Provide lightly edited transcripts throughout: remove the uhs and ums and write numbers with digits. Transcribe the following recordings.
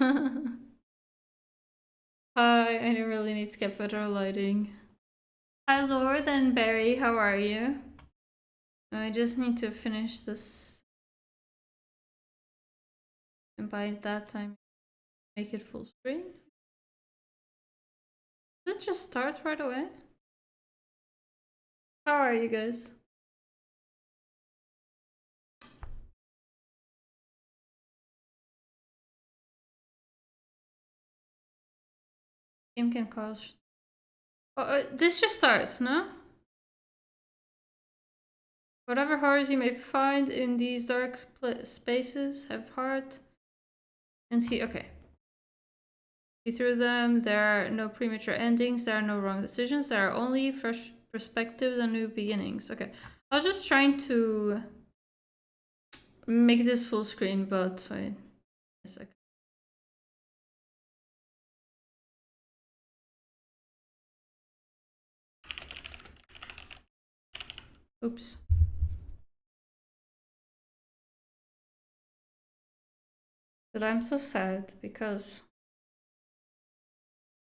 Hi, I really need to get better lighting. Hi, Lord and Barry, how are you? I just need to finish this. And by that time, make it full screen. Does it just start right away? How are you guys? Game can cause. Oh, this just starts, no? Whatever horrors you may find in these dark spaces, have heart and see. Okay. See through them. There are no premature endings. There are no wrong decisions. There are only fresh perspectives and new beginnings. Okay. I was just trying to make this full screen, but wait a sec. Oops. But I'm so sad because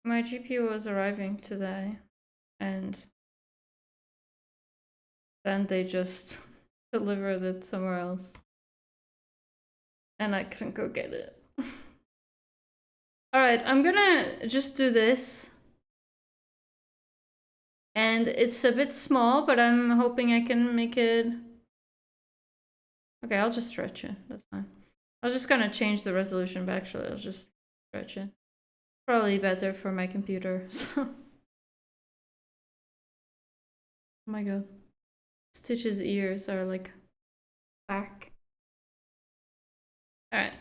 my GPU was arriving today and then they just delivered it somewhere else. And I couldn't go get it. Alright, I'm gonna just do this. And it's a bit small, but I'm hoping I can make it... Okay, I'll just stretch it. That's fine. I was just gonna change the resolution, but actually I'll just stretch it. Probably better for my computer, so... Oh my god. Stitch's ears are like back. Alright.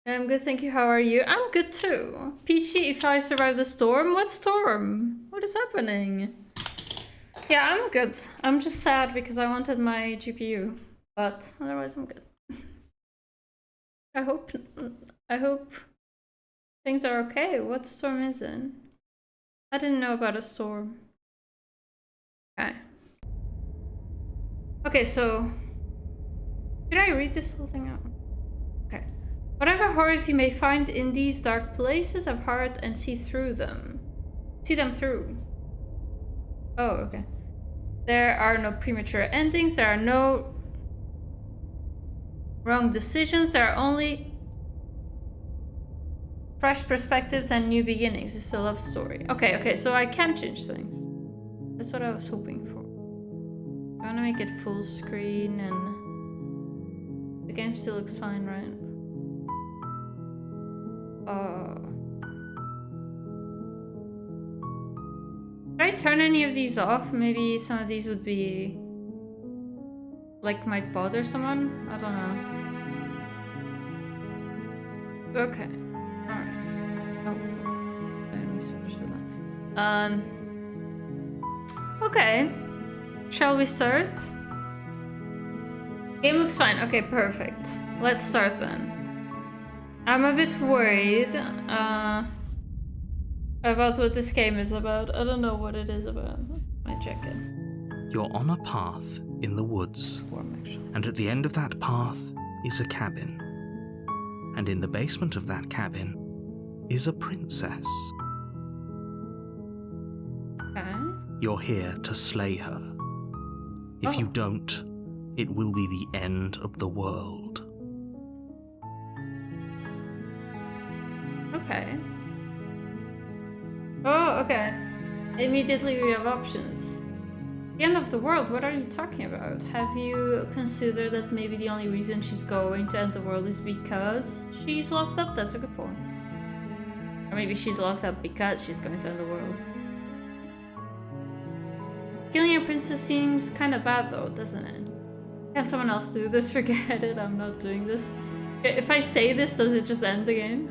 I'm good, thank you. How are you? I'm good too. Peachy, if I survive the storm? What storm? What is happening? Yeah, I'm good. I'm just sad because I wanted my GPU, but otherwise I'm good. I hope things are okay. What storm is it? I didn't know about a storm. Okay. Okay, so did I read this whole thing out? Okay. Whatever horrors you may find in these dark places, have heart and see through them. See them through. Oh, okay. There are no premature endings. There are no wrong decisions. There are only fresh perspectives and new beginnings. It's a love story. Okay, so I can change things. That's what I was hoping for. I want to make it full screen and the game still looks fine, right? Should I turn any of these off? Maybe some of these would be like might bother someone? I don't know. Okay. Alright. Oh. I misunderstood that. Okay. Shall we start? Game looks fine. Okay, perfect. Let's start then. I'm a bit worried about what this game is about. I don't know what it is about. Might check it. You're on a path in the woods, and at the end of that path is a cabin. And in the basement of that cabin is a princess. Okay. You're here to slay her. If you don't, it will be the end of the world. Okay. Oh, okay. Immediately we have options. The end of the world? What are you talking about? Have you considered that maybe the only reason she's going to end the world is because she's locked up? That's a good point. Or maybe she's locked up because she's going to end the world. Killing a princess seems kind of bad though, doesn't it? Can someone else do this? Forget it, I'm not doing this. If I say this, does it just end the game?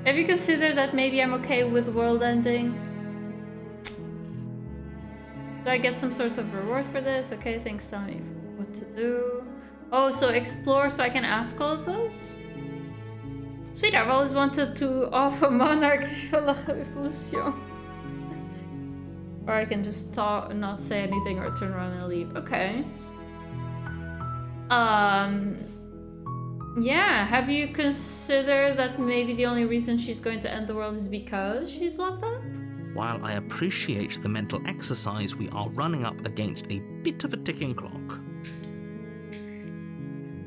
Have you considered that maybe I'm okay with world ending? Do I get some sort of reward for this? Okay, thanks, tell me what to do. Oh, so explore so I can ask all of those? Sweet, I've always wanted to offer Monarch Evolution. Or I can just talk, not say anything or turn around and leave. Okay. Yeah, have you considered that maybe the only reason she's going to end the world is because she's locked up? While I appreciate the mental exercise, we are running up against a bit of a ticking clock.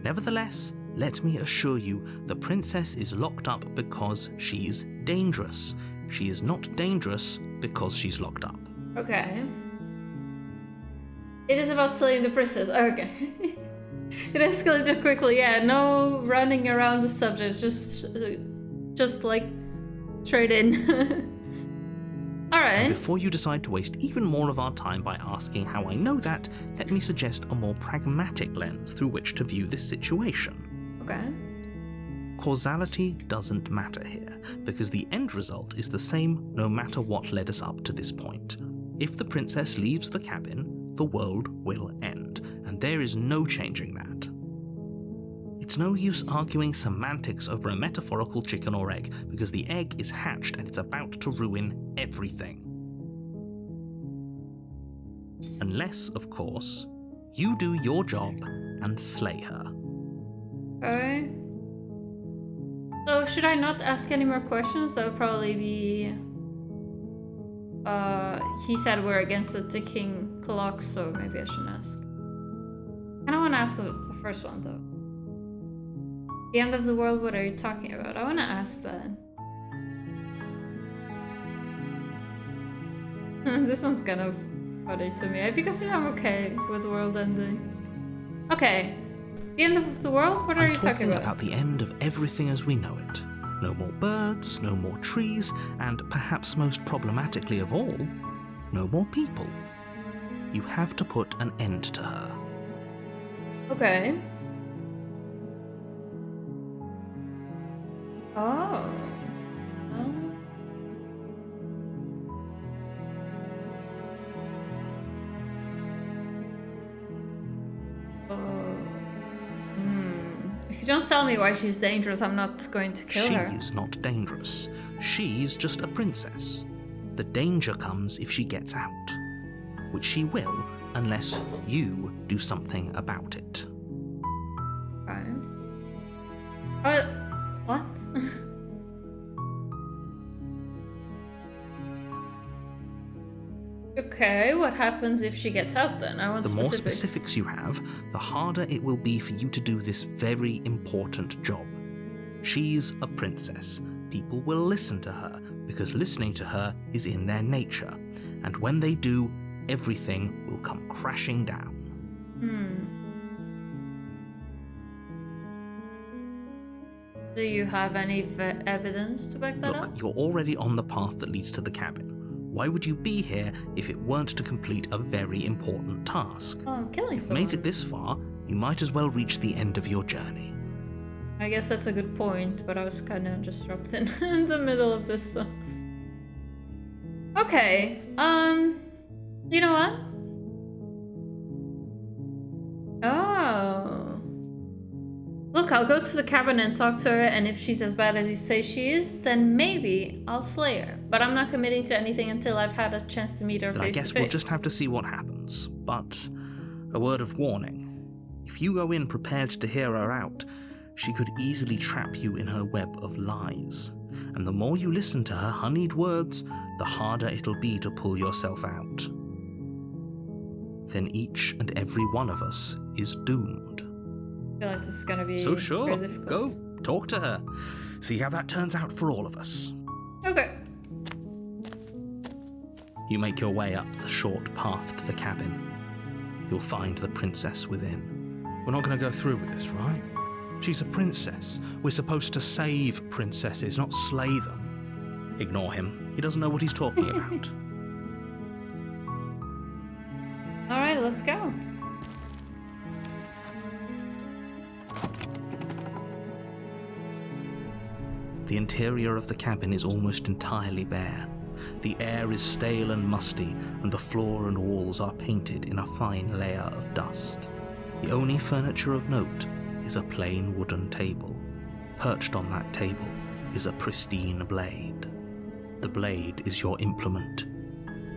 Nevertheless, let me assure you, the princess is locked up because she's dangerous. She is not dangerous because she's locked up. Okay. It is about slaying the princess. Okay. It escalated quickly. Yeah, no running around the subject. Just like straight in. Alright. And before you decide to waste even more of our time by asking how I know that, let me suggest a more pragmatic lens through which to view this situation. Okay. Causality doesn't matter here, because the end result is the same no matter what led us up to this point. If the princess leaves the cabin, the world will end, and there is no changing that. It's no use arguing semantics over a metaphorical chicken or egg, because the egg is hatched and it's about to ruin everything. Unless, of course, you do your job and slay her. Okay. So should I not ask any more questions? That would probably be... he said we're against the ticking clock, so maybe I shouldn't ask. I don't want to ask the first one, though. The end of the world, what are you talking about? I want to ask that. This one's kind of funny to me. Because I'm okay with the world ending. Okay. The end of the world? What are you talking about? I'm talking about the end of everything as we know it. No more birds, no more trees, and perhaps most problematically of all, no more people. You have to put an end to her. Okay. Oh. If you don't tell me why she's dangerous, I'm not going to kill her. She's not dangerous. She's just a princess. The danger comes if she gets out, which she will unless you do something about it. Okay. What? Okay, what happens if she gets out then? I want the specifics. The more specifics you have, the harder it will be for you to do this very important job. She's a princess. People will listen to her, because listening to her is in their nature. And when they do, everything will come crashing down. Do you have any evidence to back that up? Look, you're already on the path that leads to the cabin. Why would you be here if it weren't to complete a very important task? Oh, I'm killing someone. You've made it this far, you might as well reach the end of your journey. I guess that's a good point, but I was kind of just dropped in the middle of this. Okay, you know what? Oh. Look, I'll go to the cabin and talk to her, and if she's as bad as you say she is, then maybe I'll slay her. But I'm not committing to anything until I've had a chance to meet her face to face. I guess we'll just have to see what happens. But a word of warning. If you go in prepared to hear her out, she could easily trap you in her web of lies. And the more you listen to her honeyed words, the harder it'll be to pull yourself out. Then each and every one of us is doomed. I feel like this is gonna be so sure, very difficult. Go, talk to her. See how that turns out for all of us. Okay. You make your way up the short path to the cabin. You'll find the princess within. We're not going to go through with this, right? She's a princess. We're supposed to save princesses, not slay them. Ignore him. He doesn't know what he's talking about. All right, let's go. The interior of the cabin is almost entirely bare. The air is stale and musty, and the floor and walls are painted in a fine layer of dust. The only furniture of note is a plain wooden table. Perched on that table is a pristine blade. The blade is your implement.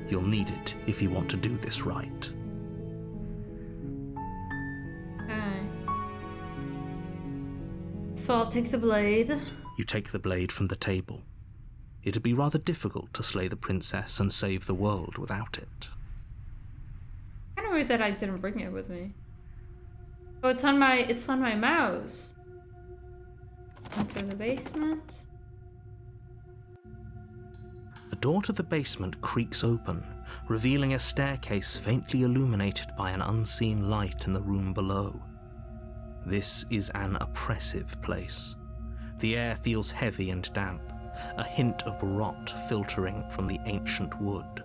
You'll need it if you want to do this right. So I'll take the blade. You take the blade from the table. It'd be rather difficult to slay the princess and save the world without it. Kind of weird that I didn't bring it with me. Oh, it's on my mouse. Enter the basement. The door to the basement creaks open, revealing a staircase faintly illuminated by an unseen light in the room below. This is an oppressive place. The air feels heavy and damp, a hint of rot filtering from the ancient wood.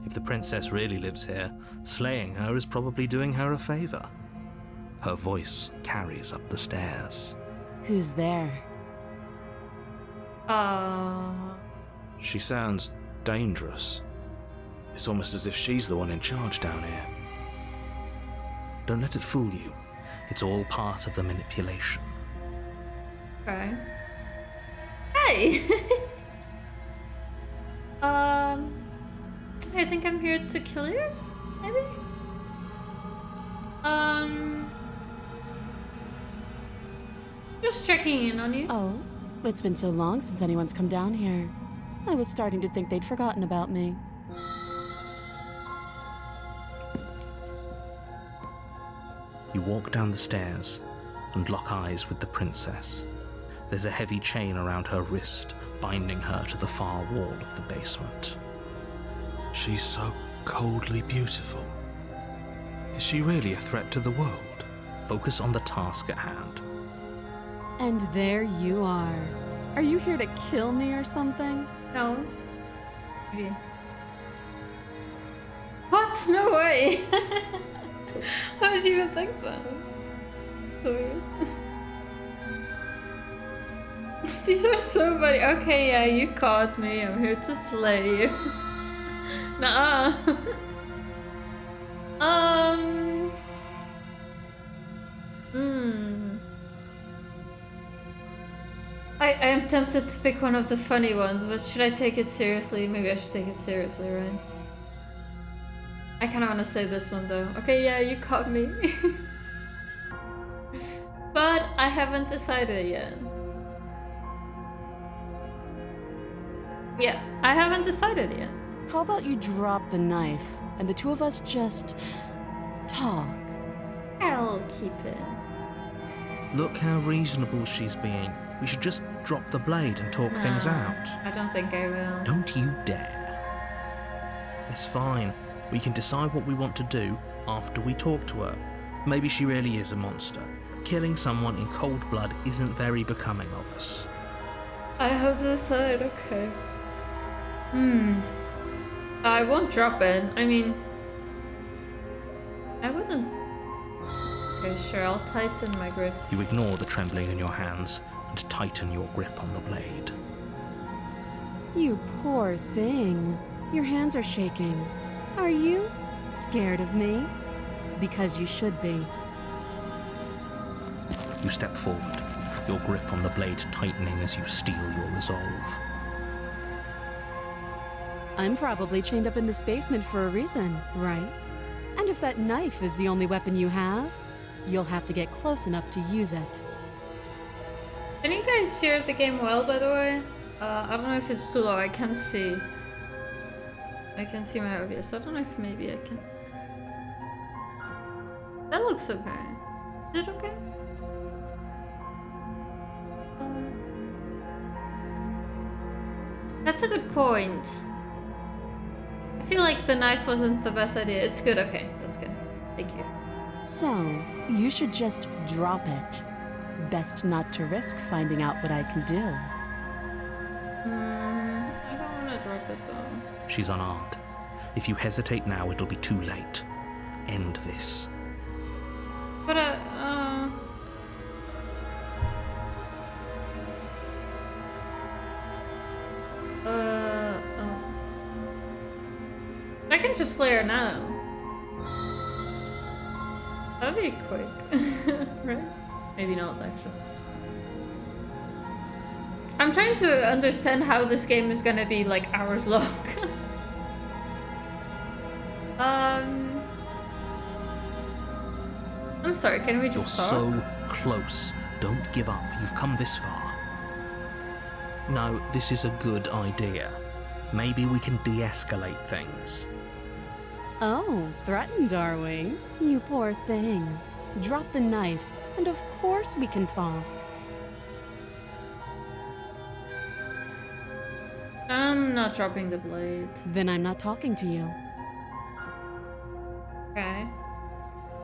If the princess really lives here, slaying her is probably doing her a favor. Her voice carries up the stairs. Who's there? She sounds dangerous. It's almost as if she's the one in charge down here. Don't let it fool you. It's all part of the manipulation. Okay. Hey! I think I'm here to kill you? Maybe? Just checking in on you. Oh, it's been so long since anyone's come down here. I was starting to think they'd forgotten about me. You walk down the stairs and lock eyes with the princess. There's a heavy chain around her wrist, binding her to the far wall of the basement. She's so coldly beautiful. Is she really a threat to the world? Focus on the task at hand. And there you are. Are you here to kill me or something? No. Maybe. What? No way! Why would you even think that? Weird. These are so funny. Okay, yeah, you caught me. I'm here to slay you. Nuh-uh. I am tempted to pick one of the funny ones, but should I take it seriously? Maybe I should take it seriously, right? I kind of want to say this one though. Okay, yeah, you caught me. But I haven't decided yet. Yeah, I haven't decided yet. How about you drop the knife and the two of us just talk? I'll keep it. Look how reasonable she's being. We should just drop the blade and talk things out. I don't think I will. Don't you dare. It's fine. We can decide what we want to do after we talk to her. Maybe she really is a monster. Killing someone in cold blood isn't very becoming of us. I have to decide, okay. I won't drop it. I mean... I wouldn't... Okay, sure, I'll tighten my grip. You ignore the trembling in your hands and tighten your grip on the blade. You poor thing. Your hands are shaking. Are you scared of me? Because you should be. You step forward, your grip on the blade tightening as you steel your resolve. I'm probably chained up in this basement for a reason, right? And if that knife is the only weapon you have, you'll have to get close enough to use it. Can you guys hear the game well, by the way? I don't know if it's too low. I can't see. I can see my OBS. I don't know if maybe I can. That looks okay. Is it okay? That's a good point. I feel like the knife wasn't the best idea. It's good, okay. That's good. Thank you. So, you should just drop it. Best not to risk finding out what I can do. I don't want to drop it though. She's unarmed. If you hesitate now, it'll be too late. End this. But I can just slay her now. That'd be quick, right? Maybe not, actually. I'm trying to understand how this game is gonna be like hours long. I'm sorry, can we You're just start? so close. Don't give up. You've come this far. No, this is a good idea. Maybe we can de-escalate things. Oh, threatened, are we? You poor thing. Drop the knife, and of course we can talk. I'm not dropping the blade. Then I'm not talking to you. Okay.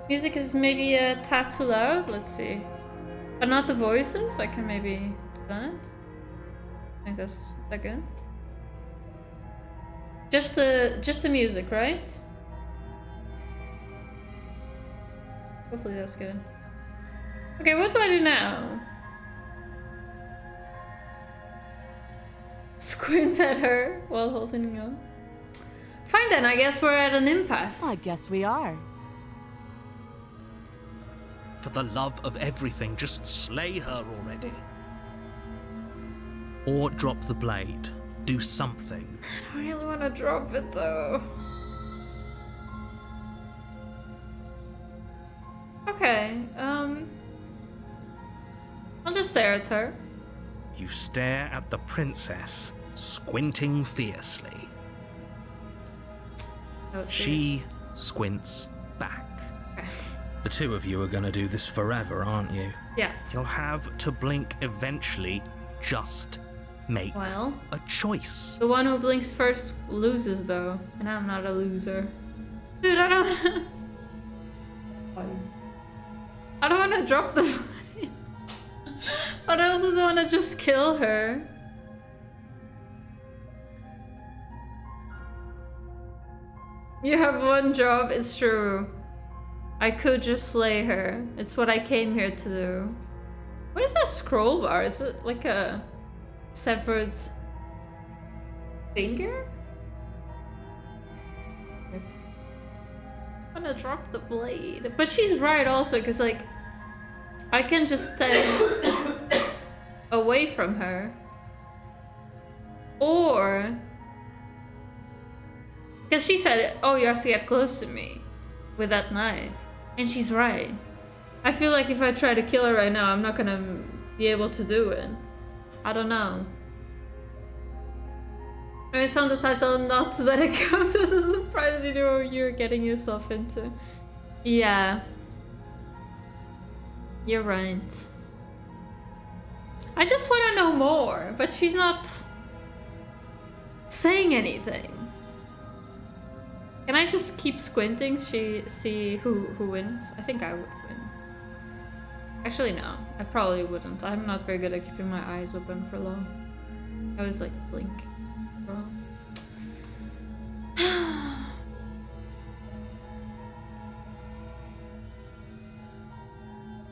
Music is maybe a tad too loud. Let's see. But not the voices. I can maybe do that. I think that's that good. Just the music, right? Hopefully that's good. Okay, what do I do now? Squint at her while holding on. Fine then, I guess we're at an impasse. I guess we are. For the love of everything, just slay her already. Or drop the blade. Do something. I don't really want to drop it though. Okay, I'll just stare at her. You stare at the princess, squinting fiercely. That was She squints back. The two of you are gonna do this forever, aren't you? yeah. You'll have to blink eventually. Just make Well, a choice. the one who blinks first loses though, and I'm not a loser. Dude, I don't want to drop the blade. But I also don't want to just kill her. You have one job, it's true. I could just slay her. It's what I came here to do. What is that scroll bar? Is it like a severed finger? I'm gonna drop the blade. But she's right also, because like I can just stand away from her. Or because she said, oh, you have to get close to me with that knife. And she's right. I feel like if I try to kill her right now, I'm not gonna be able to do it. I don't know. I mean, it's on the title, not that it comes as a surprise, you know, you're getting yourself into. Yeah. You're right. I just want to know more, but she's not saying anything. Can I just keep squinting, see who wins? I think I would win. Actually, no. I probably wouldn't. I'm not very good at keeping my eyes open for long. I always like blink.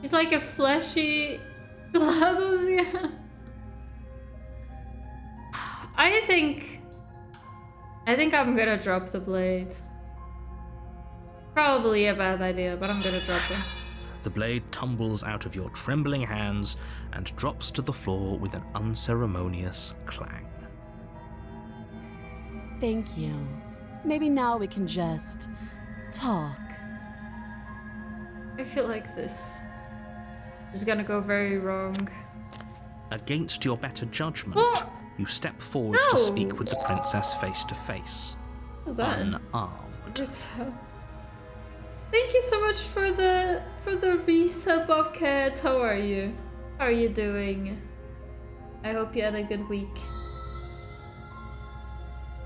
She's like a fleshy GLaDOS, yeah. I think I'm gonna drop the blade. Probably a bad idea, but I'm gonna drop it. The blade tumbles out of your trembling hands and drops to the floor with an unceremonious clang. Thank you. Maybe now we can just talk. I feel like this is gonna go very wrong. Against your better judgment, What? you step forward to No. speak with the princess face to face, What's that? unarmed. Thank you so much for the resub, Bobcat. How are you? How are you doing? I hope you had a good week.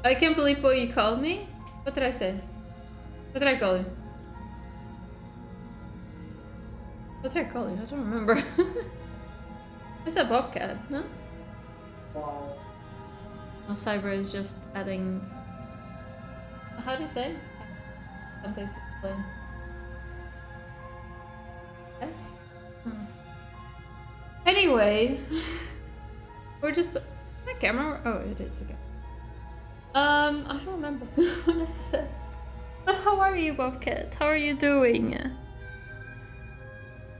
I can't believe what you called me. What did I say? What did I call you? What did I call you? I don't remember. I said Bobcat, no? Well, Cyber is just adding. How do you say? Something to explain. Yes? Anyway, we're just. Is my camera? Oh, it is, okay. I don't remember what I said. But how are you, Bobcat? How are you doing?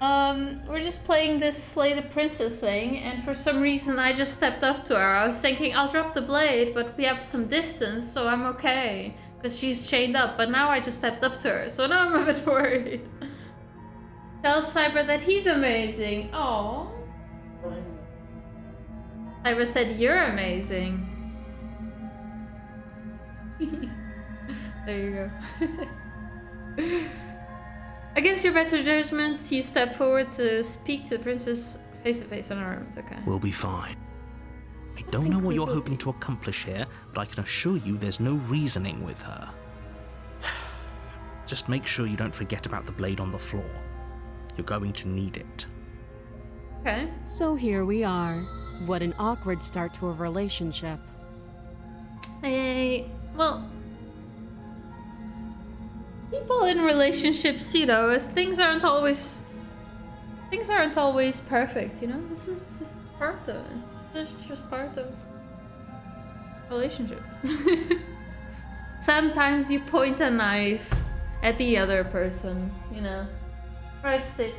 We're just playing this Slay the Princess thing, and for some reason I just stepped up to her. I was thinking I'll drop the blade, but we have some distance, so I'm okay. Because she's chained up, but now I just stepped up to her, so now I'm a bit worried. Tell Cyber that he's amazing. Oh. Cyber said you're amazing. There you go. Against your better judgment, you step forward to speak to the princess face to face on her own. Okay. We'll be fine. I don't know what you're hoping to accomplish here, but I can assure you there's no reasoning with her. Just make sure you don't forget about the blade on the floor. You're going to need it. Okay. So here we are. What an awkward start to a relationship. Well, people in relationships, you know, things aren't always perfect, you know. This is part of it. It's just part of relationships. Sometimes you point a knife at the other person, you know. Right, Stitch?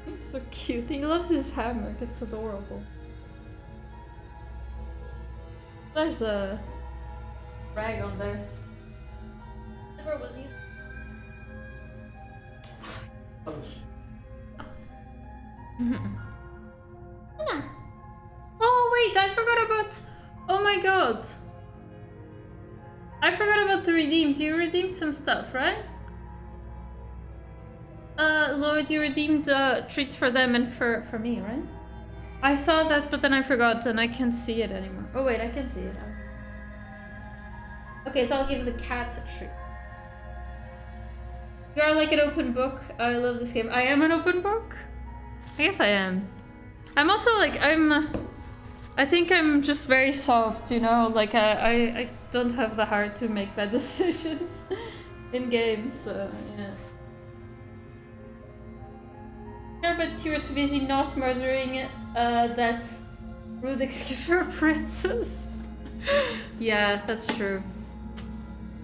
He's so cute. He loves his hammer. It's adorable. There's a rag on there. Never was used. Oh wait, I forgot about. Oh my god. I forgot about the redeems. You redeemed some stuff, right? Lloyd, you redeemed treats for them and for me, right? I saw that, but then I forgot, and I can't see it anymore. Oh wait, I can see it. Okay, so I'll give the cats a treat. You are like an open book. I love this game. I am an open book? I guess I am. I'm also like, I think I'm just very soft, you know? Like, I don't have the heart to make bad decisions in games, so yeah. Sure, but you were too busy not murdering that rude excuse for a princess. Yeah, that's true.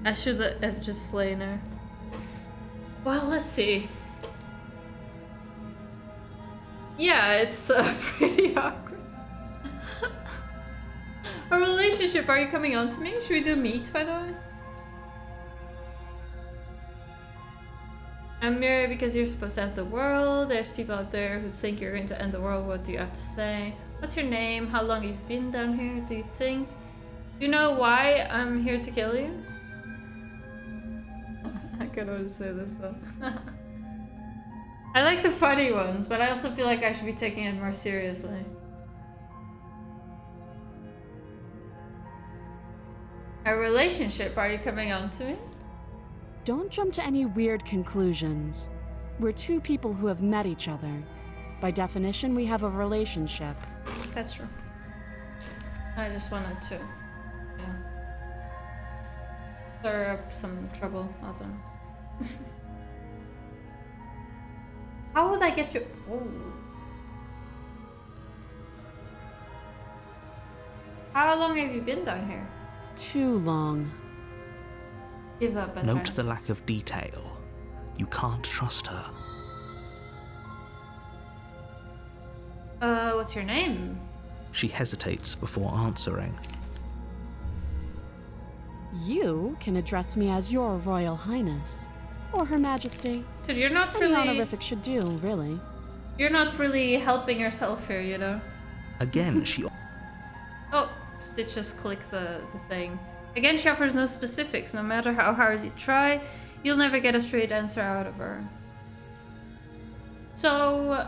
I should have just slain her. Well, let's see. Yeah, it's pretty awkward. A relationship, are you coming on to me? Should we do meet, by the way? I'm Mira because you're supposed to end the world. There's people out there who think you're going to end the world. What do you have to say? What's your name? How long have you been down here? Do you think? Do you know why I'm here to kill you? I could always say this one. I like the funny ones, but I also feel like I should be taking it more seriously. A relationship, are you coming on to me? Don't jump to any weird conclusions. We're two people who have met each other. By definition, we have a relationship. That's true. I just wanted to, yeah, stir up some trouble. I don't know. How would I get you? Oh. How long have you been down here? Too long. Give up and Note turn. the lack of detail. You can't trust her. What's your name? She hesitates before answering. You can address me as your Royal Highness. Or Her Majesty. Dude, you're not Any really. honorific should do, really. You're not really helping yourself here, you know. Again, she Oh, Stitch just clicked the thing. Again, she offers no specifics. No matter how hard you try, you'll never get a straight answer out of her. So...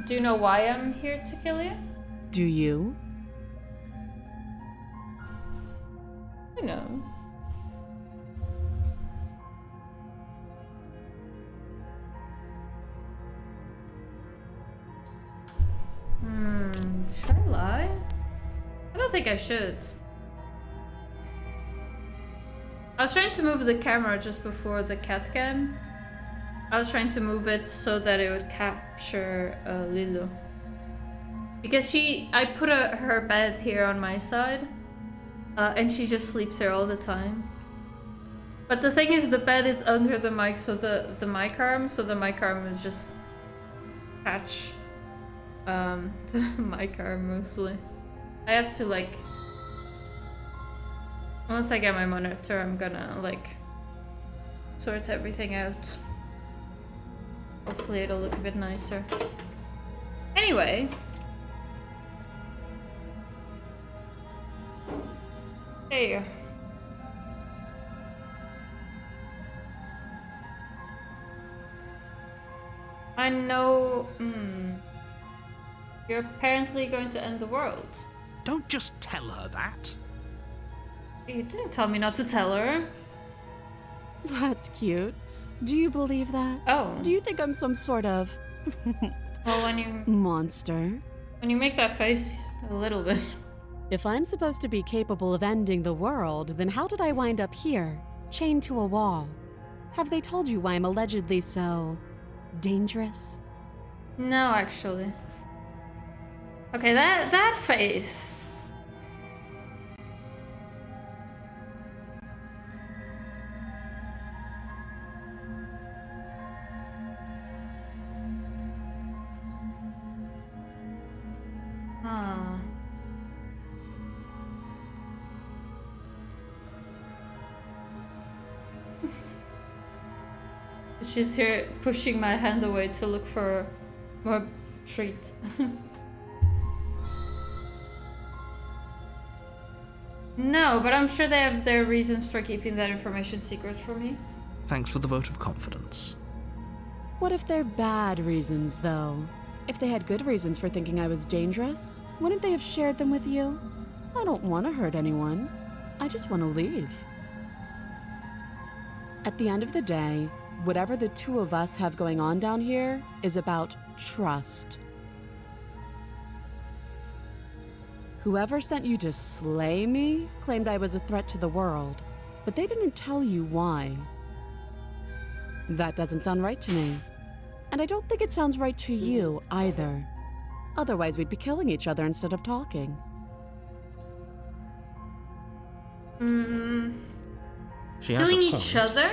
do you know why I'm here to kill you? Do you? I know. Should I lie? I don't think I should. I was trying to move the camera just before the cat cam. I was trying to move it so that it would capture Lilo. Because I put her bed here on my side. And she just sleeps there all the time. But the thing is, the bed is under the mic, so the mic arm would just catch the mic arm mostly. I have to like... Once I get my monitor, I'm gonna, like, sort everything out. Hopefully it'll look a bit nicer. Anyway. There you go. I know... You're apparently going to end the world. Don't just tell her that. You didn't tell me not to tell her. That's cute. Do you believe that? Oh. Do you think I'm some sort of Well, when monster? you make that face a little bit. If I'm supposed to be capable of ending the world, then how did I wind up here, chained to a wall? Have they told you why I'm allegedly so dangerous? No, actually. Okay, that face. Ah. She's here pushing my hand away to look for more treat. No, but I'm sure they have their reasons for keeping that information secret from me. Thanks for the vote of confidence. What if they're bad reasons, though? If they had good reasons for thinking I was dangerous, wouldn't they have shared them with you? I don't want to hurt anyone. I just want to leave. At the end of the day, whatever the two of us have going on down here is about trust. Whoever sent you to slay me claimed I was a threat to the world, but they didn't tell you why. That doesn't sound right to me. And I don't think it sounds right to you either. Otherwise, we'd be killing each other instead of talking. She has a Killing point. each other?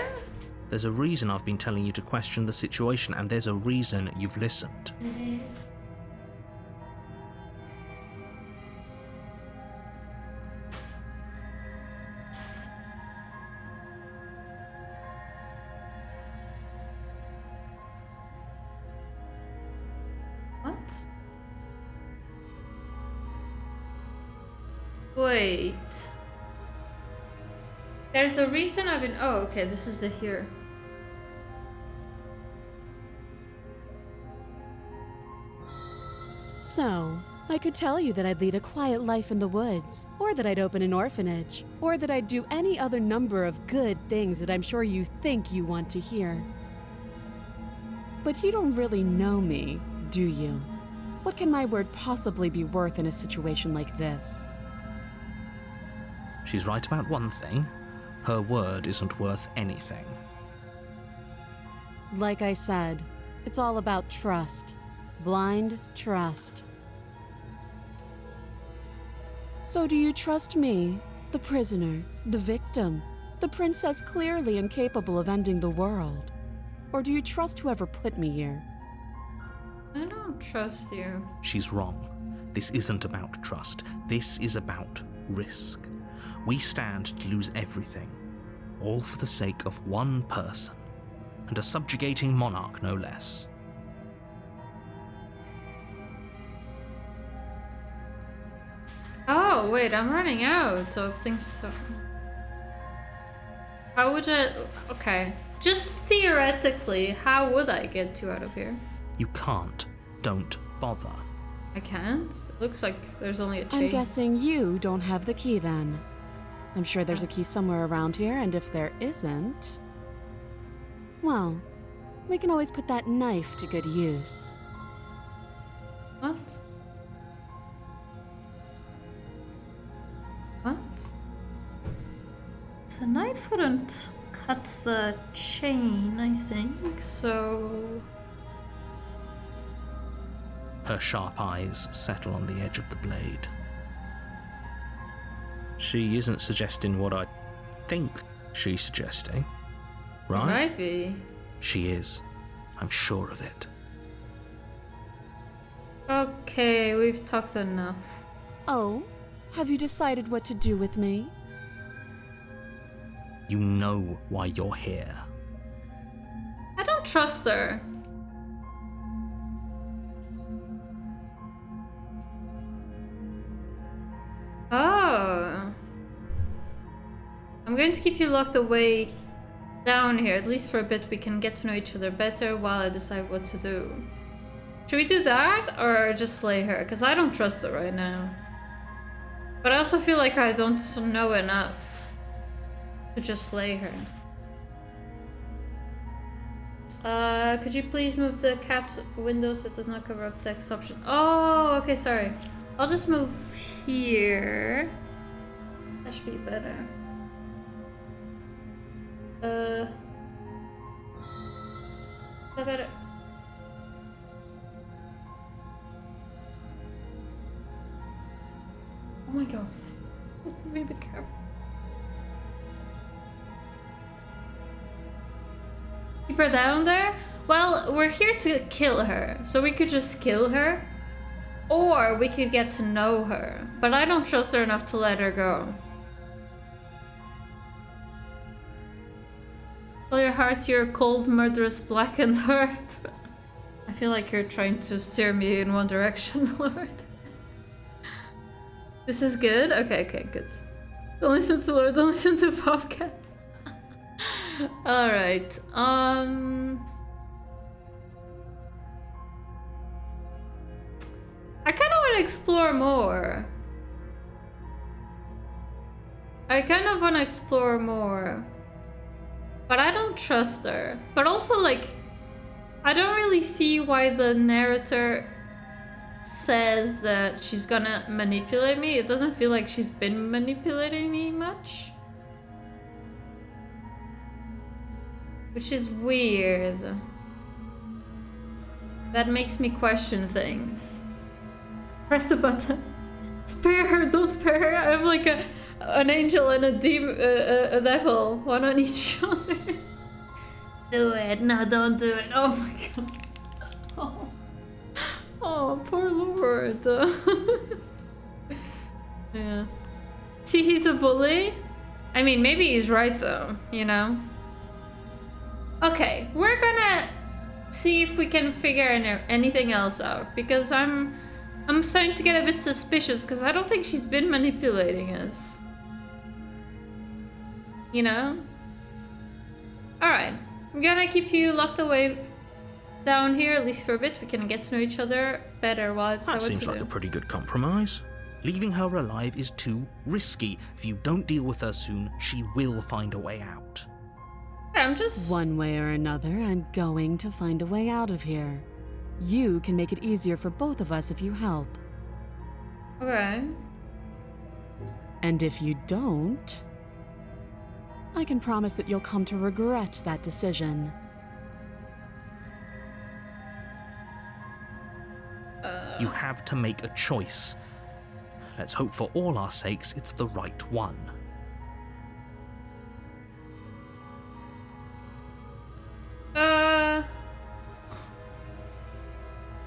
There's a reason I've been telling you to question the situation, and there's a reason you've listened. What? Wait. There's a reason I've been... Oh, okay, this is the here. So, I could tell you that I'd lead a quiet life in the woods, or that I'd open an orphanage, or that I'd do any other number of good things that I'm sure you think you want to hear. But you don't really know me, do you? What can my word possibly be worth in a situation like this? She's right about one thing. Her word isn't worth anything. Like I said, it's all about trust. Blind trust. So do you trust me, the prisoner, the victim, the princess clearly incapable of ending the world? Or do you trust whoever put me here? I don't trust you. She's wrong. This isn't about trust. This is about risk. We stand to lose everything, all for the sake of one person, and a subjugating monarch no less. Oh, wait, I'm running out of things to... How would I... Okay. Just theoretically, how would I get you out of here? You can't. Don't bother. I can't? It looks like there's only a chain. I'm guessing you don't have the key then. I'm sure there's a key somewhere around here, and if there isn't... Well, we can always put that knife to good use. What? What? The knife wouldn't cut the chain, I think, so... Her sharp eyes settle on the edge of the blade. She isn't suggesting what I think she's suggesting, right? Might be. She is. I'm sure of it. Okay, we've talked enough. Oh, have you decided what to do with me? You know why you're here. I don't trust her. Oh. I'm going to keep you locked away down here. At least for a bit we can get to know each other better while I decide what to do. Should we do that or just slay her? Because I don't trust her right now. But I also feel like I don't know enough to just slay her. Could you please move the cat window so it does not cover up text options? Oh, okay, sorry. I'll just move here. That should be better. Is that better? Oh my god. Be the camera. Keep her down there? Well, we're here to kill her, so we could just kill her. Or we could get to know her. But I don't trust her enough to let her go. Fill your heart to your cold, murderous, blackened heart. I feel like you're trying to steer me in one direction, Lord. This is good? Okay, good. Don't listen to Lord, don't listen to Bobcat. Alright, I kind of want to explore more. But I don't trust her. But also, like, I don't really see why the narrator says that she's gonna manipulate me. It doesn't feel like she's been manipulating me much. Which is weird. That makes me question things. Press the button. Spare her, don't spare her. I have like an angel and a devil, one on each shoulder. Do it, no, don't do it. Oh my god. Oh, poor Lord. Yeah. See, he's a bully. I mean, maybe he's right though, you know? Okay, we're gonna see if we can figure anything else out, because I'm starting to get a bit suspicious, because I don't think she's been manipulating us. You know? Alright, I'm gonna keep you locked away down here, at least for a bit. We can get to know each other better while it's That seems like a pretty good compromise. Leaving her alive is too risky. If you don't deal with her soon, she will find a way out. I'm just... One way or another, I'm going to find a way out of here. You can make it easier for both of us if you help. Okay. And if you don't, I can promise that you'll come to regret that decision. You have to make a choice. Let's hope for all our sakes it's the right one.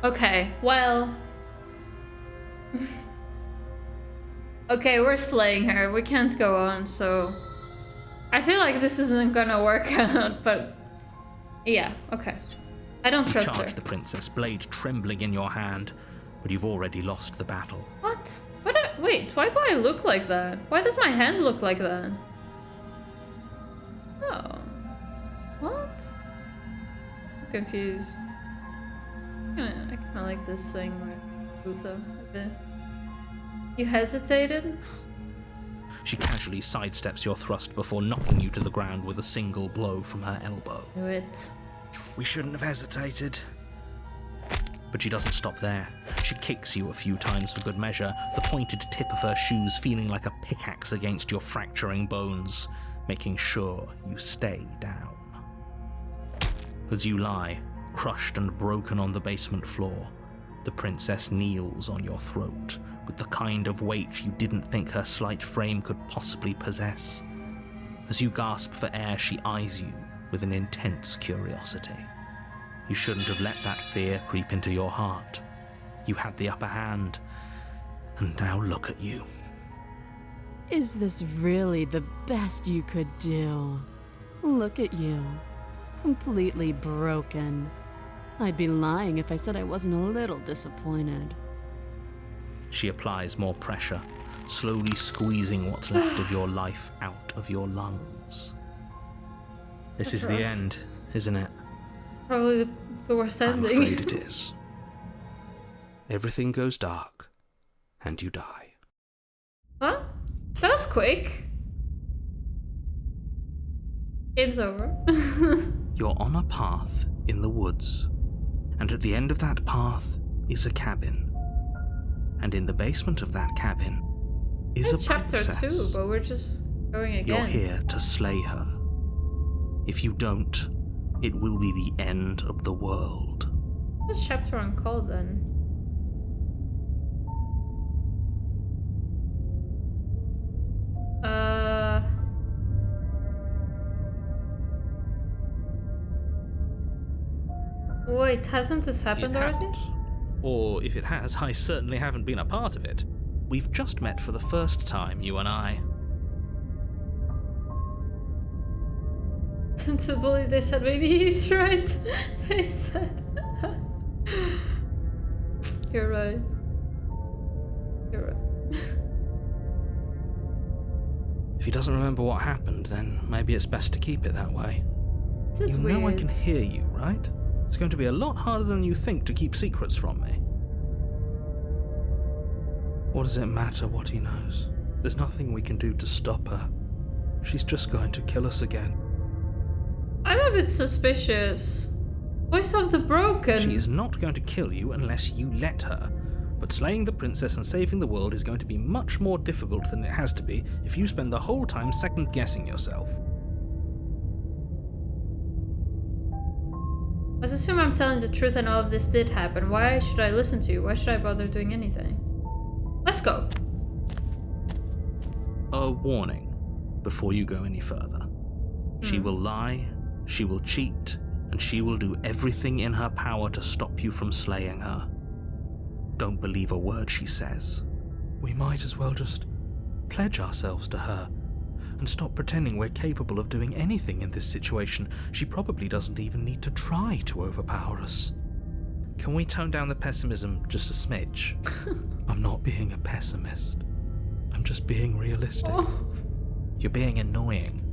Okay, well... Okay, we're slaying her. We can't go on, so... I feel like this isn't gonna work out, but... Yeah, okay. I don't trust her. Charge the princess, blade trembling in your hand, but you've already lost the battle. What? Wait, why do I look like that? Why does my hand look like that? Oh. What? I'm confused. I kinda like this thing where I move though a bit. You hesitated? She casually sidesteps your thrust before knocking you to the ground with a single blow from her elbow. Do it. We shouldn't have hesitated. But she doesn't stop there. She kicks you a few times for good measure, the pointed tip of her shoes feeling like a pickaxe against your fracturing bones, making sure you stay down. As you lie, crushed and broken on the basement floor, the princess kneels on your throat with the kind of weight you didn't think her slight frame could possibly possess. As you gasp for air, she eyes you with an intense curiosity. You shouldn't have let that fear creep into your heart. You had the upper hand, and now look at you. Is this really the best you could do? Look at you. Completely broken. I'd be lying if I said I wasn't a little disappointed. She applies more pressure, slowly squeezing what's left of your life out of your lungs. This is the end, isn't it? Probably the worst I'm ending. afraid it is. Everything goes dark, and you die. Huh? That was quick. Game's over. You're on a path in the woods, and at the end of that path is a cabin. And in the basement of that cabin is a chapter princess. 2, but we're just going again. You're here to slay her. If you don't, it will be the end of the world. What's chapter 1 called then? Wait, hasn't this happened It already? hasn't. Or if it has, I certainly haven't been a part of it. We've just met for the first time, you and I. Sensibly, they said maybe he's right. They said. You're right. You're right. If he doesn't remember what happened, then maybe it's best to keep it that way. This is You weird. know I can hear you, right? It's going to be a lot harder than you think to keep secrets from me. What does it matter what he knows? There's nothing we can do to stop her. She's just going to kill us again. I'm a bit suspicious. Voice of the Broken. She is not going to kill you unless you let her. But slaying the princess and saving the world is going to be much more difficult than it has to be if you spend the whole time second-guessing yourself. Let's assume I'm telling the truth and all of this did happen. Why should I listen to you? Why should I bother doing anything? Let's go. A warning before you go any further. She will lie, she will cheat, and she will do everything in her power to stop you from slaying her. Don't believe a word she says. We might as well just pledge ourselves to her and stop pretending we're capable of doing anything in this situation. She probably doesn't even need to try to overpower us. Can we tone down the pessimism just a smidge? I'm not being a pessimist. I'm just being realistic. Oh. You're being annoying.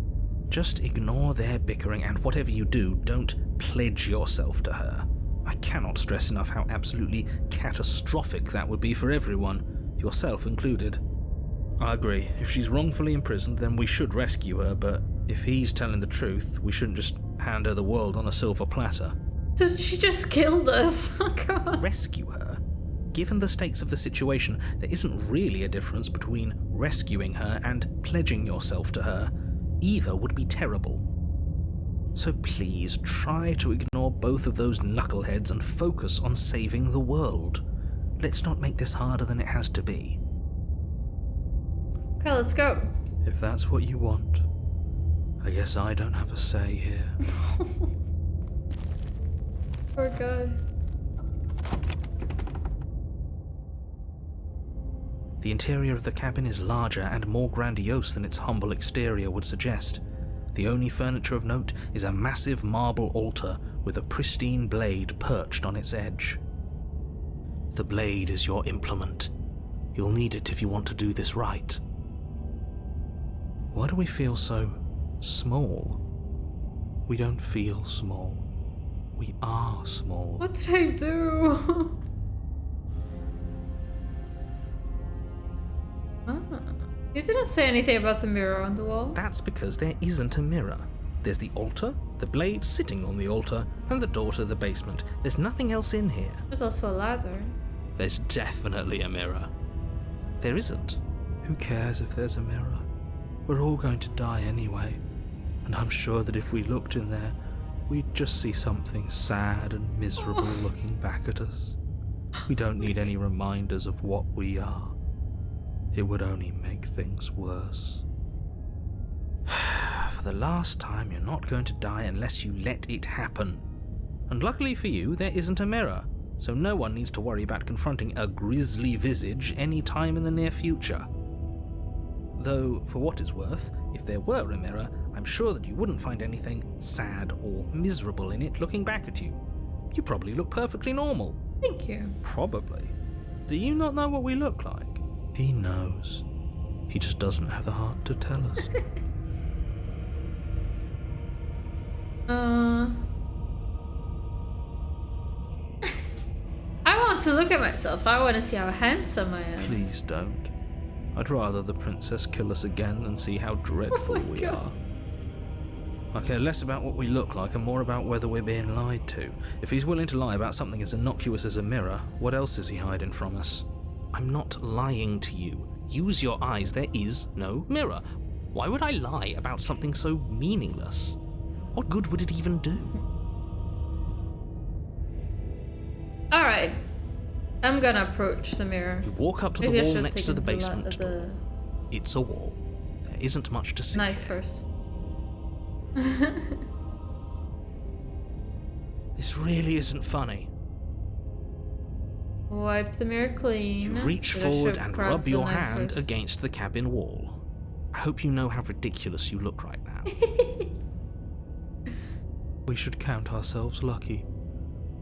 Just ignore their bickering, and whatever you do, don't pledge yourself to her. I cannot stress enough how absolutely catastrophic that would be for everyone, yourself included. I agree. If she's wrongfully imprisoned, then we should rescue her, but if he's telling the truth, we shouldn't just hand her the world on a silver platter. She just killed us. Oh, God. Rescue her? Given the stakes of the situation, there isn't really a difference between rescuing her and pledging yourself to her. Either would be terrible. So please try to ignore both of those knuckleheads and focus on saving the world. Let's not make this harder than it has to be. Okay, let's go. If that's what you want, I guess I don't have a say here. Poor guy. The interior of the cabin is larger and more grandiose than its humble exterior would suggest. The only furniture of note is a massive marble altar with a pristine blade perched on its edge. The blade is your implement. You'll need it if you want to do this right. Why do we feel so small? We don't feel small. We are small. What did I do? You didn't say anything about the mirror on the wall. That's because there isn't a mirror. There's the altar, the blade sitting on the altar, and the door to the basement. There's nothing else in here. There's also a ladder. There's definitely a mirror. There isn't. Who cares if there's a mirror? We're all going to die anyway. And I'm sure that if we looked in there, we'd just see something sad and miserable looking back at us. We don't need any reminders of what we are. It would only make things worse. For the last time, you're not going to die unless you let it happen. And luckily for you, there isn't a mirror, so no one needs to worry about confronting a grisly visage any time in the near future. Though, for what it's worth, if there were a mirror, I'm sure that you wouldn't find anything sad or miserable in it looking back at you. You probably look perfectly normal. Thank you. Probably. Do you not know what we look like? He knows. He just doesn't have the heart to tell us. I want to look at myself. I want to see how handsome I am. Please don't. I'd rather the princess kill us again than see how dreadful Oh my we God. are. I care less about what we look like and more about whether we're being lied to. If he's willing to lie about something as innocuous as a mirror, what else is he hiding from us? I'm not lying to you. Use your eyes. There is no mirror. Why would I lie about something so meaningless? What good would it even do? Alright. I'm gonna approach the mirror. You walk up to the Maybe I wall should next take to the the basement door. It's a wall. There isn't much to see. Knife first. This really isn't funny. Wipe the mirror clean. You reach But I forward should and grab rub the your knife hand first. against the cabin wall. I hope you know how ridiculous you look right now. We should count ourselves lucky.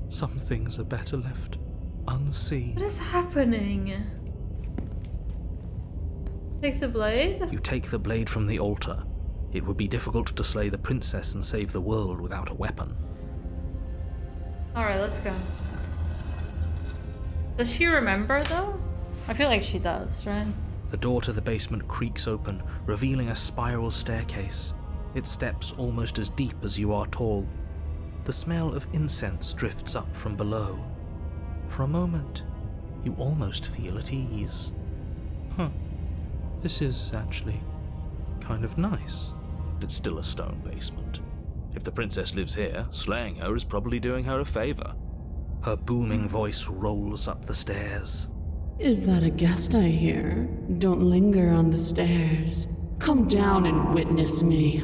Some things are better left unseen. What is happening? Take the blade? You take the blade from the altar. It would be difficult to slay the princess and save the world without a weapon. Alright, let's go. Does she remember though? I feel like she does, right? The door to the basement creaks open, revealing a spiral staircase. Its steps almost as deep as you are tall. The smell of incense drifts up from below. For a moment, you almost feel at ease. This is actually kind of nice. It's still a stone basement. If the princess lives here, slaying her is probably doing her a favor. Her booming voice rolls up the stairs. Is that a guest I hear? Don't linger on the stairs. Come down and witness me.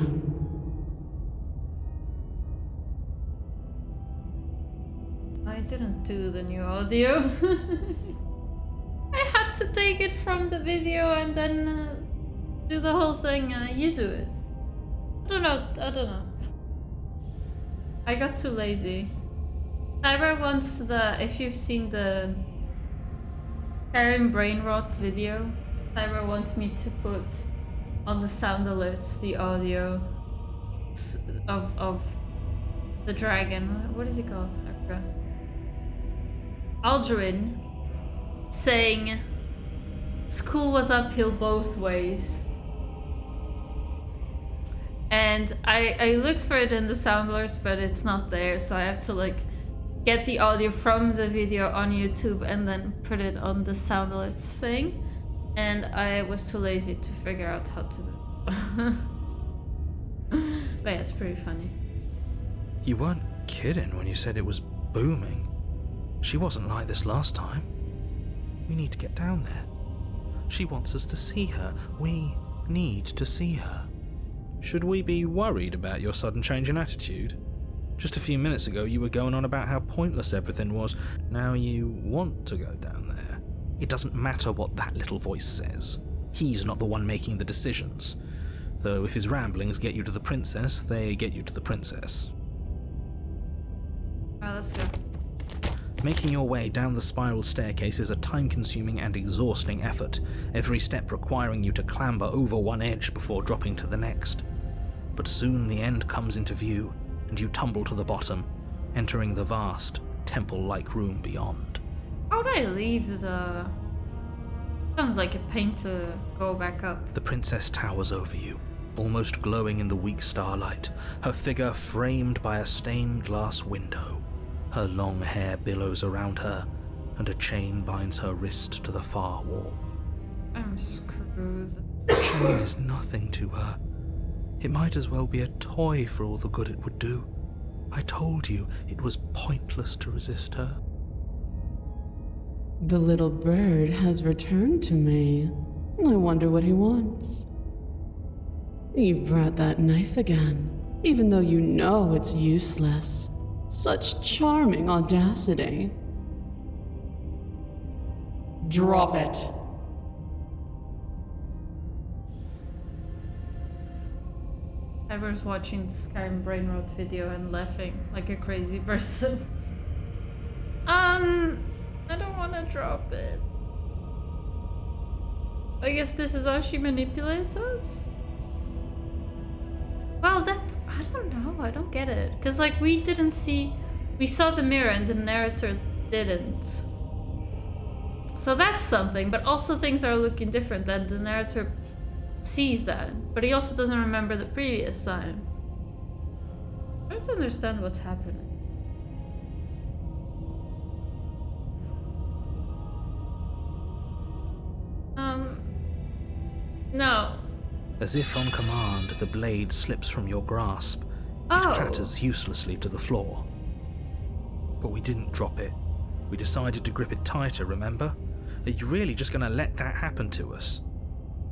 I didn't do the new audio. I had to take it from the video and then do the whole thing. You do it. I don't know. I got too lazy. Cyber wants if you've seen the Karen brain rot video, Cyber wants me to put on the sound alerts the audio of the dragon. What is he called? I forgot. Alduin saying school was uphill both ways. And I looked for it in the sound alerts, but it's not there, so I have to like get the audio from the video on YouTube and then put it on the sound alerts thing. And I was too lazy to figure out how to do it. But yeah, it's pretty funny. You weren't kidding when you said it was booming. She wasn't like this last time. We need to get down there. She wants us to see her. We need to see her. Should we be worried about your sudden change in attitude? Just a few minutes ago you were going on about how pointless everything was. Now you want to go down there. It doesn't matter what that little voice says. He's not the one making the decisions. Though if his ramblings get you to the princess, they get you to the princess. Alright, let's go. Making your way down the spiral staircase is a time-consuming and exhausting effort, every step requiring you to clamber over one edge before dropping to the next. But soon the end comes into view, and you tumble to the bottom, entering the vast, temple-like room beyond. How would I leave the... Sounds like a pain to go back up. The princess towers over you, almost glowing in the weak starlight, her figure framed by a stained glass window. Her long hair billows around her, and a chain binds her wrist to the far wall. I'm screwed. The chain is nothing to her. It might as well be a toy for all the good it would do. I told you it was pointless to resist her. The little bird has returned to me. I wonder what he wants. You've brought that knife again, even though you know it's useless. Such charming audacity. Drop it. I was watching the Skyrim Brainrot video and laughing like a crazy person. I don't want to drop it. I guess this is how she manipulates us? Well, I don't know, I don't get it. Because, like, we saw the mirror and the narrator didn't. So that's something, but also things are looking different and the narrator sees that. But he also doesn't remember the previous time. I don't understand what's happening. No. As if on command, the blade slips from your grasp. It clatters uselessly to the floor. But we didn't drop it. We decided to grip it tighter, remember? Are you really just going to let that happen to us?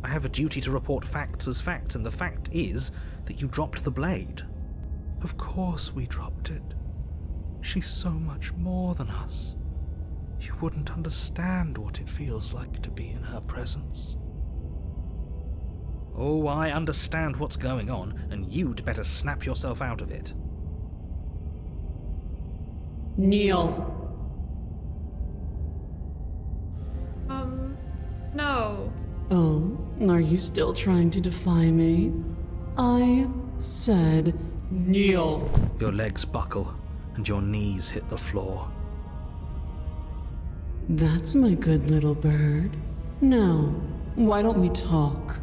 I have a duty to report facts as facts, and the fact is that you dropped the blade. Of course we dropped it. She's so much more than us. You wouldn't understand what it feels like to be in her presence. Oh, I understand what's going on, and you'd better snap yourself out of it. Kneel. No. Oh, are you still trying to defy me? I said kneel. Your legs buckle, and your knees hit the floor. That's my good little bird. Now, why don't we talk?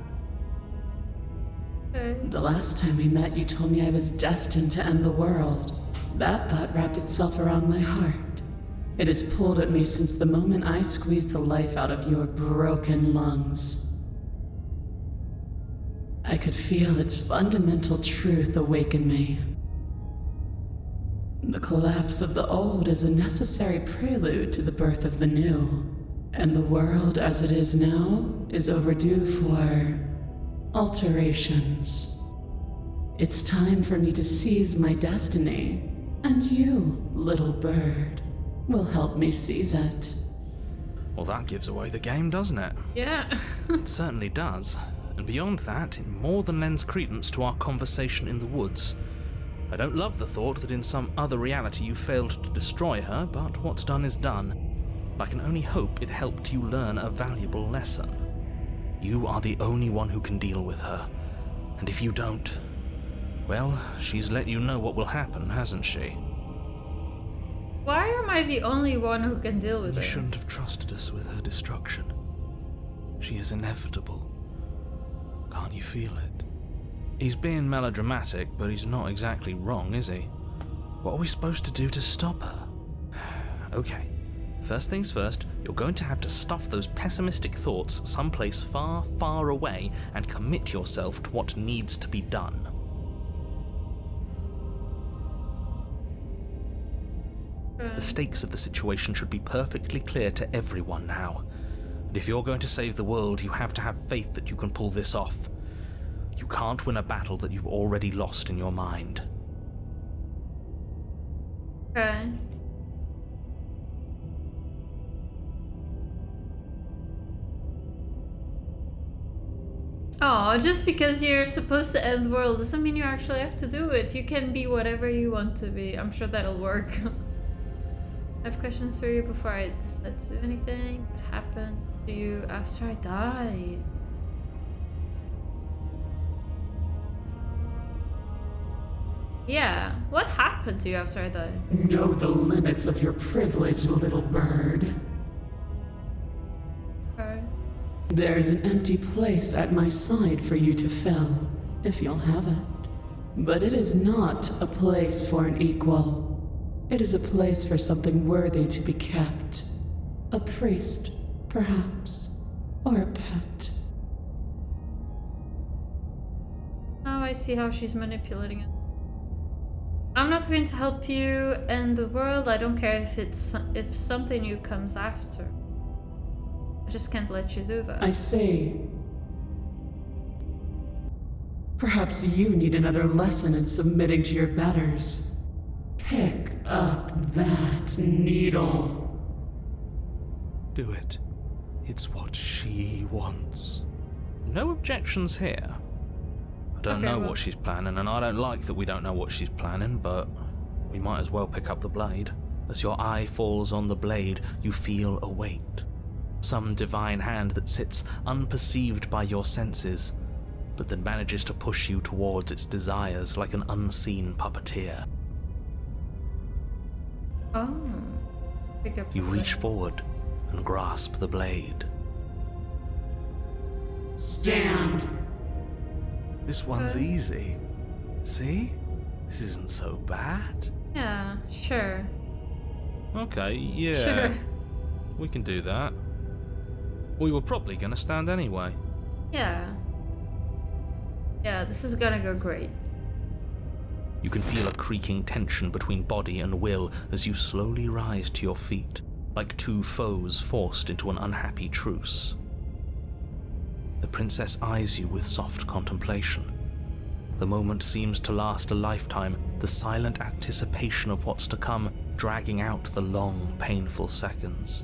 Okay. The last time we met, you told me I was destined to end the world. That thought wrapped itself around my heart. It has pulled at me since the moment I squeezed the life out of your broken lungs. I could feel its fundamental truth awaken me. The collapse of the old is a necessary prelude to the birth of the new, and the world as it is now is overdue for alterations. It's time for me to seize my destiny, and you, little bird, will help me seize it. Well, that gives away the game, doesn't it? Yeah. It certainly does. And beyond that, it more than lends credence to our conversation in the woods. I don't love the thought that in some other reality you failed to destroy her, but what's done is done. I can only hope it helped you learn a valuable lesson. You are the only one who can deal with her. And if you don't, well, she's let you know what will happen, hasn't she? Why am I the only one who can deal with You it? shouldn't have trusted us with her destruction. She is inevitable. Can't you feel it? He's being melodramatic, but he's not exactly wrong, is he? What are we supposed to do to stop her? Okay, first things first, you're going to have to stuff those pessimistic thoughts someplace far, far away and commit yourself to what needs to be done. The stakes of the situation should be perfectly clear to everyone now. And if you're going to save the world, you have to have faith that you can pull this off. You can't win a battle that you've already lost in your mind. Okay. Oh, just because you're supposed to end the world doesn't mean you actually have to do it. You can be whatever you want to be. I'm sure that'll work. I have questions for you before I decide to do anything. What happened to you after I die? Yeah, what happened to you after I died? Know the limits of your privilege, little bird. Okay. There's an empty place at my side for you to fill, if you'll have it. But it is not a place for an equal. It is a place for something worthy to be kept. A priest, perhaps, or a pet. Now I see how she's manipulating it. I'm not going to help you end the world. I don't care if something new comes after. I just can't let you do that. I see. Perhaps you need another lesson in submitting to your betters. Pick up that needle. Do it. It's what she wants. No objections here. I don't Okay, know well. what she's planning, and I don't like that we don't know what she's planning, but we might as well pick up the blade. As your eye falls on the blade, you feel a weight. Some divine hand that sits unperceived by your senses, but that manages to push you towards its desires like an unseen puppeteer. Oh. Pick up You the reach blade. forward and grasp the blade. Stand. This one's Okay. easy. See? This isn't so bad. Yeah, sure. Okay, yeah. Sure. We can do that. We were probably going to stand anyway. Yeah. Yeah, this is gonna go great. You can feel a creaking tension between body and will as you slowly rise to your feet, like two foes forced into an unhappy truce. The princess eyes you with soft contemplation. The moment seems to last a lifetime, the silent anticipation of what's to come dragging out the long, painful seconds.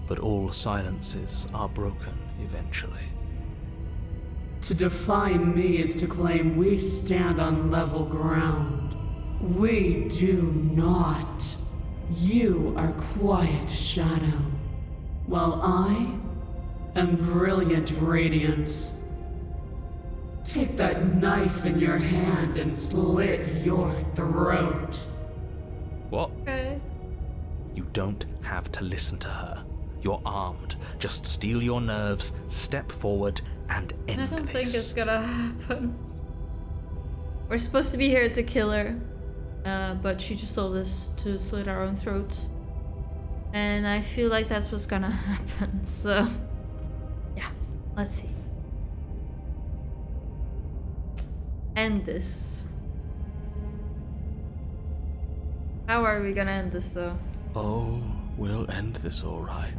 But all silences are broken eventually. To define me is to claim we stand on level ground. We do not. You are quiet shadow, while I am brilliant radiance. Take that knife in your hand and slit your throat. What? Okay. You don't have to listen to her. You're armed. Just steel your nerves, step forward, and end I don't this. think it's gonna happen. We're supposed to be here to kill her, but she just told us to slit our own throats. And I feel like that's what's gonna happen, so... Yeah, let's see. End this. How are we gonna end this, though? Oh, we'll end this all right.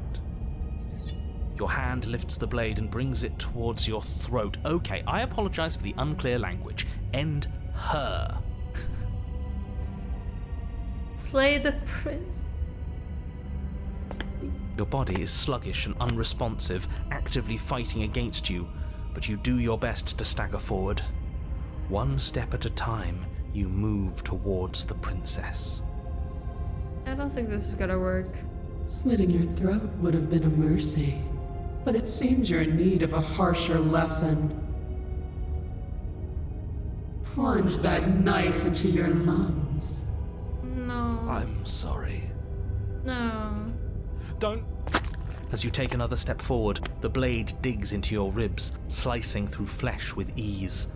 Your hand lifts the blade and brings it towards your throat. Okay, I apologize for the unclear language. End her. Slay the prince. Your body is sluggish and unresponsive, actively fighting against you, but you do your best to stagger forward. One step at a time, you move towards the princess. I don't think this is gonna work. Slitting your throat would have been a mercy, but it seems you're in need of a harsher lesson. Plunge that knife into your lungs. No. I'm sorry. No. Don't. As you take another step forward, the blade digs into your ribs, slicing through flesh with ease.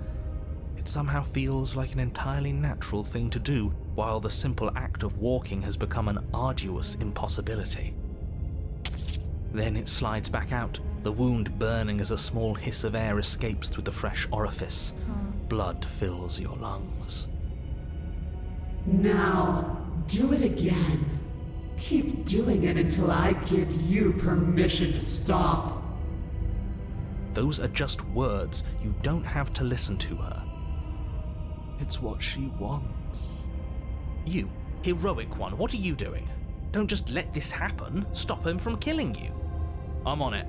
It somehow feels like an entirely natural thing to do, while the simple act of walking has become an arduous impossibility. Then it slides back out, the wound burning as a small hiss of air escapes through the fresh orifice. Blood fills your lungs. Now, do it again. Keep doing it until I give you permission to stop. Those are just words. You don't have to listen to her. It's what she wants. You, heroic one, what are you doing? Don't just let this happen. Stop him from killing you. I'm on it.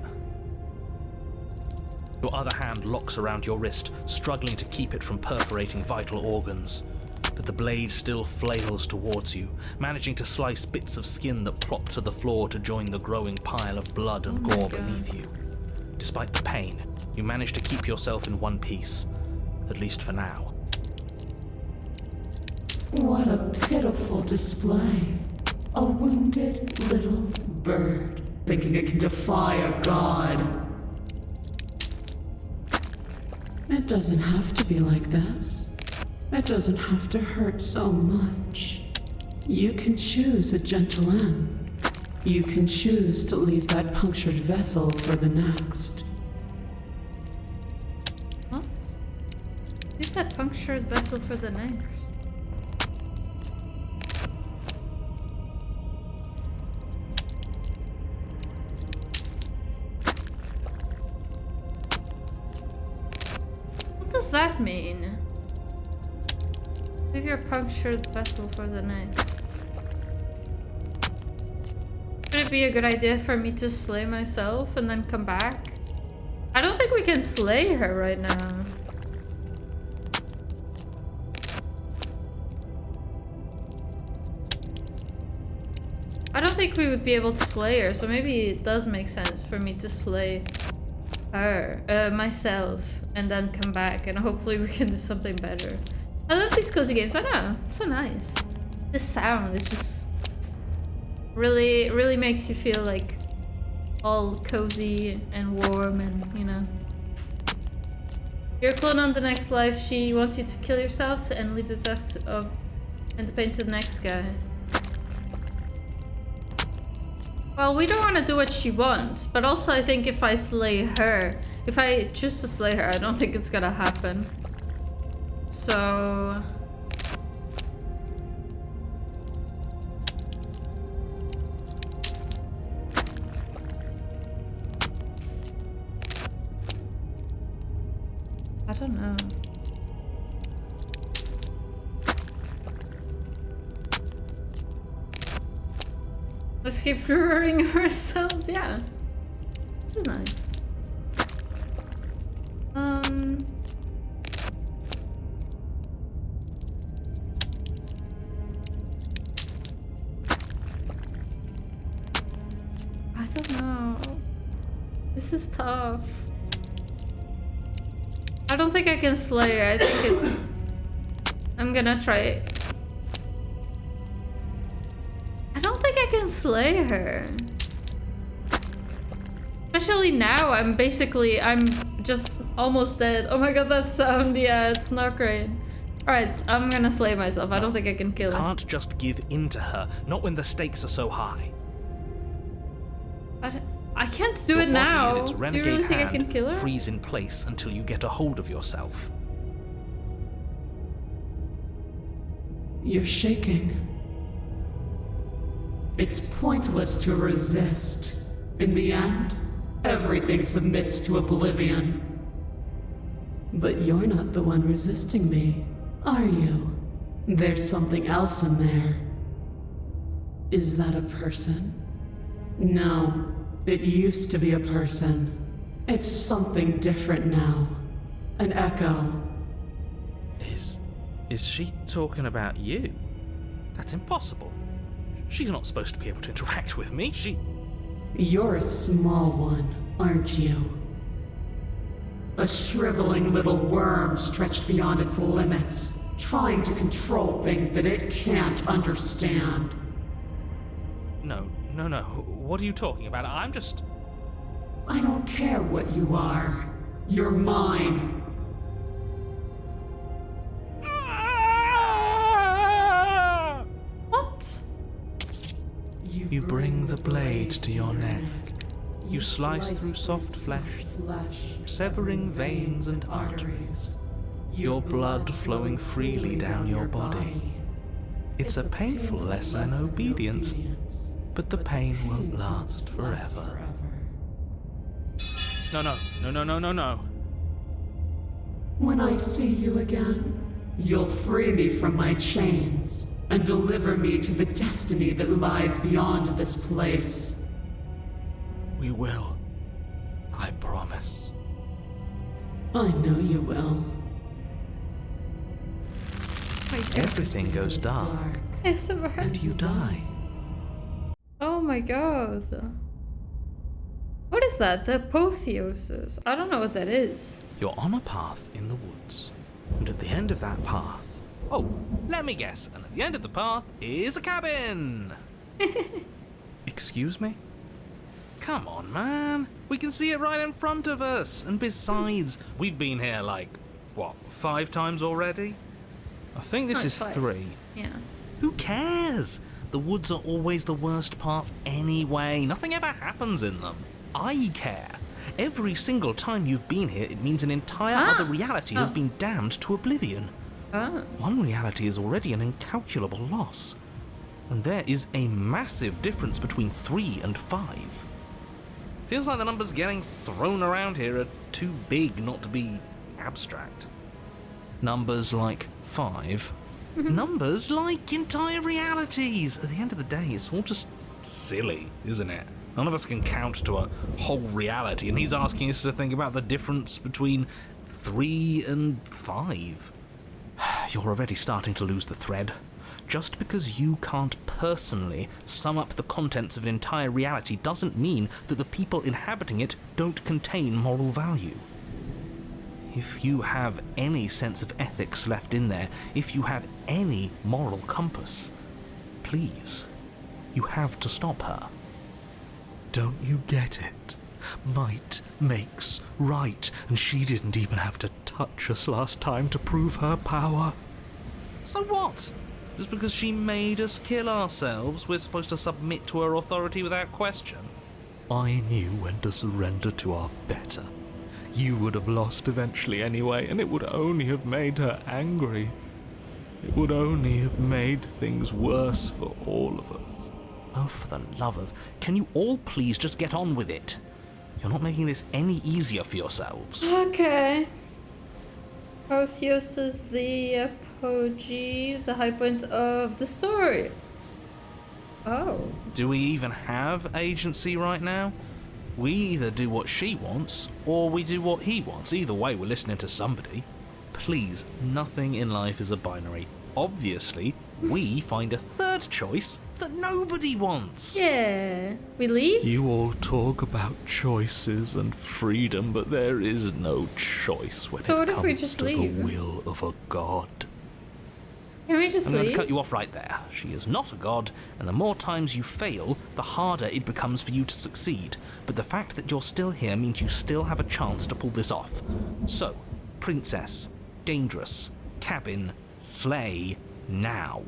Your other hand locks around your wrist, struggling to keep it from perforating vital organs. But the blade still flails towards you, managing to slice bits of skin that plop to the floor to join the growing pile of blood and Oh my gore God. beneath you. Despite the pain, you manage to keep yourself in one piece, at least for now. What a pitiful display. A wounded little bird, thinking it can defy a god. It doesn't have to be like this. It doesn't have to hurt so much. You can choose a gentle end. You can choose to leave that punctured vessel for the next. What? Use that punctured vessel for the next. What does that mean? Leave your punctured vessel for the next. Would it be a good idea for me to slay myself and then come back? I don't think we can slay her right now. I don't think we would be able to slay her, so maybe it does make sense for me to slay her, myself, and then come back, and hopefully we can do something better. I love these cozy games. I know, it's so nice. The sound is just really makes you feel like all cozy and warm, and you know. Your clone on the next life, she wants you to kill yourself and leave the dust of and the pain to the next guy. Well, we don't want to do what she wants, but also I think if I slay her, if I choose to slay her, I don't think it's gonna happen. So... I don't know. Let's keep growing ourselves, yeah. This is nice. I don't know. This is tough. I don't think I can slay her. I think it's... I'm gonna try it. I don't think I can slay her. Especially now, I'm just almost dead. Oh my god, that sound, yeah, it's not great. Alright, I'm gonna slay myself. I don't think I can kill her. Can't just give in to her, not when the stakes are so high. I can't do it Your body now. and its Do you renegade really think I hand can kill her? freeze in place until you get a hold of yourself. You're shaking. It's pointless to resist. In the end, everything submits to oblivion. But you're not the one resisting me, are you? There's something else in there. Is that a person? No, it used to be a person. It's something different now. An echo. Is she talking about you? That's impossible. She's not supposed to be able to interact with me. You're a small one, aren't you? A shriveling little worm stretched beyond its limits, trying to control things that it can't understand. No. What are you talking about? I'm just... I don't care what you are. You're mine. What? You bring the blade to your neck. You slice through soft flesh, severing veins and arteries. Your blood flowing freely down your body. It's a painful lesson in obedience, but the pain won't last forever. No. When I see you again, you'll free me from my chains and deliver me to the destiny that lies beyond this place. We will. I promise. I know you will. Everything goes dark, ASMR. and you die. Oh my god. What is that? The apotheosis. I don't know what that is. You're on a path in the woods, and at the end of that path... Oh, let me guess, and at the end of the path is a cabin! Excuse me? Come on, man. We can see it right in front of us, and besides, we've been here like, what, 5 times already? I think this No, is twice. 3. Yeah. Who cares? The woods are always the worst part anyway. Nothing ever happens in them. I care. Every single time you've been here, it means an entire other reality has been damned to oblivion. One reality is already an incalculable loss. And there is a massive difference between 3 and 5. Feels like the numbers getting thrown around here are too big not to be abstract. Numbers like 5. Numbers like entire realities. At the end of the day, it's all just silly, isn't it? None of us can count to a whole reality, and he's asking us to think about the difference between 3 and 5. You're already starting to lose the thread. Just because you can't personally sum up the contents of an entire reality doesn't mean that the people inhabiting it don't contain moral value. If you have any sense of ethics left in there, if you have any moral compass, please, you have to stop her. Don't you get it? Might makes right, and she didn't even have to touch us last time to prove her power. So what? Just because she made us kill ourselves, we're supposed to submit to her authority without question? I knew when to surrender to our better. You would have lost eventually anyway, and it would only have made her angry. It would only have made things worse for all of us. Oh, for the love of... Can you all please just get on with it? You're not making this any easier for yourselves. Okay. Protheus is the apogee, the high point of the story. Oh. Do we even have agency right now? We either do what she wants, or we do what he wants. Either way, we're listening to somebody. Please, nothing in life is a binary. Obviously, we find a third choice that nobody wants. Yeah. We leave? You all talk about choices and freedom, but there is no choice when So it what if we comes just to leave? the will of a god. Can we just I'm going to leave? cut you off right there. She is not a god, and the more times you fail, the harder it becomes for you to succeed. But the fact that you're still here means you still have a chance to pull this off. So, princess, dangerous, cabin, slay, now.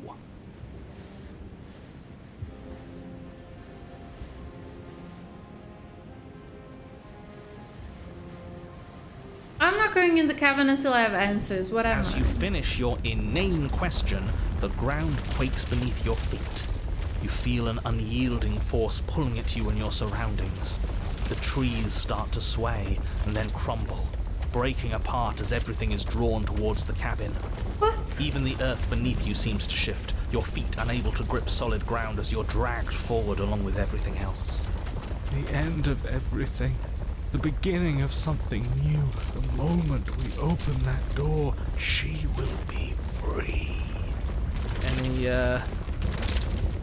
I'm not going in the cabin until I have answers. What am As I? you finish your inane question, the ground quakes beneath your feet. You feel an unyielding force pulling at you and your surroundings. The trees start to sway and then crumble, breaking apart as everything is drawn towards the cabin. What? Even the earth beneath you seems to shift, your feet unable to grip solid ground as you're dragged forward along with everything else. The end of everything. The beginning of something new. The moment we open that door, She will be free. Any,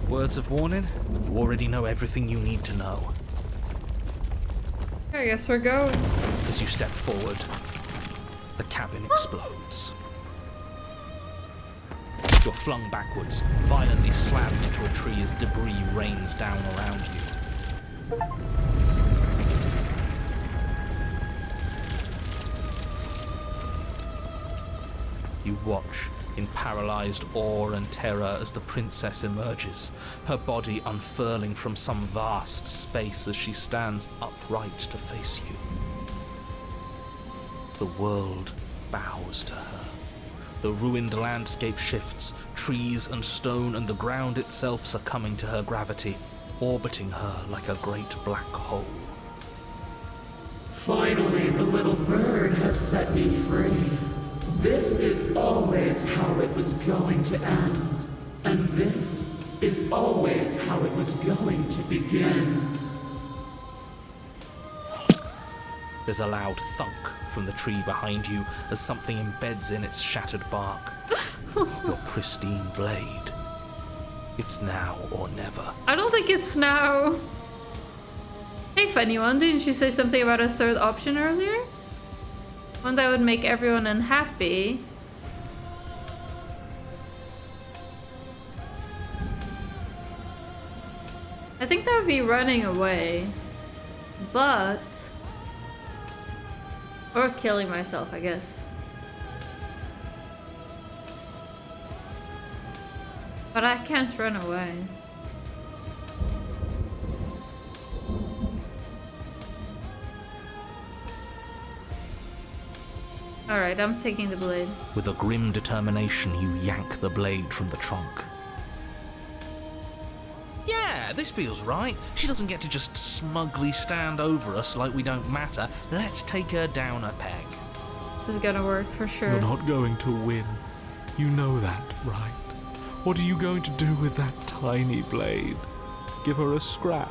words of warning? You already know everything you need to know. I guess we're going. As you step forward, the cabin explodes. You're flung backwards, violently slammed into a tree as debris rains down around you. You watch in paralyzed awe and terror as the princess emerges, her body unfurling from some vast space as she stands upright to face you. The world bows to her. The ruined landscape shifts, trees and stone and the ground itself succumbing to her gravity, orbiting her like a great black hole. Finally, the little bird has set me free. This is always how it was going to end. And this is always how it was going to begin. There's a loud thunk from the tree behind you as something embeds in its shattered bark. Your pristine blade. It's now or never. I don't think it's now. Hey, funny one, didn't you say something about a third option earlier? One that would make everyone unhappy. I think that would be running away. But... or killing myself, I guess. But I can't run away. Alright, I'm taking the blade. With a grim determination, you yank the blade from the trunk. Yeah, this feels right. She doesn't get to just smugly stand over us like we don't matter. Let's take her down a peg. This is gonna work for sure. you're not going to win. You know that, right? What are you going to do with that tiny blade? Give her a scratch?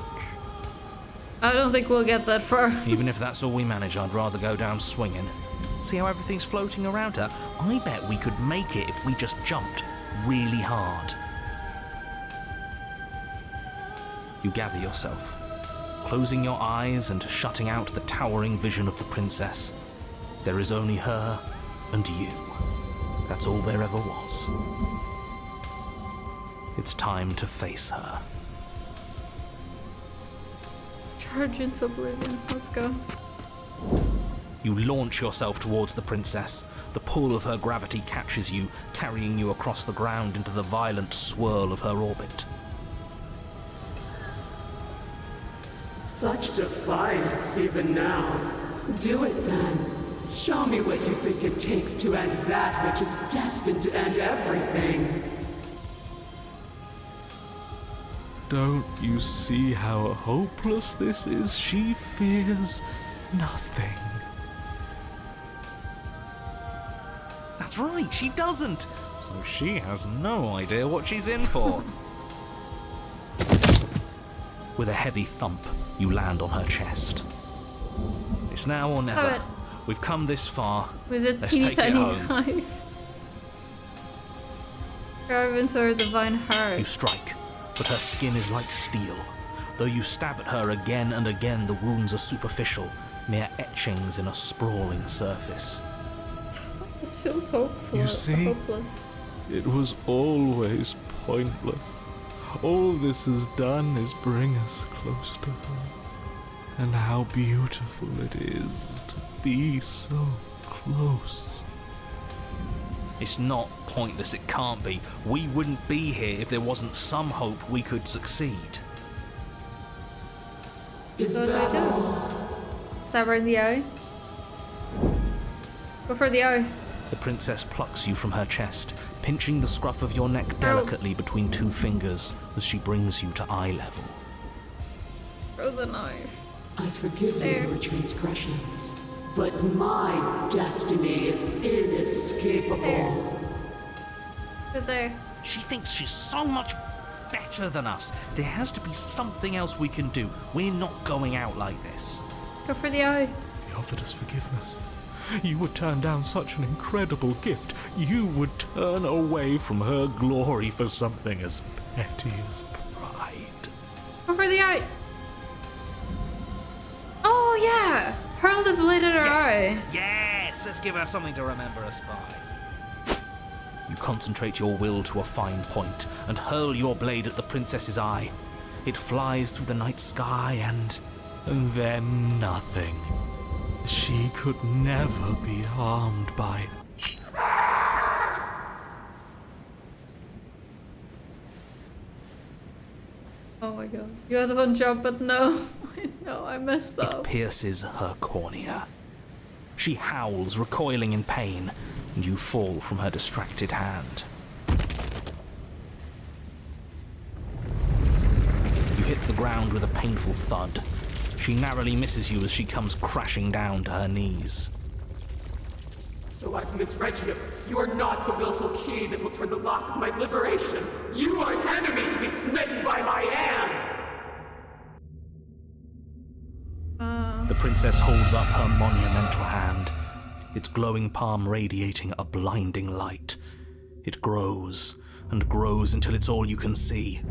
I don't think we'll get that far. Even if that's all we manage, I'd rather go down swinging. See how everything's floating around her? I bet we could make it if we just jumped really hard. You gather yourself, closing your eyes and shutting out the towering vision of the princess. There is only her and you. That's all there ever was. It's time to face her. Charge into oblivion. Let's go. You launch yourself towards the princess. The pull of her gravity catches you, carrying you across the ground into the violent swirl of her orbit. Such defiance even now. Do it then. Show me what you think it takes to end that which is destined to end everything. Don't you see how hopeless this is? She fears nothing. That's right, she doesn't! So she has no idea what she's in for. With a heavy thump, you land on her chest. It's now or never. Have it. We've come this far. With a Let's teeny take it tiny home. knife. Carve into her divine heart. You strike, but her skin is like steel. Though you stab at her again and again, the wounds are superficial, mere etchings in a sprawling surface. This feels hopeful. You see? Hopeless. It was always pointless. All this has done is bring us close to her. And how beautiful it is to be so close. It's not pointless, it can't be. We wouldn't be here if there wasn't some hope we could succeed. Is What do that I do? all? Stab her in the eye. Go for the eye. The princess plucks you from her chest, pinching the scruff of your neck delicately between two fingers as she brings you to eye level. Throw the knife. I forgive There. you your transgressions, but my destiny is inescapable. Go there. She thinks she's so much better than us. There has to be something else we can do. We're not going out like this. Go for the eye. He offered us forgiveness. You would turn down such an incredible gift. You would turn away from her glory for something as petty as pride. Go for the eye. Oh yeah! Hurl the blade at her eye. Yes! Let's give her something to remember us by. You concentrate your will to a fine point and hurl your blade at the princess's eye. It flies through the night sky and then nothing. She could never be harmed by... Oh my god. You had one job, but no. I know, I messed It up. pierces her cornea. She howls, recoiling in pain, and you fall from her distracted hand. You hit the ground with a painful thud. She narrowly misses you as she comes crashing down to her knees. So I've misread you. You are not the willful key that will turn the lock of my liberation. You are an enemy to be smitten by my hand. The princess holds up her monumental hand, its glowing palm radiating a blinding light. It grows and grows until it's all you can see.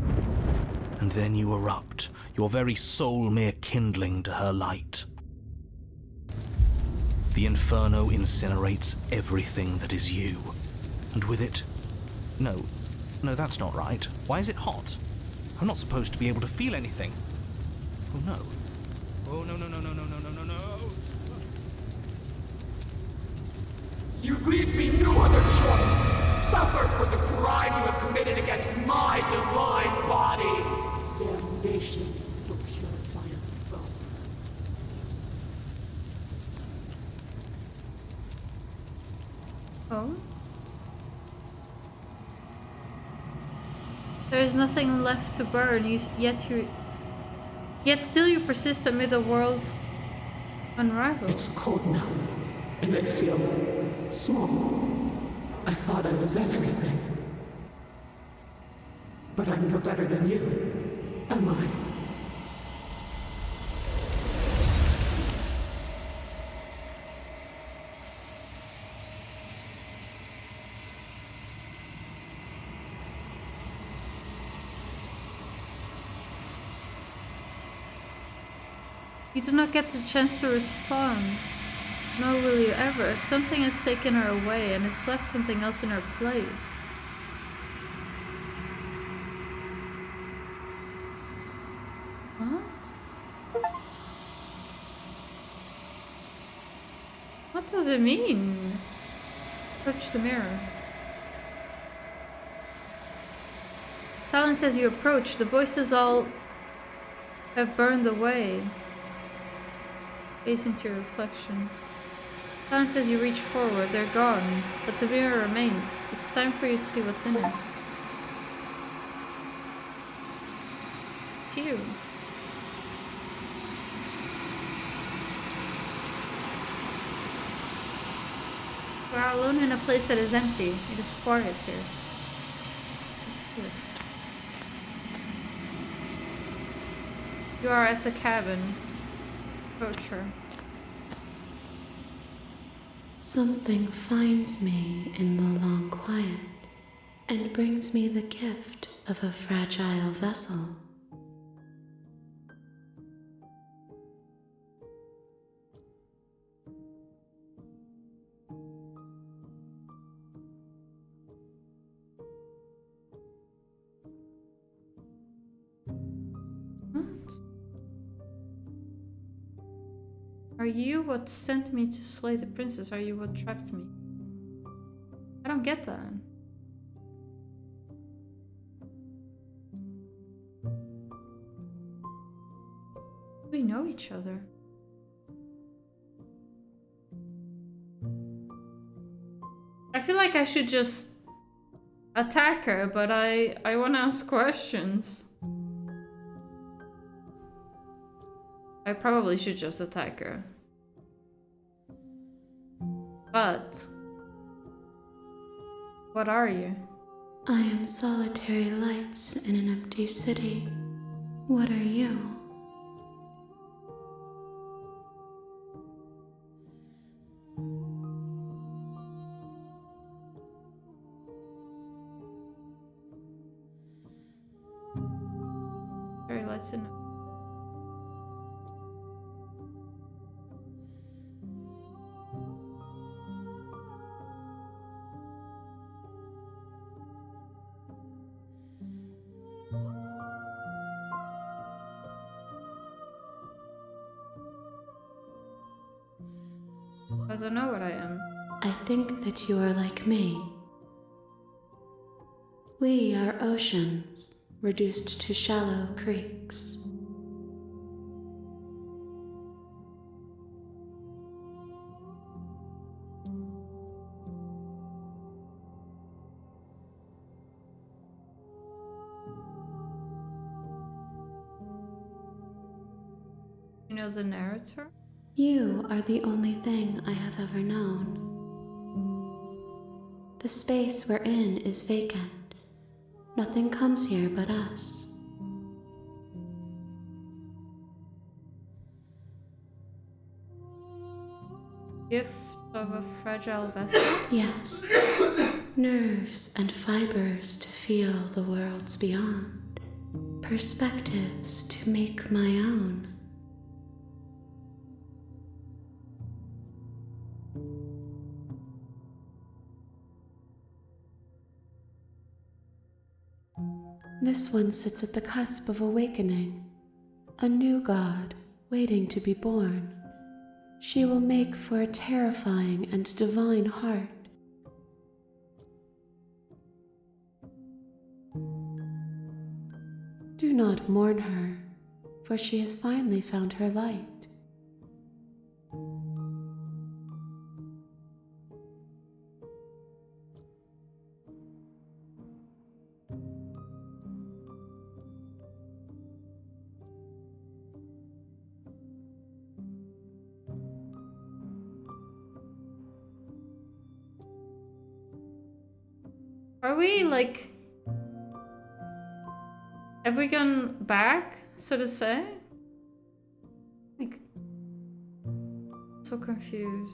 And then you erupt, your very soul mere kindling to her light. The inferno incinerates everything that is you. And with it... No, that's not right. Why is it hot? I'm not supposed to be able to feel anything. Oh no. Oh no. You leave me no other choice. Suffer for the crime you have committed against my divine body. Damnation will purify us both. Oh? There is nothing left to burn, yet still you persist amid a world unraveled. It's cold now, and I feel small. I thought I was everything. But I'm no better than you, am I? You do not get the chance to respond. Nor will you ever. Something has taken her away and it's left something else in her place. What? What does it mean? Approach the mirror. Silence as you approach. The voices all have burned away. Gaze into your reflection. Silence as you reach forward. They're gone, but the mirror remains. It's time for you to see what's in it. It's you. You are alone in a place that is empty. It is quiet here. So good. You are at the cabin. Approach her. Something finds me in the long quiet and brings me the gift of a fragile vessel. Are you what sent me to slay the princess? Are you what trapped me? I don't get that. We know each other. I feel like I should just attack her, but I want to ask questions. I probably should just attack her. But what are you? I am solitary lights in an empty city. What are you? Very lights in. I don't know what I am. I think that you are like me. We are oceans, reduced to shallow creeks. You know the narrator? You are the only thing I have ever known. The space we're in is vacant. Nothing comes here but us. Gift of a fragile vessel? Yes, nerves and fibers to feel the worlds beyond, perspectives to make my own. This one sits at the cusp of awakening, a new god waiting to be born. She will make for a terrifying and divine heart. Do not mourn her, for she has finally found her light. Are we like... Have we gone back, so to say? Like... So confused.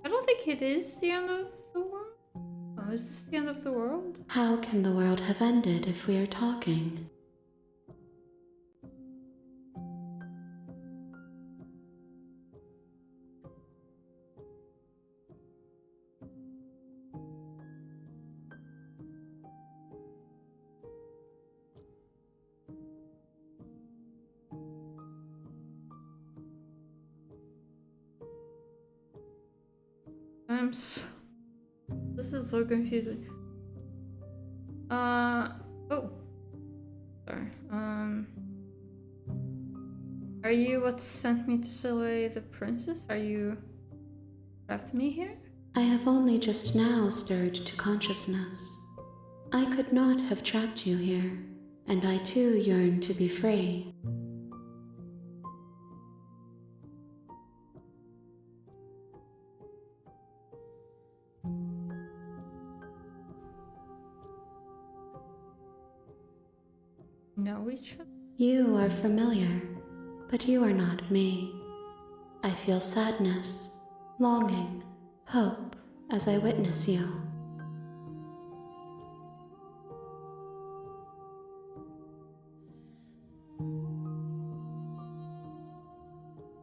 I don't think it is the end of the world. Oh, is this the end of the world? How can the world have ended if we are talking? This is so confusing. Oh. Sorry. Are you what sent me to steal away the princess? Are you trapped me here? I have only just now stirred to consciousness. I could not have trapped you here, and I too yearn to be free. Know each other? You are familiar, but you are not me. I feel sadness, longing, hope as I witness you.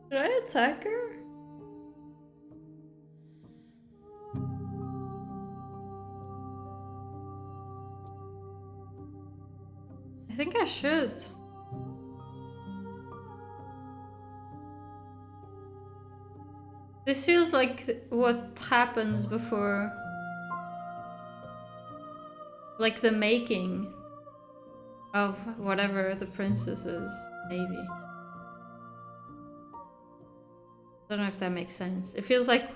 Should I attack her? I think I should. This feels like what happens before, like the making of whatever the princess is, maybe. I don't know if that makes sense. It feels like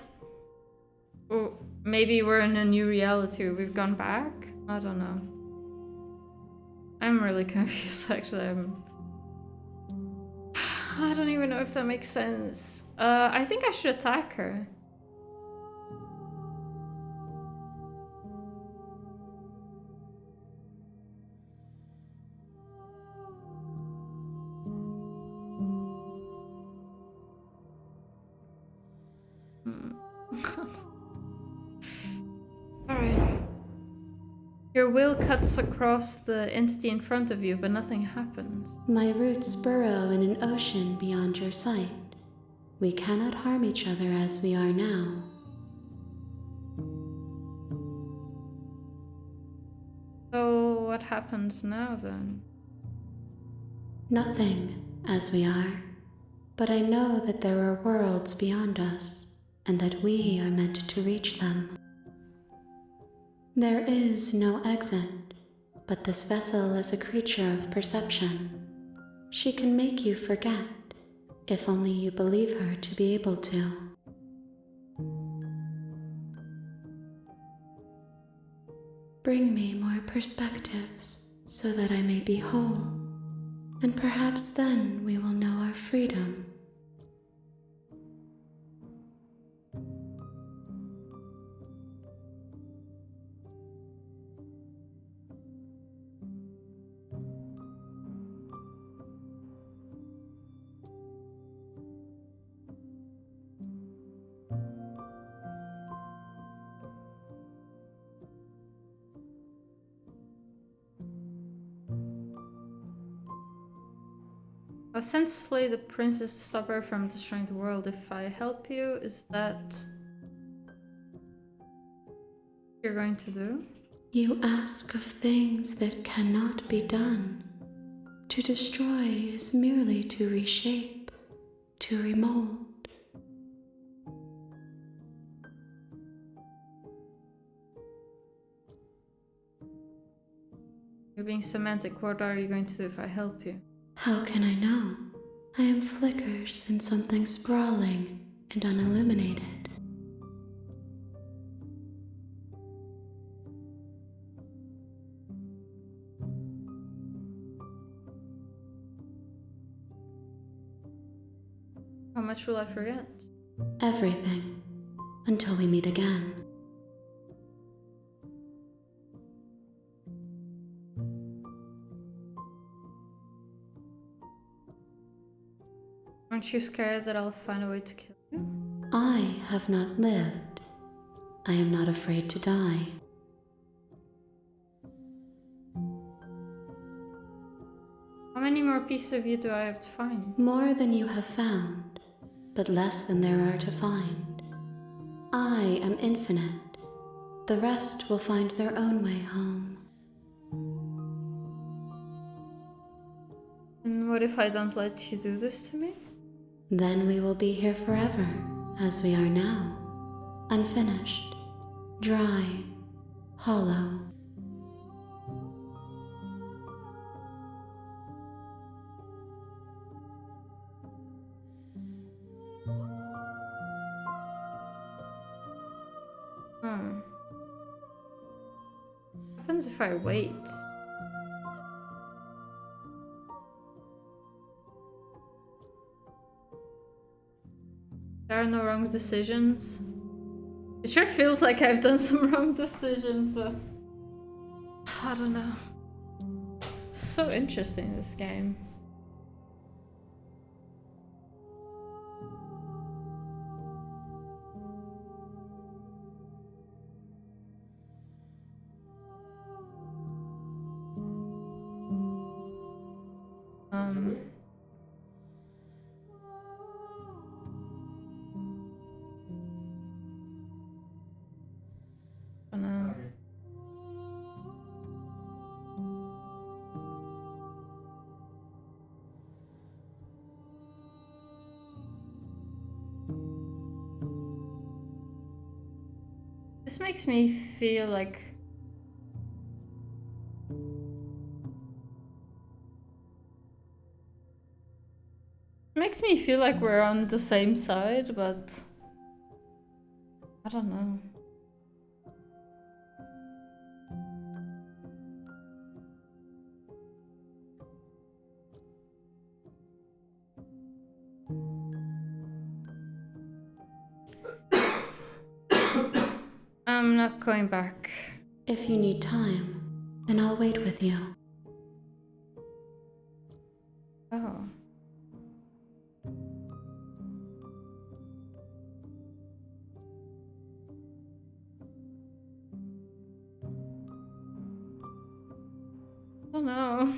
maybe we're in a new reality or we've gone back. I don't know. I'm really confused actually. I don't even know if that makes sense. I think I should attack her. Alright. Your will cuts across the entity in front of you, but nothing happens. My roots burrow in an ocean beyond your sight. We cannot harm each other as we are now. So what happens now then? Nothing, as we are. But I know that there are worlds beyond us, and that we are meant to reach them. There is no exit, but this vessel is a creature of perception. She can make you forget, if only you believe her to be able to. Bring me more perspectives, so that I may be whole, and perhaps then we will know our freedom. I'll send slay the princess to stop her from destroying the world. If I help you, is that what you're going to do? You ask of things that cannot be done. To destroy is merely to reshape, to remold. You're being semantic. What are you going to do if I help you? How can I know? I am flickers in something sprawling and unilluminated. How much will I forget? Everything, until we meet again. Aren't you scared that I'll find a way to kill you? I have not lived. I am not afraid to die. How many more pieces of you do I have to find? More than you have found, but less than there are to find. I am infinite. The rest will find their own way home. And what if I don't let you do this to me? Then we will be here forever, as we are now. unfinished, dry, hollow. What happens if I wait? There are no wrong decisions. It sure feels like I've done some wrong decisions, but I don't know. So interesting, this game. I don't know. This makes me feel like we're on the same side, but I don't know. I'm not going back. If you need time, then I'll wait with you. Oh. Oh no.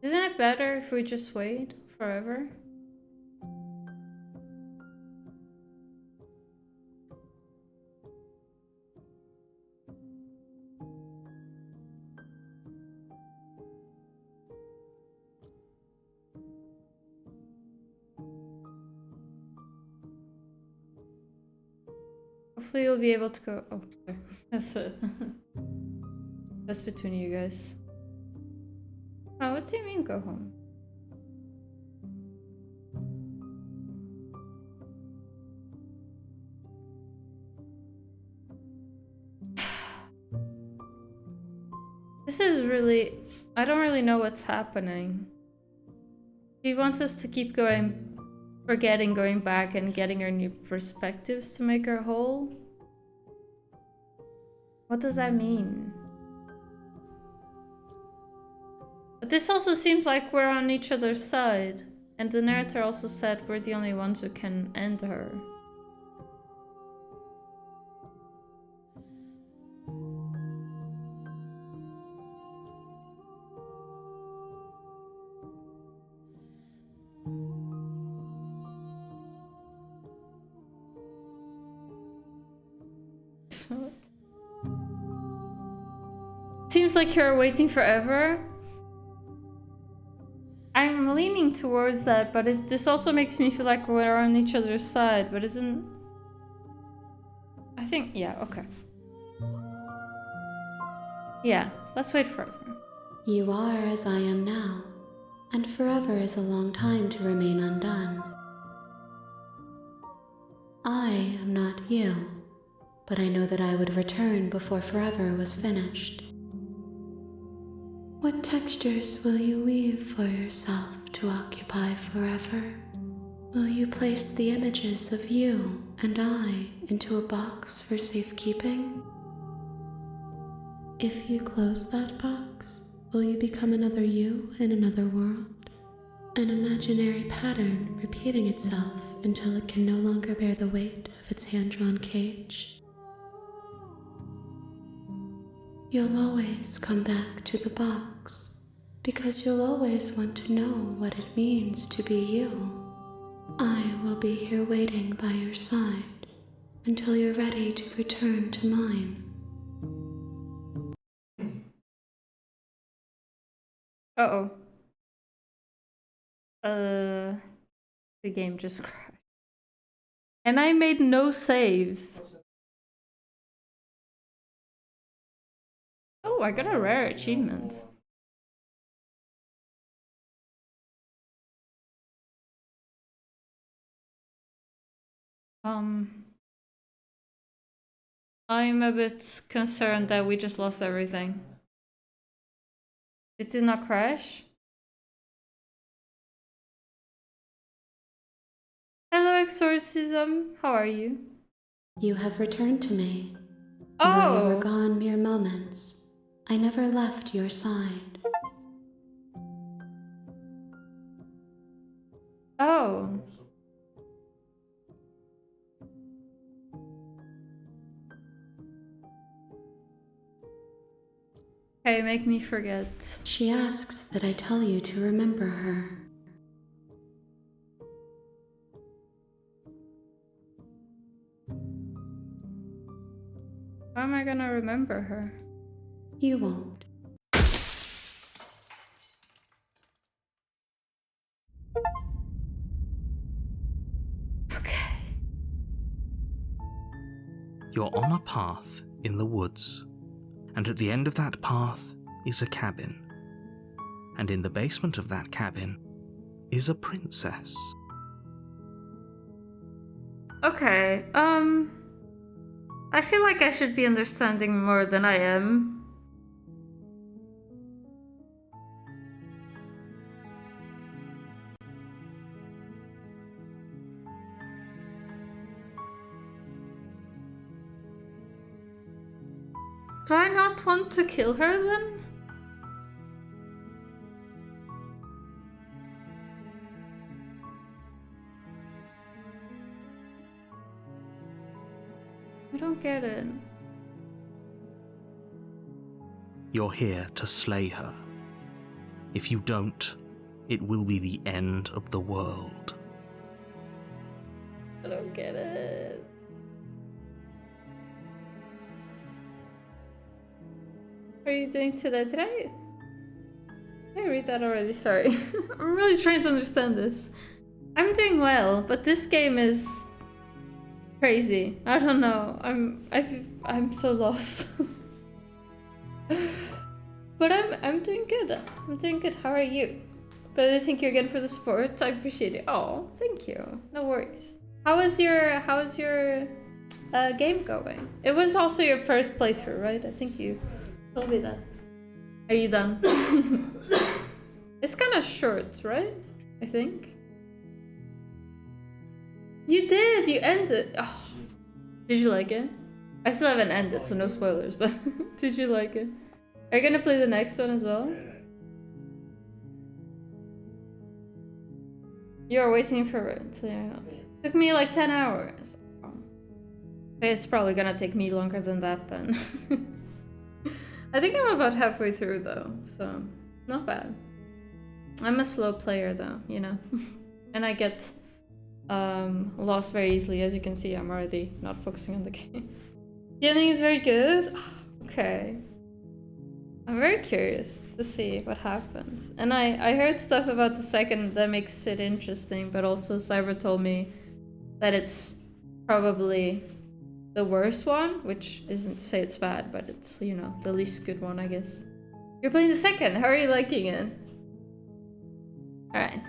Isn't it better if we just wait forever? Hopefully you'll be able to go. Oh, sorry. That's it. That's between you guys. Oh, what do you mean go home? This is really... I don't really know what's happening. She wants us to keep forgetting, going back and getting her new perspectives to make her whole. What does that mean? But this also seems like we're on each other's side. And the narrator also said we're the only ones who can end her. Seems like you're waiting forever. I'm leaning towards that, but this also makes me feel like we're on each other's side, but isn't... I think, yeah, okay. Yeah, let's wait forever. You are as I am now, and forever is a long time to remain undone. I am not you, but I know that I would return before forever was finished. What textures will you weave for yourself to occupy forever? Will you place the images of you and I into a box for safekeeping? If you close that box, will you become another you in another world? An imaginary pattern repeating itself until it can no longer bear the weight of its hand-drawn cage? You'll always come back to the box, because you'll always want to know what it means to be you. I will be here waiting by your side until you're ready to return to mine. Uh-oh. The game just crashed. And I made no saves. Oh, I got a rare achievement. I'm a bit concerned that we just lost everything. It did not crash? Hello, Exorcism. How are you? You have returned to me. Oh! Though you were gone mere moments, I never left your side. Oh. Okay, make me forget. She asks that I tell you to remember her. How am I gonna remember her? You won't. Okay. You're on a path in the woods, and at the end of that path is a cabin. And in the basement of that cabin is a princess. Okay, I feel like I should be understanding more than I am. Do I not want to kill her then? I don't get it. You're here to slay her. If you don't, it will be the end of the world. I don't get it. How are you doing today? Did I read that already? Sorry. I'm really trying to understand this. I'm doing well, but this game is crazy. I don't know. I'm so lost. But I'm doing good. I'm doing good. How are you? But I thank you again for the support. I appreciate it. Oh, thank you. No worries. How is your game going? It was also your first playthrough, right? I think you told me that. Are you done? It's kind of short, right? I think. You did! You ended! Oh. Did you like it? I still haven't ended, so no spoilers, but did you like it? Are you gonna play the next one as well? You're waiting for it, so you're not. It took me like 10 hours. Oh. It's probably gonna take me longer than that then. I think I'm about halfway through though, so not bad. I'm a slow player though, you know. And I get lost very easily. As you can see, I'm already not focusing on the game. The ending is very good. Okay. I'm very curious to see what happens. And I heard stuff about the second that makes it interesting, but also Cyber told me that it's probably the worst one, which isn't to say it's bad, but it's, you know, the least good one, I guess. You're playing the second. How are you liking it? Alright.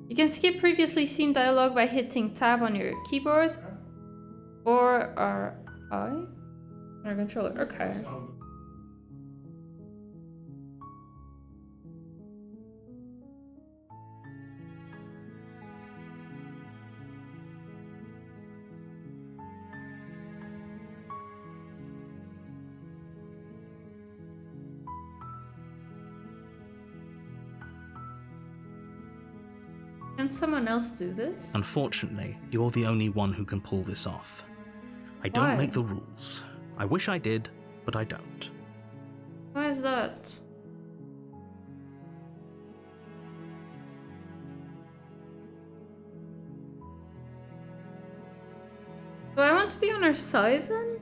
You can skip previously seen dialogue by hitting tab on your keyboard or RI on your controller. Okay. Can someone else do this? Unfortunately, you're the only one who can pull this off. I don't Why? make the rules. I wish I did, but I don't. Why is that? Do I want to be on her side then?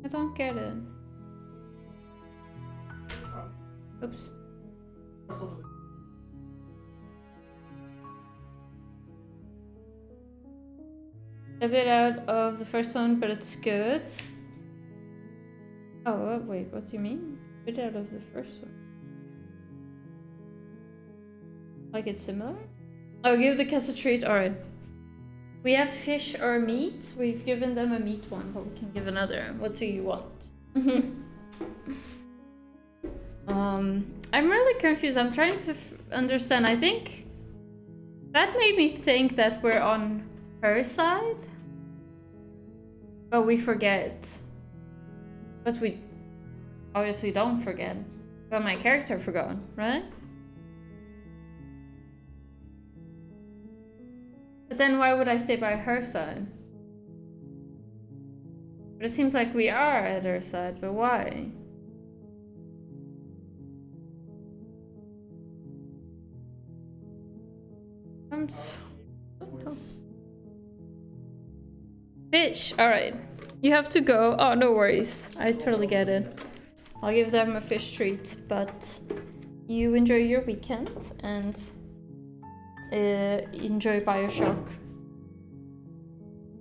I don't get it. Oops. A bit out of the first one, but it's good. Oh, wait, what do you mean? A bit out of the first one. Like it's similar? Oh, give the cats a treat. Alright. We have fish or meat. We've given them a meat one, but we can give another. What do you want? I'm really confused. I'm trying to understand. I think that made me think that we're on her side. But we forget. But we obviously don't forget. But my character forgot, right? But then why would I stay by her side? But it seems like we are at her side, but why? I'm so... Bitch! Alright. You have to go. Oh, no worries. I totally get it. I'll give them a fish treat, but you enjoy your weekend and enjoy Bioshock.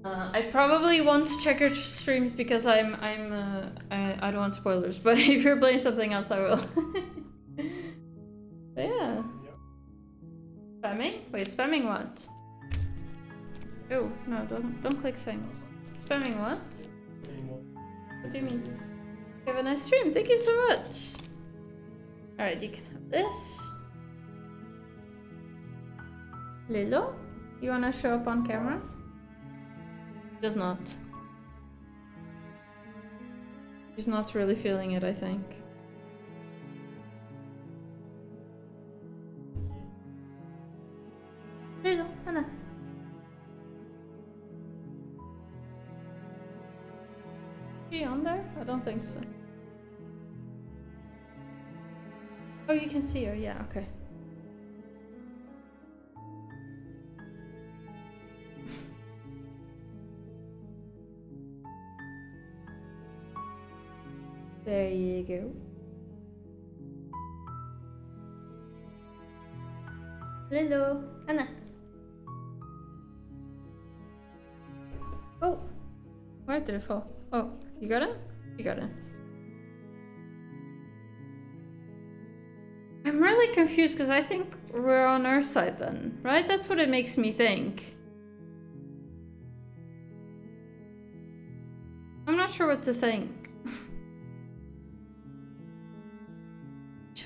I probably won't check your streams because I don't want spoilers, but if you're playing something else, I will. Yeah. Spamming? Wait, spamming what? Oh, no, don't click things. Spamming what? What do you mean? Have a nice stream, thank you so much! Alright, you can have this. Lilo? You wanna show up on camera? Does not. She's not really feeling it, I think. Lilo, Anna. Is she on there? I don't think so. Oh, you can see her, yeah, okay. There you go. Lilo, Anna. Oh, where did it fall? Oh, you got it? You got it. I'm really confused because I think we're on our side then, right? That's what it makes me think. I'm not sure what to think.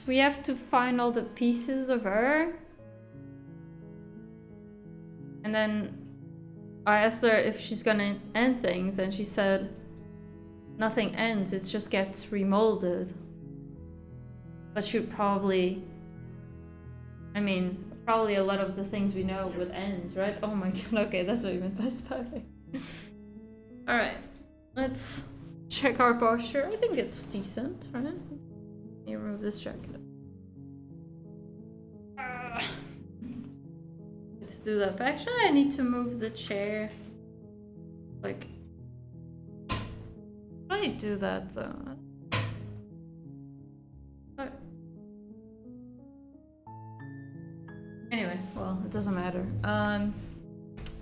We have to find all the pieces of her. And then I asked her if she's gonna end things, and she said nothing ends, it just gets remolded. But she'd probably... I mean, probably a lot of the things we know would end, right? Oh my god, okay, that's what you meant by spouting. Alright, let's check our posture. I think it's decent, right? Let me remove this jacket. Let's do that. But actually, I need to move the chair. Like, how do I do that though? Anyway, well, it doesn't matter.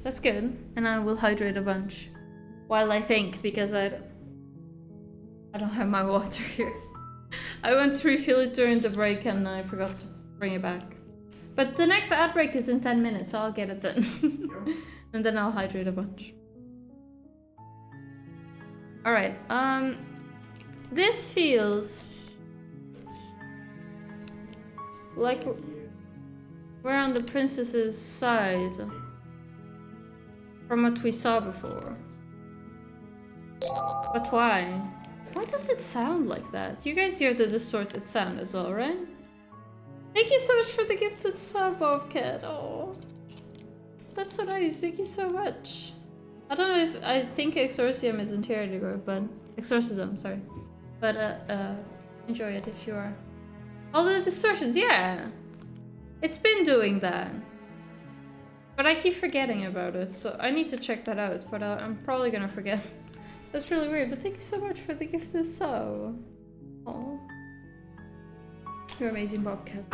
That's good. And I will hydrate a bunch while I think, because I don't have my water here. I went to refill it during the break and I forgot to bring it back. But the next ad break is in 10 minutes, so I'll get it then. And then I'll hydrate a bunch. Alright, this feels like we're on the princess's side from what we saw before. But why? Why does it sound like that? You guys hear the distorted sound as well, right? Thank you so much for the gifted sub, Bobcat. Oh, that's so nice. Thank you so much. I don't know if I think exorcism is entirely good, but exorcism, sorry. But enjoy it if you are. All the distortions, yeah. It's been doing that. But I keep forgetting about it, so I need to check that out, but I'm probably gonna forget. That's really weird, but thank you so much for the gifted sub. Oh, you're amazing, Bobcat.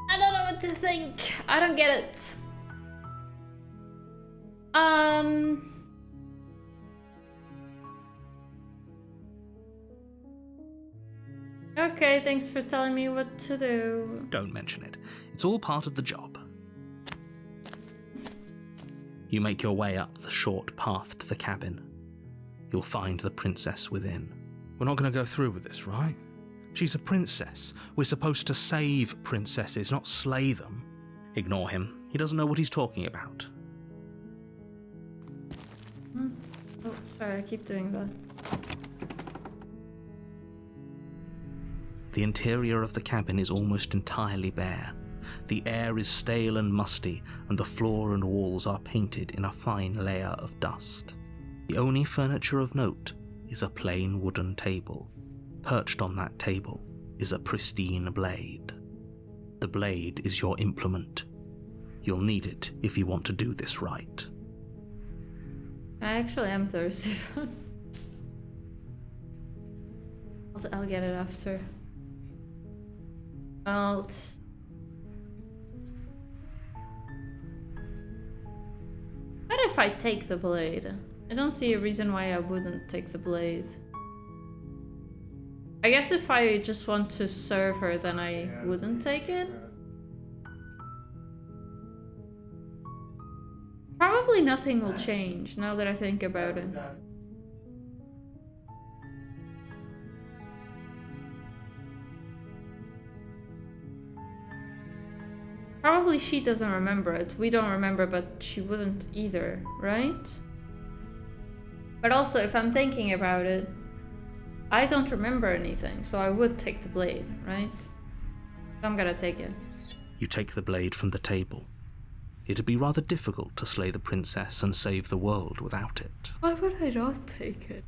I don't know what to think. I don't get it. Okay, thanks for telling me what to do. Don't mention it. It's all part of the job. You make your way up the short path to the cabin. You'll find the princess within. We're not going to go through with this, right? She's a princess. We're supposed to save princesses, not slay them. Ignore him. He doesn't know what he's talking about. What? Oh, sorry, I keep doing that. The interior of the cabin is almost entirely bare. The air is stale and musty, and the floor and walls are painted in a fine layer of dust. The only furniture of note is a plain wooden table. Perched on that table is a pristine blade. The blade is your implement. You'll need it if you want to do this right. I actually am thirsty. I'll get it after. What if I take the blade? I don't see a reason why I wouldn't take the blade. I guess if I just want to serve her, then I wouldn't take it. Probably nothing will change now that I think about it. Probably she doesn't remember it. We don't remember, but she wouldn't either, right? But also, if I'm thinking about it, I don't remember anything, so I would take the blade, right? I'm gonna take it. You take the blade from the table. It'd be rather difficult to slay the princess and save the world without it. Why would I not take it?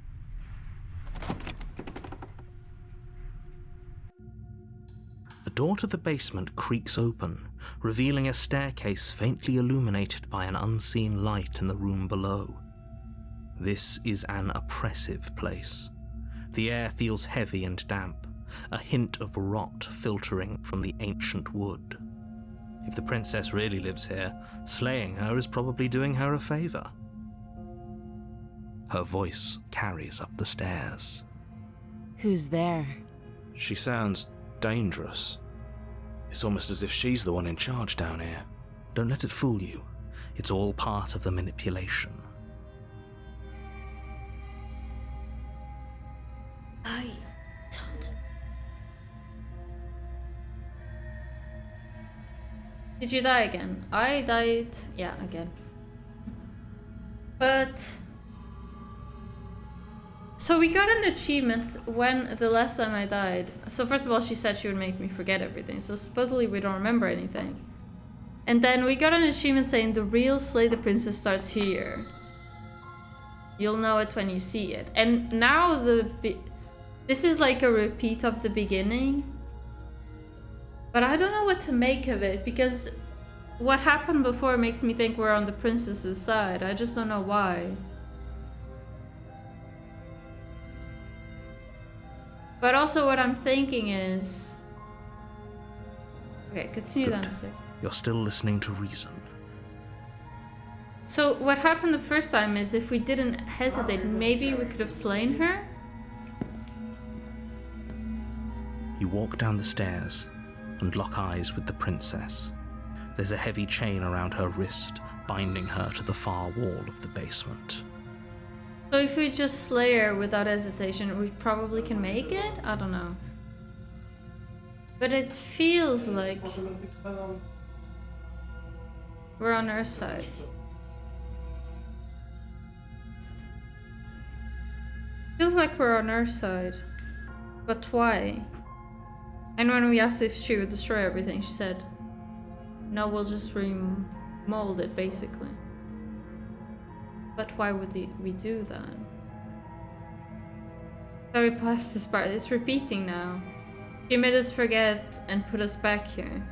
The door to the basement creaks open, revealing a staircase faintly illuminated by an unseen light in the room below. This is an oppressive place. The air feels heavy and damp, a hint of rot filtering from the ancient wood. If the princess really lives here, slaying her is probably doing her a favor. Her voice carries up the stairs. Who's there? She sounds dangerous. It's almost as if she's the one in charge down here. Don't let it fool you. It's all part of the manipulation. I don't. Did you die again? I died. Yeah, again. But. So we got an achievement when the last time I died. So first of all, she said she would make me forget everything. So supposedly we don't remember anything. And then we got an achievement saying the real Slay the Princess starts here. You'll know it when you see it. And now this is like a repeat of the beginning. But I don't know what to make of it, because what happened before makes me think we're on the princess's side. I just don't know why. But also what I'm thinking is... Okay, continue down the stairs. You're still listening to reason. So what happened the first time is if we didn't hesitate, maybe we could have slain her? You walk down the stairs and lock eyes with the princess. There's a heavy chain around her wrist, binding her to the far wall of the basement. So if we just slay her without hesitation, we probably can make it? I don't know. But it feels like we're on her side. Feels like we're on her side. But why? And when we asked if she would destroy everything, she said, Now we'll just remold it, basically. But why would we do that? So we passed this part. It's repeating now. She made us forget and put us back here.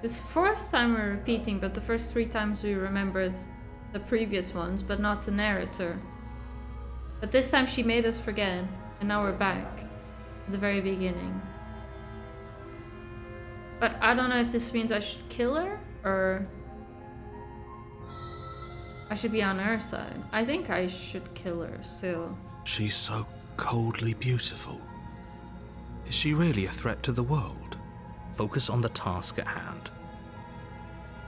This fourth time we're repeating, but the first 3 times we remembered the previous ones, but not the narrator. But this time she made us forget, and now we're back to the very beginning. But I don't know if this means I should kill her, or I should be on her side. I think I should kill her still. She's so coldly beautiful. Is she really a threat to the world? Focus on the task at hand.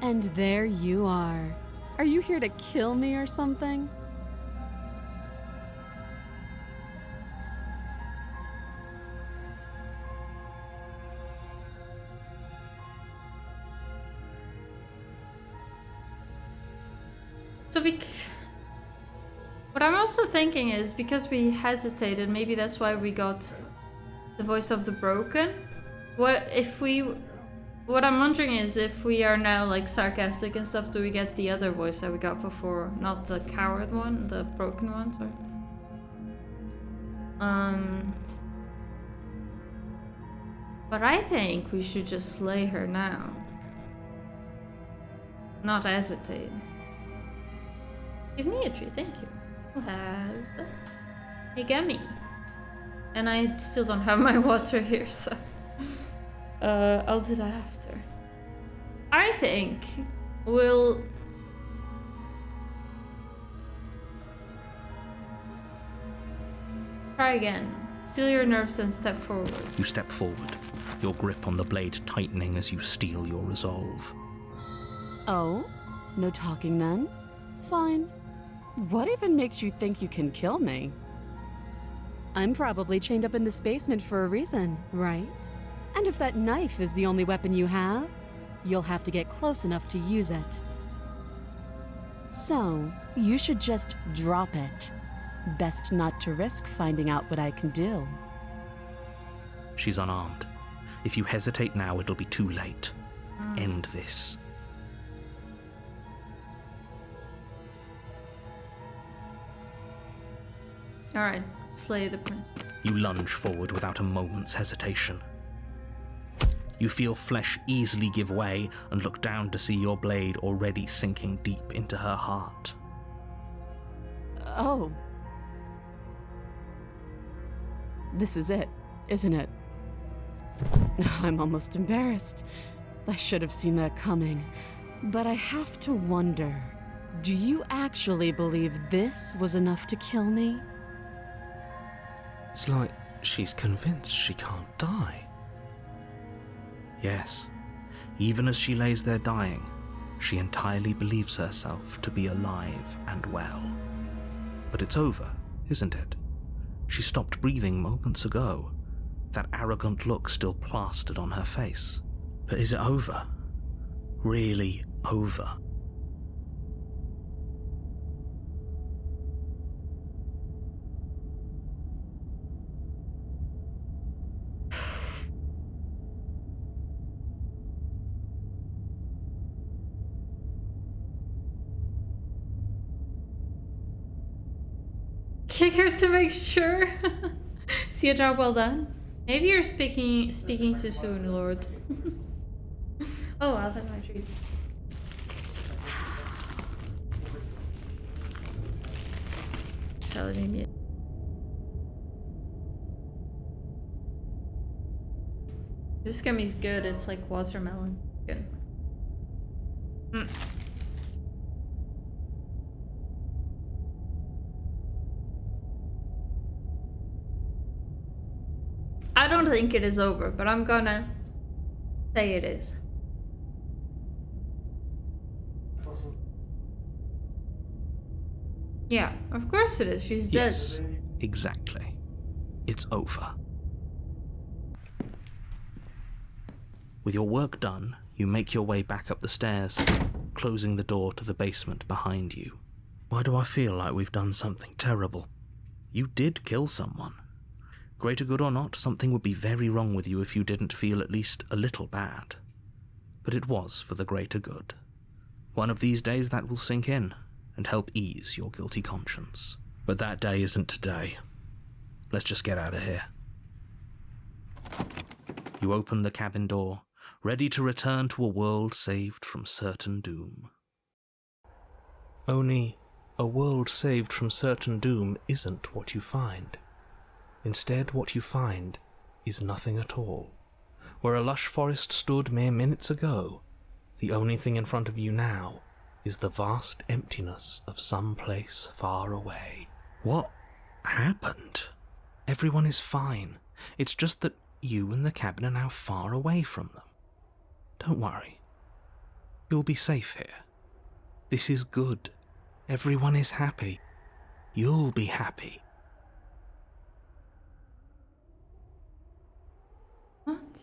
And there you are. Are you here to kill me or something? So what I'm also thinking is, because we hesitated, maybe that's why we got the voice of the broken. What I'm wondering is, if we are now like sarcastic and stuff, do we get the other voice that we got before? Not the coward one, the broken one, sorry. But I think we should just slay her now. Not hesitate. Give me a treat, thank you. I'll have a gummy. And I still don't have my water here, so I'll do that after. I think we'll try again. Steal your nerves and step forward. You step forward, your grip on the blade tightening as you steel your resolve. Oh? No talking then? Fine. What even makes you think you can kill me? I'm probably chained up in this basement for a reason, right? And if that knife is the only weapon you have, you'll have to get close enough to use it. So, you should just drop it. Best not to risk finding out what I can do. She's unarmed. If you hesitate now, it'll be too late. End this. Alright, slay the prince. You lunge forward without a moment's hesitation. You feel flesh easily give way and look down to see your blade already sinking deep into her heart. Oh. This is it, isn't it? I'm almost embarrassed. I should have seen that coming. But I have to wonder, do you actually believe this was enough to kill me? It's like she's convinced she can't die. Yes, even as she lays there dying, she entirely believes herself to be alive and well. But it's over, isn't it? She stopped breathing moments ago, that arrogant look still plastered on her face. But is it over? Really over? Kick her to make sure. See a job well done. Maybe you're speaking too soon, Lord. Oh, I'll have my treat. Telling me. This gummy's good. It's like watermelon. Good. I don't think it is over, but I'm gonna say it is. Yeah, of course it is. She's dead. Yes, exactly. It's over. With your work done, you make your way back up the stairs, closing the door to the basement behind you. Why do I feel like we've done something terrible? You did kill someone. Greater good or not, something would be very wrong with you if you didn't feel at least a little bad. But it was for the greater good. One of these days that will sink in and help ease your guilty conscience. But that day isn't today. Let's just get out of here. You open the cabin door, ready to return to a world saved from certain doom. Only, a world saved from certain doom isn't what you find. Instead, what you find is nothing at all. Where a lush forest stood mere minutes ago, the only thing in front of you now is the vast emptiness of some place far away. What happened? Everyone is fine. It's just that you and the cabin are now far away from them. Don't worry. You'll be safe here. This is good. Everyone is happy. You'll be happy. What?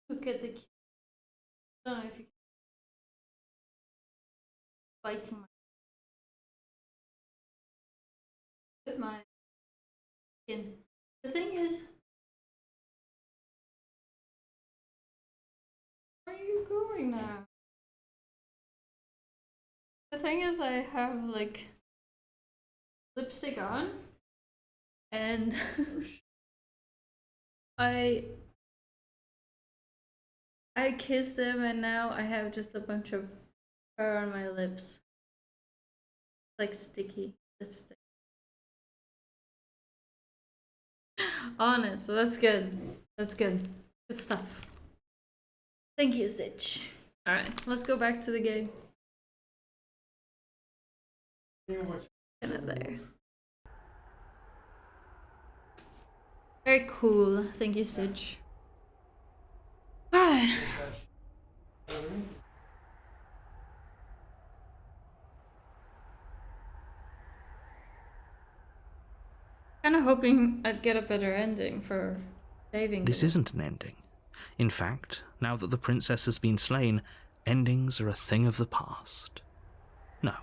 Look at the key. I don't know if you fighting my skin. The thing is, where are you going now? The thing is, I have like lipstick on, and I kissed them, and now I have just a bunch of fur on my lips, like sticky lipstick on it. So that's good. That's good. Good stuff. Thank you, Stitch. All right, let's go back to the game. Get it there. Very cool. Thank you, Stitch. Alright. Kinda hoping I'd get a better ending for saving This them. isn't an ending. In fact, now that the princess has been slain, endings are a thing of the past. No.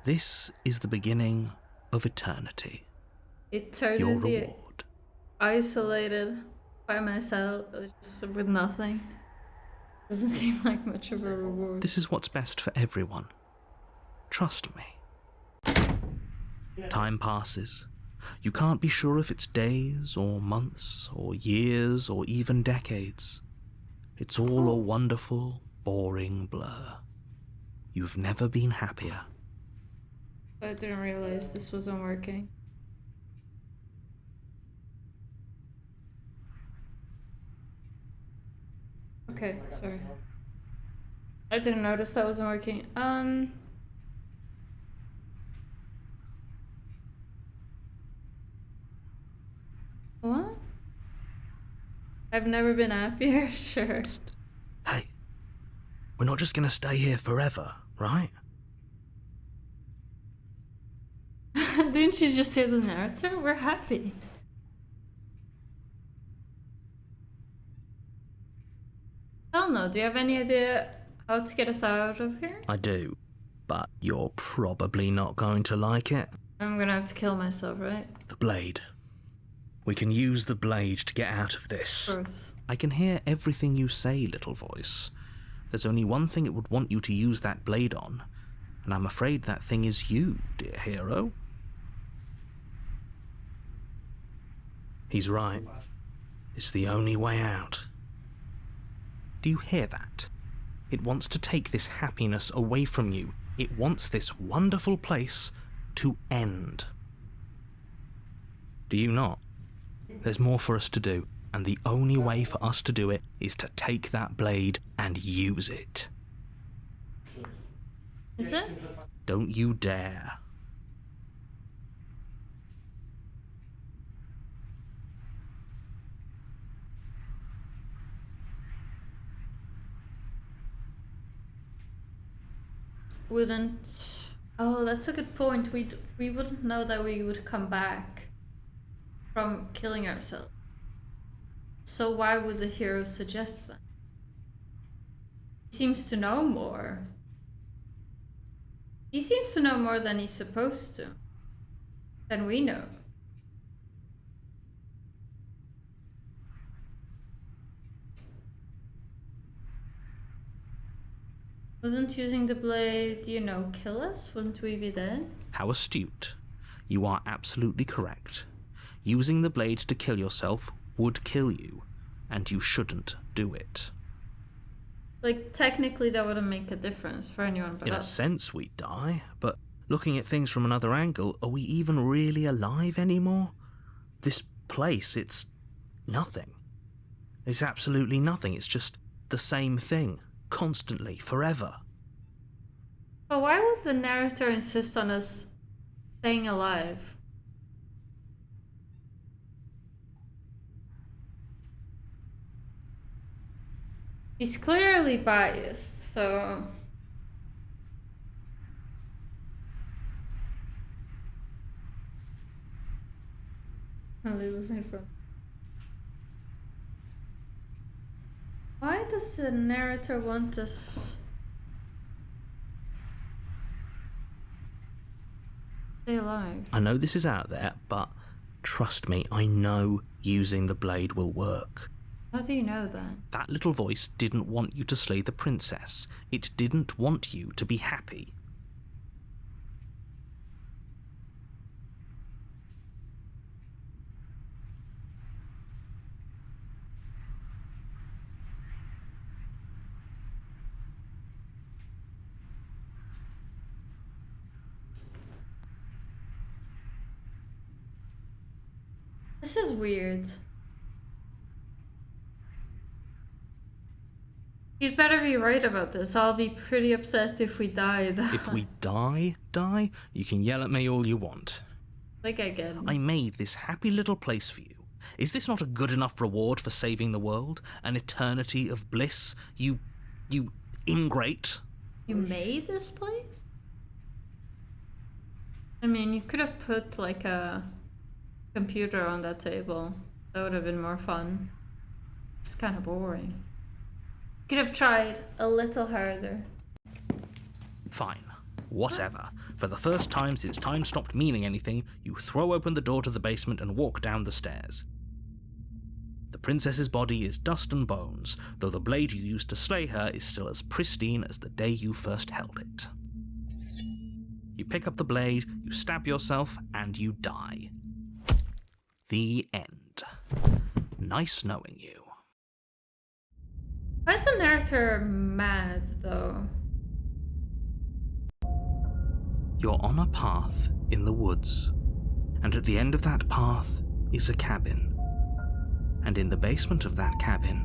This is the beginning of eternity. Your Eternity reward. isolated by myself, just with nothing. Doesn't seem like much of a reward. This is what's best for everyone. Trust me. Time passes. You can't be sure if it's days, or months, or years, or even decades. It's all a wonderful, boring blur. You've never been happier. I didn't realize this wasn't working. Okay, sorry. I didn't notice that wasn't working. What? I've never been happier, sure. Psst. Hey, we're not just gonna stay here forever, right? Didn't you just hear the narrator? We're happy. Hell no, do you have any idea how to get us out of here? I do, but you're probably not going to like it. I'm gonna have to kill myself, right? The blade. We can use the blade to get out of this. Earth. I can hear everything you say, little voice. There's only one thing it would want you to use that blade on, and I'm afraid that thing is you, dear hero. He's right. It's the only way out. Do you hear that? It wants to take this happiness away from you. It wants this wonderful place to end. Do you not? There's more for us to do, and the only way for us to do it is to take that blade and use it. Is it? Don't you dare. Wouldn't... Oh, that's a good point. We wouldn't know that we would come back from killing ourselves. So why would the hero suggest that? He seems to know more. He seems to know more than he's supposed to. Than we know. Wouldn't using the blade, you know, kill us? Wouldn't we be dead? How astute. You are absolutely correct. Using the blade to kill yourself would kill you, and you shouldn't do it. Like, technically that wouldn't make a difference for anyone but In a us. sense, we die, but looking at things from another angle, are we even really alive anymore? This place, it's nothing. It's absolutely nothing. It's just the same thing, constantly, forever. But why would the narrator insist on us staying alive? He's clearly biased, so... He was in front. Why does the narrator want us stay alive? I know this is out there, but trust me, I know using the blade will work. How do you know that? That little voice didn't want you to slay the princess. It didn't want you to be happy. This is weird. You'd better be right about this. I'll be pretty upset if we die. If we die, you can yell at me all you want. Like again. I made this happy little place for you. Is this not a good enough reward for saving the world? An eternity of bliss? You ingrate? You made this place? I mean, you could have put like a computer on that table. That would have been more fun. It's kind of boring. Could have tried a little harder. Fine. Whatever. For the first time since time stopped meaning anything, you throw open the door to the basement and walk down the stairs. The princess's body is dust and bones, though the blade you used to slay her is still as pristine as the day you first held it. You pick up the blade, you stab yourself, and you die. The end. Nice knowing you. Why is the narrator mad, though? You're on a path in the woods, and at the end of that path is a cabin. And in the basement of that cabin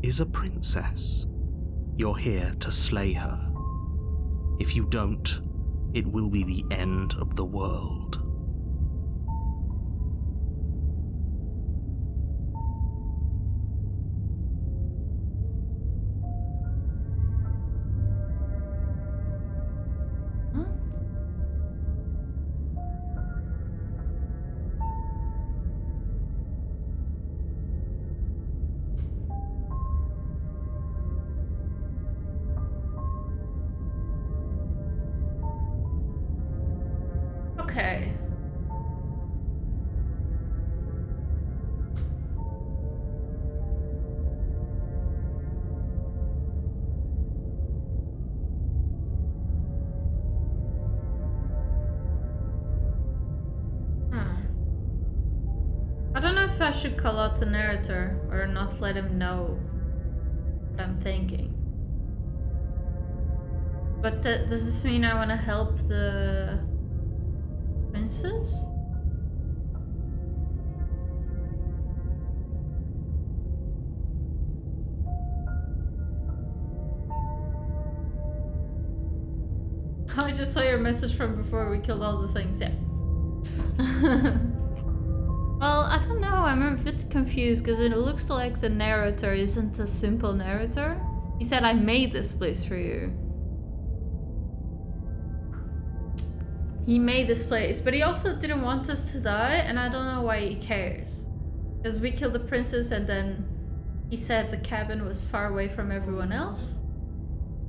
is a princess. You're here to slay her. If you don't, it will be the end of the world. Okay. I don't know if I should call out the narrator or not let him know what I'm thinking. But does this mean I want to help the princess? I just saw your message from before we killed all the things, yeah. Well, I don't know, I'm a bit confused because it looks like the narrator isn't a simple narrator. He said, I made this place for you. He made this place, but he also didn't want us to die, and I don't know why he cares. Because we killed the princess and then he said the cabin was far away from everyone else.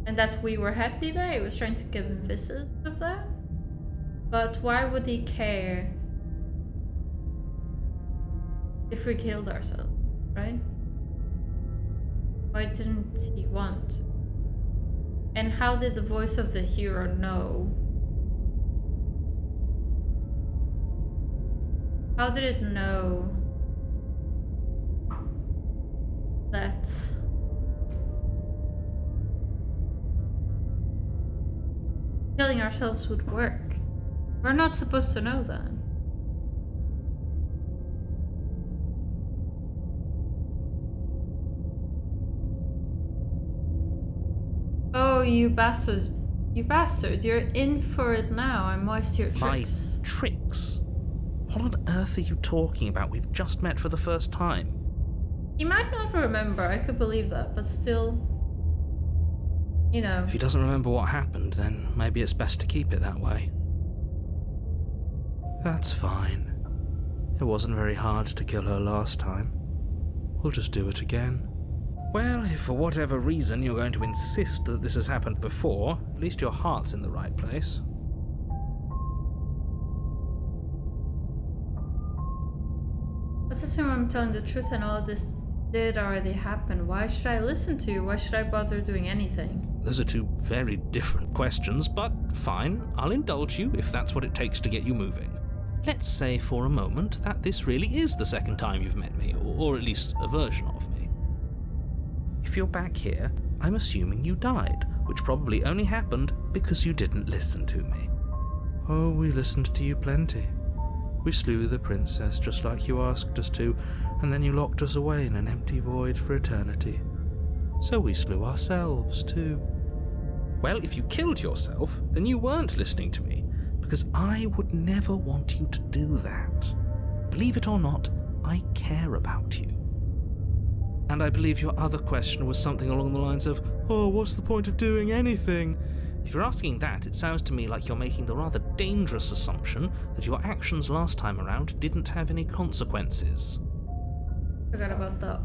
And that we were happy there. He was trying to give emphasis of that. But why would he care if we killed ourselves, right? Why didn't he want to? And how did the voice of the hero know? How did it know that killing ourselves would work? We're not supposed to know that. Oh, you bastard. You bastard. You're in for it now. I'm moist to your tricks. My tricks? What on earth are you talking about? We've just met for the first time. He might not remember. I could believe that, but still, you know. If he doesn't remember what happened, then maybe it's best to keep it that way. That's fine. It wasn't very hard to kill her last time. We'll just do it again. Well, if for whatever reason you're going to insist that this has happened before, at least your heart's in the right place. Let's assume I'm telling the truth and all of this did already happen. Why should I listen to you? Why should I bother doing anything? Those are two very different questions, but fine, I'll indulge you if that's what it takes to get you moving. Let's say for a moment that this really is the second time you've met me, or at least a version of me. If you're back here, I'm assuming you died, which probably only happened because you didn't listen to me. Oh, we listened to you plenty. We slew the princess just like you asked us to, and then you locked us away in an empty void for eternity. So we slew ourselves too. Well, if you killed yourself, then you weren't listening to me, because I would never want you to do that. Believe it or not, I care about you. And I believe your other question was something along the lines of, oh, what's the point of doing anything? If you're asking that, it sounds to me like you're making the rather dangerous assumption that your actions last time around didn't have any consequences. Forgot about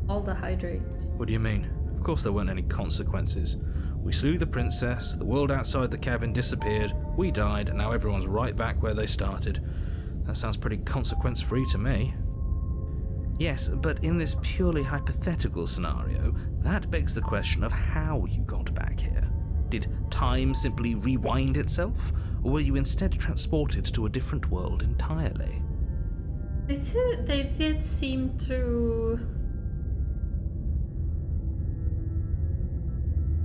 all the hydrates. What do you mean? Of course there weren't any consequences. We slew the princess, the world outside the cabin disappeared, we died, and now everyone's right back where they started. That sounds pretty consequence-free to me. Yes, but in this purely hypothetical scenario, that begs the question of how you got back here. Did time simply rewind itself, or were you instead transported to a different world entirely? They did seem to...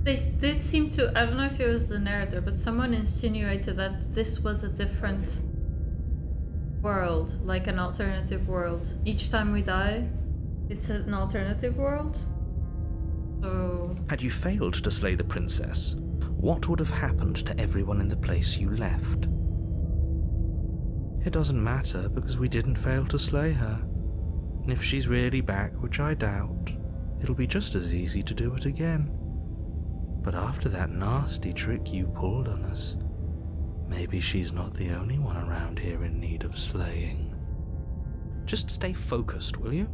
They did seem to... I don't know if it was the narrator, but someone insinuated that this was a different world, like an alternative world. Each time we die, it's an alternative world. So... Had you failed to slay the princess, what would have happened to everyone in the place you left? It doesn't matter, because we didn't fail to slay her. And if she's really back, which I doubt, it'll be just as easy to do it again. But after that nasty trick you pulled on us, maybe she's not the only one around here in need of slaying. Just stay focused, will you?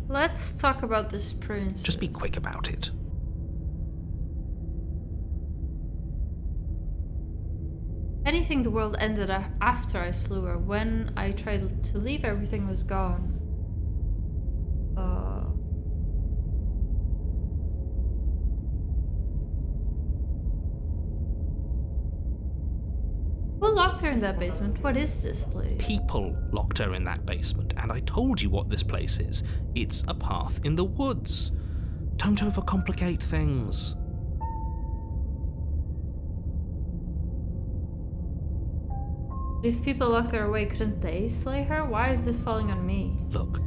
Let's talk about this princess. Just be quick about it. Anything the world ended after I slew her. When I tried to leave, everything was gone. Who locked her in that basement? What is this place? People locked her in that basement, and I told you what this place is. It's a path in the woods. Don't overcomplicate things. If people locked her away, couldn't they slay her? Why is this falling on me? Look,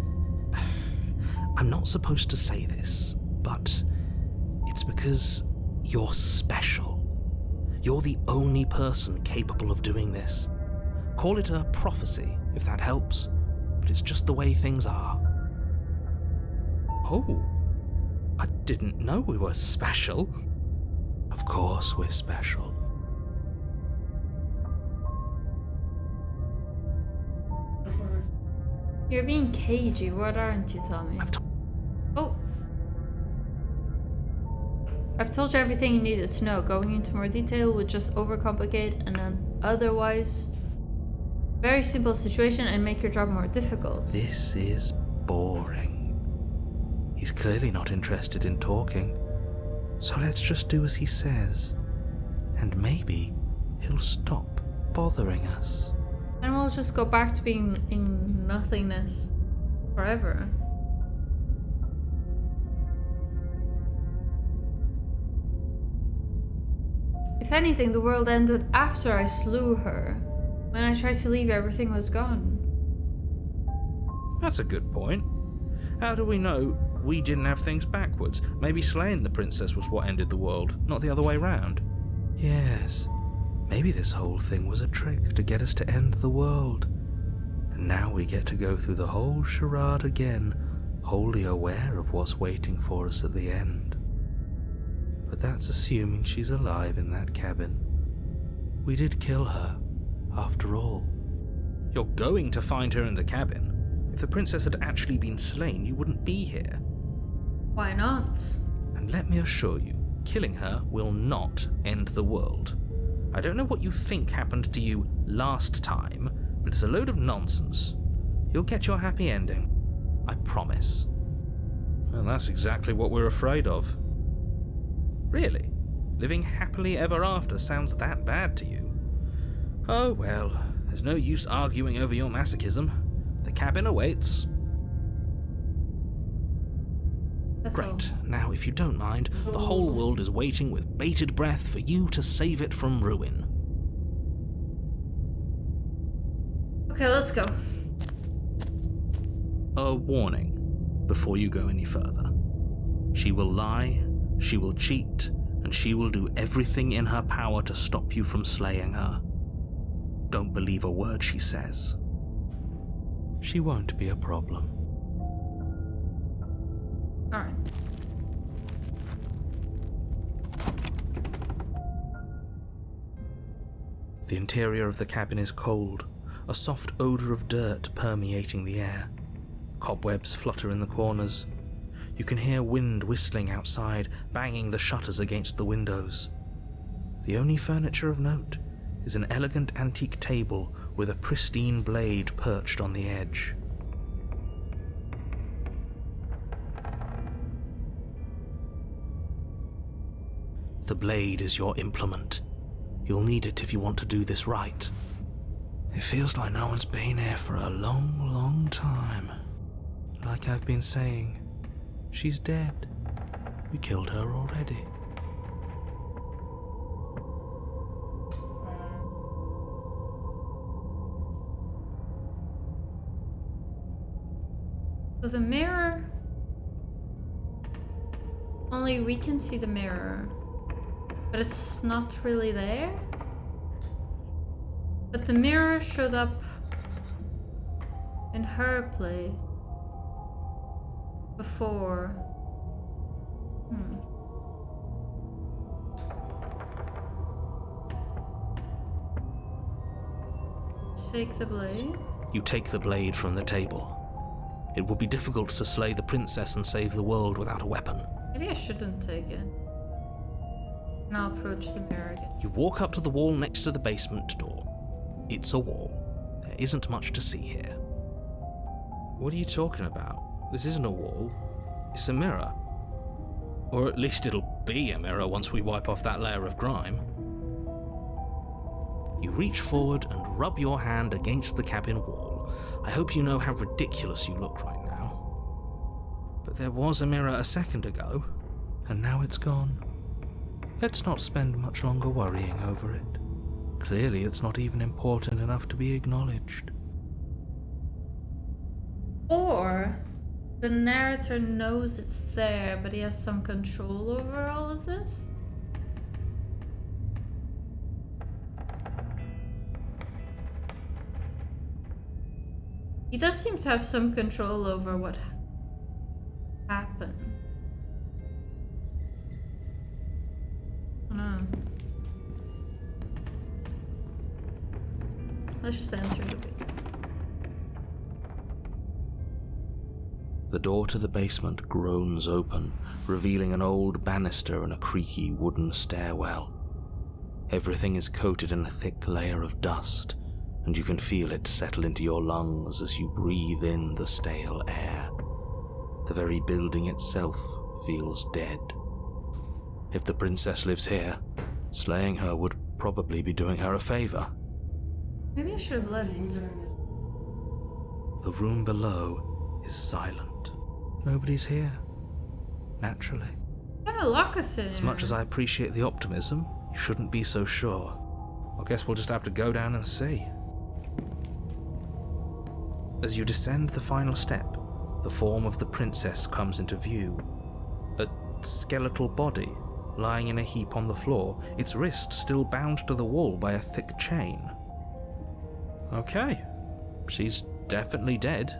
I'm not supposed to say this, but it's because you're special. You're the only person capable of doing this. Call it a prophecy, if that helps, but it's just the way things are. Oh, I didn't know we were special. Of course we're special. You're being cagey. What aren't you, Tommy? Oh. I've told you everything you needed to know. Going into more detail would just overcomplicate an otherwise very simple situation and make your job more difficult. This is boring. He's clearly not interested in talking, so let's just do as he says, and maybe he'll stop bothering us. And we'll just go back to being in nothingness forever. If anything, the world ended after I slew her. When I tried to leave, everything was gone. That's a good point. How do we know we didn't have things backwards? Maybe slaying the princess was what ended the world, not the other way round. Yes, maybe this whole thing was a trick to get us to end the world. And now we get to go through the whole charade again, wholly aware of what's waiting for us at the end. But that's assuming she's alive in that cabin. We did kill her, after all. You're going to find her in the cabin. If the princess had actually been slain, you wouldn't be here. Why not? And let me assure you, killing her will not end the world. I don't know what you think happened to you last time, but it's a load of nonsense. You'll get your happy ending. I promise. Well, that's exactly what we're afraid of. Really? Living happily ever after sounds that bad to you? Oh well, there's no use arguing over your masochism. The cabin awaits. That's Great. all. Now, if you don't mind, the whole world is waiting with bated breath for you to save it from ruin. Okay, let's go. A warning before you go any further. She will lie, she will cheat, and she will do everything in her power to stop you from slaying her. Don't believe a word she says. She won't be a problem. Alright. The interior of the cabin is cold, a soft odor of dirt permeating the air. Cobwebs flutter in the corners. You can hear wind whistling outside, banging the shutters against the windows. The only furniture of note is an elegant antique table with a pristine blade perched on the edge. The blade is your implement. You'll need it if you want to do this right. It feels like no one's been here for a long, long time. Like I've been saying, she's dead. We killed her already. So the mirror... Only we can see the mirror. But it's not really there. But the mirror showed up in her place before. Take the blade. You take the blade from the table. It would be difficult to slay the princess and save the world without a weapon. Maybe I shouldn't take it. And I'll approach the mirror again. You walk up to the wall next to the basement door. It's a wall. There isn't much to see here. What are you talking about? This isn't a wall. It's a mirror. Or at least it'll be a mirror once we wipe off that layer of grime. You reach forward and rub your hand against the cabin wall. I hope you know how ridiculous you look right now. But there was a mirror a second ago, and now it's gone. Let's not spend much longer worrying over it. Clearly, it's not even important enough to be acknowledged. Or the narrator knows it's there, but he has some control over all of this? He does seem to have some control over what happened. I don't know. Let's just enter the bit. The door to the basement groans open, revealing an old banister and a creaky wooden stairwell. Everything is coated in a thick layer of dust, and you can feel it settle into your lungs as you breathe in the stale air. The very building itself feels dead. If the princess lives here, slaying her would probably be doing her a favor. Maybe I should have left. The room below is silent. Nobody's here. Naturally. What kind of lock us in? As much as I appreciate the optimism, you shouldn't be so sure. I guess we'll just have to go down and see. As you descend the final step, the form of the princess comes into view. A skeletal body lying in a heap on the floor, its wrist still bound to the wall by a thick chain. Okay, she's definitely dead.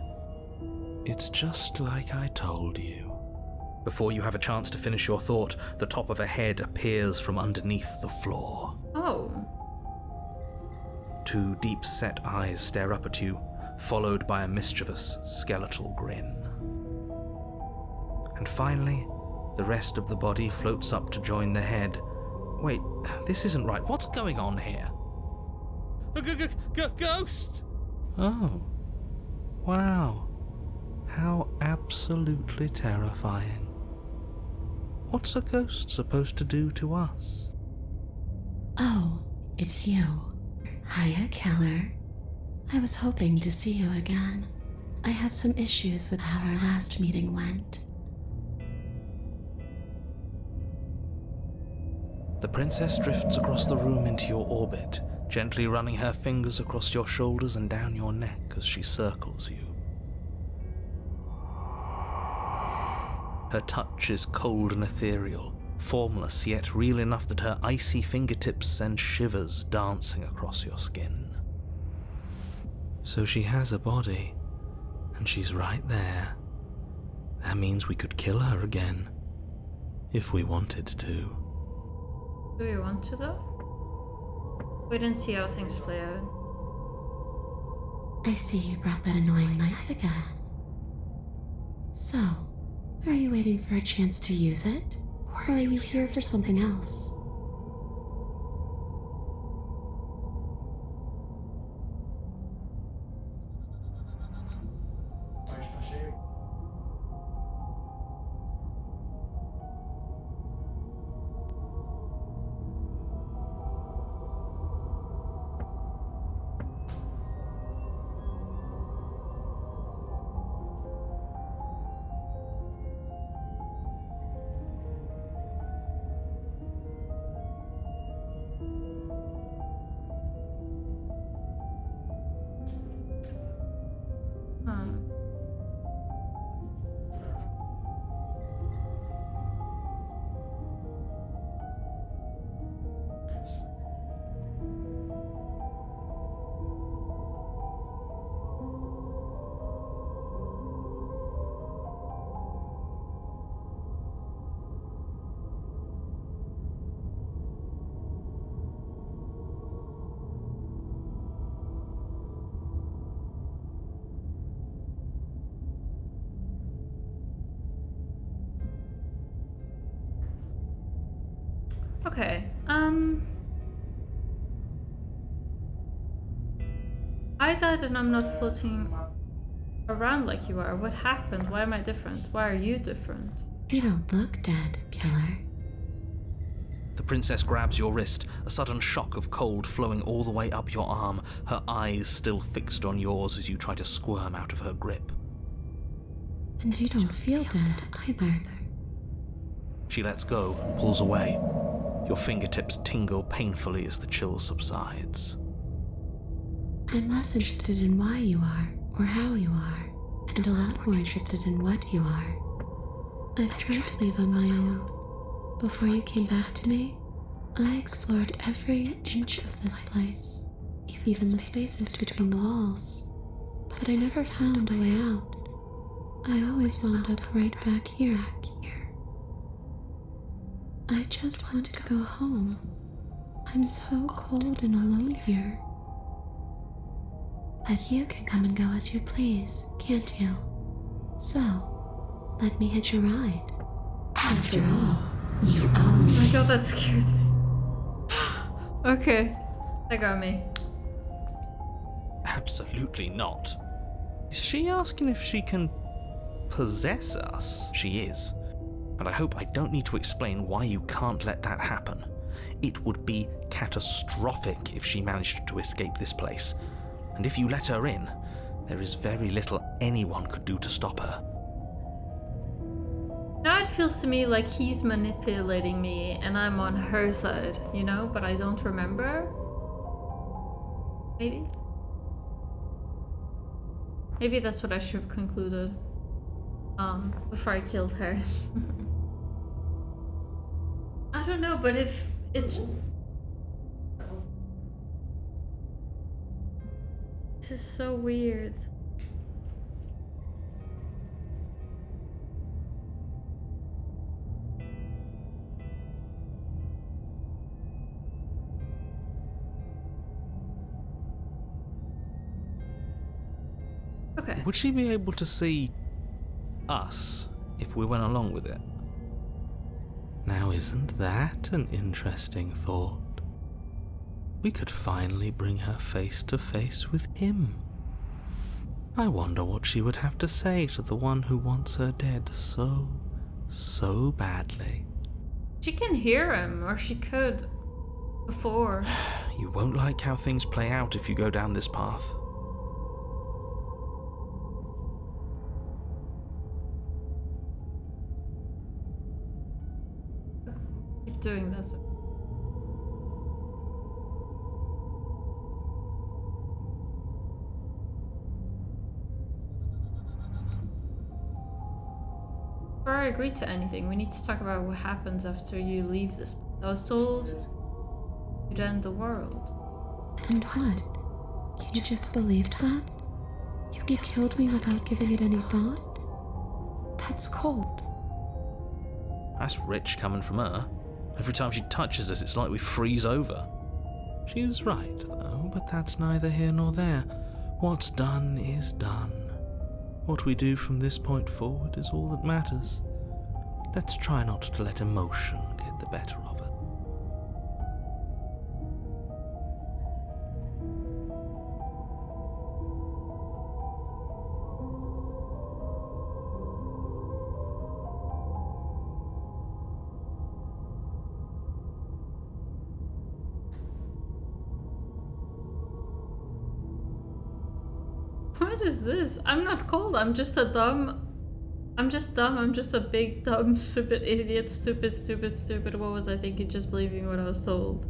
It's just like I told you. Before you have a chance to finish your thought, the top of a head appears from underneath the floor. Oh. Two deep-set eyes stare up at you, followed by a mischievous, skeletal grin. And finally, the rest of the body floats up to join the head. Wait, this isn't right. What's going on here? Ghost! Oh. Wow. How absolutely terrifying. What's a ghost supposed to do to us? Oh, it's you. Hiya, Keller. I was hoping to see you again. I have some issues with how our last meeting went. The princess drifts across the room into your orbit, gently running her fingers across your shoulders and down your neck as she circles you. Her touch is cold and ethereal, formless yet real enough that her icy fingertips send shivers dancing across your skin. So she has a body, and she's right there. That means we could kill her again, if we wanted to. Do you want to though? Wait and see how things play out. I see you brought that annoying knife again. So, are you waiting for a chance to use it? Or are you here for something else? Okay, I died and I'm not floating around like you are. What happened? Why am I different? Why are you different? You don't look dead, Killer. The princess grabs your wrist, a sudden shock of cold flowing all the way up your arm, her eyes still fixed on yours as you try to squirm out of her grip. And you don't feel dead either. She lets go and pulls away. Your fingertips tingle painfully as the chill subsides. I'm less interested in why you are, or how you are, and a lot more interested in what you are. I've tried to leave on my own. Before you came back to me, I explored every inch of this place, even the spaces between the walls. But I never found a way out. I always wound up right back here. I just want to go home. I'm so cold and alone here. But you can come and go as you please, can't you? So, let me hitch a ride. After all, you own Oh me. my god, that scared me. Okay, that got me. Absolutely not. Is she asking if she can possess us. She is. And I hope I don't need to explain why you can't let that happen. It would be catastrophic if she managed to escape this place. And if you let her in, there is very little anyone could do to stop her. Now it feels to me like he's manipulating me and I'm on her side, you know, but I don't remember. Maybe? Maybe that's what I should have concluded before I killed her. I don't know, but if it's... This is so weird. Okay. Would she be able to see us if we went along with it? Now, isn't that an interesting thought? We could finally bring her face to face with him. I wonder what she would have to say to the one who wants her dead so badly. She can hear him, or she could before. You won't like how things play out if you go down this path. Keep doing that. Before I agree to anything, we need to talk about what happens after you leave this place. I was told you'd end the world. And what? You just believed that? You killed me without giving it any thought? That's cold. That's rich coming from her. Every time she touches us, it's like we freeze over. She's right, though, but that's neither here nor there. What's done is done. What we do from this point forward is all that matters. Let's try not to let emotion get the better of it. What is this? I'm not cold. I'm just dumb. I'm just a big, dumb, stupid idiot. Stupid. What was I thinking? Just believing what I was told.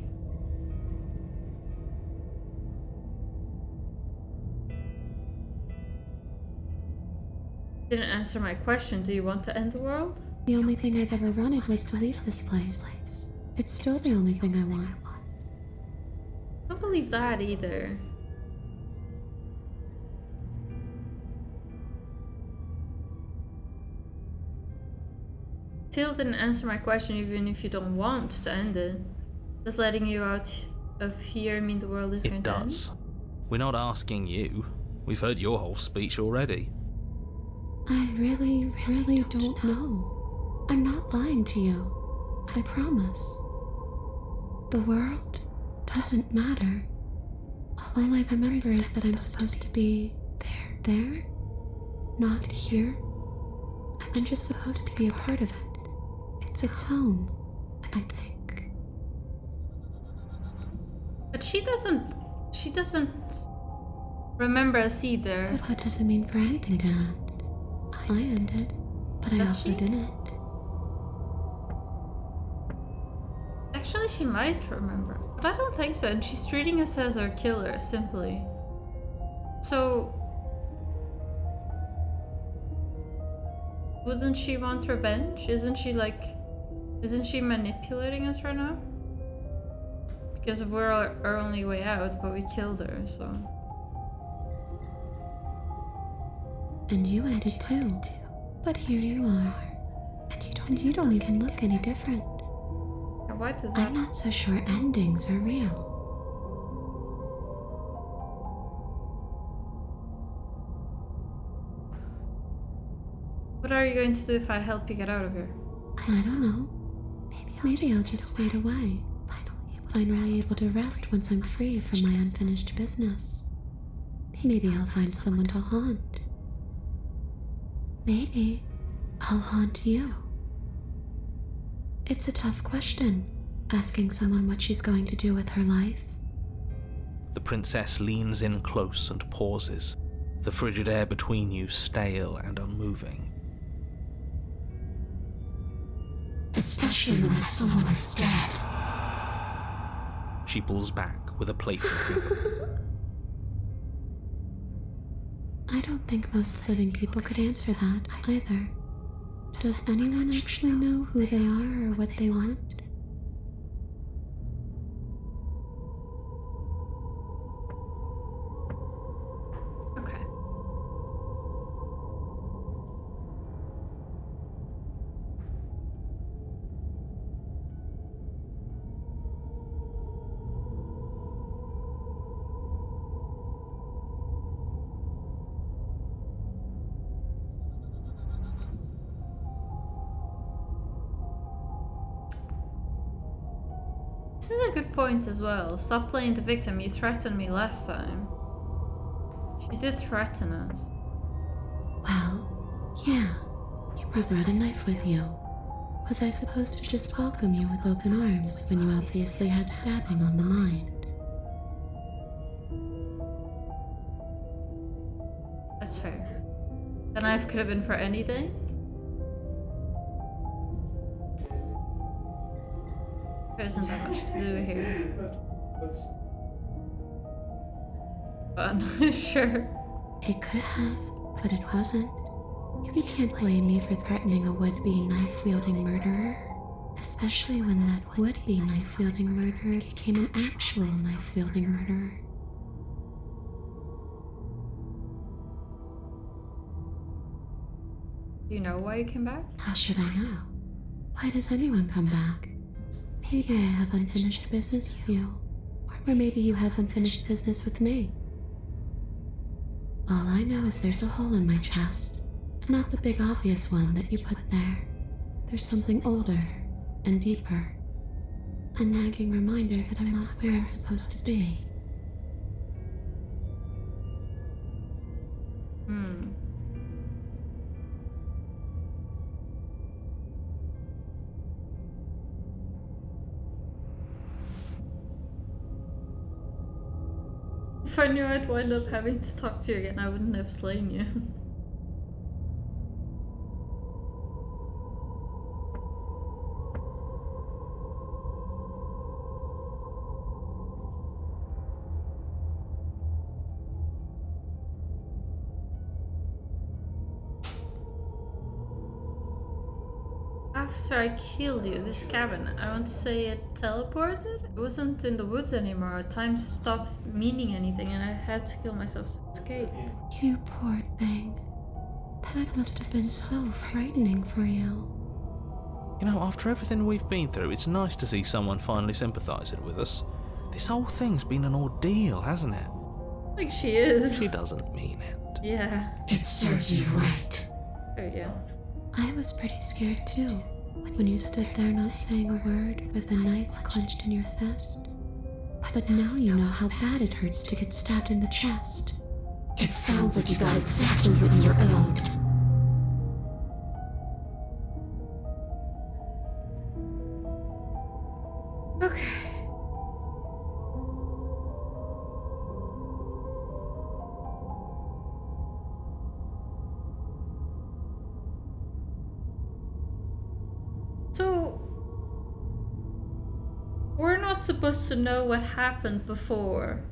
Didn't answer my question. Do you want to end the world? The only thing I've ever wanted was to leave this place. It's still the only thing I want. I don't believe that either. Still didn't answer my question, even if you don't want to end it. Does letting you out of here mean the world is going to end? It does. We're not asking you. We've heard your whole speech already. I really don't know. I'm not lying to you. I promise. The world doesn't matter. All I remember is that I'm supposed to be there, not here. I'm just supposed to be a part of it. It's home, I think. But she doesn't remember us either. But what does it mean for anything, Dad? I ended, but I also didn't. Actually, she might remember, but I don't think so, and she's treating us as our killer, simply. So... wouldn't she want revenge? Isn't she manipulating us right now? Because we're our only way out, but we killed her, so... And you ended too. But here you are. And you don't even look any different. Yeah, why does that... I'm not so sure endings are real. What are you going to do if I help you get out of here? I don't know. Maybe I'll just fade away. Finally able to rest once I'm free from my unfinished business. Maybe I'll find someone to haunt. Maybe I'll haunt you. It's a tough question, asking someone what she's going to do with her life. The princess leans in close and pauses, the frigid air between you stale and unmoving. Especially when that someone is dead. She pulls back with a playful giggle. I don't think most living people could answer that either. Does anyone actually know who they are or what they want? Okay. This is a good point as well. Stop playing the victim. You threatened me last time. She did threaten us. Well, yeah. You brought a knife with you. Was I supposed to just welcome you with open arms when you obviously had stabbing on the mind? That's fair. The knife could have been for anything. There isn't that much to do here. But sure. It could have, but it wasn't. You can't blame me for threatening a would-be knife-wielding murderer. Especially when that would-be knife-wielding murderer became an actual knife-wielding murderer. Do you know why you came back? How should I know? Why does anyone come back? Maybe I have unfinished business with you. Or maybe you have unfinished business with me. All I know is there's a hole in my chest. Not the big obvious one that you put there. There's something older and deeper. A nagging reminder that I'm not where I'm supposed to be. If I knew I'd wind up having to talk to you again, I wouldn't have slain you. After I killed you, this cabin, I want to say it teleported? It wasn't in the woods anymore. Time stopped meaning anything and I had to kill myself to escape. You poor thing. That must have been so frightening for you. You know, after everything we've been through, it's nice to see someone finally sympathising with us. This whole thing's been an ordeal, hasn't it? Like she is. She doesn't mean it. Yeah. It serves you right. Oh yeah. I was pretty scared too, when you stood there not saying a word with a knife clenched in your fist. But now you know how bad it hurts to get stabbed in the chest. It sounds like you got exactly what you were owed. Okay. So, we're not supposed to know what happened before.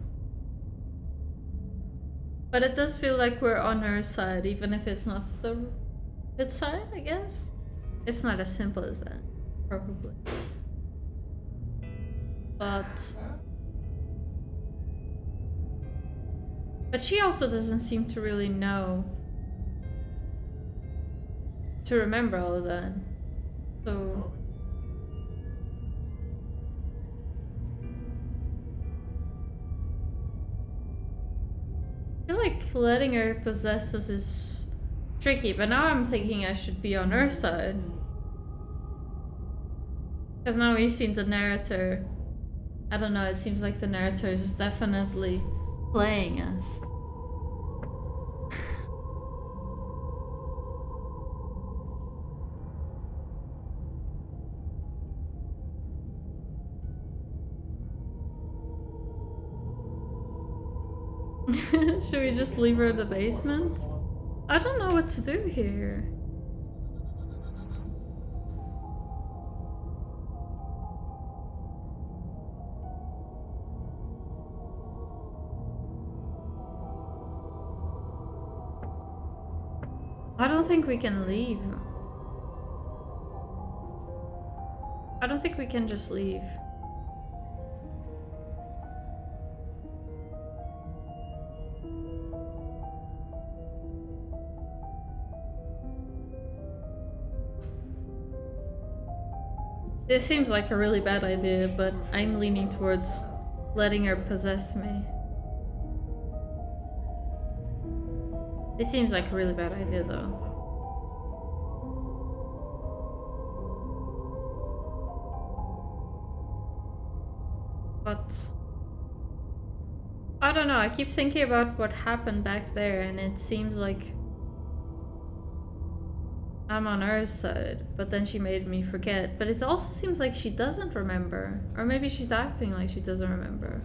But it does feel like we're on her side, even if it's not the good side, I guess. It's not as simple as that, probably. But she also doesn't seem to really know, to remember all of that. So I feel like letting her possess us is tricky, but now I'm thinking I should be on her side. Because now we've seen the narrator. I don't know, it seems like the narrator is definitely playing us. Should we just leave her in the basement? I don't know what to do here. I don't think we can leave. I don't think we can just leave. This seems like a really bad idea, but I'm leaning towards letting her possess me. This seems like a really bad idea though. But I don't know, I keep thinking about what happened back there and it seems like I'm on her side, but then she made me forget. But it also seems like she doesn't remember. Or maybe she's acting like she doesn't remember.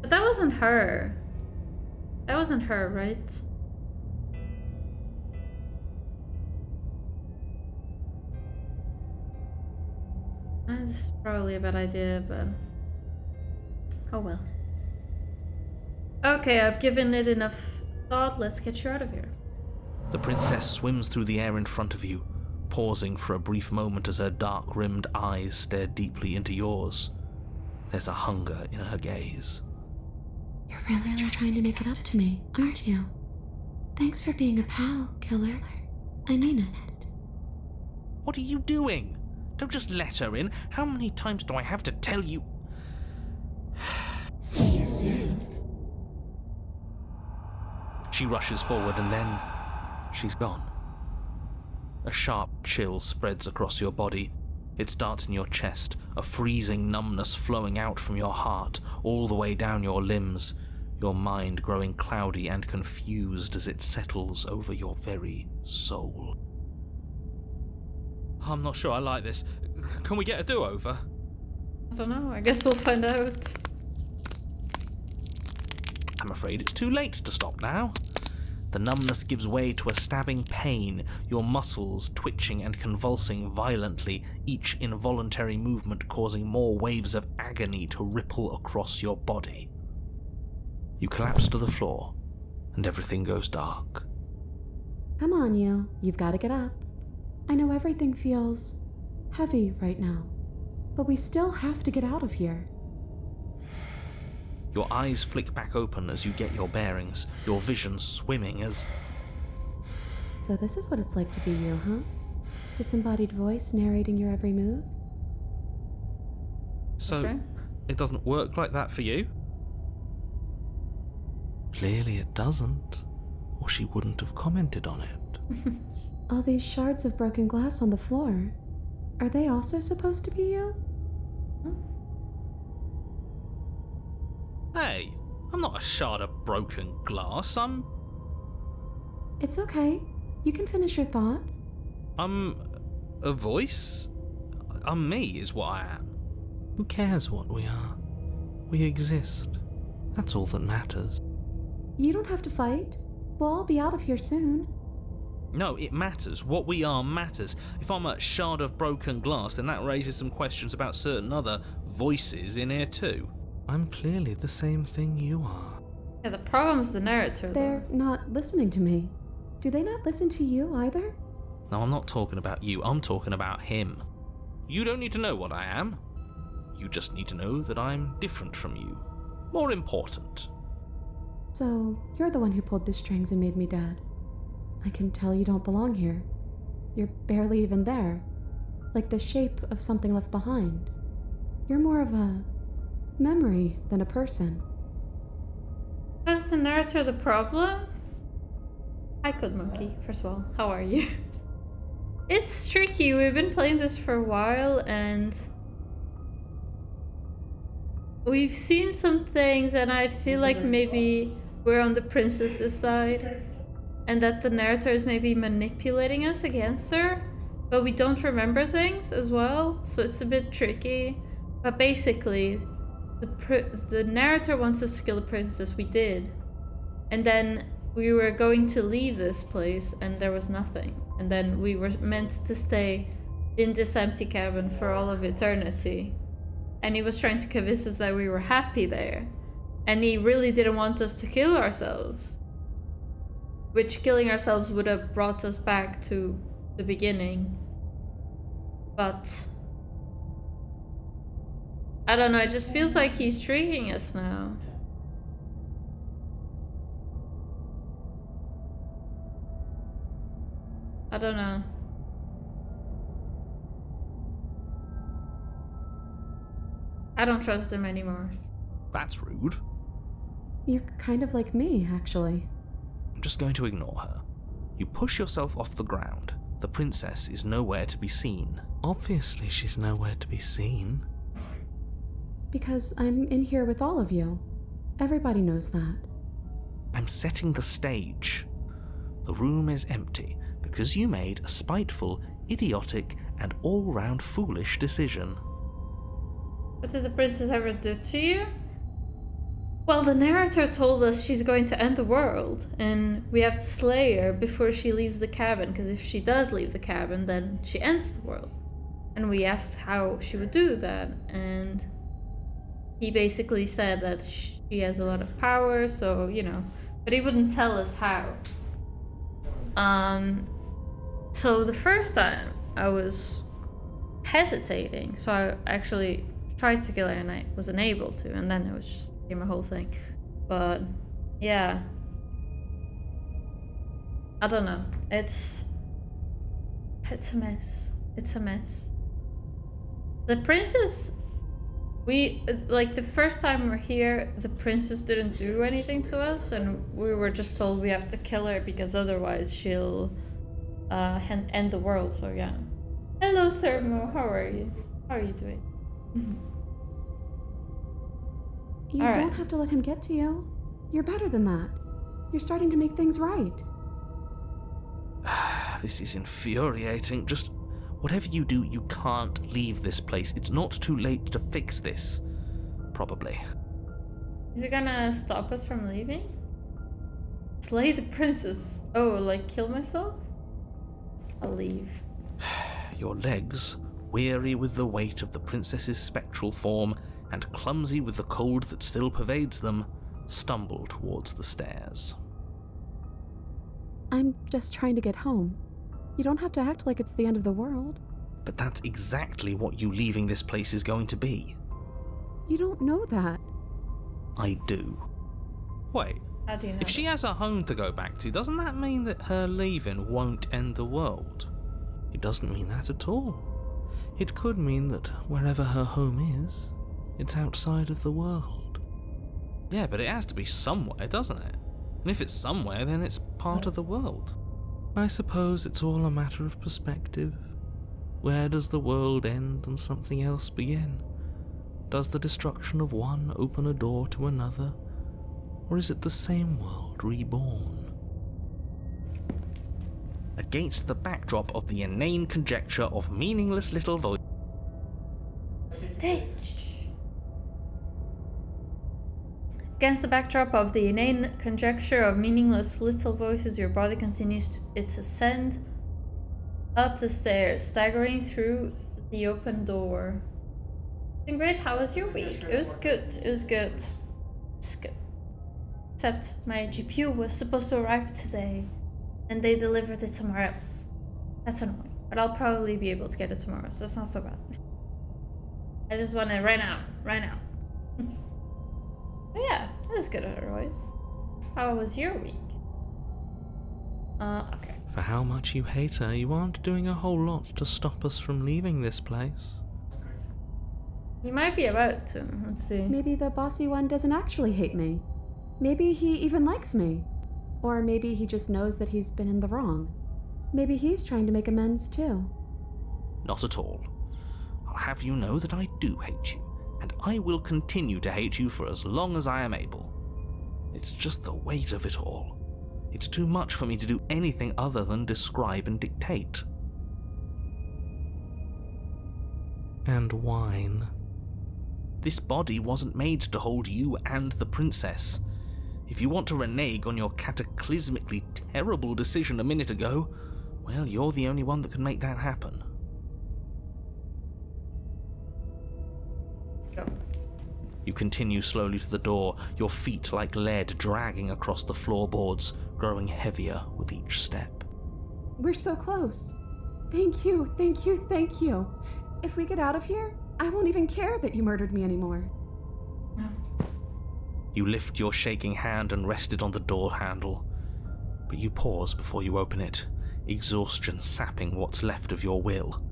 But that wasn't her. That wasn't her, right? This is probably a bad idea, but oh well. Okay, I've given it enough thought. Let's get you out of here. The princess swims through the air in front of you, pausing for a brief moment as her dark-rimmed eyes stare deeply into yours. There's a hunger in her gaze. You're really trying to make it up to me, aren't you? Thanks for being a pal, killer. I mean it. What are you doing? Don't just let her in. How many times do I have to tell you? See you soon. She rushes forward and then she's gone. A sharp chill spreads across your body. It starts in your chest, a freezing numbness flowing out from your heart, all the way down your limbs, your mind growing cloudy and confused as it settles over your very soul. I'm not sure I like this. Can we get a do-over? I don't know, I guess we'll find out. I'm afraid it's too late to stop now. The numbness gives way to a stabbing pain, your muscles twitching and convulsing violently, each involuntary movement causing more waves of agony to ripple across your body. You collapse to the floor, and everything goes dark. Come on, you've got to get up. I know everything feels heavy right now, but we still have to get out of here. Your eyes flick back open as you get your bearings, your vision swimming as... So this is what it's like to be you, huh? Disembodied voice narrating your every move? So, Sure. It doesn't work like that for you? Clearly it doesn't, or she wouldn't have commented on it. All these shards of broken glass on the floor, are they also supposed to be you? Hey, I'm not a shard of broken glass, I'm It's okay. You can finish your thought. a voice? I'm me, is what I am. Who cares what we are? We exist. That's all that matters. You don't have to fight. We'll all be out of here soon. No, it matters. What we are matters. If I'm a shard of broken glass, then that raises some questions about certain other voices in here too. I'm clearly the same thing you are. Yeah, the problem's the narrator They're though. not listening to me. Do they not listen to you either? No, I'm not talking about you. I'm talking about him. You don't need to know what I am. You just need to know that I'm different from you. More important. So, you're the one who pulled the strings and made me dead. I can tell you don't belong here. You're barely even there. Like the shape of something left behind. You're more of a memory than a person. Is the narrator the problem? Hi, Code Monkey. First of all, how are you? It's tricky. We've been playing this for a while and we've seen some things and I feel like maybe we're on the princess's side and that the narrator is maybe manipulating us against her, but we don't remember things as well, so it's a bit tricky. But basically, the narrator wants us to kill the princess. We did. And then we were going to leave this place and there was nothing. And then we were meant to stay in this empty cabin for all of eternity. And he was trying to convince us that we were happy there. And he really didn't want us to kill ourselves. Which killing ourselves would have brought us back to the beginning. But I don't know, it just feels like he's tricking us now. I don't know. I don't trust him anymore. That's rude. You're kind of like me, actually. I'm just going to ignore her. You push yourself off the ground. The princess is nowhere to be seen. Obviously, she's nowhere to be seen. Because I'm in here with all of you. Everybody knows that. I'm setting the stage. The room is empty because you made a spiteful, idiotic, and all-round foolish decision. What did the princess ever do to you? Well, the narrator told us she's going to end the world, and we have to slay her before she leaves the cabin, because if she does leave the cabin, then she ends the world. And we asked how she would do that, and he basically said that she has a lot of power, so, you know, but he wouldn't tell us how. So the first time I was hesitating, so I actually tried to kill her and I was unable to, and then it was just became a whole thing. But yeah, I don't know. It's a mess. It's a mess. The princess, like the first time we're here, the princess didn't do anything to us, and we were just told we have to kill her because otherwise she'll end the world. So yeah. Hello, Thermo. How are you? How are you doing? You All right. don't have to let him get to you. You're better than that. You're starting to make things right. This is infuriating. Just whatever you do, you can't leave this place. It's not too late to fix this. Probably. Is it gonna stop us from leaving? Slay the princess. Oh, like kill myself? I'll leave. Your legs, weary with the weight of the princess's spectral form and clumsy with the cold that still pervades them, stumble towards the stairs. I'm just trying to get home. You don't have to act like it's the end of the world. But that's exactly what you leaving this place is going to be. You don't know that. I do. Wait, How do you know? if she has a home to go back to, doesn't that mean that her leaving won't end the world? It doesn't mean that at all. It could mean that wherever her home is, it's outside of the world. Yeah, but it has to be somewhere, doesn't it? And if it's somewhere, then it's part of the world. I suppose it's all a matter of perspective. Where does the world end and something else begin? Does the destruction of one open a door to another? Or is it the same world reborn? Against the backdrop of the inane conjecture of meaningless little voices. Stitch. Against the backdrop of the inane conjecture of meaningless little voices, your body continues its ascent up the stairs, staggering through the open door. Doing great. How was your week? It was good. It was good. It's good. Except my GPU was supposed to arrive today, and they delivered it somewhere else. That's annoying. But I'll probably be able to get it tomorrow, so it's not so bad. I just want it right now. Right now. But yeah, it was good otherwise. How was your week? Okay. For how much you hate her, you aren't doing a whole lot to stop us from leaving this place. He might be about to. Let's see. Maybe the bossy one doesn't actually hate me. Maybe he even likes me. Or maybe he just knows that he's been in the wrong. Maybe he's trying to make amends too. Not at all. I'll have you know that I do hate you, and I will continue to hate you for as long as I am able. It's just the weight of it all. It's too much for me to do anything other than describe and dictate. And whine. This body wasn't made to hold you and the princess. If you want to renege on your cataclysmically terrible decision a minute ago, well, you're the only one that can make that happen. Go. You continue slowly to the door, your feet like lead dragging across the floorboards, growing heavier with each step. We're so close. Thank you, thank you, thank you. If we get out of here, I won't even care that you murdered me anymore. No. You lift your shaking hand and rest it on the door handle, but you pause before you open it, exhaustion sapping what's left of your will.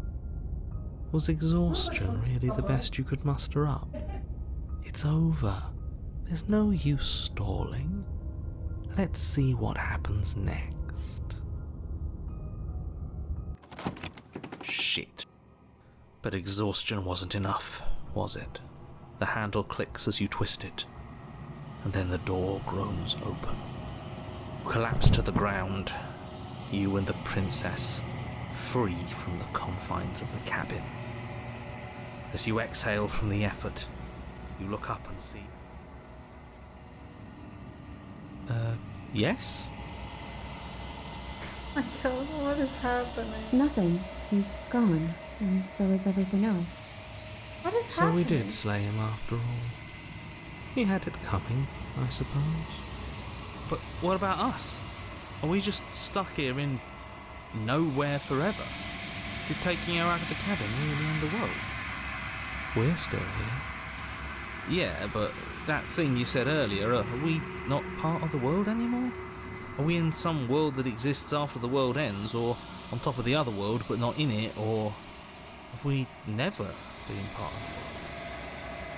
Was exhaustion really the best you could muster up? It's over. There's no use stalling. Let's see what happens next. Shit. But exhaustion wasn't enough, was it? The handle clicks as you twist it, and then the door groans open. You collapse to the ground, you and the princess, free from the confines of the cabin. As you exhale from the effort, you look up and see... yes? My God, what is happening? Nothing. He's gone, and so is everything else. What is So happening? we did slay him after all. He had it coming, I suppose. But what about us? Are we just stuck here in nowhere forever? Did taking her out of the cabin really end the world? We're still here. Yeah, but that thing you said earlier, are we not part of the world anymore? Are we in some world that exists after the world ends, or on top of the other world but not in it, or have we never been part of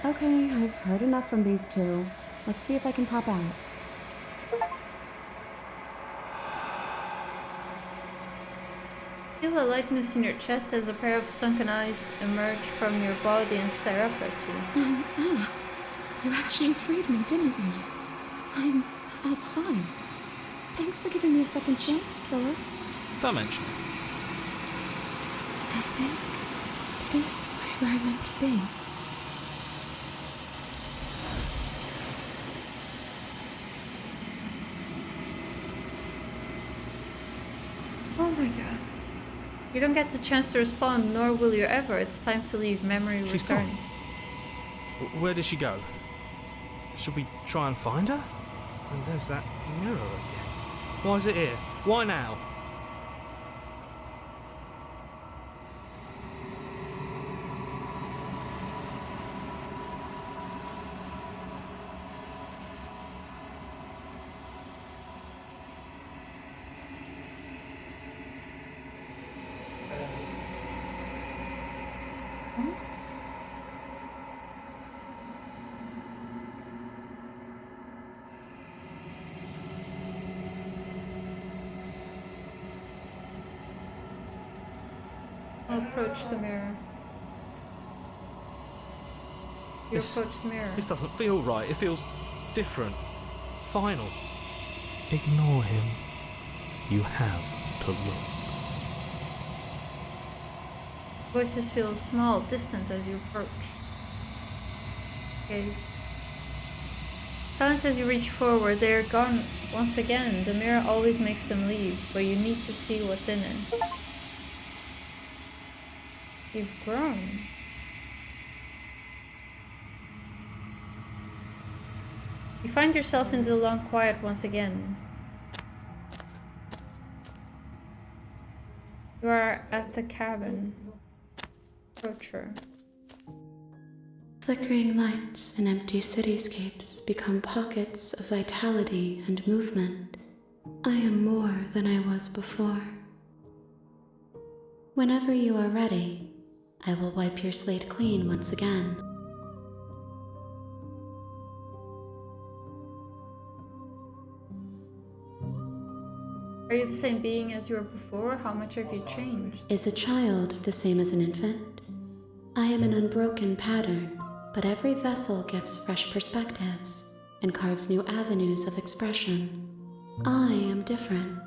the world? Okay, I've heard enough from these two. Let's see if I can pop out. Feel a lightness in your chest as a pair of sunken eyes emerge from your body and stare up at you. Anna, you actually freed me, didn't you? I'm outside. Thanks for giving me a second chance, Philip. Don't mention it. I think this is where I meant to be. Oh my God. You don't get the chance to respond, nor will you ever. It's time to leave. Memory She's gone. returns. Where did she go? Should we try and find her? And there's that mirror again. Why is it here? Why now? I'll approach the mirror. You This- approach the mirror. This doesn't feel right. It feels different. Final. Ignore him. You have to look. Voices feel small, distant as you approach. Gaze. Silence as you reach forward. They are gone once again. The mirror always makes them leave, but you need to see what's in it. You've grown. You find yourself in the long quiet once again. You are at the cabin. Approach her. Flickering lights and empty cityscapes become pockets of vitality and movement. I am more than I was before. Whenever you are ready, I will wipe your slate clean once again. Are you the same being as you were before? How much have you changed? Is a child the same as an infant? I am an unbroken pattern, but every vessel gives fresh perspectives and carves new avenues of expression. I am different,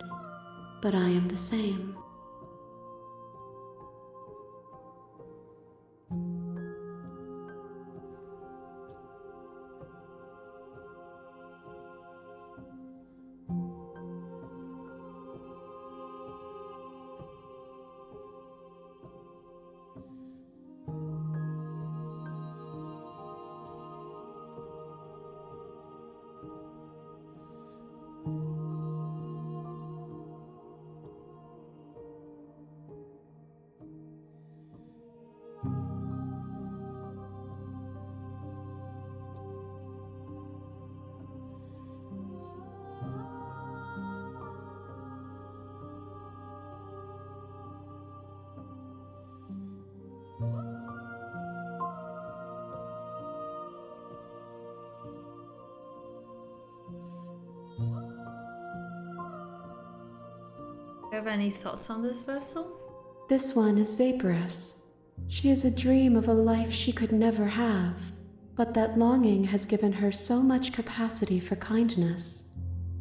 but I am the same. you have any thoughts on this vessel? This one is vaporous. She is a dream of a life she could never have, but that longing has given her so much capacity for kindness.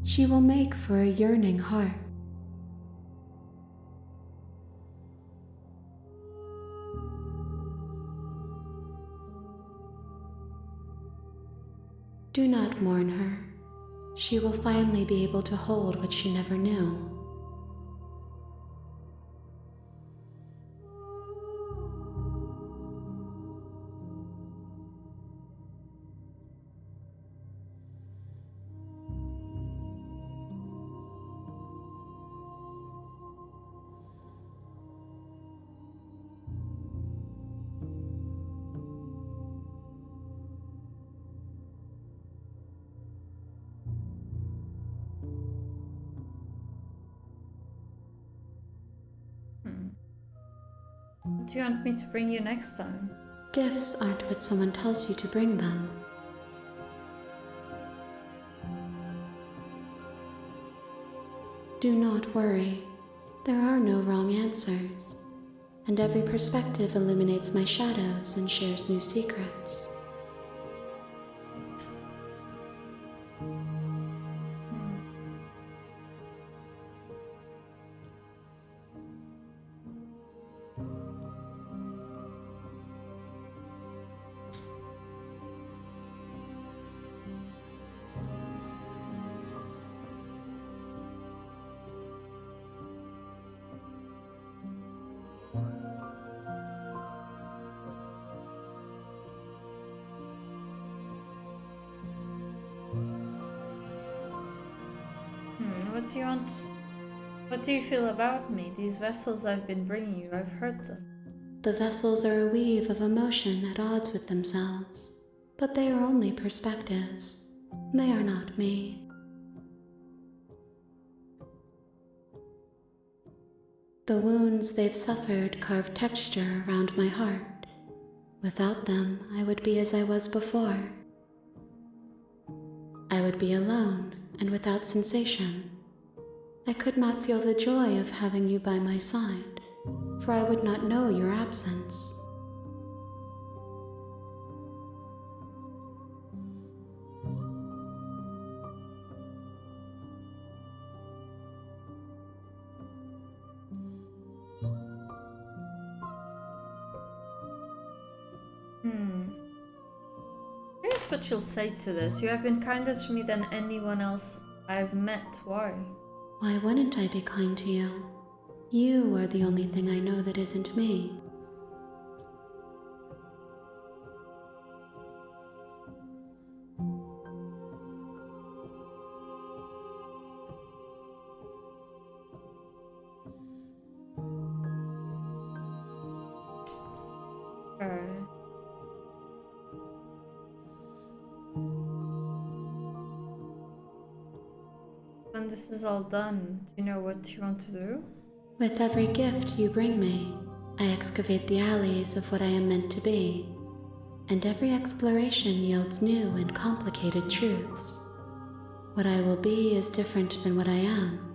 She will make for a yearning heart. Do not mourn her. She will finally be able to hold what she never knew. What do you want me to bring you next time? Gifts aren't what someone tells you to bring them. Do not worry. There are no wrong answers, and every perspective illuminates my shadows and shares new secrets. What do you feel about me? These vessels I've been bringing you, I've heard them. The vessels are a weave of emotion at odds with themselves, but they are only perspectives. They are not me. The wounds they've suffered carve texture around my heart. Without them, I would be as I was before. I would be alone and without sensation. I could not feel the joy of having you by my side, for I would not know your absence. Here's what she'll say to this. You have been kinder to me than anyone else I've met. Why? Why wouldn't I be kind to you? You are the only thing I know that isn't me. When this is all done, do you know what you want to do? With every gift you bring me, I excavate the alleys of what I am meant to be, and every exploration yields new and complicated truths. What I will be is different than what I am,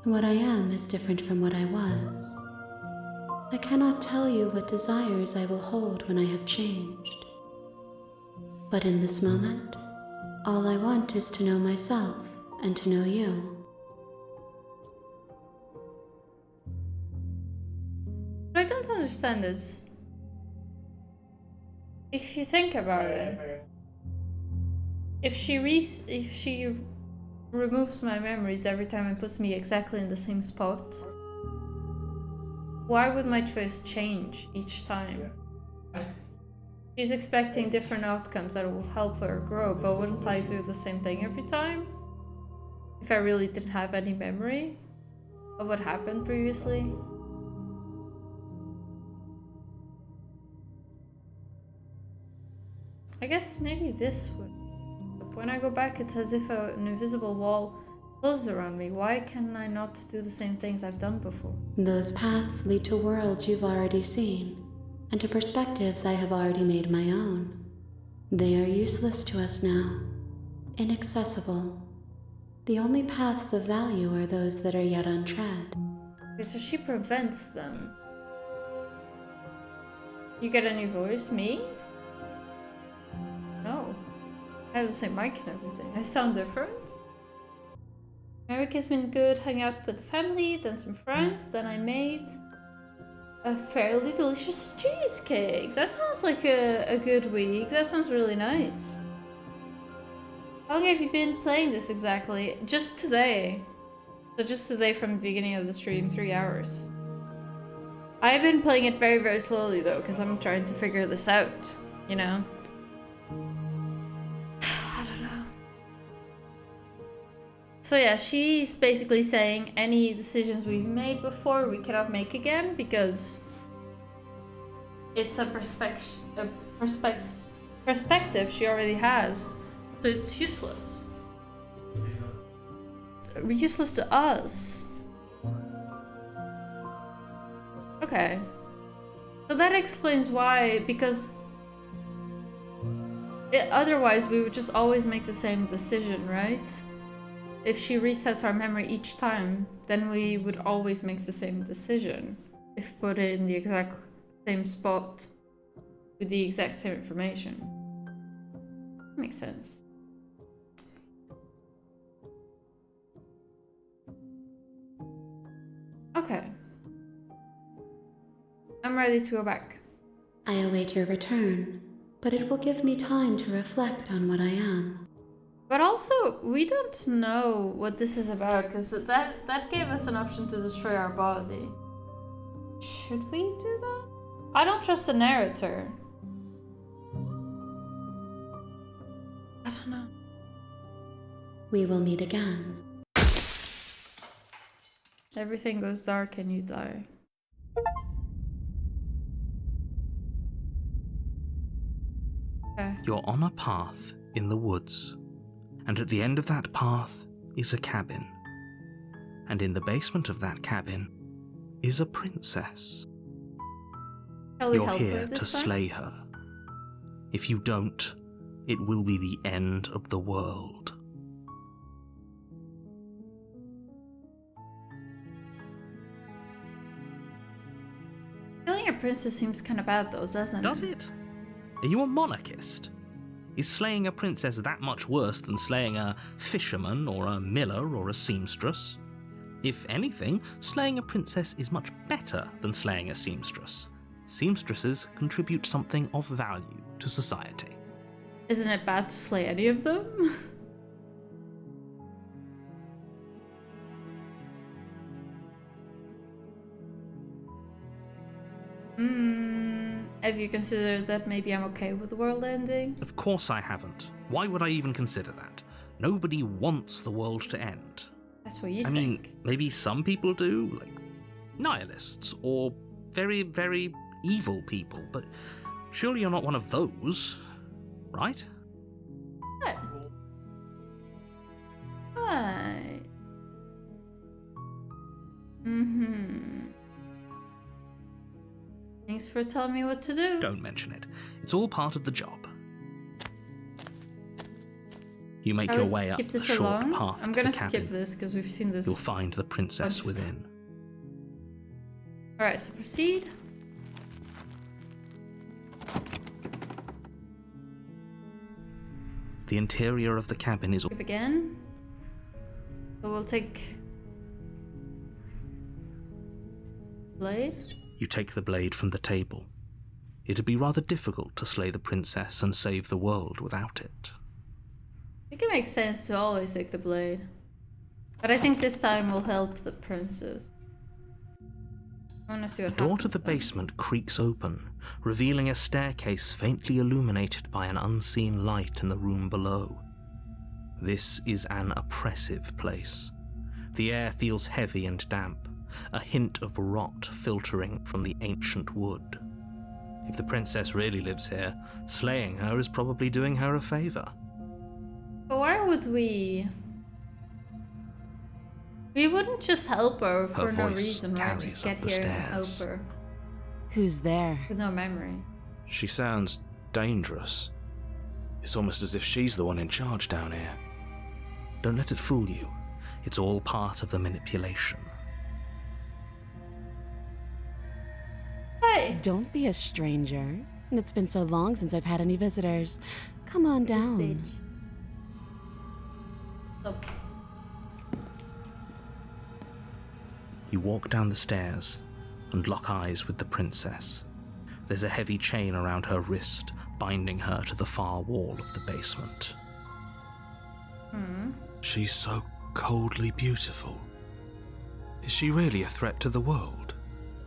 and what I am is different from what I was. I cannot tell you what desires I will hold when I have changed. But in this moment, all I want is to know myself and to know you. What I don't understand is, if you think about it, if she removes my memories every time and puts me exactly in the same spot, why would my choice change each time? She's expecting different outcomes that will help her grow, but wouldn't I do the same thing every time? If I really didn't have any memory of what happened previously? I guess maybe this would. When I go back, it's as if an invisible wall closes around me. Why can I not do the same things I've done before? Those paths lead to worlds you've already seen, and to perspectives I have already made my own. They are useless to us now, inaccessible. The only paths of value are those that are yet untread. Okay, so she prevents them. You get a new voice? Me? No. I have the same mic and everything. I sound different? My week has been good, hanging out with the family, then some friends, then I made a fairly delicious cheesecake. That sounds like a good week. That sounds really nice. How long have you been playing this exactly? Just today. So just today from the beginning of the stream, 3 hours. I've been playing it very, very slowly though, because I'm trying to figure this out, you know? I don't know. So yeah, she's basically saying any decisions we've made before we cannot make again because it's a perspective she already has. So it's useless. Useless to us. Okay. So that explains why, because otherwise we would just always make the same decision, right? If she resets our memory each time, then we would always make the same decision if put it in the exact same spot with the exact same information. Makes sense. Okay. I'm ready to go back. I await your return, but it will give me time to reflect on what I am. But also, we don't know what this is about, because that gave us an option to destroy our body. Should we do that? I don't trust the narrator. I don't know. We will meet again. Everything goes dark and you die. Okay. You're on a path in the woods, and at the end of that path is a cabin. And in the basement of that cabin is a princess. Shall we You're help her here this to time? slay her. If you don't, it will be the end of the world. Killing a princess seems kind of bad though, doesn't it? Does it? Are you a monarchist? Is slaying a princess that much worse than slaying a fisherman or a miller or a seamstress? If anything, slaying a princess is much better than slaying a seamstress. Seamstresses contribute something of value to society. Isn't it bad to slay any of them? Have you considered that maybe I'm okay with the world ending? Of course I haven't. Why would I even consider that? Nobody wants the world to end. That's what you I think. mean, maybe some people do, like nihilists or very, very evil people, but surely you're not one of those, right? What? Right. Thanks for telling me what to do. Don't mention it. It's all part of the job. You make your way up skip the this short along. path I'm to gonna the cabin. skip this because we've seen this. You'll find the princess bunch of within. Alright, so proceed. The interior of the cabin is... Skip again. So we'll take... blade. You take the blade from the table. It'd be rather difficult to slay the princess and save the world without it. I think it makes sense to always take the blade. But I think this time will help the princess. I wanna see The what door to happens the then. basement creaks open, revealing a staircase faintly illuminated by an unseen light in the room below. This is an oppressive place. The air feels heavy and damp, a hint of rot filtering from the ancient wood. If the princess really lives here, slaying her is probably doing her a favor. But why would we? We wouldn't just help her for Her no voice reason, right? carries Just up get the here and help stairs. her Who's there? with no memory. She sounds dangerous. It's almost as if she's the one in charge down here. Don't let it fool you. It's all part of the manipulation. Hi. Don't be a stranger. It's been so long since I've had any visitors. Come on down. Stage. Oh. You walk down the stairs and lock eyes with the princess. There's a heavy chain around her wrist, binding her to the far wall of the basement. She's so coldly beautiful. Is she really a threat to the world?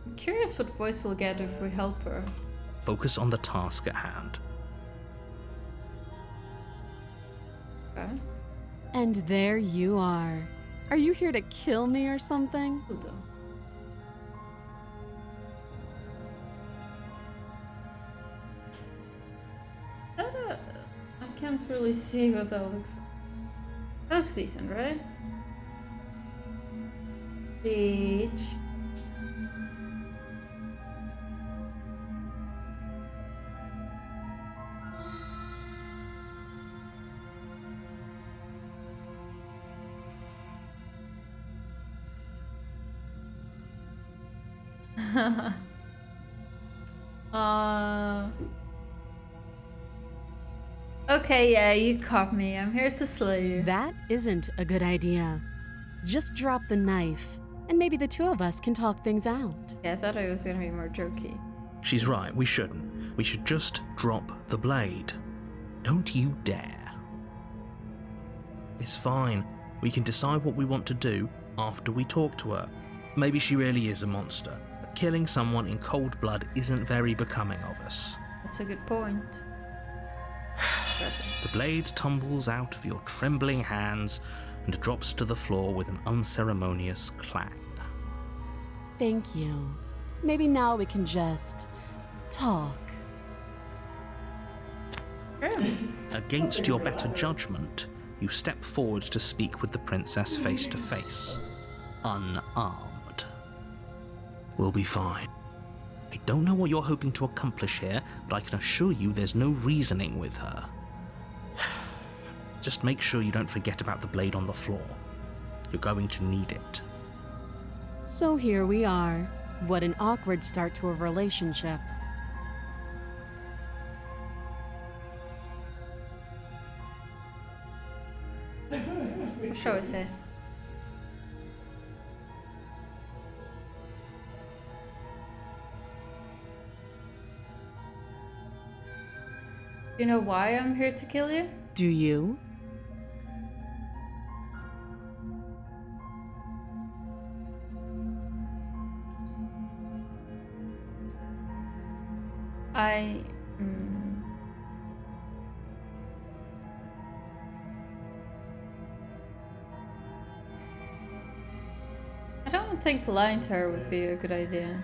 I'm curious what voice we'll get if we help her. Focus on the task at hand. Okay. And there you are. Are you here to kill me or something? Hold on. I can't really see what that looks like. That looks decent, right? Stage. Okay, yeah, you caught me. I'm here to slay you. That isn't a good idea. Just drop the knife, and maybe the two of us can talk things out. Yeah, I thought I was gonna be more jokey. She's right, we shouldn't. We should just drop the blade. Don't you dare. It's fine. We can decide what we want to do after we talk to her. Maybe she really is a monster, but killing someone in cold blood isn't very becoming of us. That's a good point. The blade tumbles out of your trembling hands and drops to the floor with an unceremonious clang. Thank you. Maybe now we can just talk. Against your better judgment, you step forward to speak with the princess face to face, unarmed. We'll be fine. I don't know what you're hoping to accomplish here, but I can assure you there's no reasoning with her. Just make sure you don't forget about the blade on the floor. You're going to need it. So here we are. What an awkward start to a relationship. What shall we say? You know why I'm here to kill you? Do you? I don't think lying to her would be a good idea.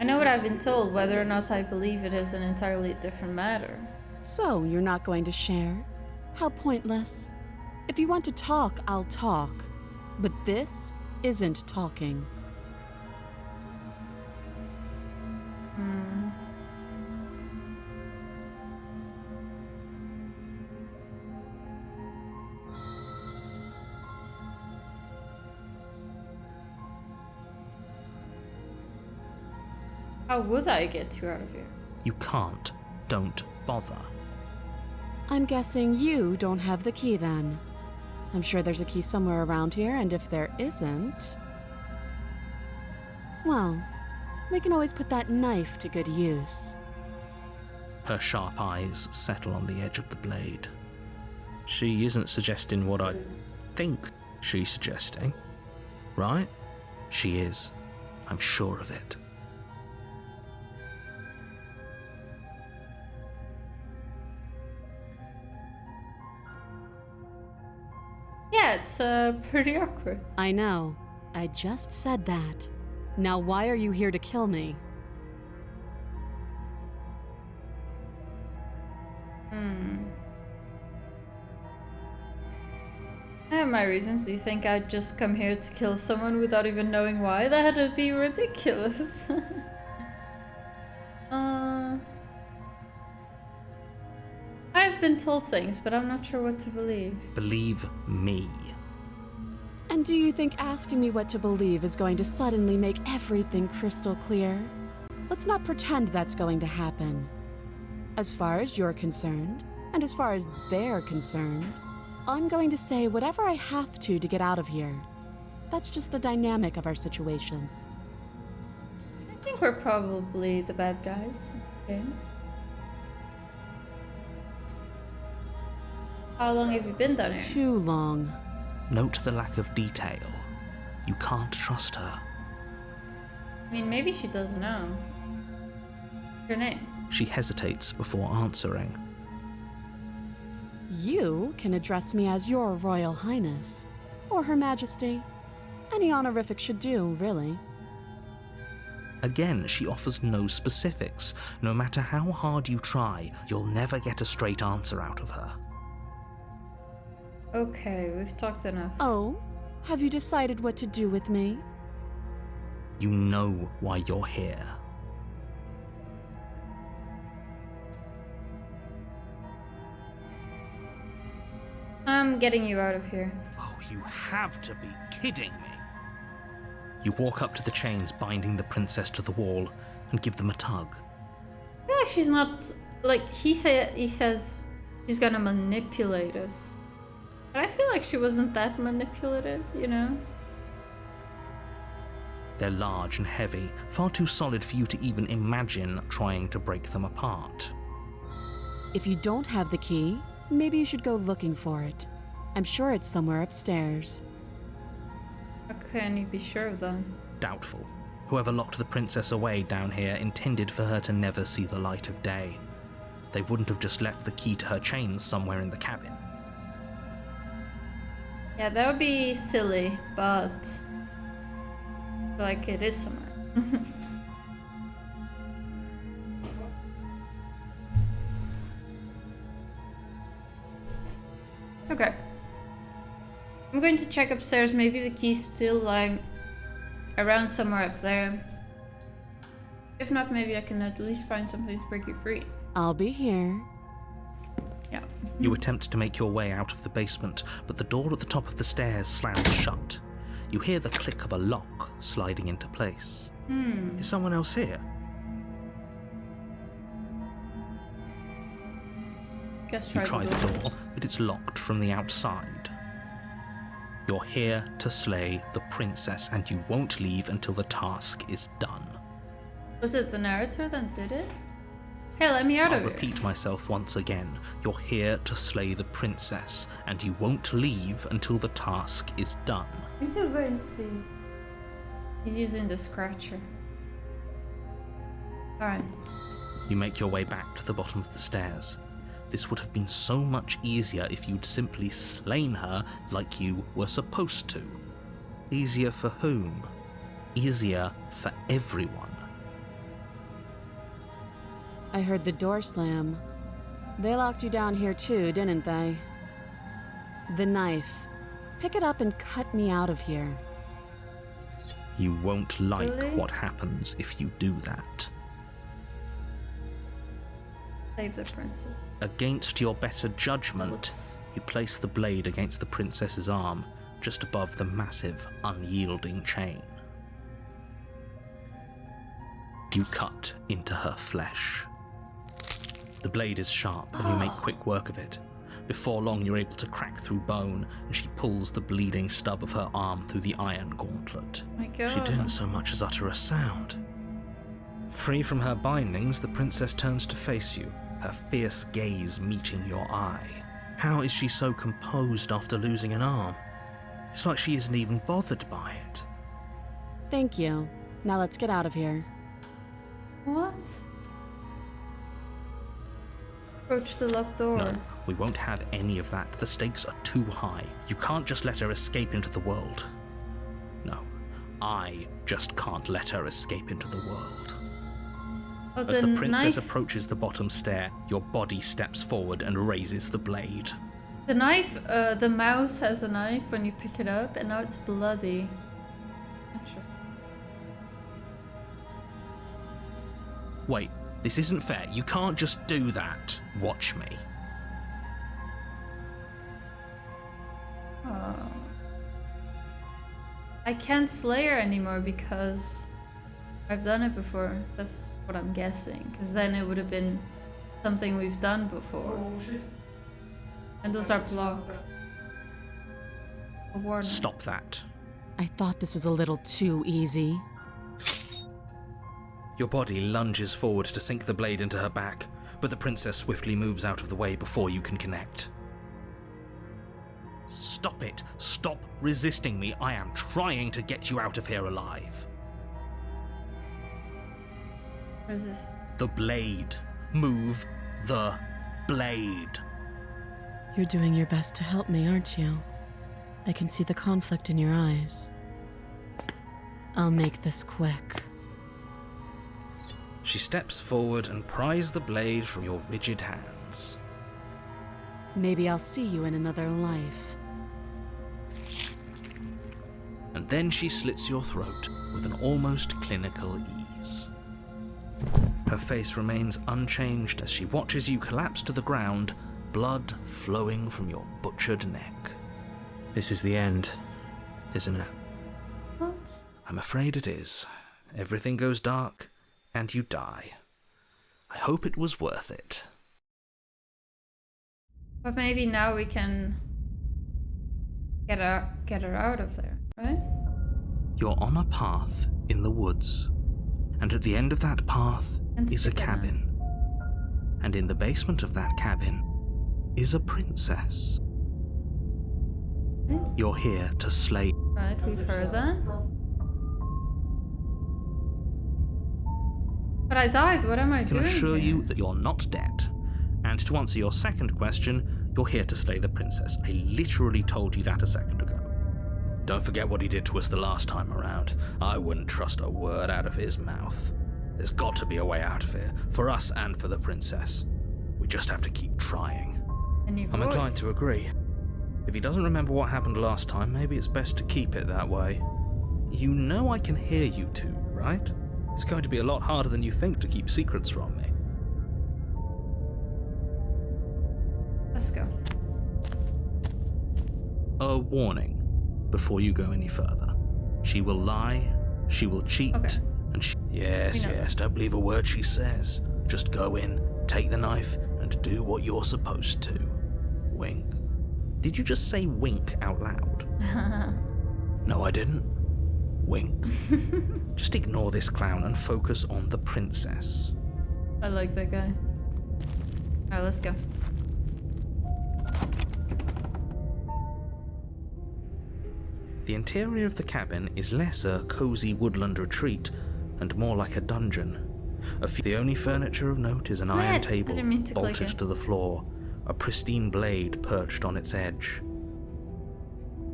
I know what I've been told, whether or not I believe it is an entirely different matter. So, you're not going to share? How pointless. If you want to talk, I'll talk. But this isn't talking. How would I get you out of here? You can't. Don't bother. I'm guessing you don't have the key then. I'm sure there's a key somewhere around here, and if there isn't... well, we can always put that knife to good use. Her sharp eyes settle on the edge of the blade. She isn't suggesting what I think she's suggesting, right? She is. I'm sure of it. Yeah, it's pretty awkward. I know. I just said that. Now why are you here to kill me? I have my reasons. Do you think I'd just come here to kill someone without even knowing why? That would be ridiculous. I've been told things, but I'm not sure what to believe. Believe me. And do you think asking me what to believe is going to suddenly make everything crystal clear? Let's not pretend that's going to happen. As far as you're concerned, and as far as they're concerned, I'm going to say whatever I have to get out of here. That's just the dynamic of our situation. I think we're probably the bad guys. Okay. How long have you been down here? Too long. Note the lack of detail. You can't trust her. I mean, maybe she doesn't know. What's your name? She hesitates before answering. You can address me as Your Royal Highness, or Her Majesty. Any honorific should do, really. Again, she offers no specifics. No matter how hard you try, you'll never get a straight answer out of her. Okay, we've talked enough. Oh, have you decided what to do with me? You know why you're here. I'm getting you out of here. Oh, you have to be kidding me. You walk up to the chains binding the princess to the wall and give them a tug. I feel like she's not, like, he says she's gonna manipulate us. But I feel like she wasn't that manipulative, you know? They're large and heavy, far too solid for you to even imagine trying to break them apart. If you don't have the key, maybe you should go looking for it. I'm sure it's somewhere upstairs. How can you be sure of that? Doubtful. Whoever locked the princess away down here intended for her to never see the light of day. They wouldn't have just left the key to her chains somewhere in the cabin. Yeah, that would be silly, but I feel like it is somewhere. Okay. I'm going to check upstairs. Maybe the key's still lying around somewhere up there. If not, maybe I can at least find something to break you free. I'll be here. Yeah. You attempt to make your way out of the basement, but the door at the top of the stairs slams shut. You hear the click of a lock sliding into place. Is someone else here? Just You try the door, but it's locked from the outside. You're here to slay the princess, and you won't leave until the task is done. Was it the narrator that did it? Hey, let me out I'll of here. repeat myself once again. You're here to slay the princess, and you won't leave until the task is done. Muito bem, Steve. He's using the scratcher. Alright. You make your way back to the bottom of the stairs. This would have been so much easier if you'd simply slain her like you were supposed to. Easier for whom? Easier for everyone. I heard the door slam. They locked you down here too, didn't they? The knife. Pick it up and cut me out of here. You won't like Really? what happens if you do that. Save the princess. Against your better judgment, Let's- you place the blade against the princess's arm, just above the massive, unyielding chain. You cut into her flesh. The blade is sharp, and you make quick work of it. Before long, you're able to crack through bone, and she pulls the bleeding stub of her arm through the iron gauntlet. My god. She didn't so much as utter a sound. Free from her bindings, the princess turns to face you, her fierce gaze meeting your eye. How is she so composed after losing an arm? It's like she isn't even bothered by it. Thank you. Now let's get out of here. What? Approach the locked door. No, we won't have any of that. The stakes are too high. You can't just let her escape into the world. No, I just can't let her escape into the world. Oh, As the princess knife. approaches the bottom stair, your body steps forward and raises the blade. The knife, the mouse has a knife when you pick it up, and now it's bloody. Interesting. Wait, this isn't fair. You can't just do that. Watch me. I can't slay her anymore because I've done it before. That's what I'm guessing. Because then it would have been something we've done before. Oh shit. And those are blocked. A warning. Stop that. I thought this was a little too easy. Your body lunges forward to sink the blade into her back, but the princess swiftly moves out of the way before you can connect. Stop it! Stop resisting me! I am trying to get you out of here alive. What is this? The blade. Move the blade. You're doing your best to help me, aren't you? I can see the conflict in your eyes. I'll make this quick. She steps forward and pries the blade from your rigid hands. Maybe I'll see you in another life. And then she slits your throat with an almost clinical ease. Her face remains unchanged as she watches you collapse to the ground, blood flowing from your butchered neck. This is the end, isn't it? What? I'm afraid it is. Everything goes dark, and you die. I hope it was worth it. But maybe now we can get her out of there, right? You're on a path in the woods, and at the end of that path And is a skip it now. cabin. And in the basement of that cabin is a princess. Okay. You're here to slay. Right, we've heard that. But I died, what am I I can doing assure here? you that you're not dead. And to answer your second question, you're here to slay the princess. I literally told you that a second ago. Don't forget what he did to us the last time around. I wouldn't trust a word out of his mouth. There's got to be a way out of here, for us and for the princess. We just have to keep trying. Any I'm inclined voice? to agree. If he doesn't remember what happened last time, maybe it's best to keep it that way. You know I can hear you two, right? It's going to be a lot harder than you think to keep secrets from me. Let's go. A warning before you go any further. She will lie, she will cheat, Okay. and she... Yes, We know. yes, don't believe a word she says. Just go in, take the knife, and do what you're supposed to. Wink. Did you just say wink out loud? No, I didn't. Wink. Just ignore this clown and focus on the princess. I like that guy. Alright, let's go. The interior of the cabin is less a cozy woodland retreat and more like a dungeon. The only furniture of note is an iron Red! I table didn't mean to click bolted it. to the floor, a pristine blade perched on its edge.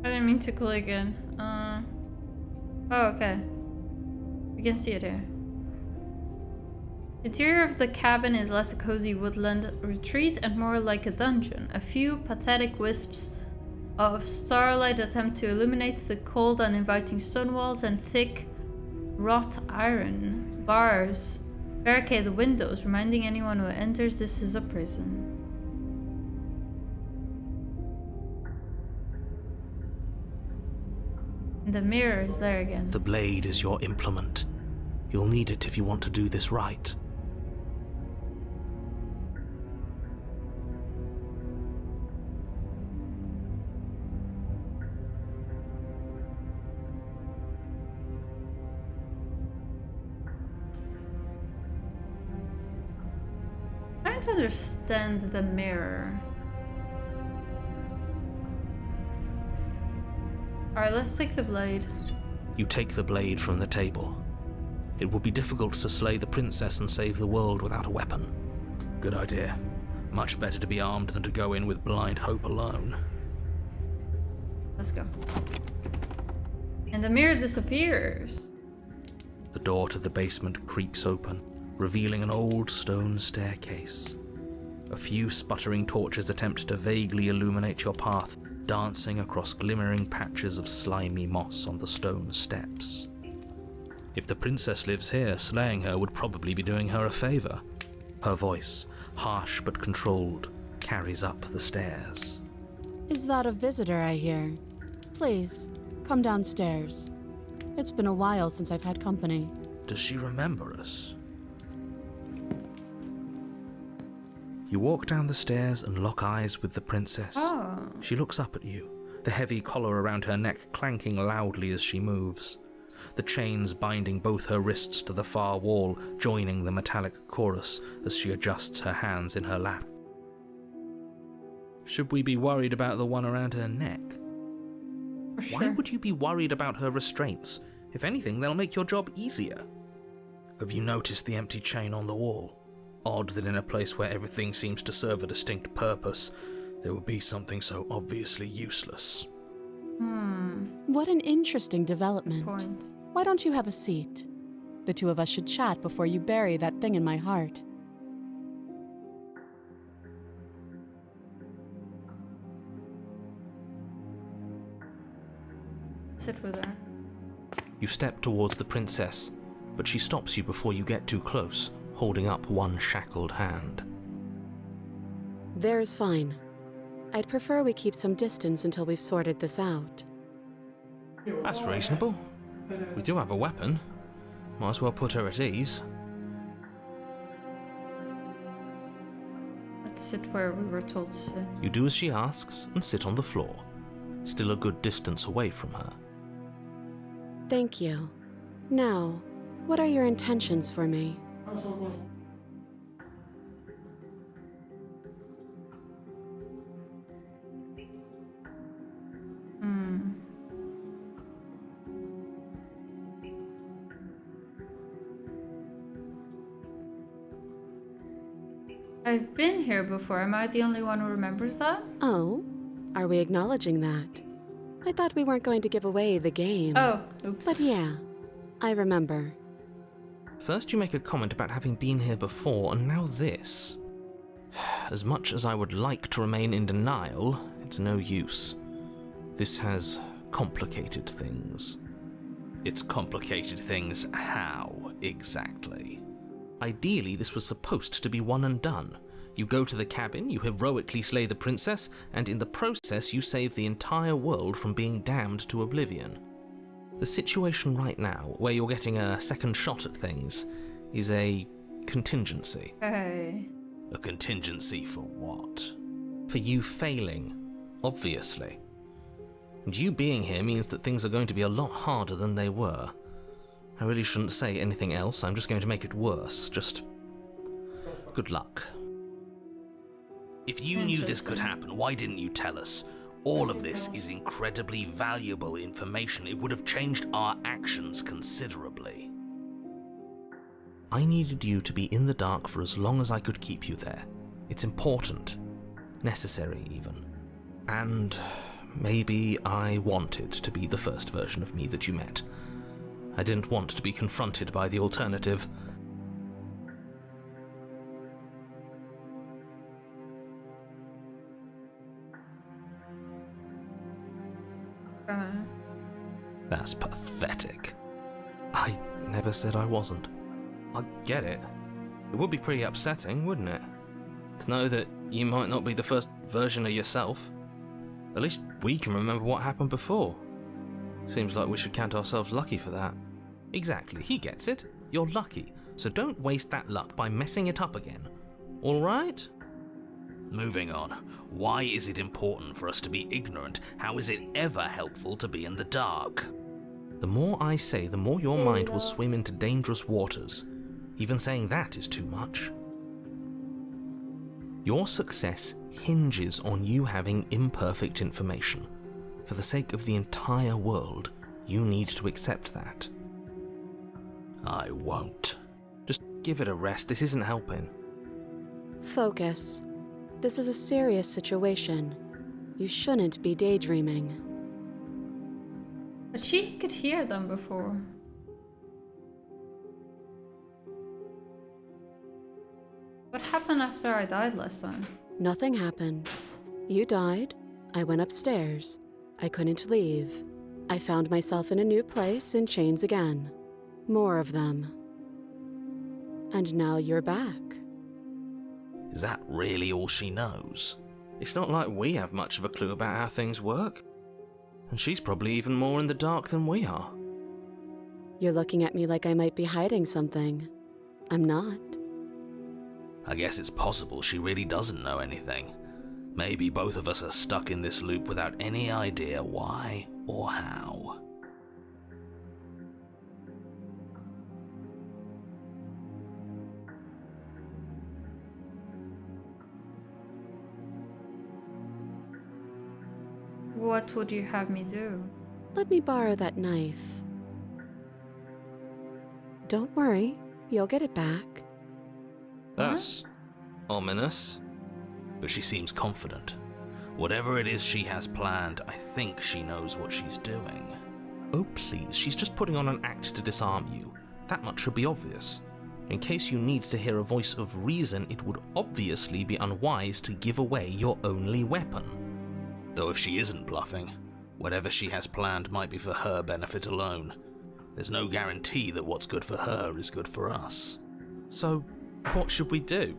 I didn't mean to click it. Oh, okay. We can see it here. The interior of the cabin is less a cozy woodland retreat and more like a dungeon. A few pathetic wisps of starlight attempt to illuminate the cold, uninviting stone walls, and thick wrought iron bars barricade the windows, reminding anyone who enters this is a prison. And the mirror is there again. The blade is your implement. You'll need it if you want to do this right. Trying to understand the mirror. Alright, let's take the blade. You take the blade from the table. It would be difficult to slay the princess and save the world without a weapon. Good idea. Much better to be armed than to go in with blind hope alone. Let's go. And the mirror disappears. The door to the basement creaks open, revealing an old stone staircase. A few sputtering torches attempt to vaguely illuminate your path, dancing across glimmering patches of slimy moss on the stone steps. If the princess lives here, slaying her would probably be doing her a favor. Her voice, harsh but controlled, carries up the stairs. Is that a visitor I hear? Please, come downstairs. It's been a while since I've had company. Does she remember us? You walk down the stairs and lock eyes with the princess. Oh. She looks up at you, the heavy collar around her neck clanking loudly as she moves, the chains binding both her wrists to the far wall, joining the metallic chorus as she adjusts her hands in her lap. Should we be worried about the one around her neck? For sure. Why would you be worried about her restraints? If anything, they'll make your job easier. Have you noticed the empty chain on the wall? Odd that in a place where everything seems to serve a distinct purpose, there would be something so obviously useless. What an interesting development. Point. Why don't you have a seat? The two of us should chat before you bury that thing in my heart. Sit with her. You step towards the princess, but she stops you before you get too close, holding up one shackled hand. There's fine. I'd prefer we keep some distance until we've sorted this out. That's reasonable. We do have a weapon. Might as well put her at ease. Let's sit where we were told to sit. You do as she asks and sit on the floor, still a good distance away from her. Thank you. Now, what are your intentions for me? I've been here before. Am I the only one who remembers that? Oh, are we acknowledging that? I thought we weren't going to give away the game. Oh, oops. But yeah, I remember. First you make a comment about having been here before, and now this. As much as I would like to remain in denial, it's no use. This has complicated things. It's complicated things how, exactly? Ideally, this was supposed to be one and done. You go to the cabin, you heroically slay the princess, and in the process you save the entire world from being damned to oblivion. The situation right now, where you're getting a second shot at things, is a contingency. Hey. A contingency for what? For you failing, obviously. And you being here means that things are going to be a lot harder than they were. I really shouldn't say anything else, I'm just going to make it worse. Just good luck. If you knew this could happen, why didn't you tell us? All of this is incredibly valuable information. It would have changed our actions considerably. I needed you to be in the dark for as long as I could keep you there. It's important. Necessary, even. And maybe I wanted to be the first version of me that you met. I didn't want to be confronted by the alternative. That's pathetic. I never said I wasn't. I get it. It would be pretty upsetting, wouldn't it? To know that you might not be the first version of yourself. At least we can remember what happened before. Seems like we should count ourselves lucky for that. Exactly, he gets it. You're lucky, so don't waste that luck by messing it up again. Alright? Moving on. Why is it important for us to be ignorant? How is it ever helpful to be in the dark? The more I say, the more your mind will swim into dangerous waters. Even saying that is too much. Your success hinges on you having imperfect information. For the sake of the entire world, you need to accept that. I won't. Just give it a rest, this isn't helping. Focus. This is a serious situation. You shouldn't be daydreaming. But she could hear them before. What happened after I died last time? Nothing happened. You died. I went upstairs. I couldn't leave. I found myself in a new place in chains again. More of them. And now you're back. Is that really all she knows? It's not like we have much of a clue about how things work. And she's probably even more in the dark than we are. You're looking at me like I might be hiding something. I'm not. I guess it's possible she really doesn't know anything. Maybe both of us are stuck in this loop without any idea why or how. What would you have me do? Let me borrow that knife. Don't worry, you'll get it back. That's ominous. But she seems confident. Whatever it is she has planned, I think she knows what she's doing. Oh please, she's just putting on an act to disarm you. That much should be obvious. In case you need to hear a voice of reason, it would obviously be unwise to give away your only weapon. Though if she isn't bluffing, whatever she has planned might be for her benefit alone. There's no guarantee that what's good for her is good for us. So, what should we do?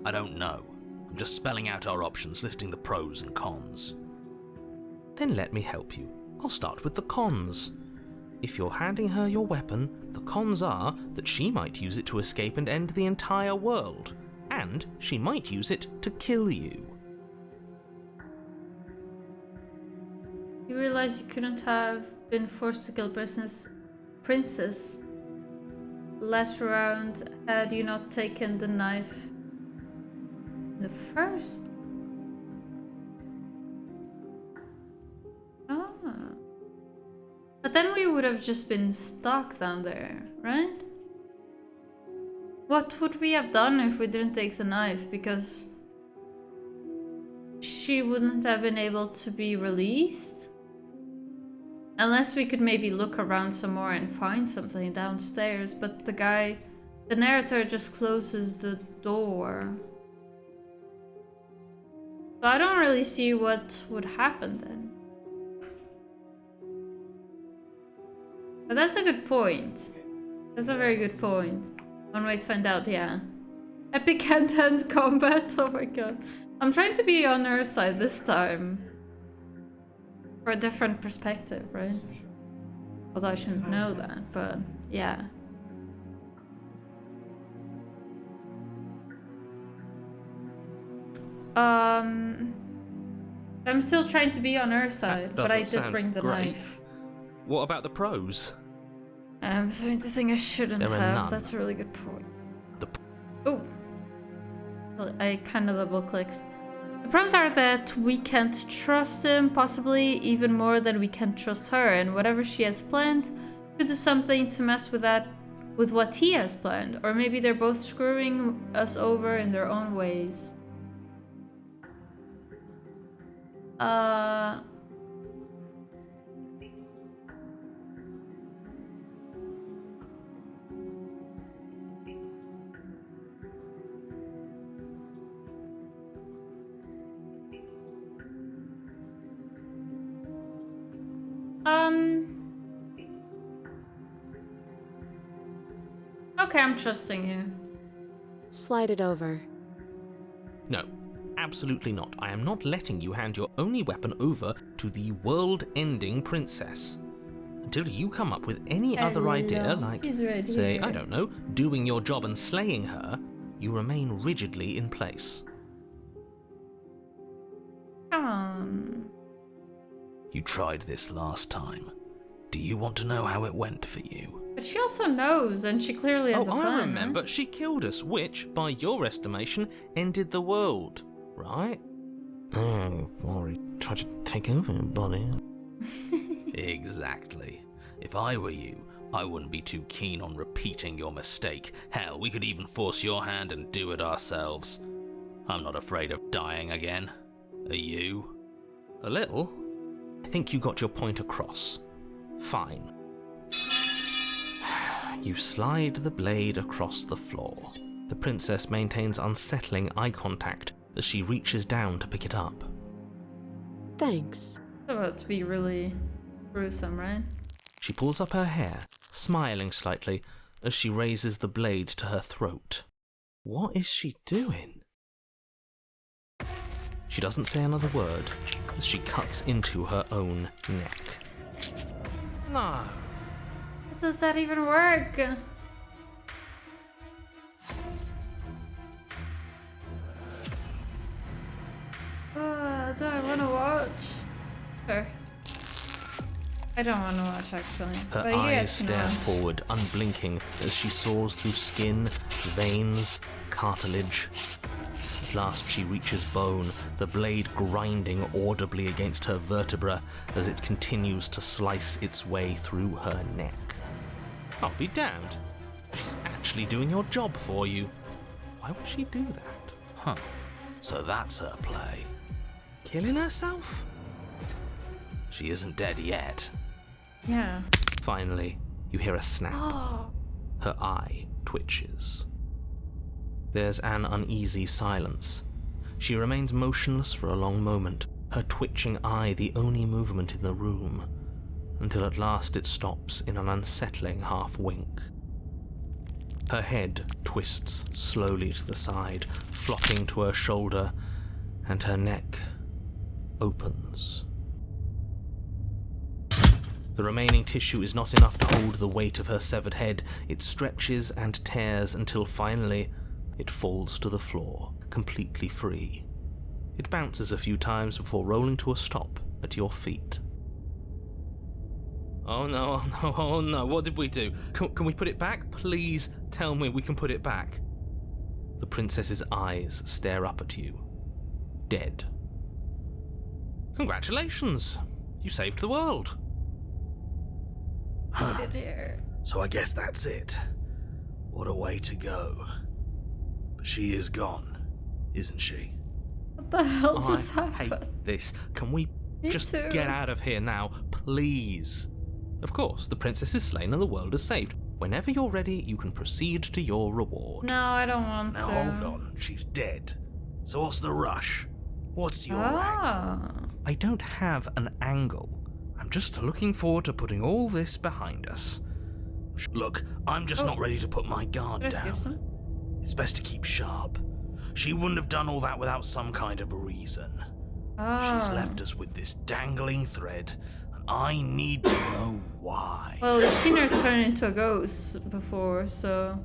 I don't know. I'm just spelling out our options, listing the pros and cons. Then let me help you. I'll start with the cons. If you're handing her your weapon, the cons are that she might use it to escape and end the entire world, and she might use it to kill you. You realize you couldn't have been forced to kill princess last round had you not taken the knife in the first. But then we would have just been stuck down there, right? What would we have done if we didn't take the knife? Because she wouldn't have been able to be released? Unless we could maybe look around some more and find something downstairs, but the narrator just closes the door. So I don't really see what would happen then. But that's a good point. That's a very good point. One way to find out, yeah. Epic hand-to-hand combat, oh my god. I'm trying to be on her side this time. For a different perspective, right? Although I shouldn't know that, but yeah. I'm still trying to be on her side, but I did bring the knife. What about the pros? I'm starting to think I shouldn't There are have. none. That's a really good point. Oh. I kind of double clicked. The pros are that we can't trust him, possibly even more than we can trust her, and whatever she has planned could do something to mess with what he has planned. Or maybe they're both screwing us over in their own ways. Okay, I'm trusting you. Slide it over. No, absolutely not. I am not letting you hand your only weapon over to the world-ending princess. Until you come up with any other idea, like, say, I don't know, doing your job and slaying her, you remain rigidly in place. Come on. You tried this last time. Do you want to know how it went for you? But she also knows, and she clearly has a plan. I remember. Right? She killed us, which, by your estimation, ended the world, right? Oh, Rory tried to take over, buddy. Exactly. If I were you, I wouldn't be too keen on repeating your mistake. Hell, we could even force your hand and do it ourselves. I'm not afraid of dying again. Are you? A little. I think you got your point across. Fine. You slide the blade across the floor. The princess maintains unsettling eye contact as she reaches down to pick it up. Thanks. It's about to be really gruesome, right? She pulls up her hair, smiling slightly, as she raises the blade to her throat. What is she doing? She doesn't say another word as she cuts into her own neck. No. Does that even work? Do I want to watch? Sure. I don't want to watch, actually. Her But you eyes guys can stare watch. forward, unblinking, as she soars through skin, veins, cartilage. At last she reaches bone, the blade grinding audibly against her vertebra as it continues to slice its way through her neck. I'll be damned. She's actually doing your job for you. Why would she do that? Huh. So that's her play. Killing herself? She isn't dead yet. Yeah. Finally, you hear a snap. Her eye twitches. There's an uneasy silence. She remains motionless for a long moment, her twitching eye the only movement in the room, until at last it stops in an unsettling half-wink. Her head twists slowly to the side, flopping to her shoulder, and her neck opens. The remaining tissue is not enough to hold the weight of her severed head. It stretches and tears until finally it falls to the floor, completely free. It bounces a few times before rolling to a stop at your feet. Oh no, oh no, oh no, what did we do? Can we put it back? Please tell me we can put it back. The princess's eyes stare up at you. Dead. Congratulations! You saved the world. So I guess that's it. What a way to go. But she is gone, isn't she? What the hell just I happened? hate this. Can we Me just too. get out of here now, please? Of course, the princess is slain and the world is saved. Whenever you're ready, you can proceed to your reward. No, I don't want Now to. hold on, she's dead. So what's the rush? What's your angle? Ah. I don't have an angle. I'm just looking forward to putting all this behind us. Look, I'm just not ready to put my guard Did I skip down. some? It's best to keep sharp. She wouldn't have done all that without some kind of a reason. She's left us with this dangling thread, and I need to know why. Well, you've seen her turn into a ghost before, so...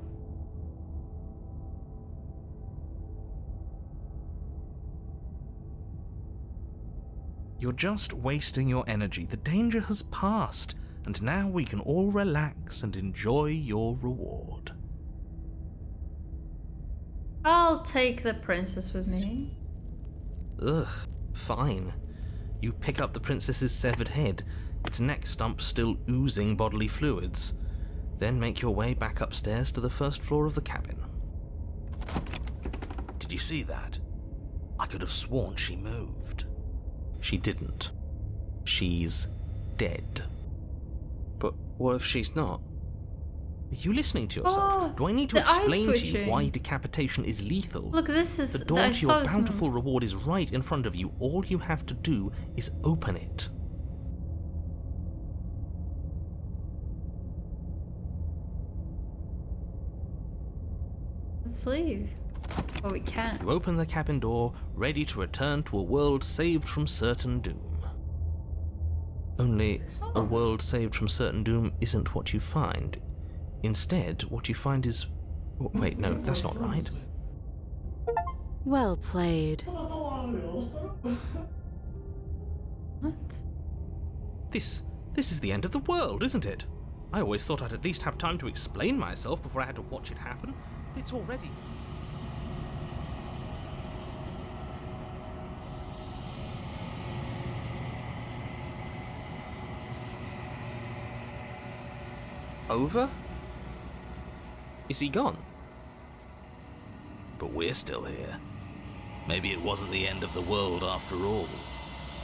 You're just wasting your energy. The danger has passed, and now we can all relax and enjoy your reward. I'll take the princess with me. Ugh, fine. You pick up the princess's severed head, its neck stump still oozing bodily fluids. Then make your way back upstairs to the first floor of the cabin. Did you see that? I could have sworn she moved. She didn't. She's dead. But what if she's not? Are you listening to yourself? Oh, Do I need to the eyes explain to you twitching. why decapitation is lethal? Look, this is... The door I to saw your this bountiful move. reward is right in front of you. All you have to do is open it. Let's leave. Oh, we can't. You open the cabin door, ready to return to a world saved from certain doom. Only, a world saved from certain doom isn't what you find. Instead, what you find is... Wait, no, that's not right. Well played. What? This is the end of the world, isn't it? I always thought I'd at least have time to explain myself before I had to watch it happen. But it's already... Over? Is he gone? But we're still here. Maybe it wasn't the end of the world after all.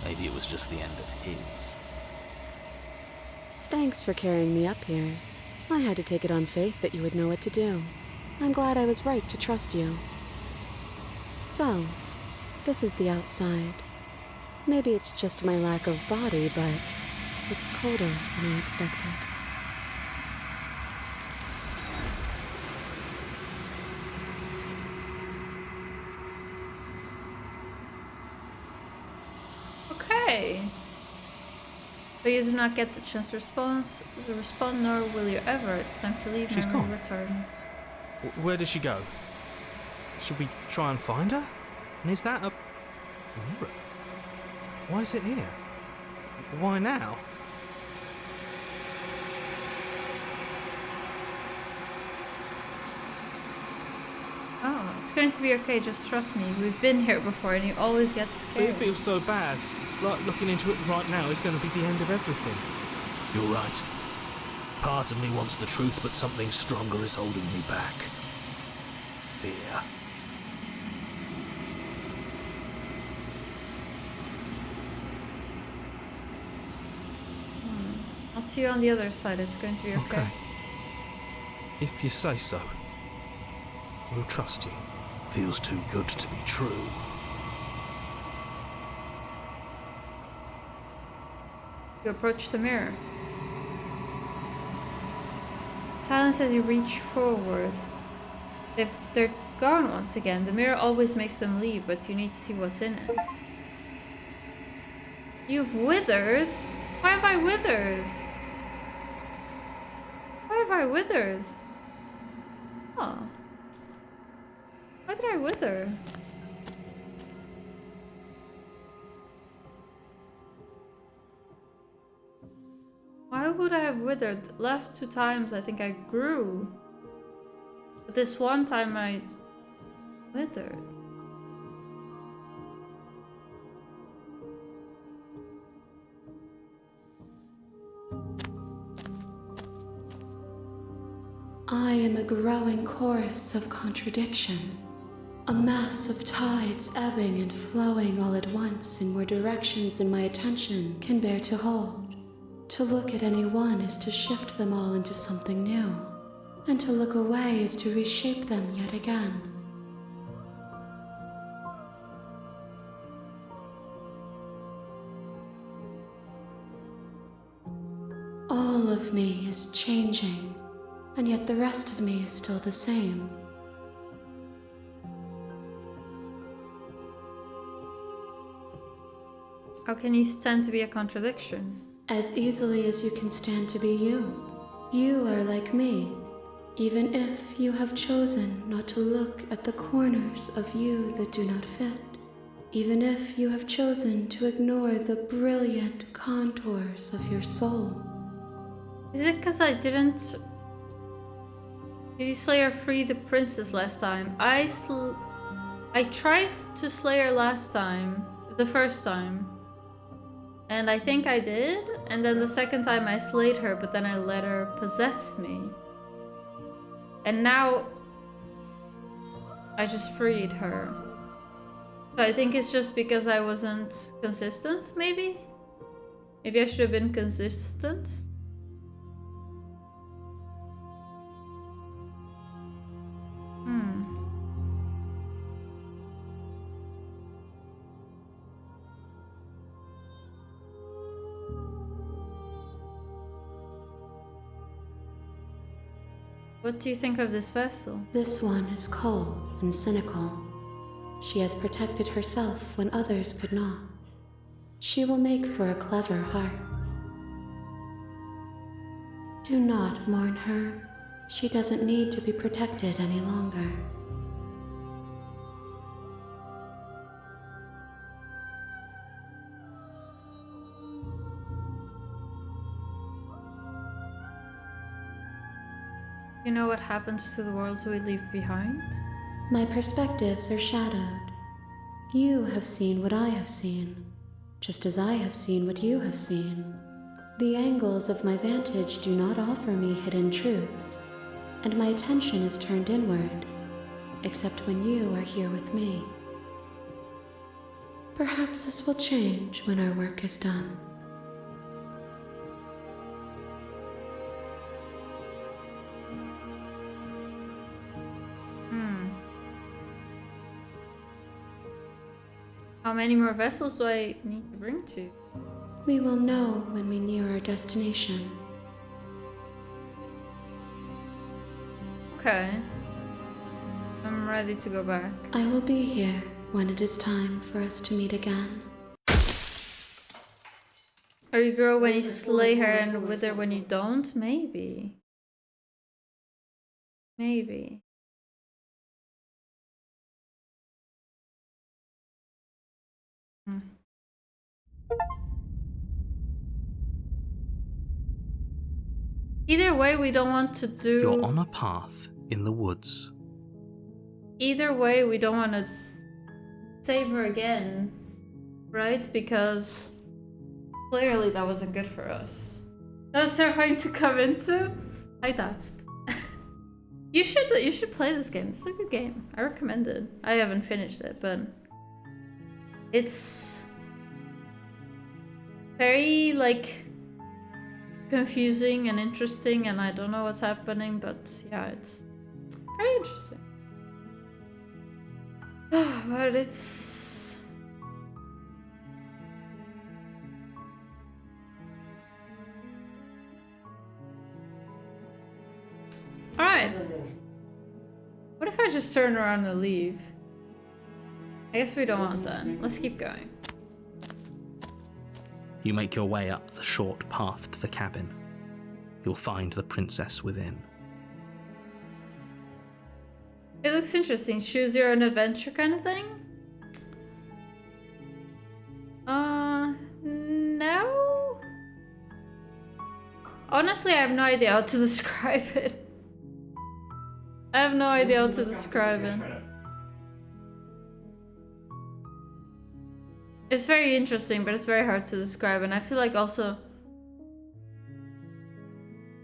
Maybe it was just the end of his. Thanks for carrying me up here. I had to take it on faith that you would know what to do. I'm glad I was right to trust you. So, this is the outside. Maybe it's just my lack of body, but it's colder than I expected. Okay. But you do not get the chance to respond, nor will you ever. It's time to leave. She's Memory gone. returns. Where does she go? Should we try and find her? And is that a mirror? Why is it here? Why now? Oh, it's going to be okay. Just trust me. We've been here before, and you always get But scared. it feels so bad. Like looking into it right now is going to be the end of everything. You're right. Part of me wants the truth, but something stronger is holding me back. Fear. I'll see you on the other side. It's going to be okay. Okay. If you say so, we'll trust you. Feels too good to be true. You approach the mirror. Silence as you reach forward. They're gone once again. The mirror always makes them leave, but you need to see what's in it. You've withered? Why have I withered? Why have I withered? Oh. Why did I wither? Why would I have withered? The last 2 times I think I grew. But this one time I withered. I am a growing chorus of contradiction, a mass of tides ebbing and flowing all at once in more directions than my attention can bear to hold. To look at any one is to shift them all into something new, and to look away is to reshape them yet again. All of me is changing, and yet the rest of me is still the same. How can you stand to be a contradiction? As easily as you can stand to be you. You are like me, even if you have chosen not to look at the corners of you that do not fit. Even if you have chosen to ignore the brilliant contours of your soul. Is it because I didn't... Did you slay or free the princess last time? I tried to slay her last time. The first time. And I think I did. And then the second time I slayed her, but then I let her possess me. And now... I just freed her. So I think it's just because I wasn't consistent, maybe? Maybe I should have been consistent? What do you think of this vessel? This one is cold and cynical. She has protected herself when others could not. She will make for a clever heart. Do not mourn her. She doesn't need to be protected any longer. You know what happens to the worlds we leave behind? My perspectives are shadowed. You have seen what I have seen, just as I have seen what you have seen. The angles of my vantage do not offer me hidden truths, and my attention is turned inward, except when you are here with me. Perhaps this will change when our work is done. How many more vessels do I need to bring to? We will know when we near our destination. Okay. I'm ready to go back. I will be here when it is time for us to meet again. Or you grow when you slay her and wither when you don't? Maybe. Maybe. Either way, we don't want to do... You're on a path in the woods. Either way, we don't want to save her again, right? Because clearly that wasn't good for us. That was terrifying to come into. I daft. You should play this game. It's a good game. I recommend it. I haven't finished it, but it's very like confusing and interesting, and I don't know what's happening, but yeah, it's very interesting. But it's... Alright. What if I just turn around and leave? I guess we don't want that. Let's keep going. You make your way up the short path to the cabin. You'll find the princess within. It looks interesting. Choose your own adventure kind of thing? No? Honestly, I have no idea how to describe it. I have no idea how to describe it. It's very interesting, but it's very hard to describe, and I feel like also...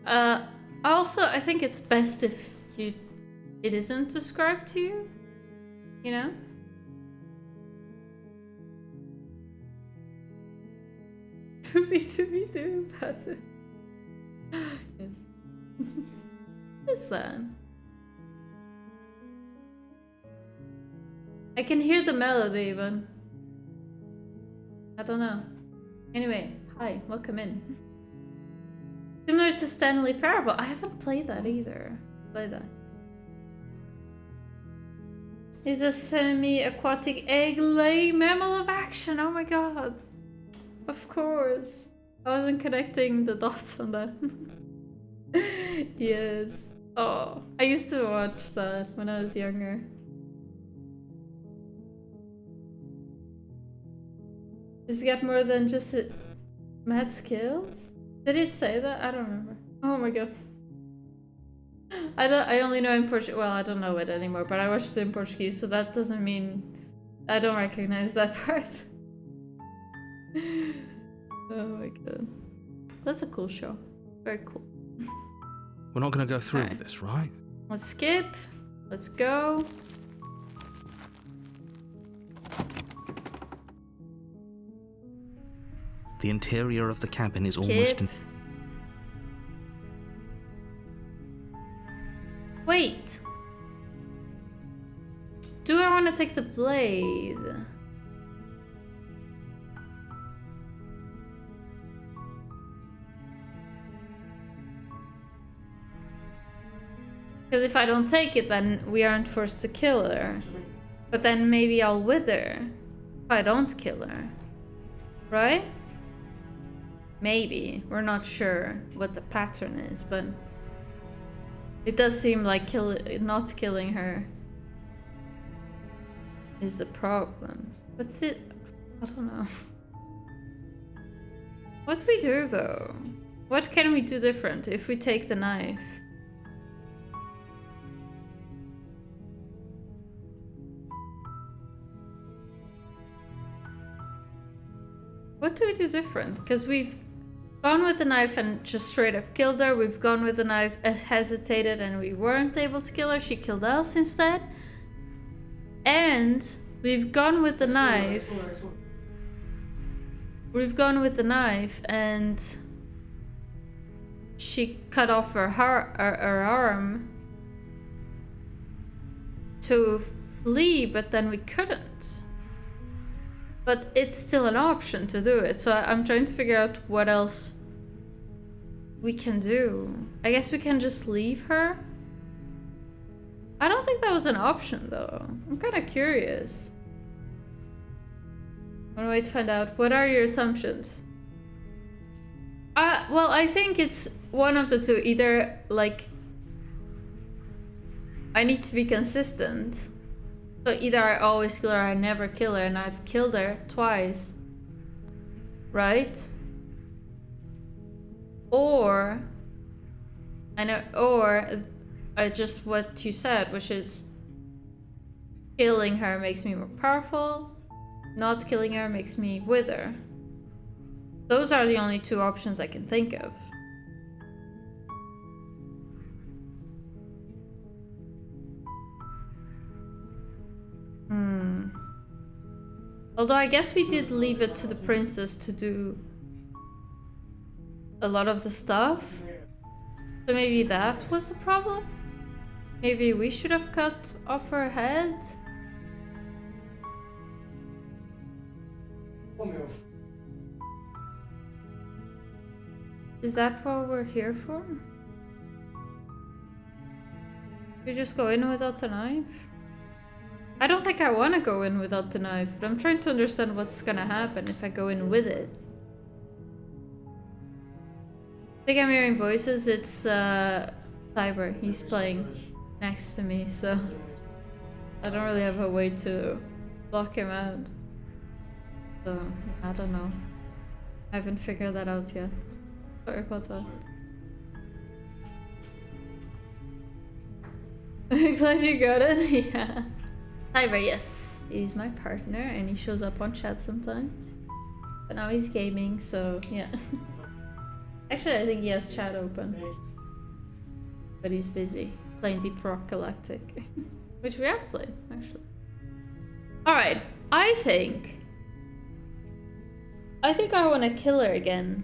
I think it's best if it isn't described to you, you know? To be about it. Yes. What's that? I can hear the melody, but I don't know. Anyway, hi, welcome in. Similar to Stanley Parable. I haven't played that either. Play that. He's a semi-aquatic egg-laying mammal of action. Oh my god. Of course. I wasn't connecting the dots on that. Yes. Oh, I used to watch that when I was younger. Does he get more than just mad skills? Did it say that? I don't remember. Oh my god. I only know in Portuguese. Well, I don't know it anymore, but I watched it in Portuguese, so that doesn't mean I don't recognize that part. Oh my god. That's a cool show. Very cool. We're not going to go through Alright. with this, right? Let's skip. Let's go. The interior of the cabin is Skip. almost... Wait. Do I want to take the blade? Because if I don't take it, then we aren't forced to kill her. But then maybe I'll wither if I don't kill her. Right? Maybe. We're not sure what the pattern is, but it does seem like not killing her is the problem. What's it? I don't know. What do we do though? What can we do different if we take the knife? What do we do different? Because we've gone with the knife and just straight up killed her. We've gone with the knife, hesitated, and we weren't able to kill her. She killed us instead. And we've gone with the knife. We've gone with the knife and she cut off her arm to flee, but then we couldn't. But it's still an option to do it, so I'm trying to figure out what else we can do. I guess we can just leave her? I don't think that was an option though. I'm kind of curious. I'm gonna wait to find out. What are your assumptions? Well, I think it's one of the two. Either, like, I need to be consistent. So either I always kill her or I never kill her, and I've killed her twice. Right? Or just what you said, which is killing her makes me more powerful, not killing her makes me wither. Those are the only two options I can think of. Although I guess we did leave it to the princess to do a lot of the stuff. So maybe that was the problem? Maybe we should have cut off her head? Is that what we're here for? You just go in without the knife? I don't think I want to go in without the knife, but I'm trying to understand what's gonna happen if I go in with it. I think I'm hearing voices. It's Cyber. He's playing next to me, so I don't really have a way to block him out. So I don't know. I haven't figured that out yet. Sorry about that. Glad you got it. Yeah. Cyber, yes. He's my partner and he shows up on chat sometimes. But now he's gaming, so yeah. Actually, I think he has chat open. But he's busy playing Deep Rock Galactic. Which we have played, actually. Alright, I think I want to kill her again.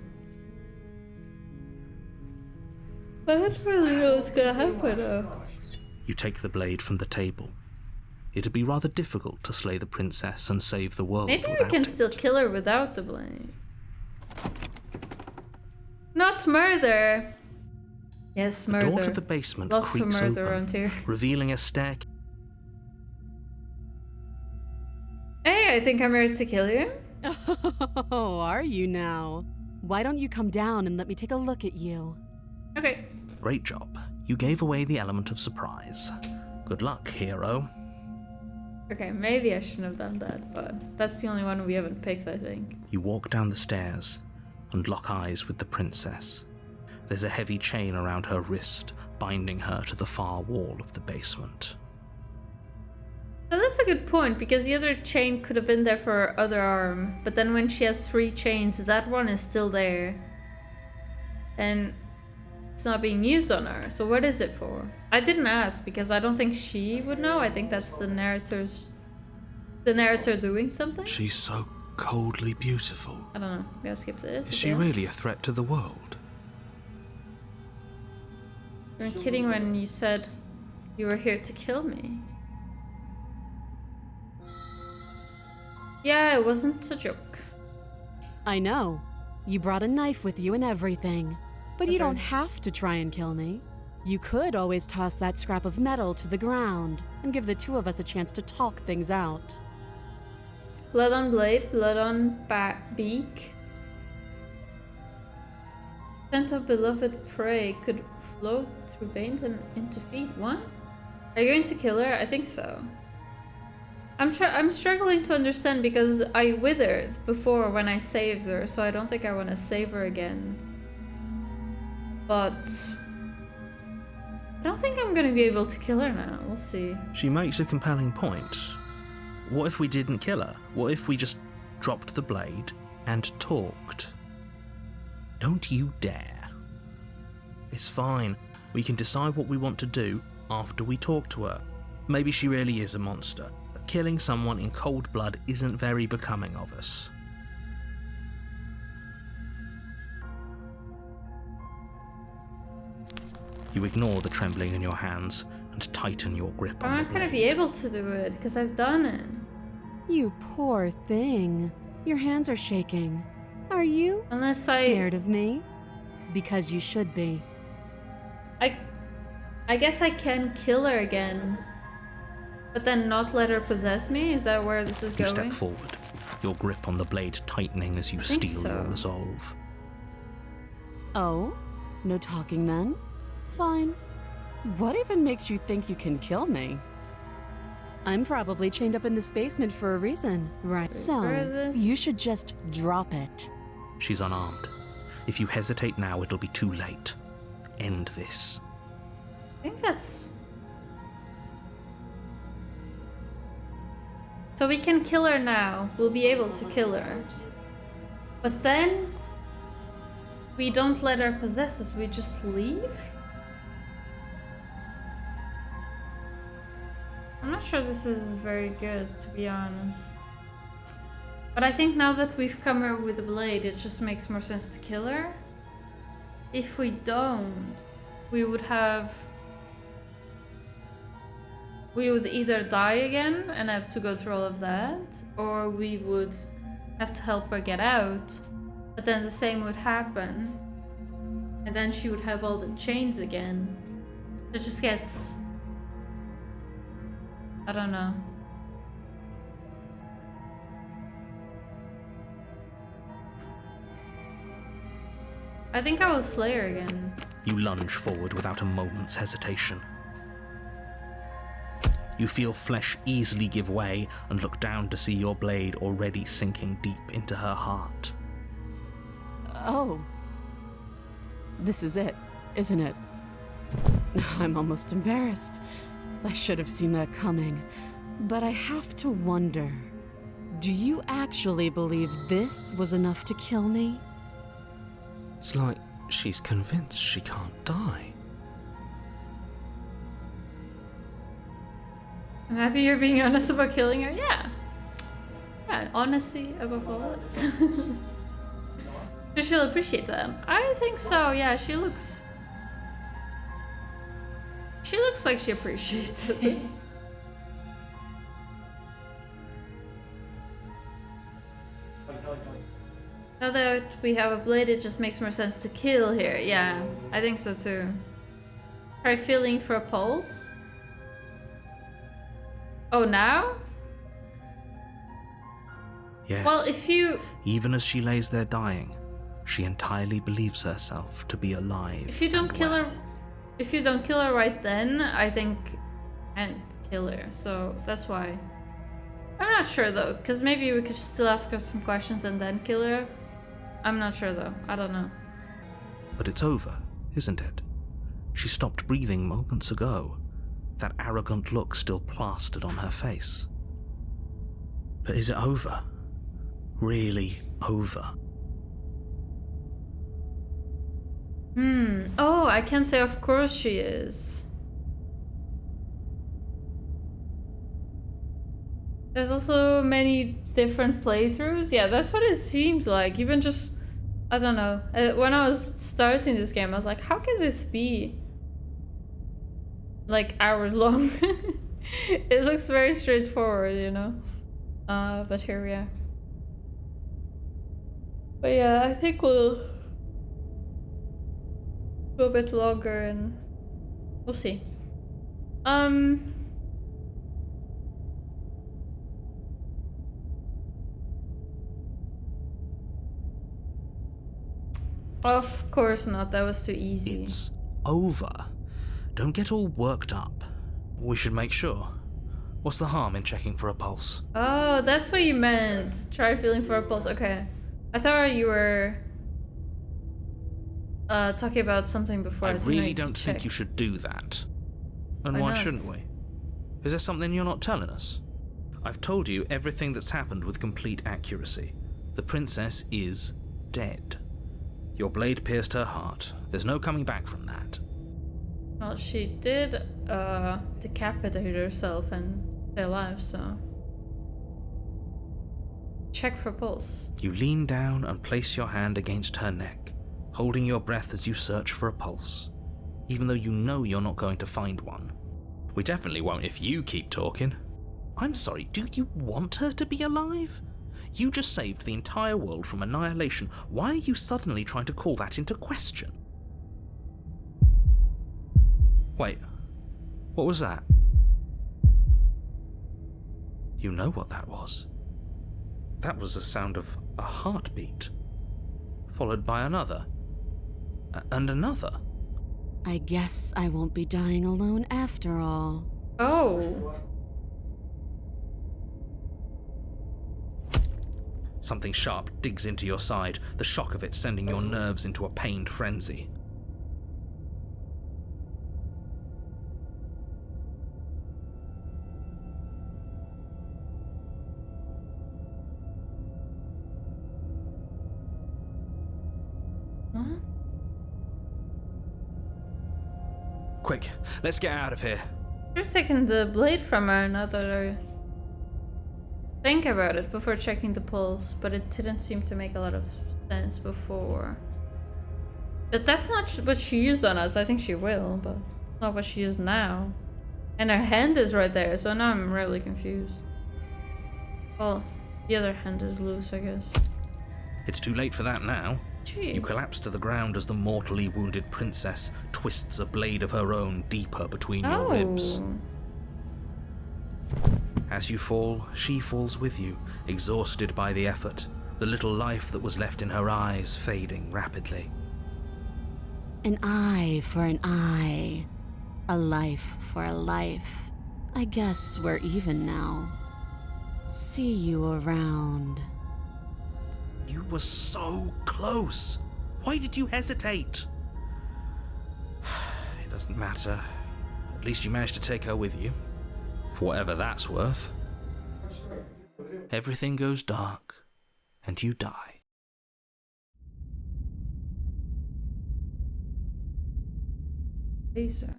But I don't really know what's gonna happen though. You take the blade from the table. It'd be rather difficult to slay the princess and save the world. Maybe we can still kill her without the blade. Not murder! Yes, murder. The door to the basement Lots of creaks murder open, around here. revealing a staircase. Hey, I think I'm here to kill you. Oh, are you now? Why don't you come down and let me take a look at you? Okay. Great job. You gave away the element of surprise. Good luck, hero. Okay, maybe I shouldn't have done that, but that's the only one we haven't picked, I think. You walk down the stairs and lock eyes with the princess. There's a heavy chain around her wrist, binding her to the far wall of the basement. So that's a good point, because the other chain could have been there for her other arm, but then when she has 3 chains, that one is still there. And it's not being used on her, so what is it for? I didn't ask, because I don't think she would know. I think that's the narrator doing something? She's so coldly beautiful. I don't know. I'm gonna skip this. Is she really a threat to the world? You weren't kidding when you said you were here to kill me. Yeah, it wasn't a joke. I know. You brought a knife with you and everything. But you don't have to try and kill me. You could always toss that scrap of metal to the ground and give the two of us a chance to talk things out. Blood on blade, blood on beak. Scent of beloved prey could float through veins and into feet. What? Are you going to kill her? I think so. I'm struggling to understand because I withered before when I saved her, so I don't think I want to save her again. But I don't think I'm going to be able to kill her now. We'll see. She makes a compelling point. What if we didn't kill her? What if we just dropped the blade and talked? Don't you dare. It's fine. We can decide what we want to do after we talk to her. Maybe she really is a monster, but killing someone in cold blood isn't very becoming of us. You ignore the trembling in your hands and tighten your grip on I'm the not going to blade. be able to do it because I've done it. You poor thing. Your hands are shaking. Are you Unless scared of me? Because you should be. I guess I can kill her again, but then not let her possess me? Is that where this is You going? step forward, your grip on the blade tightening as you think steel your so. resolve. Oh? No talking then? Fine. What even makes you think you can kill me? I'm probably chained up in this basement for a reason, right? So, you should just drop it. She's unarmed. If you hesitate now, it'll be too late. End this. I think that's... So we can kill her now. We'll be able to kill her. But then... we don't let her possess us, we just leave? I'm not sure this is very good, to be honest. But I think now that we've come here with the blade, it just makes more sense to kill her. If we don't, we would either die again and have to go through all of that, or we would have to help her get out. But then the same would happen. And then she would have all the chains again. It just gets... I don't know. I think I will slay her again. You lunge forward without a moment's hesitation. You feel flesh easily give way and look down to see your blade already sinking deep into her heart. Oh. This is it, isn't it? I'm almost embarrassed. I should have seen that coming. But I have to wonder, do you actually believe this was enough to kill me? It's like she's convinced she can't die. I'm happy you're being honest about killing her. Yeah. Yeah, honesty above all else. She'll appreciate that. I think so, yeah, she looks like she appreciates it. Now that we have a blade, it just makes more sense to kill here. Yeah, I think so too. Try feeling for a pulse. Oh, now? Yes. Well, if you... Even as she lays there dying, she entirely believes herself to be alive. If you don't kill her... If you don't kill her right then, I think I can't kill her. So that's why. I'm not sure though, because maybe we could still ask her some questions and then kill her. I'm not sure though. I don't know. But it's over, isn't it? She stopped breathing moments ago. That arrogant look still plastered on her face. But is it over? Really over? Oh, I can say of course she is. There's also many different playthroughs. Yeah, that's what it seems like. Even just... I don't know. When I was starting this game, I was like, how can this be like hours long? It looks very straightforward, you know? But here we are. But yeah, I think we'll go a bit longer and we'll see. Of course not, that was too easy. It's over. Don't get all worked up. We should make sure. What's the harm in checking for a pulse? Oh, that's what you meant. Try feeling for a pulse. Okay. I thought you were talking about something before. I really don't think you should do that. And why shouldn't we? Is there something you're not telling us? I've told you everything that's happened with complete accuracy. The princess is dead. Your blade pierced her heart. There's no coming back from that. Well, she did decapitate herself and stay alive, so... Check for pulse. You lean down and place your hand against her neck, holding your breath as you search for a pulse, even though you know you're not going to find one. We definitely won't if you keep talking. I'm sorry, do you want her to be alive? You just saved the entire world from annihilation. Why are you suddenly trying to call that into question? Wait, what was that? You know what that was. That was the sound of a heartbeat, followed by another, And another. I guess I won't be dying alone after all. Oh. Something sharp digs into your side, the shock of it sending your nerves into a pained frenzy. Huh? Quick, let's get out of here. You've taken the blade from her now that I think about it before checking the pulse, but it didn't seem to make a lot of sense before. But that's not what she used on us. I think she will, but it's not what she used now. And her hand is right there, so now I'm really confused. Well, the other hand is loose, I guess. It's too late for that now. Gee. You collapse to the ground as the mortally wounded princess twists a blade of her own deeper between your ribs. As you fall, she falls with you, exhausted by the effort, the little life that was left in her eyes fading rapidly. An eye for an eye. A life for a life. I guess we're even now. See you around. You were so close. Why did you hesitate? It doesn't matter. At least you managed to take her with you. For whatever that's worth. Everything goes dark, and you die. Lisa.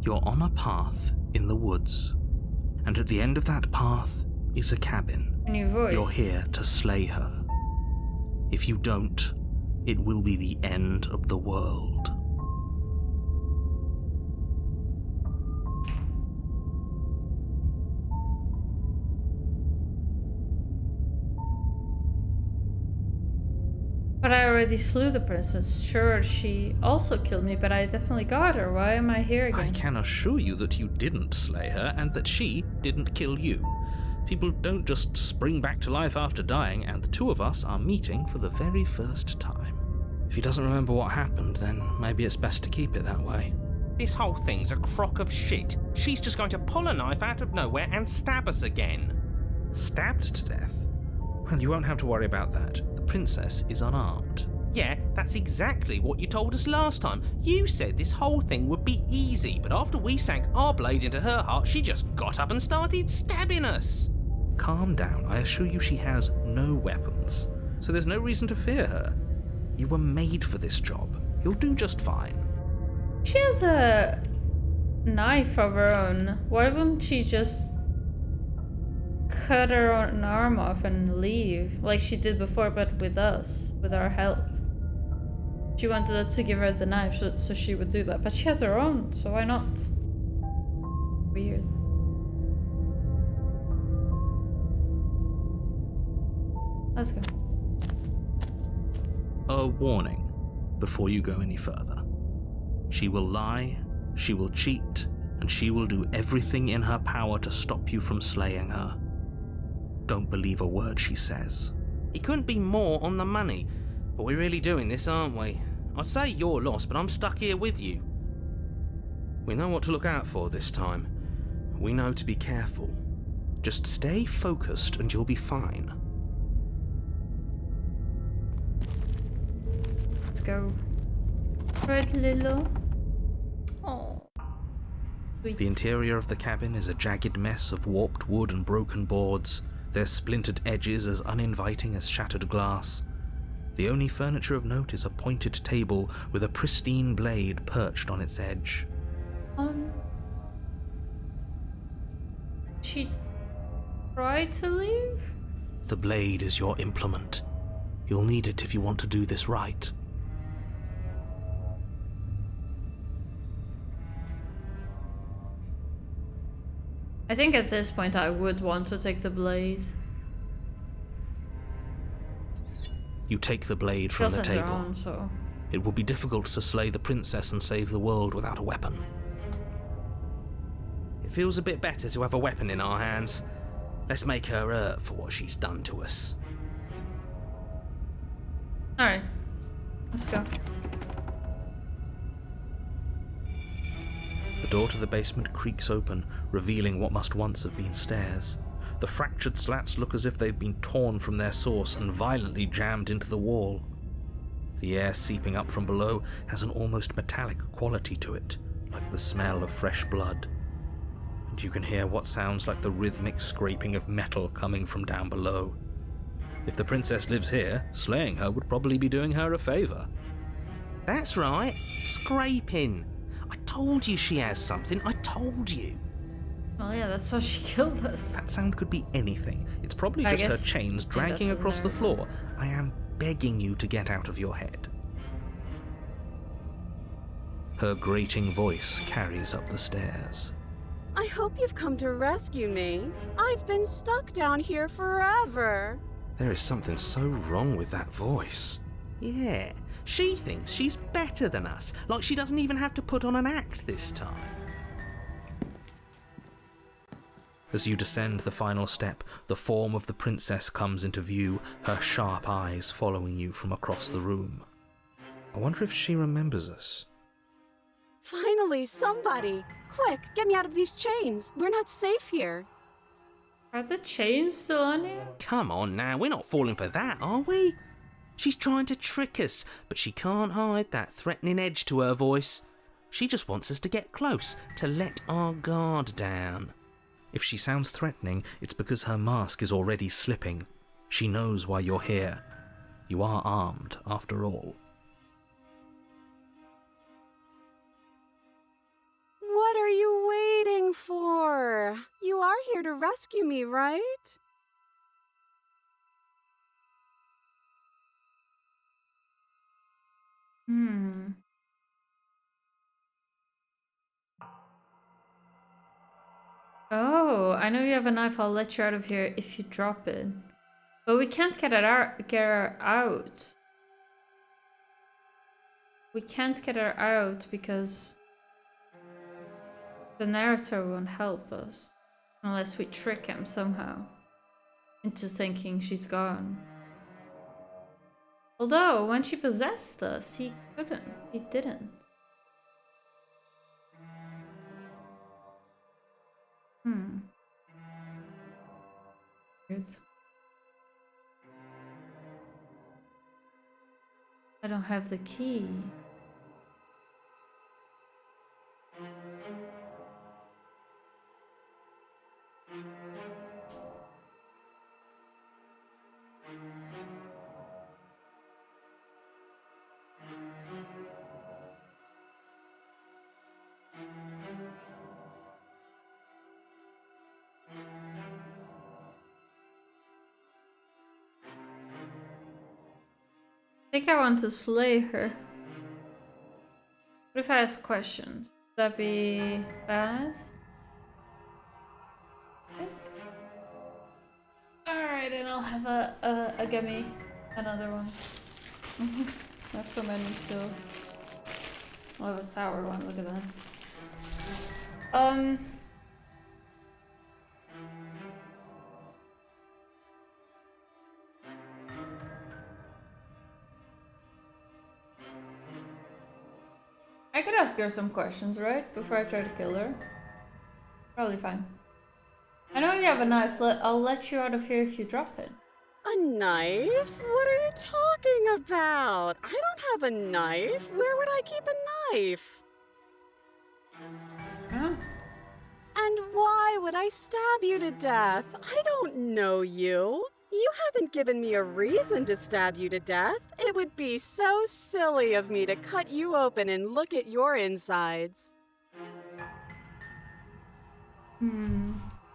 You're on a path in the woods, and at the end of that path is a cabin. A new voice. You're here to slay her. If you don't, it will be the end of the world. But I already slew the princess. Sure, she also killed me, but I definitely got her. Why am I here again? I can assure you that you didn't slay her and that she didn't kill you. People don't just spring back to life after dying, and the two of us are meeting for the very first time. If he doesn't remember what happened, then maybe it's best to keep it that way. This whole thing's a crock of shit. She's just going to pull a knife out of nowhere and stab us again. Stabbed to death? Well, you won't have to worry about that. The princess is unarmed. Yeah, that's exactly what you told us last time. You said this whole thing would be easy, but after we sank our blade into her heart, she just got up and started stabbing us. Calm down. I assure you she has no weapons, so there's no reason to fear her. You were made for this job. You'll do just fine. She has a knife of her own. Why wouldn't she just cut her own arm off and leave, like she did before, but with us, with our help? She wanted us to give her the knife so she would do that, but she has her own, so why not? Weird. Let's go. A warning before you go any further. She will lie, she will cheat, and she will do everything in her power to stop you from slaying her. Don't believe a word she says. He couldn't be more on the money, but we're really doing this, aren't we? I'd say you're lost, but I'm stuck here with you. We know what to look out for this time. We know to be careful. Just stay focused and you'll be fine. Let's go. Right, Lilo. Oh. The interior of the cabin is a jagged mess of warped wood and broken boards, their splintered edges as uninviting as shattered glass. The only furniture of note is a pointed table with a pristine blade perched on its edge. She tried to leave? The blade is your implement. You'll need it if you want to do this right. I think at this point I would want to take the blade. You take the blade from the table. Own, so. It will be difficult to slay the princess and save the world without a weapon. It feels a bit better to have a weapon in our hands. Let's make her hurt for what she's done to us. Alright. Let's go. door to the basement creaks open, revealing what must once have been stairs. The fractured slats look as if they've been torn from their source and violently jammed into the wall. The air seeping up from below has an almost metallic quality to it, like the smell of fresh blood. And you can hear what sounds like the rhythmic scraping of metal coming from down below. If the princess lives here, slaying her would probably be doing her a favour. That's right, scraping. I told you she has something, I told you. Well, yeah, that's how she killed us. That sound could be anything. It's probably just her chains dragging across the floor. I am begging you to get out of your head. Her grating voice carries up the stairs. I hope you've come to rescue me. I've been stuck down here forever. There is something so wrong with that voice. Yeah, she thinks she's better than us, like she doesn't even have to put on an act this time. As you descend the final step, the form of the princess comes into view, her sharp eyes following you from across the room. I wonder if she remembers us. Finally, somebody! Quick, get me out of these chains. We're not safe here. Are the chains still on you? Come on now, we're not falling for that, are we? She's trying to trick us, but she can't hide that threatening edge to her voice. She just wants us to get close, to let our guard down. If she sounds threatening, it's because her mask is already slipping. She knows why you're here. You are armed, after all. What are you waiting for? You are here to rescue me, right? Oh, I know you have a knife. I'll let you out of here if you drop it. But we can't get her out. We can't get her out because the narrator won't help us. Unless we trick him somehow into thinking she's gone. Although, when she possessed us, he couldn't. He didn't. Weird. I don't have the key. I think I want to slay her. What if I ask questions? Would that be bad? Alright, and I'll have a gummy. Another one. Not so many still. I'll have a sour one, look at that. I could ask her some questions, right? Before I try to kill her. Probably fine. I know you have a knife. I'll let you out of here if you drop it. A knife? What are you talking about? I don't have a knife. Where would I keep a knife? Huh? And why would I stab you to death? I don't know you. You haven't given me a reason to stab you to death. It would be so silly of me to cut you open and look at your insides.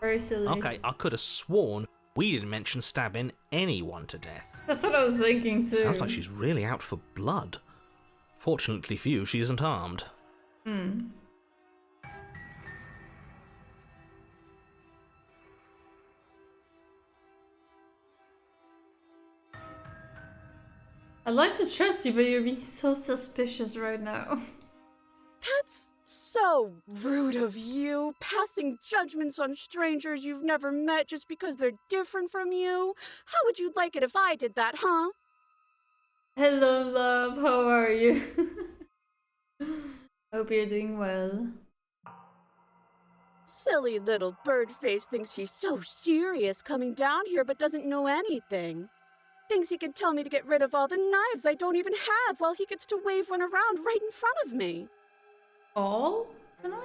Very silly. Okay, I could have sworn we didn't mention stabbing anyone to death. That's what I was thinking too. Sounds like she's really out for blood. Fortunately for you, she isn't armed. I'd like to trust you, but you're being so suspicious right now. That's so rude of you, passing judgments on strangers you've never met just because they're different from you. How would you like it if I did that, huh? Hello, love. How are you? Hope you're doing well. Silly little bird-face thinks he's so serious coming down here but doesn't know anything. Thinks he can tell me to get rid of all the knives I don't even have while he gets to wave one around right in front of me. All the knife?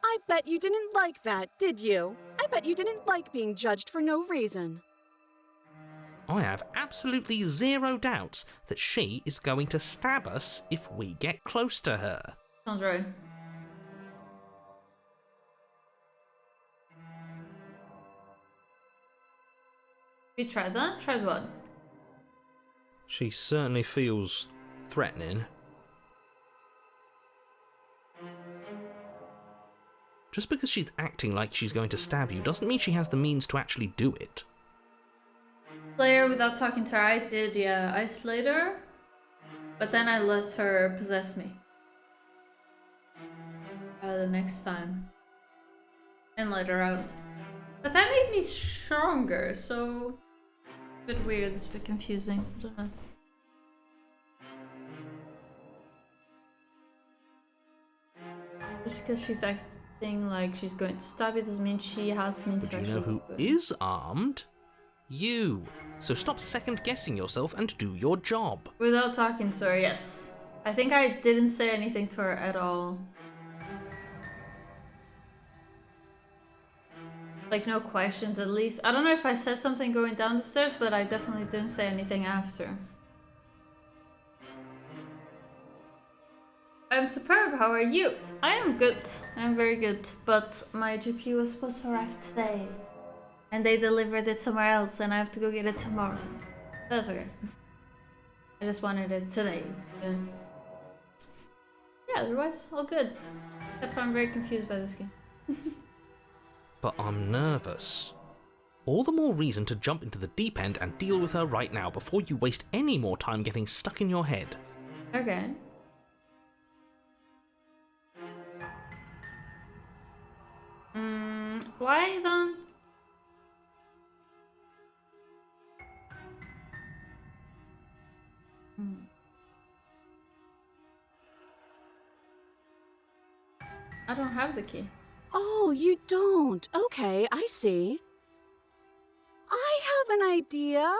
I bet you didn't like that, did you? I bet you didn't like being judged for no reason. I have absolutely zero doubts that she is going to stab us if we get close to her. Sounds right. We tried that? Tried what? She certainly feels threatening. Just because she's acting like she's going to stab you doesn't mean she has the means to actually do it. Slay her without talking to her. I did, yeah. I slayed her, but then I let her possess me. The next time. And let her out. But that made me stronger, so... a bit weird, it's a bit confusing. I don't know. Just because she's acting like she's going to stab you doesn't mean she has means to But actually you know who do it. is armed? You. So stop second-guessing yourself and do your job. Without talking to her, yes. I think I didn't say anything to her at all. Like, no questions, at least. I don't know if I said something going down the stairs, but I definitely didn't say anything after. I'm superb, how are you? I am good. I'm very good, but my GPU was supposed to arrive today. And they delivered it somewhere else, and I have to go get it tomorrow. That's okay. I just wanted it today. Yeah, otherwise, all good. Except I'm very confused by this game. But I'm nervous. All the more reason to jump into the deep end and deal with her right now before you waste any more time getting stuck in your head. Okay. Why don't... I don't have the key. Oh, you don't? Okay, I see. I have an idea.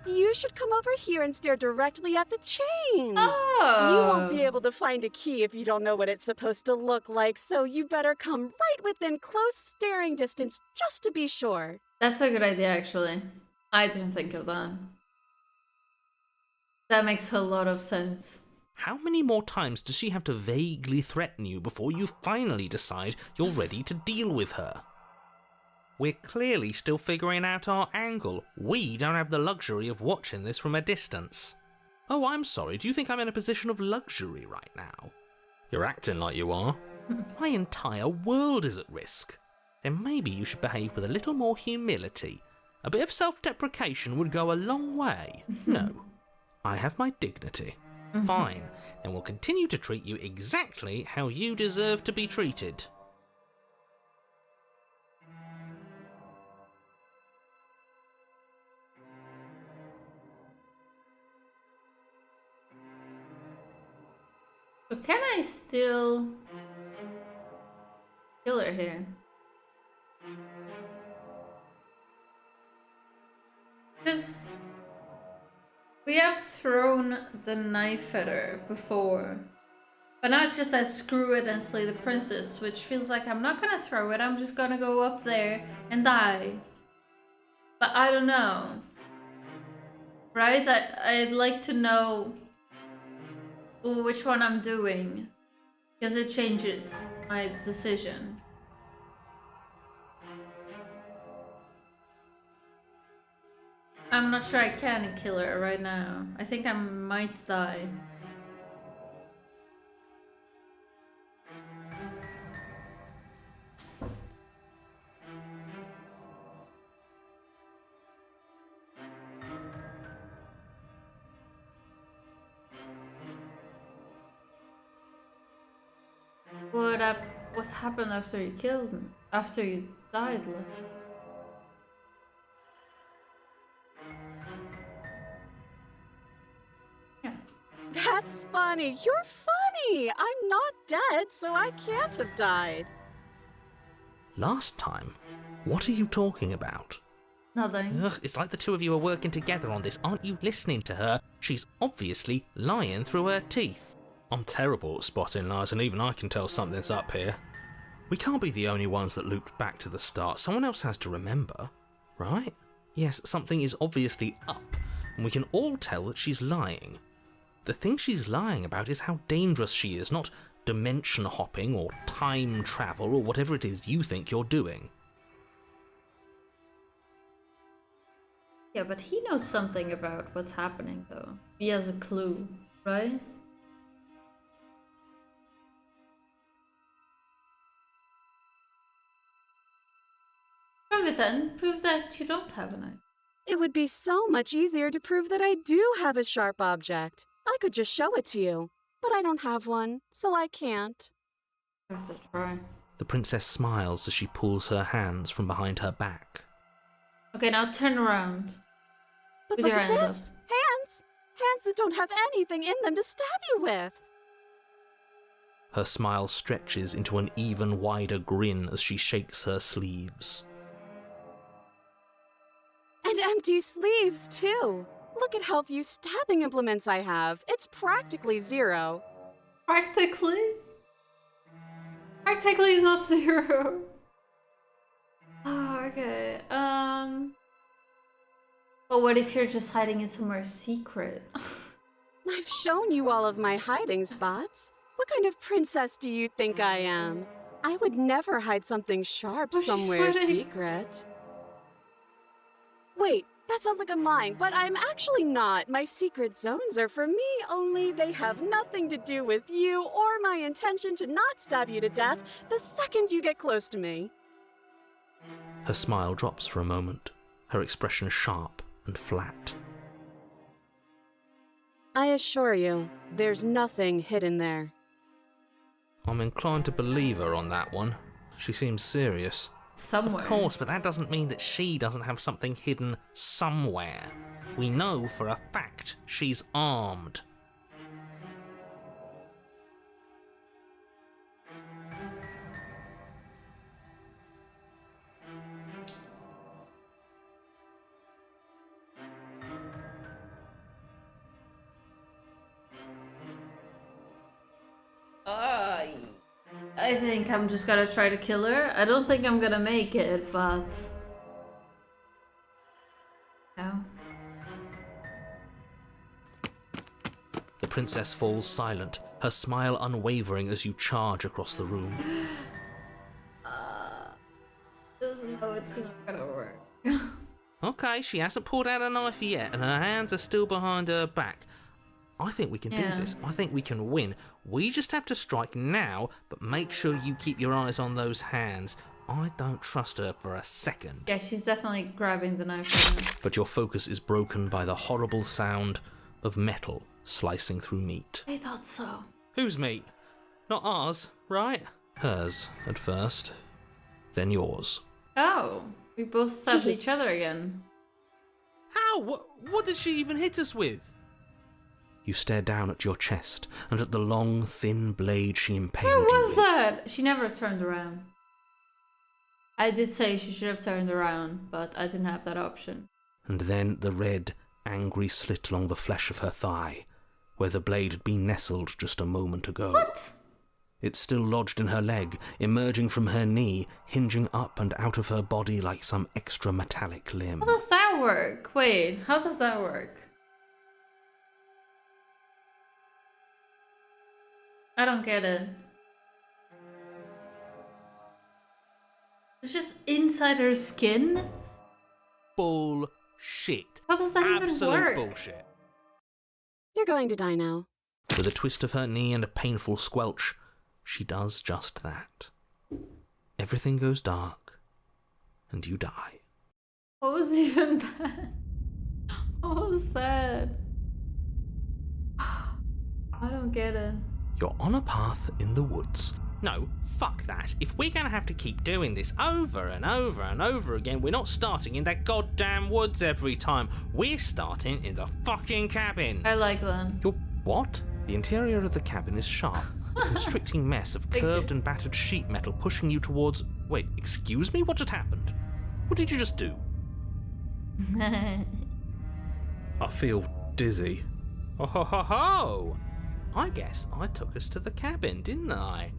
You should come over here and stare directly at the chains. Oh! You won't be able to find a key if you don't know what it's supposed to look like, so you better come right within close staring distance just to be sure. That's a good idea, actually. I didn't think of that. That makes a lot of sense. How many more times does she have to vaguely threaten you before you finally decide you're ready to deal with her? We're clearly still figuring out our angle. We don't have the luxury of watching this from a distance. Oh, I'm sorry, do you think I'm in a position of luxury right now? You're acting like you are. My entire world is at risk. Then maybe you should behave with a little more humility. A bit of self-deprecation would go a long way. No, I have my dignity. Fine, then we'll continue to treat you exactly how you deserve to be treated. So can I still kill her here? Because we have thrown the knife at her before. But now it's just that screw it and slay the princess, which feels like I'm not gonna throw it, I'm just gonna go up there and die. But I don't know. Right? I'd like to know which one I'm doing, because it changes my decision. I'm not sure I can kill her right now. I think I might die. What happened after you killed me? After you died, like? Yeah. That's funny. You're funny. I'm not dead, so I can't have died. Last time? What are you talking about? Nothing. Ugh, it's like the two of you are working together on this. Aren't you listening to her? She's obviously lying through her teeth. I'm terrible at spotting lies, and even I can tell something's up here. We can't be the only ones that looped back to the start. Someone else has to remember, right? Yes, something is obviously up, and we can all tell that she's lying. The thing she's lying about is how dangerous she is, not dimension hopping or time travel or whatever it is you think you're doing. Yeah, but he knows something about what's happening, though. He has a clue, right? Prove it then. Prove that you don't have a knife. It would be so much easier to prove that I do have a sharp object. I could just show it to you, but I don't have one, so I can't. Worth a try. The princess smiles as she pulls her hands from behind her back. Okay, now turn around. But With look your at hands this! Hands! Hands that don't have anything in them to stab you with! Her smile stretches into an even wider grin as she shakes her sleeves. And empty sleeves, too! Look at how few stabbing implements I have. It's practically zero. Practically? Practically is not zero. Oh, okay. But what if you're just hiding it somewhere secret? I've shown you all of my hiding spots. What kind of princess do you think I am? I would never hide something sharp Oh, she's somewhere sweating. secret. Wait, that sounds like I'm lying, but I'm actually not. My secret zones are for me, only they have nothing to do with you or my intention to not stab you to death the second you get close to me. Her smile drops for a moment, her expression sharp and flat. I assure you, there's nothing hidden there. I'm inclined to believe her on that one. She seems serious. Somewhere. Of course, but that doesn't mean that she doesn't have something hidden somewhere. We know for a fact she's armed. I think I'm just gonna try to kill her. I don't think I'm gonna make it, but... No. The princess falls silent, her smile unwavering as you charge across the room. Just know it's not gonna work. Okay, she hasn't pulled out a knife yet, and her hands are still behind her back. I think we can do this. I think we can win. We just have to strike now, but make sure you keep your eyes on those hands. I don't trust her for a second. Yeah, she's definitely grabbing the knife from me. But your focus is broken by the horrible sound of metal slicing through meat. I thought so. Whose meat? Not ours, right? Hers at first, then yours. Oh, we both stabbed each other again. How? What did she even hit us with? You stare down at your chest and at the long, thin blade she impaled Where you was with. that? She never turned around. I did say she should have turned around, but I didn't have that option. And then the red, angry slit along the flesh of her thigh, where the blade had been nestled just a moment ago. What? It's still lodged in her leg, emerging from her knee, hinging up and out of her body like some extra metallic limb. How does that work? Wait, how does that work? I don't get it. It's just inside her skin? Bullshit. How does that even Absolute work? bullshit. You're going to die now. With a twist of her knee and a painful squelch, she does just that. Everything goes dark, and you die. What was even that? What was that? I don't get it. You're on a path in the woods. No, fuck that. If we're gonna have to keep doing this over and over and over again, we're not starting in that goddamn woods every time. We're starting in the fucking cabin. I like that. You're what? The interior of the cabin is sharp, a constricting mess of curved and battered sheet metal pushing you towards, Wait, excuse me? What just happened? What did you just do? I feel dizzy. Oh ho ho ho! I guess I took us to the cabin, didn't I?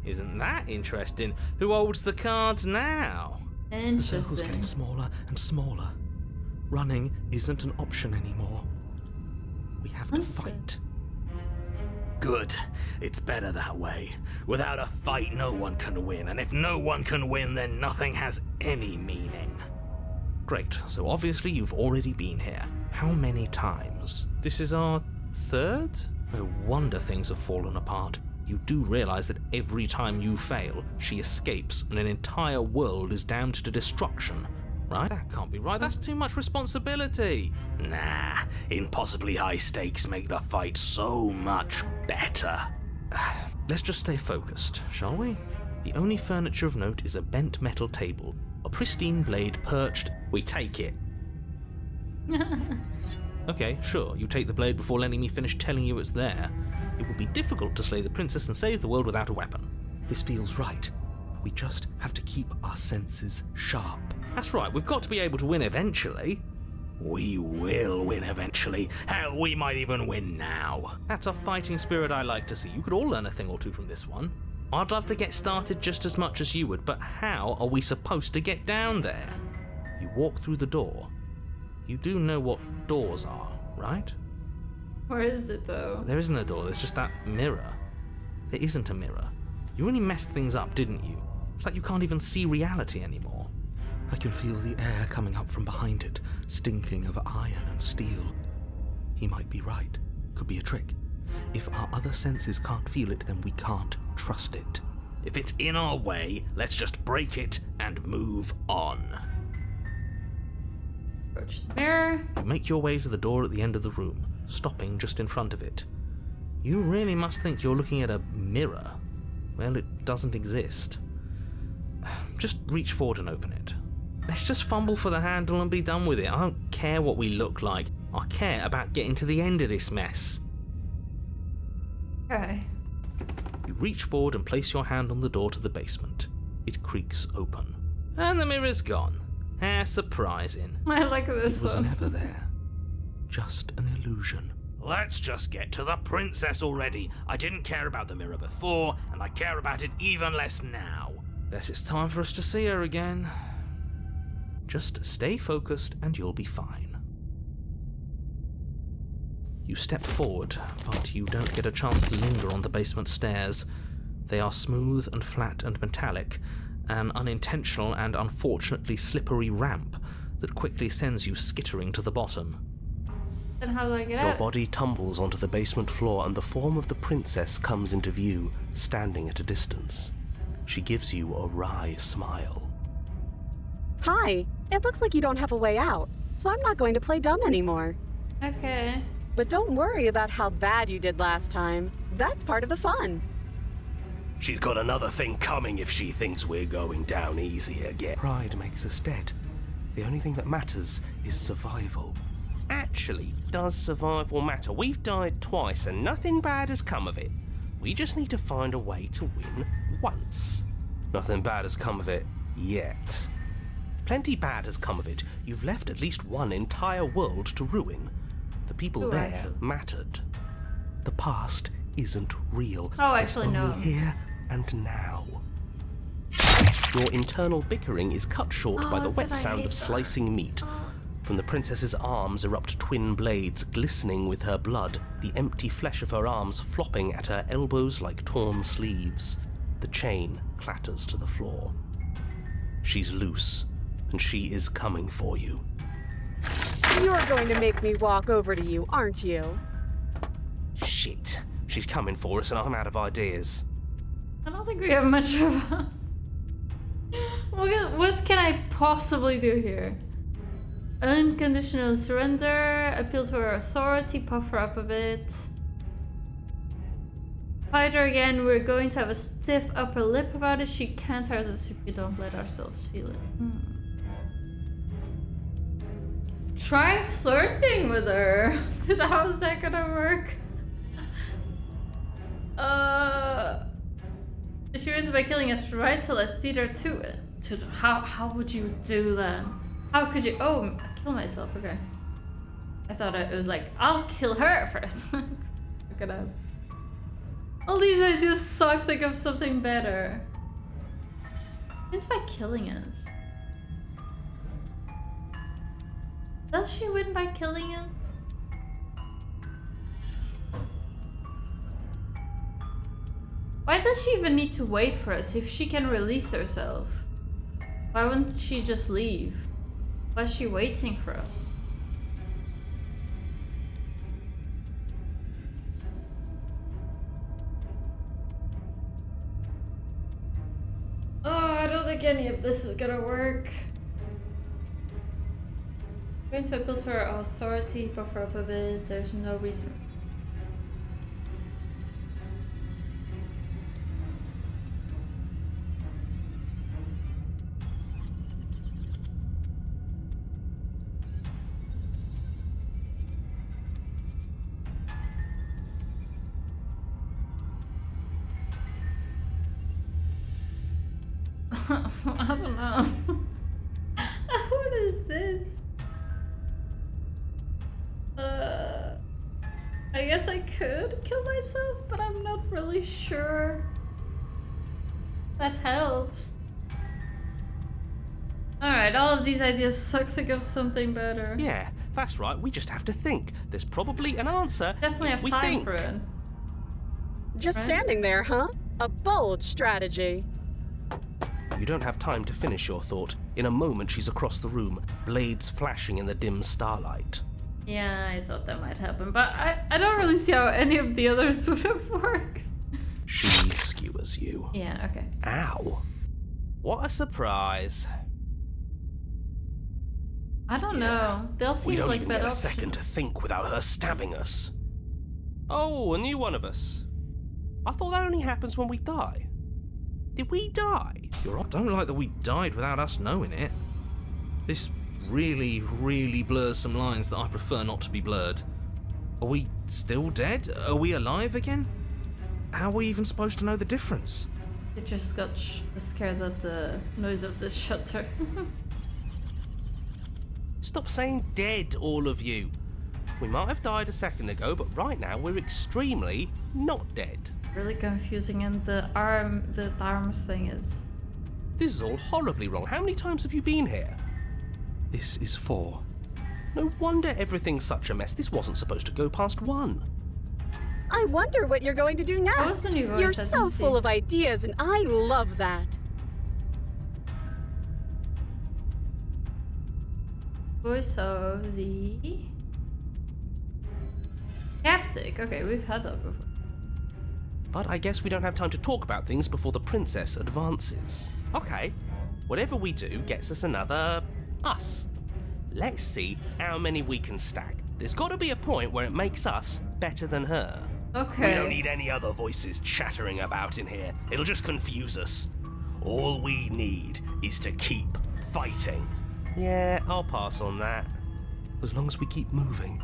Isn't that interesting? Who holds the cards now? The circle's Interesting. getting smaller and smaller. Running isn't an option anymore. We have to What's it? fight. Good. It's better that way. Without a fight, no one can win, and if no one can win, then nothing has any meaning. Great, so obviously you've already been here. How many times? This is our third? No wonder things have fallen apart. You do realize that every time you fail, she escapes and an entire world is damned to destruction, right? That can't be right. That's too much responsibility. Nah, impossibly high stakes make the fight so much better. Let's just stay focused, shall we? The only furniture of note is a bent metal table, a pristine blade perched. We take it. Okay, sure, you take the blade before letting me finish telling you it's there. It would be difficult to slay the princess and save the world without a weapon. This feels right. We just have to keep our senses sharp. That's right, we've got to be able to win eventually. We will win eventually. Hell, we might even win now. That's a fighting spirit I like to see. You could all learn a thing or two from this one. I'd love to get started just as much as you would, but how are we supposed to get down there? You walk through the door. You do know what doors are, right? Where is it though? There isn't a door, there's just that mirror. There isn't a mirror. You really messed things up, didn't you? It's like you can't even see reality anymore. I can feel the air coming up from behind it, stinking of iron and steel. He might be right. Could be a trick. If our other senses can't feel it, then we can't trust it. If it's in our way, let's just break it and move on. Approach the mirror. You make your way to the door at the end of the room, stopping just in front of it. You really must think you're looking at a mirror. Well, it doesn't exist. Just reach forward and open it. Let's just fumble for the handle and be done with it. I don't care what we look like. I care about getting to the end of this mess. Okay. You reach forward and place your hand on the door to the basement. It creaks open. And the mirror's gone. How surprising. I like It this was one. never there. Just an illusion. Let's just get to the princess already. I didn't care about the mirror before, and I care about it even less now. Guess it's time for us to see her again. Just stay focused and you'll be fine. You step forward, but you don't get a chance to linger on the basement stairs. They are smooth and flat and metallic, an unintentional and unfortunately slippery ramp that quickly sends you skittering to the bottom. Then how do I get Your out? body tumbles onto the basement floor and the form of the princess comes into view, standing at a distance. She gives you a wry smile. Hi, it looks like you don't have a way out, so I'm not going to play dumb anymore. Okay. But don't worry about how bad you did last time. That's part of the fun. She's got another thing coming if she thinks we're going down easy again. Pride makes us dead. The only thing that matters is survival. Actually, does survival matter? We've died twice and nothing bad has come of it. We just need to find a way to win once. Nothing bad has come of it yet. Plenty bad has come of it. You've left at least one entire world to ruin. The people Ooh, there actually. mattered. The past isn't real. Oh, It's actually, no. only here and now. Your internal bickering is cut short by the that's wet what I sound hate of that. slicing meat. From the princess's arms erupt twin blades, glistening with her blood, the empty flesh of her arms flopping at her elbows like torn sleeves. The chain clatters to the floor. She's loose, and she is coming for you. You're going to make me walk over to you, aren't you? Shit. She's coming for us and I'm out of ideas. I don't think we have much of a... What can I possibly do here? Unconditional surrender, appeal to her authority, puff her up a bit. Fight her again, we're going to have a stiff upper lip about it. She can't hurt us if we don't let ourselves feel it. Try flirting with her. How's that gonna work? She wins by killing us, right? So let's beat her to it. How would you do that? How could you? Oh, kill myself. Okay. I thought it was like, I'll kill her first. Look at that. All these ideas suck. Think of something better. Wins by killing us. Does she win by killing us? Why does she even need to wait for us if she can release herself? Why wouldn't she just leave? Why is she waiting for us? Oh, I don't think any of this is gonna work. I'm going to appeal to our authority, buffer up a bit. There's no reason. I don't know. What is this? I guess I could kill myself, but I'm not really sure that helps. Alright, all of these ideas suck. Think of something better. Yeah, that's right. We just have to think. There's probably an answer. Definitely if have we time think. for it. Just Right? standing there, huh? A bold strategy. You don't have time to finish your thought. In a moment, she's across the room, blades flashing in the dim starlight. Yeah, I thought that might happen, but I don't really see how any of the others would have worked. She skewers you. Yeah, okay. Ow. What a surprise. I don't know. They'll We seem don't like even bad get a options. second to think without her stabbing us. Oh, a new one of us. I thought that only happens when we die. Did we die? I don't like that we died without us knowing it. This really, really blurs some lines that I prefer not to be blurred. Are we still dead? Are we alive again? How are we even supposed to know the difference? I just got scared at the noise of the shutter. Stop saying dead, all of you. We might have died a second ago, but right now we're extremely not dead. Really confusing, and the arms thing is. This is all horribly wrong. How many times have you been here? This is 4. No wonder everything's such a mess. This wasn't supposed to go past 1. I wonder what you're going to do What was next. the new voice? You're I so didn't see. full of ideas, and I love that. Voice of the Captic. Okay, we've had that before. But I guess we don't have time to talk about things before the princess advances. Okay, whatever we do gets us another us. Let's see how many we can stack. There's got to be a point where it makes us better than her. Okay. We don't need any other voices chattering about in here. It'll just confuse us. All we need is to keep fighting. Yeah, I'll pass on that. As long as we keep moving.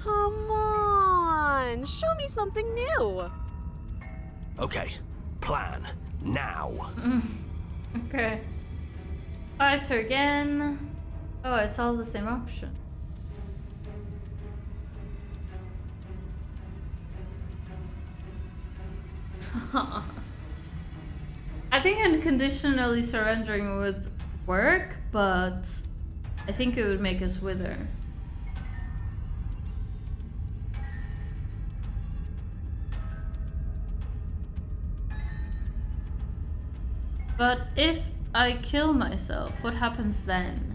Come on, show me something new. Okay, plan now. Okay. Fight her again. Oh, it's all the same option. I think unconditionally surrendering would work, but I think it would make us wither. But if I kill myself, what happens then?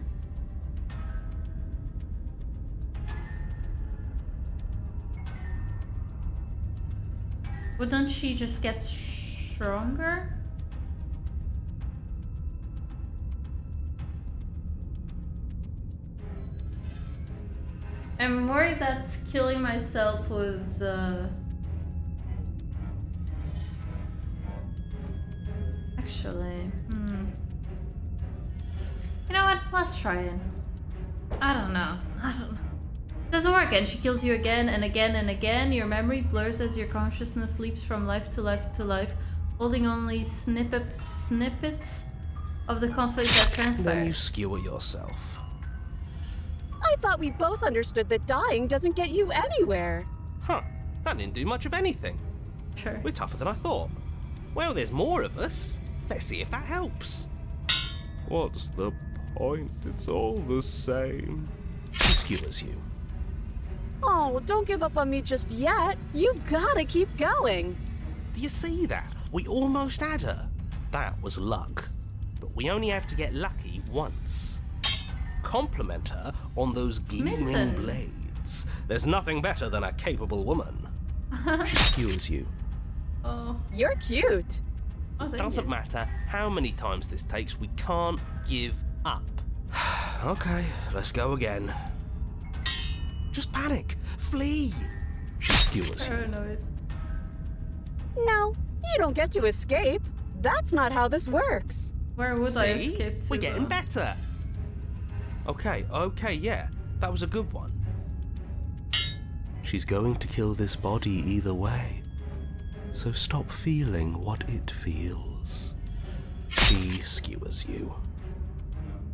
Wouldn't she just get stronger? I'm worried that killing myself would actually, you know what? Let's try it. I don't know. It doesn't work, and she kills you again and again and again. Your memory blurs as your consciousness leaps from life to life to life. Holding only snippets of the conflict that transpires. Then you skewer yourself. I thought we both understood that dying doesn't get you anywhere. Huh, that didn't do much of anything. Sure. We're tougher than I thought. Well, there's more of us. Let's see if that helps. What's the point? It's all the same. She skewers you. Oh, don't give up on me just yet. You gotta keep going. Do you see that? We almost had her. That was luck. But we only have to get lucky once. Compliment her on those gleaming Smitten. blades. There's nothing better than a capable woman. She skewers you. Oh. You're cute. Oh, It thank doesn't you. matter how many times this takes, we can't give up. Okay, let's go again. Just panic. Flee. She skewers you. Paranoid. No, you don't get to escape. That's not how this works. Where would I See? escape to? We're getting though? better. Okay, yeah. That was a good one. She's going to kill this body either way. So stop feeling what it feels. She skewers you.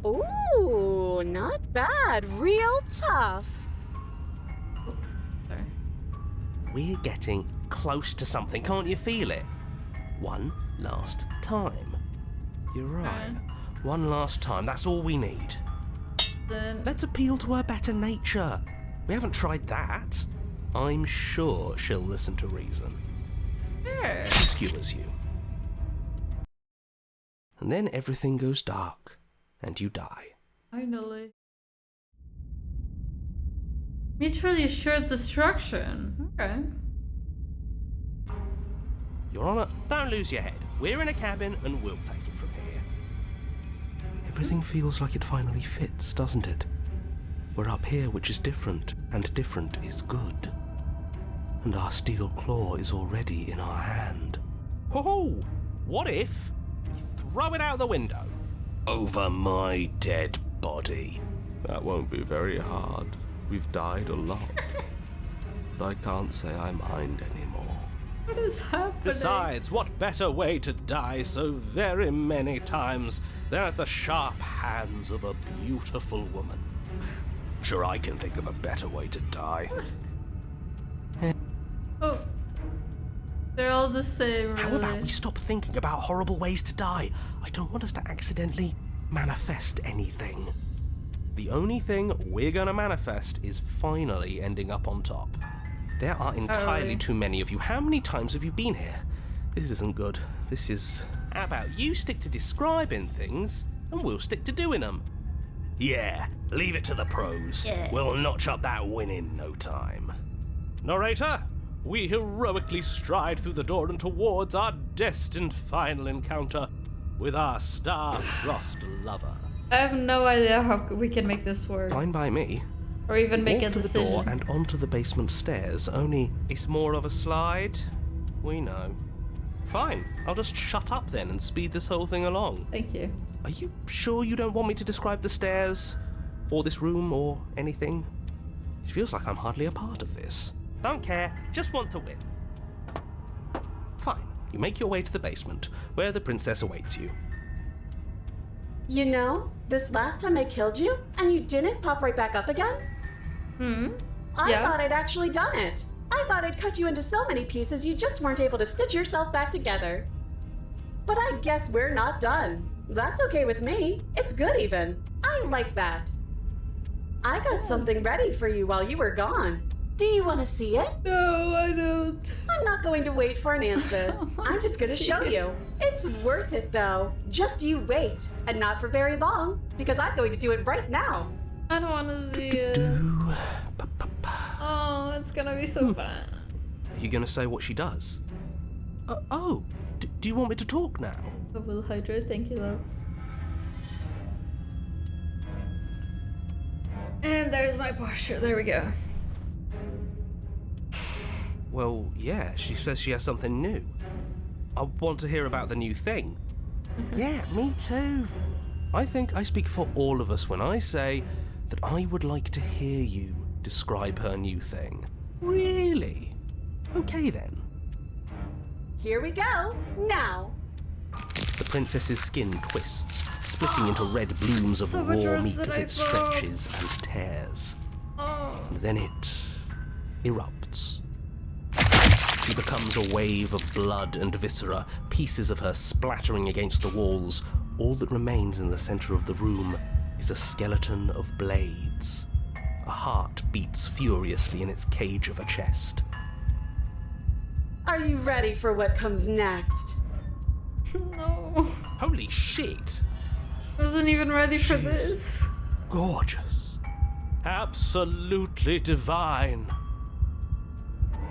Ooh, not bad. Real tough. Sorry. We're getting close to something, can't you feel it? One last time. You're right. One last time, that's all we need. Then Let's appeal to her better nature. We haven't tried that. I'm sure she'll listen to reason. sure. She skewers you. And then everything goes dark, and you die. Finally. Mutually assured destruction. Okay. Your Honor, don't lose your head. We're in a cabin, and we'll take it from here. Everything feels like it finally fits, doesn't it? We're up here, which is different, and different is good. And our steel claw is already in our hand. Ho-ho! What if we throw it out the window? Over my dead body. That won't be very hard. We've died a lot. But I can't say I mind anymore. What is happening? Besides, what better way to die so very many times than at the sharp hands of a beautiful woman? Sure, I can think of a better way to die. Oh. They're all the same, really. How about we stop thinking about horrible ways to die? I don't want us to accidentally manifest anything. The only thing we're gonna manifest is finally ending up on top. There are entirely too many of you. How many times have you been here? This isn't good. This is... How about you stick to describing things, and we'll stick to doing them? Yeah, leave it to the pros. Yeah. We'll notch up that win in no time. Narrator, we heroically stride through the door and towards our destined final encounter with our star-crossed lover. I have no idea how we can make this work. Fine by me. Or even make a Walk to the decision. door and onto the basement stairs, only it's more of a slide. We know. Fine, I'll just shut up then and speed this whole thing along. Thank you. Are you sure you don't want me to describe the stairs? Or this room, or anything? It feels like I'm hardly a part of this. Don't care, just want to win. Fine, you make your way to the basement, where the princess awaits you. You know, this last time I killed you, and you didn't pop right back up again? I Yeah. thought I'd actually done it. I thought I'd cut you into so many pieces you just weren't able to stitch yourself back together. But I guess we're not done. That's okay with me. It's good even. I like that. I got something ready for you while you were gone. Do you want to see it? No, I don't. I'm not going to wait for an answer. I'm just going to see show it. you. It's worth it though. Just you wait. And not for very long, because I'm going to do it right now. I don't want to see it. Oh, it's gonna be so bad. Are you gonna say what she does? Do you want me to talk now? I will hydrate, thank you, love. And there's my posture. There we go. Well, yeah, she says she has something new. I want to hear about the new thing. Yeah, me too. I think I speak for all of us when I say that I would like to hear you describe her new thing. Really? Okay then. Here we go. Now. The princess's skin twists, splitting into red blooms of So much raw worse meat than as I it thought. stretches and tears. Oh. And then it erupts. She becomes a wave of blood and viscera, pieces of her splattering against the walls. All that remains in the center of the room is a skeleton of blades. A heart beats furiously in its cage of a chest. Are you ready for what comes next? No. Holy shit! I wasn't even ready for this. Gorgeous. Absolutely divine.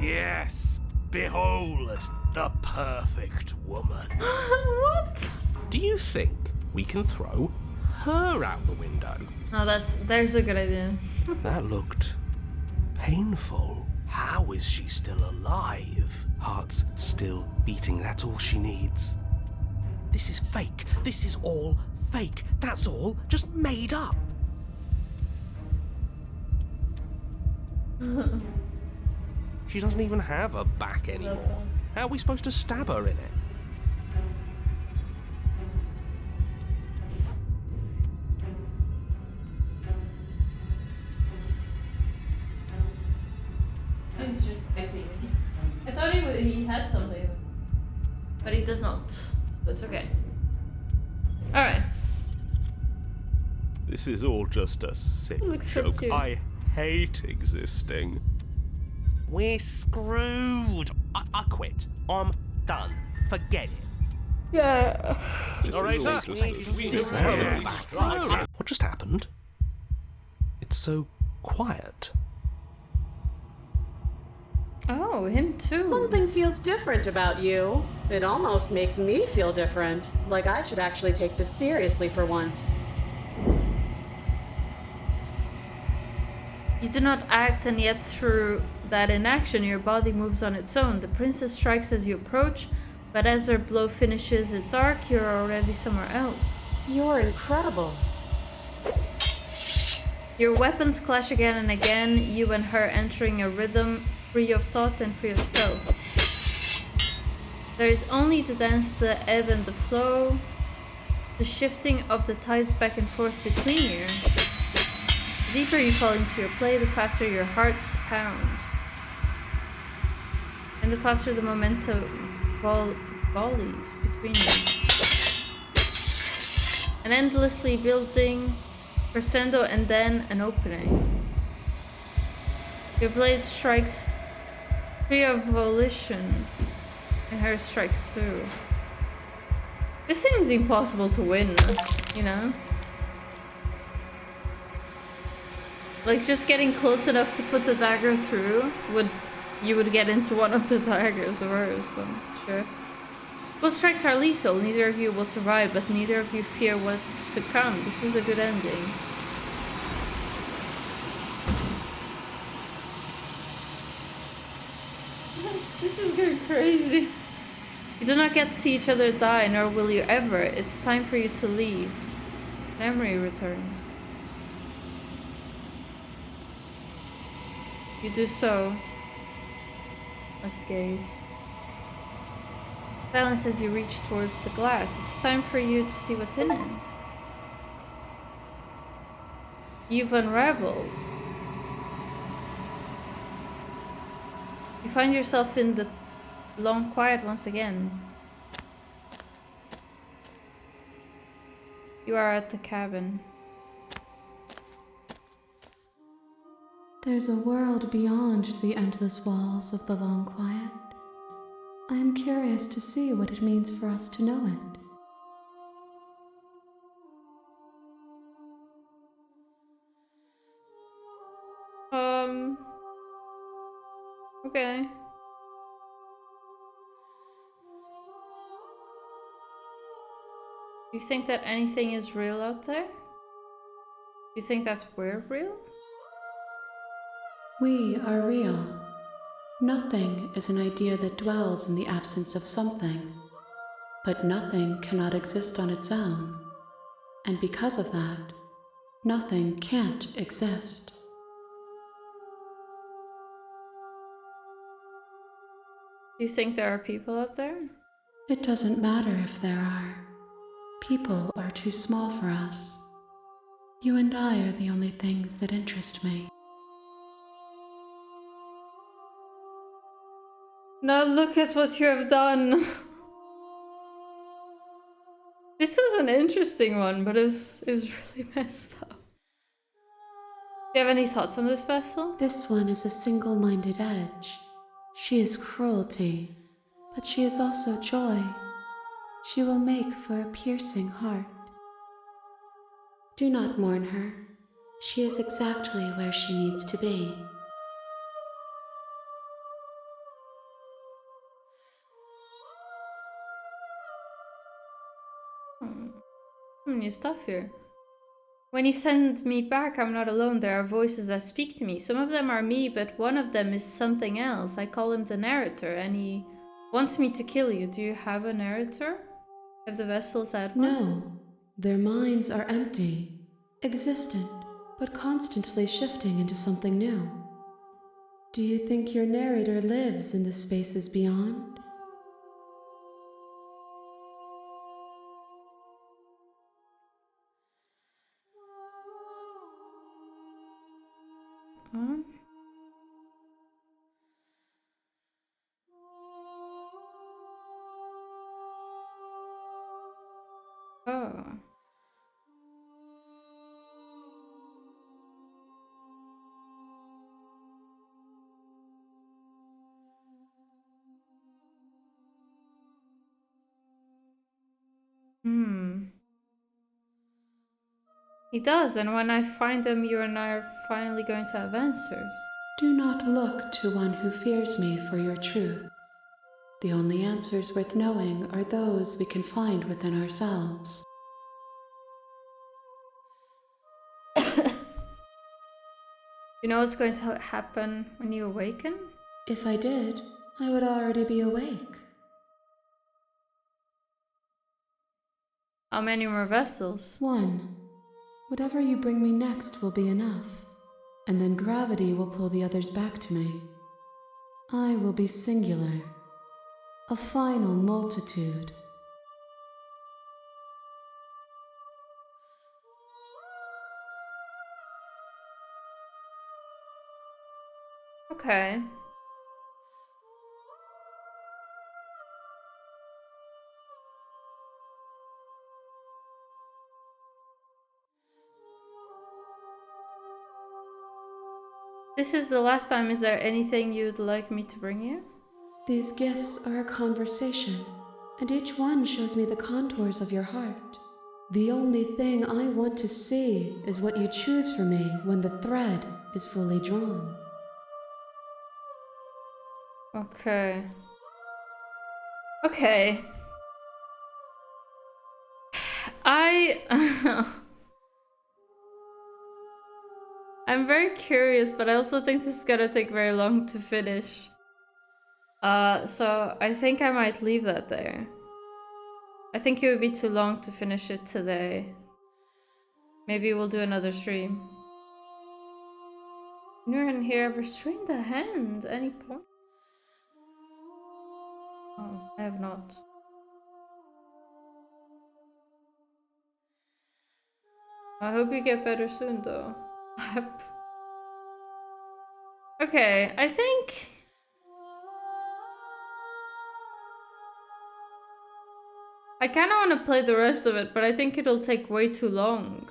Yes, behold, the perfect woman. What? Do you think we can throw her out the window? No, there's a good idea. That looked painful. How is she still alive? Heart's still beating, that's all she needs. This is fake. This is all fake. That's all just made up. She doesn't even have a back anymore. How are we supposed to stab her in it? He's just biting me. I thought he had something. But he does not. So it's okay. Alright. This is all just a sick Looks so joke. cute. I hate existing. We're screwed. I quit. I'm done. Forget it. Yeah. This All right, is all look, just What just happened? It's so quiet. Oh, him too. Something feels different about you. It almost makes me feel different. Like I should actually take this seriously for once. You do not act, and yet through that inaction, your body moves on its own. The princess strikes as you approach, but as her blow finishes its arc, you're already somewhere else. You're incredible. Your weapons clash again and again, you and her entering a rhythm free of thought and free of self. There is only the dance, the ebb and the flow, the shifting of the tides back and forth between you. The deeper you fall into your play, the faster your hearts pound. And the faster the momentum volleys between you. An endlessly building crescendo and then an opening. Your blade strikes free of volition, and hers strikes too. This seems impossible to win, you know? Like, just getting close enough to put the dagger through you would get into one of the daggers of hers, but sure. Both strikes are lethal, neither of you will survive, but neither of you fear what's to come. This is a good ending. This is going crazy. You do not get to see each other die, nor will you ever. It's time for you to leave. Memory returns. You do so. Let's gaze. Silence as you reach towards the glass. It's time for you to see what's in it. You've unraveled. You find yourself in the long quiet once again. You are at the cabin. There's a world beyond the endless walls of the long quiet. I am curious to see what it means for us to know it. Okay. Do you think that anything is real out there? Do you think that we're real? We are real. Nothing is an idea that dwells in the absence of something, but nothing cannot exist on its own, and because of that, nothing can't exist. Do you think there are people out there? It doesn't matter if there are. People are too small for us. You and I are the only things that interest me. Now look at what you have done. This was an interesting one, but it was really messed up. Do you have any thoughts on this vessel? This one is a single-minded edge. She is cruelty, but she is also joy. She will make for a piercing heart. Do not mourn her. She is exactly where she needs to be. Some new stuff here. When you send me back, I'm not alone. There are voices that speak to me. Some of them are me, but one of them is something else. I call him the narrator, and he wants me to kill you. Do you have a narrator? Have the vessels had one? No, their minds are empty, existent, but constantly shifting into something new. Do you think your narrator lives in the spaces beyond? Huh? Oh. He does, and when I find him, you and I are finally going to have answers. Do not look to one who fears me for your truth. The only answers worth knowing are those we can find within ourselves. You know what's going to happen when you awaken? If I did, I would already be awake. How many more vessels? One. Whatever you bring me next will be enough, and then gravity will pull the others back to me. I will be singular, a final multitude. Okay. This is the last time. Is there anything you'd like me to bring you? These gifts are a conversation, and each one shows me the contours of your heart. The only thing I want to see is what you choose for me when the thread is fully drawn. Okay. Okay. I'm very curious, but I also think this is gonna take very long to finish. So I think I might leave that there. I think it would be too long to finish it today. Maybe we'll do another stream. Anyone here ever strained the hand? Any point? Oh, I have not. I hope you get better soon, though. Okay, I think... I kind of want to play the rest of it, but I think it'll take way too long.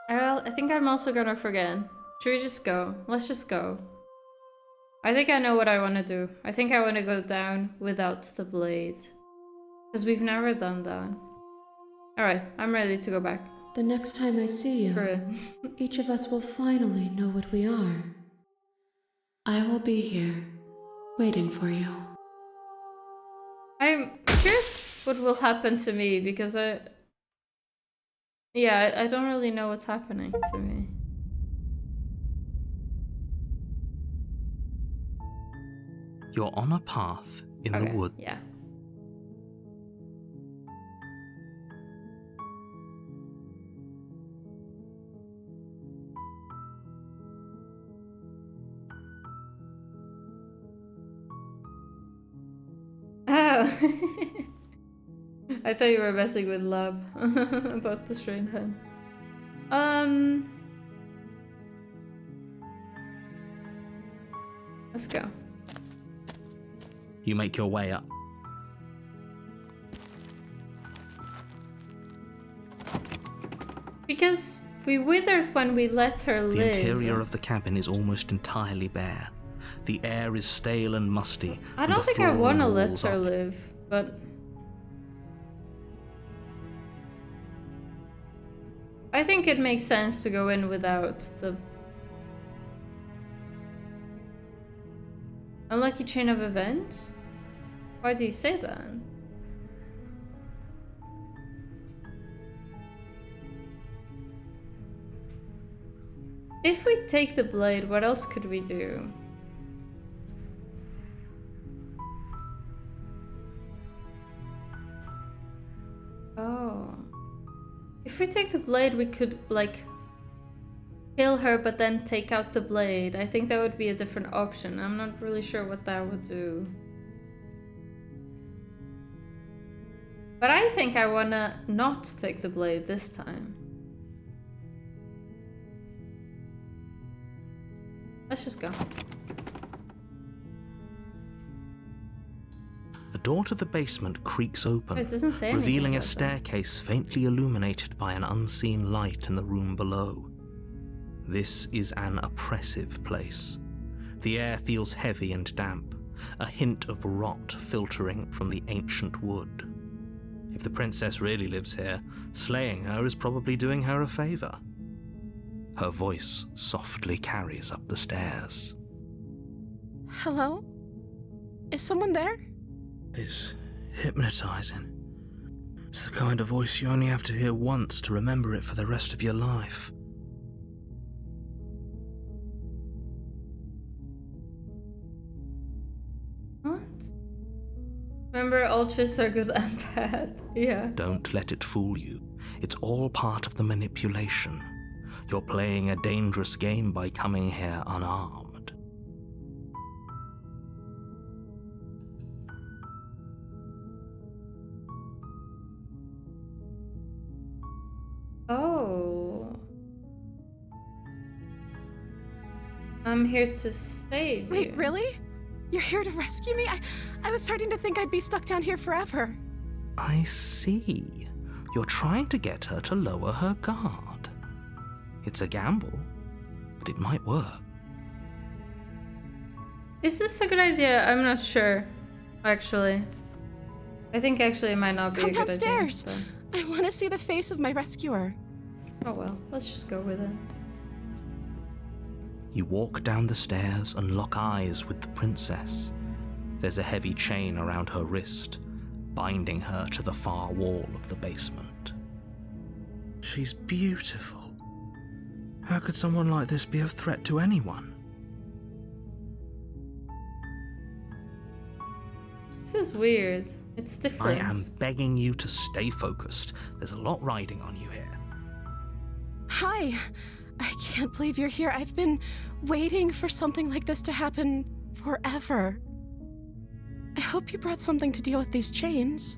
Well, I think I'm also gonna forget. Should we just go? Let's just go. I think I know what I want to do. I think I want to go down without the blade. Because we've never done that. Alright, I'm ready to go back. The next time I see you, each of us will finally know what we are. I will be here, waiting for you. I'm curious what will happen to me, because I don't really know what's happening to me. You're on a path in the wood. Yeah. Oh. I thought you were messing with Lab about the strain hen. Let's go. You make your way up. Because we withered when we let her live. The interior of the cabin is almost entirely bare. The air is stale and musty. I don't think I want to let her live, but I think it makes sense to go in without the unlucky chain of events. Why do you say that? If we take the blade, what else could we do? Oh. If we take the blade, we could, like, kill her but then take out the blade. I think that would be a different option. I'm not really sure what that would do. But I think I wanna not take the blade this time. Let's just go. The door to the basement creaks open, It doesn't say anything revealing a about that. staircase faintly illuminated by an unseen light in the room below. This is an oppressive place. The air feels heavy and damp, a hint of rot filtering from the ancient wood. If the princess really lives here, slaying her is probably doing her a favor. Her voice softly carries up the stairs. Hello? Is someone there? It's hypnotizing. It's the kind of voice you only have to hear once to remember it for the rest of your life. What? Remember, ultras are good and bad. Yeah. Don't let it fool you. It's all part of the manipulation. You're playing a dangerous game by coming here unarmed. Oh. I'm here to save you. Wait, really? You're here to rescue me? I was starting to think I'd be stuck down here forever. I see. You're trying to get her to lower her guard. It's a gamble, but it might work. Is this a good idea? I'm not sure, actually. I think actually it might not be Come a good downstairs. idea. I want to see the face of my rescuer. Oh well, let's just go with it. You walk down the stairs and lock eyes with the princess. There's a heavy chain around her wrist, binding her to the far wall of the basement. She's beautiful. How could someone like this be a threat to anyone? This is weird. It's I different. am begging you to stay focused. There's a lot riding on you here. Hi. I can't believe you're here. I've been waiting for something like this to happen forever. I hope you brought something to deal with these chains.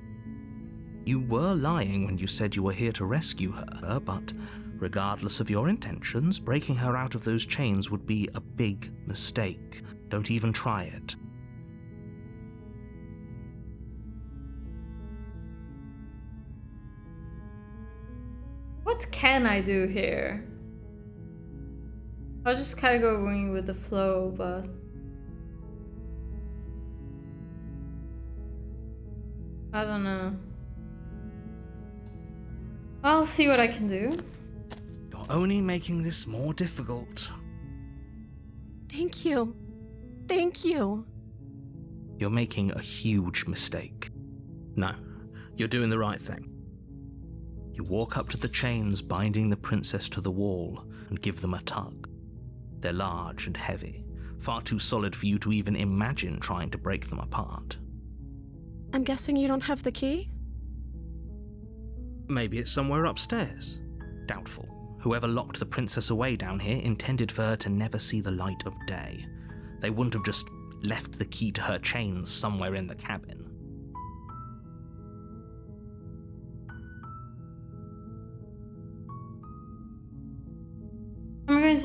You were lying when you said you were here to rescue her, but regardless of your intentions, breaking her out of those chains would be a big mistake. Don't even try it. What can I do here? I'll just kind of go going with the flow, but I don't know. I'll see what I can do. You're only making this more difficult. Thank you. Thank you. You're making a huge mistake. No, you're doing the right thing. You walk up to the chains binding the princess to the wall and give them a tug. They're large and heavy, far too solid for you to even imagine trying to break them apart. I'm guessing you don't have the key? Maybe it's somewhere upstairs. Doubtful. Whoever locked the princess away down here intended for her to never see the light of day. They wouldn't have just left the key to her chains somewhere in the cabin.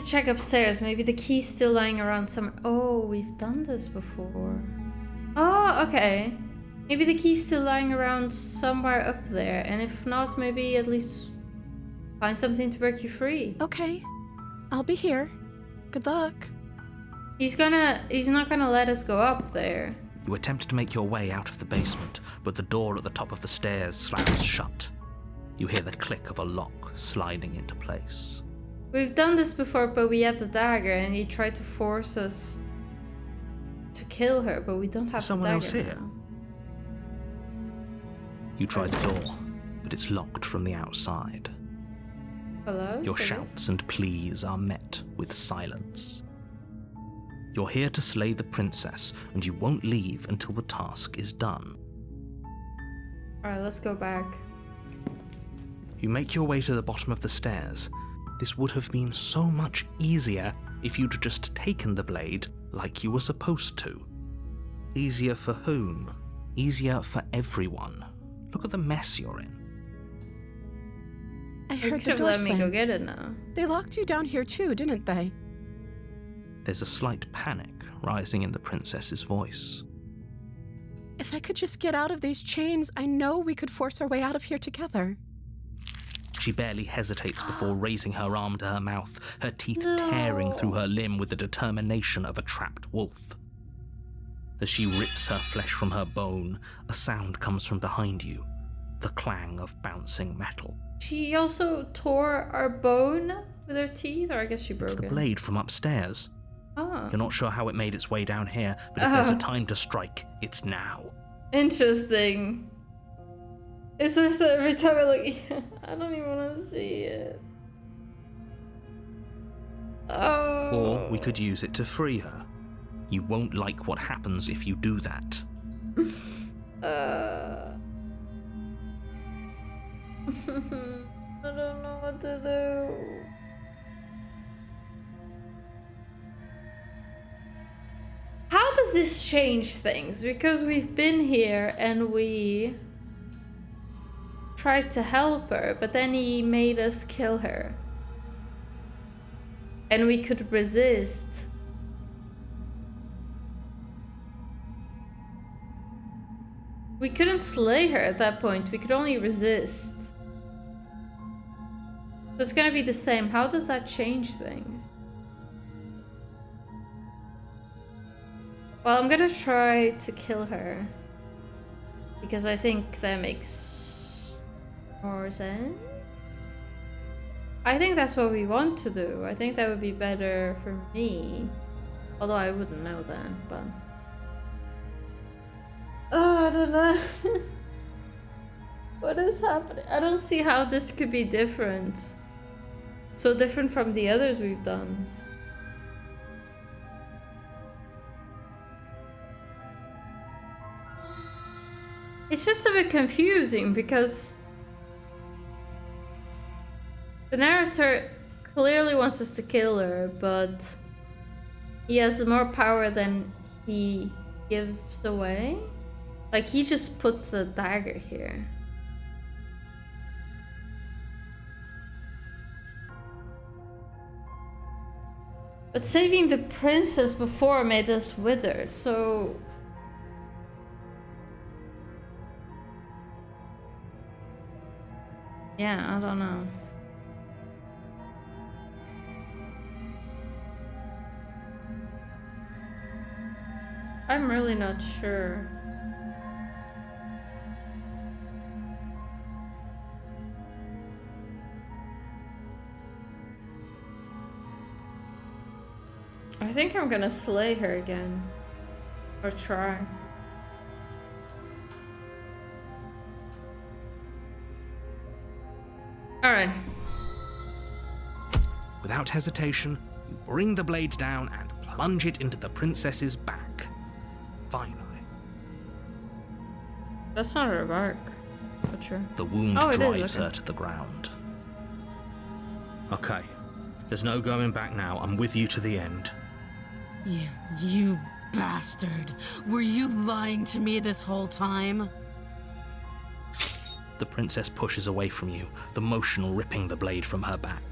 to check upstairs. Maybe the key's still lying around somewhere. Oh, we've done this before. Oh, okay. Maybe the key's still lying around somewhere up there. And if not, maybe at least find something to break you free. Okay, I'll be here. Good luck. He's not gonna let us go up there. You attempt to make your way out of the basement, but the door at the top of the stairs slams shut. You hear the click of a lock sliding into place. We've done this before, but we had the dagger and he tried to force us to kill her, but we don't have Someone the else dagger here? now. You try the door, but it's locked from the outside. Hello? Your Police? shouts and pleas are met with silence. You're here to slay the princess, and you won't leave until the task is done. Alright, let's go back. You make your way to the bottom of the stairs. This would have been so much easier if you'd just taken the blade like you were supposed to. Easier for whom? Easier for everyone. Look at the mess you're in. I You heard could the have door let me go slam. get it now. They locked you down here too, didn't they? There's a slight panic rising in the princess's voice. If I could just get out of these chains, I know we could force our way out of here together. She barely hesitates before raising her arm to her mouth, her teeth tearing through her limb with the determination of a trapped wolf. As she rips her flesh from her bone, a sound comes from behind you, the clang of bouncing metal. She also tore our bone with her teeth, or I guess she broke It's the it. blade from upstairs. Oh, You're not sure how it made its way down here, but if there's a time to strike, it's now. interesting. It's just that every time I look, I don't even want to see it. Oh. Or we could use it to free her. You won't like what happens if you do that. I don't know what to do. How does this change things? Because we've been here and we tried to help her, but then he made us kill her. And we could resist. We couldn't slay her at that point, we could only resist. So it's gonna be the same. How does that change things? Well, I'm gonna try to kill her. Because I think that makes more sense. I think that's what we want to do. I think that would be better for me. Although I wouldn't know that, but... Oh, I don't know. What is happening? I don't see how this could be different. So different from the others we've done. It's just a bit confusing because the narrator clearly wants us to kill her, but he has more power than he gives away. Like, he just put the dagger here. But saving the princess before made us wither, so... Yeah, I don't know. I'm really not sure. I think I'm gonna slay her again. Or try. Alright. Without hesitation, you bring the blade down and plunge it into the princess's back. Finally. That's not her back. But sure. The wound Oh, it is, drives okay. her to the ground. Okay. There's no going back now. I'm with you to the end. You bastard. Were you lying to me this whole time? The princess pushes away from you, the motion ripping the blade from her back.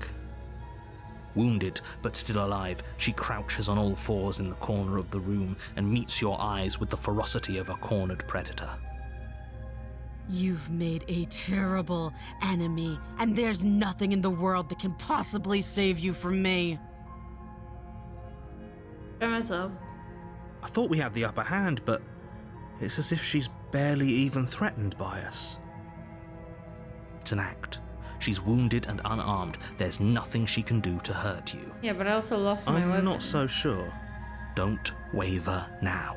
Wounded, but still alive, she crouches on all fours in the corner of the room and meets your eyes with the ferocity of a cornered predator. You've made a terrible enemy, and there's nothing in the world that can possibly save you from me. Try myself. I thought we had the upper hand, but it's as if she's barely even threatened by us. It's an act. She's wounded and unarmed. There's nothing she can do to hurt you. Yeah, but I also lost my I'm weapon. not so sure. Don't waver now.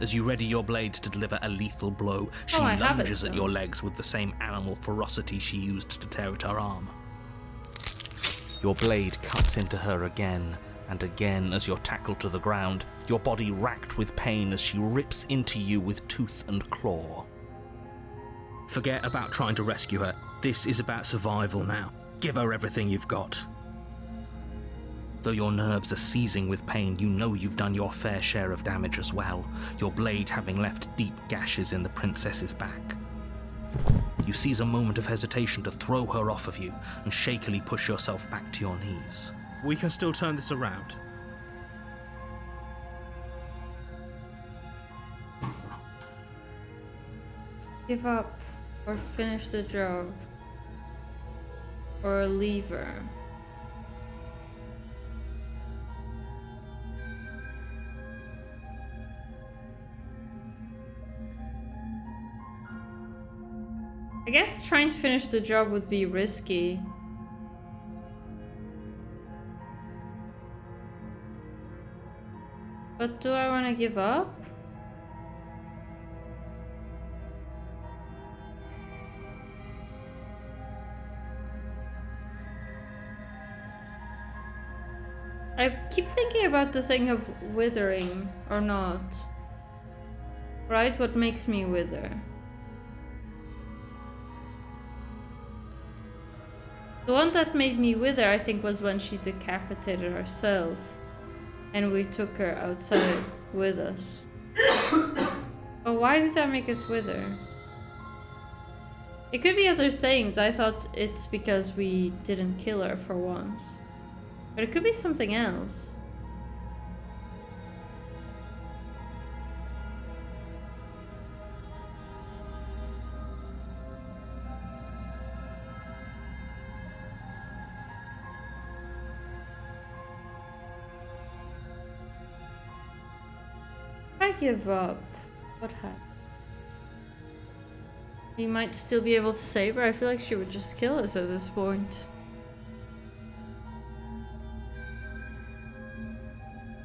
As you ready your blade to deliver a lethal blow, she I have it lunges at still. your legs with the same animal ferocity she used to tear at her arm. Your blade cuts into her again and again as you're tackled to the ground, your body racked with pain as she rips into you with tooth and claw. Forget about trying to rescue her. This is about survival now. Give her everything you've got. Though your nerves are seizing with pain, you know you've done your fair share of damage as well, your blade having left deep gashes in the princess's back. You seize a moment of hesitation to throw her off of you and shakily push yourself back to your knees. We can still turn this around. Give up, or finish the job, or leave her. I guess trying to finish the job would be risky. But do I want to give up? I keep thinking about the thing of withering or not. Right? What makes me wither? The one that made me wither, I think, was when she decapitated herself. And we took her outside with us. But why did that make us wither? It could be other things. I thought it's because we didn't kill her for once. But it could be something else. I give up. What happened? We might still be able to save her. I feel like she would just kill us at this point.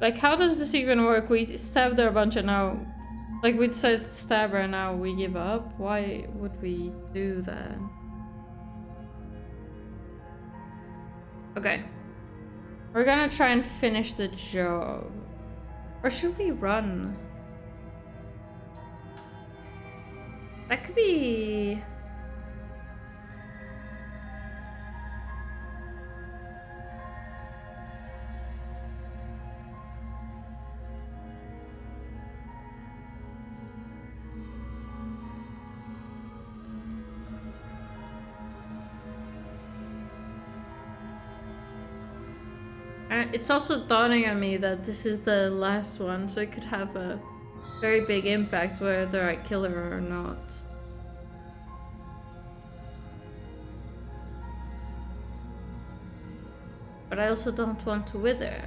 Like, how does this even work? We stabbed her a bunch and now... Like, we decided to stab her and now we give up? Why would we do that? Okay. We're gonna try and finish the job. Or should we run? That could be... It's also dawning on me that this is the last one, so it could have a very big impact whether I kill her or not. But I also don't want to wither.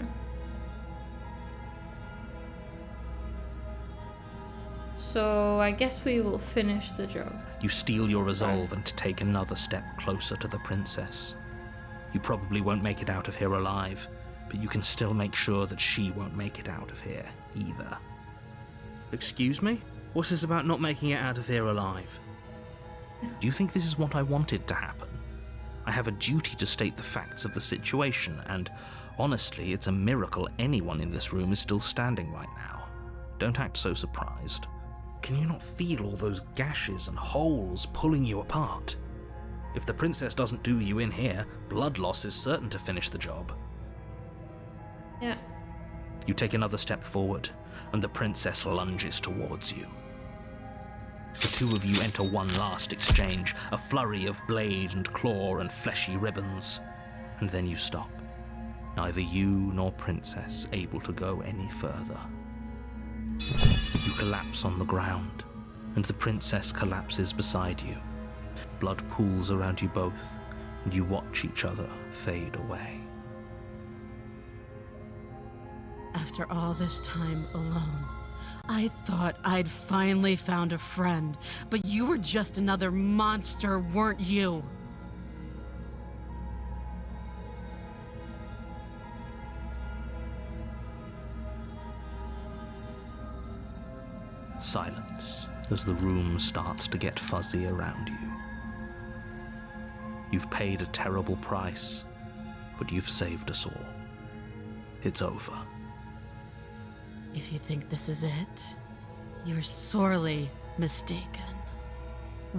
So I guess we will finish the job. You steel your resolve and take another step closer to the princess. You probably won't make it out of here alive, but you can still make sure that she won't make it out of here either. Excuse me? What's this about not making it out of here alive? Do you think this is what I wanted to happen? I have a duty to state the facts of the situation, and honestly, it's a miracle anyone in this room is still standing right now. Don't act so surprised. Can you not feel all those gashes and holes pulling you apart? If the princess doesn't do you in here, blood loss is certain to finish the job. Yeah. You take another step forward, and the princess lunges towards you. The two of you enter one last exchange, a flurry of blade and claw and fleshy ribbons. and then you stop. Neither you nor Princess able to go any further. You collapse on the ground, and the Princess collapses beside you. Blood pools around you both, and you watch each other fade away. After all this time alone, I thought I'd finally found a friend, but you were just another monster, weren't you? Silence as the room starts to get fuzzy around you. You've paid a terrible price, but you've saved us all. It's over. If you think this is it, you're sorely mistaken.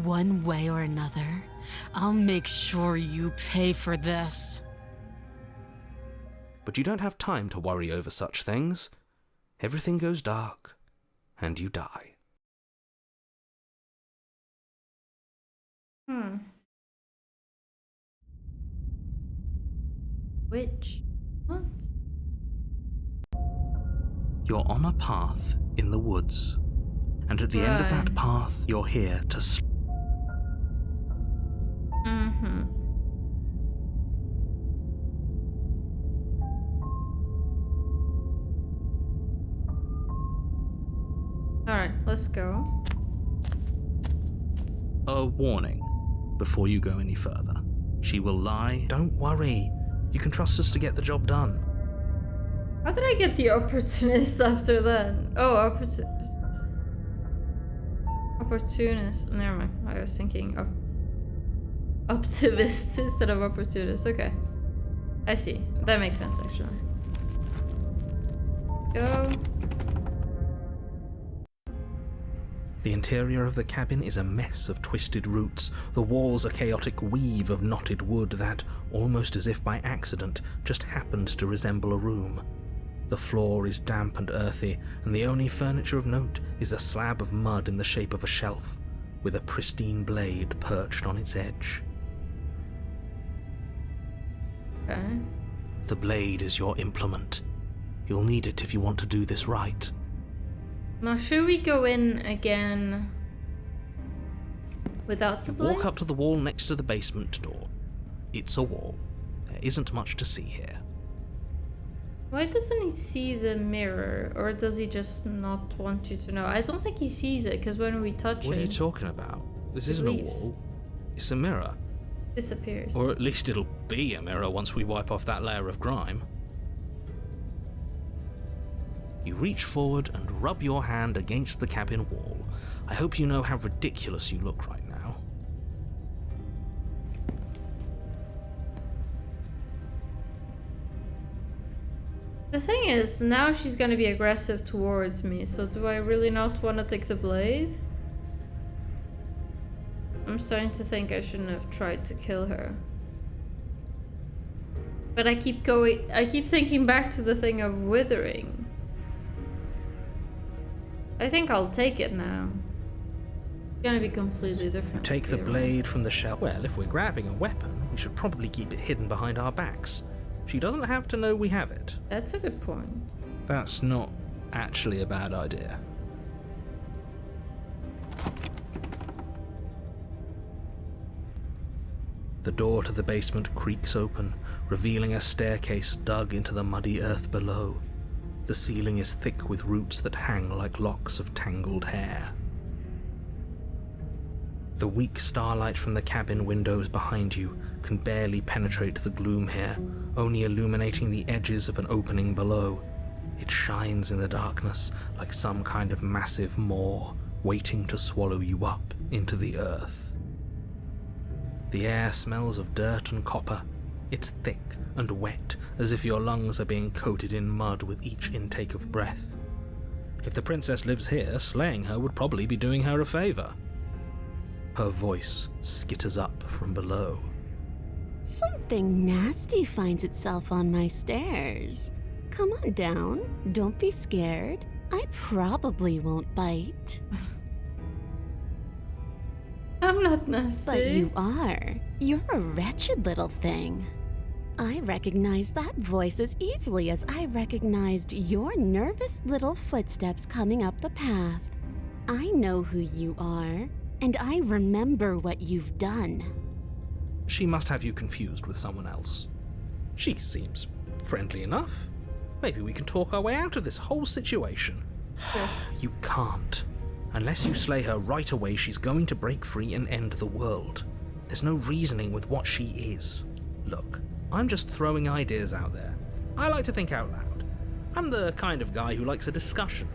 One way or another, I'll make sure you pay for this. But you don't have time to worry over such things. Everything goes dark, and you die. Which? What? You're on a path in the woods, and at the end of that Right. path, you're here to Alright, let's go. A warning before you go any further. She will lie. Don't worry. You can trust us to get the job done. How did I get the opportunist after that? Oh, opportunist. Opportunist. Never mind. I was thinking optimist instead of opportunist. Okay. I see. That makes sense, actually. Go. The interior of the cabin is a mess of twisted roots. The walls a chaotic weave of knotted wood that, almost as if by accident, just happens to resemble a room. The floor is damp and earthy, and the only furniture of note is a slab of mud in the shape of a shelf, with a pristine blade perched on its edge. Okay. The blade is your implement. You'll need it if you want to do this right. Now, should we go in again without the blade? Walk up to the wall next to the basement door. It's a wall. There isn't much to see here. Why doesn't he see the mirror? Or does he just not want you to know? I don't think he sees it, because when we touch What it... are you talking about? This It isn't leaves. a wall. It's a mirror. disappears. Or at least it'll be a mirror once we wipe off that layer of grime. You reach forward and rub your hand against the cabin wall. I hope you know how ridiculous you look right now. The thing is, now she's gonna be aggressive towards me, so do I really not want to take the blade? I'm starting to think I shouldn't have tried to kill her. But I keep thinking back to the thing of withering. I think I'll take it now. It's gonna be completely different. You take the here, blade from the shelf. Well, if we're grabbing a weapon, we should probably keep it hidden behind our backs. She doesn't have to know we have it. That's a good point. That's not actually a bad idea. The door to the basement creaks open, revealing a staircase dug into the muddy earth below. The ceiling is thick with roots that hang like locks of tangled hair. The weak starlight from the cabin windows behind you can barely penetrate the gloom here, only illuminating the edges of an opening below. It shines in the darkness like some kind of massive maw waiting to swallow you up into the earth. The air smells of dirt and copper. It's thick and wet, as if your lungs are being coated in mud with each intake of breath. If the princess lives here, slaying her would probably be doing her a favor. Her voice skitters up from below. Something nasty finds itself on my stairs. Come on down. Don't be scared. I probably won't bite. I'm not nasty. But you are. You're a wretched little thing. I recognize that voice as easily as I recognized your nervous little footsteps coming up the path. I know who you are, and I remember what you've done. She must have you confused with someone else. She seems friendly enough. Maybe we can talk our way out of this whole situation. You can't. Unless you slay her right away, she's going to break free and end the world. There's no reasoning with what she is. Look, I'm just throwing ideas out there. I like to think out loud. I'm the kind of guy who likes a discussion.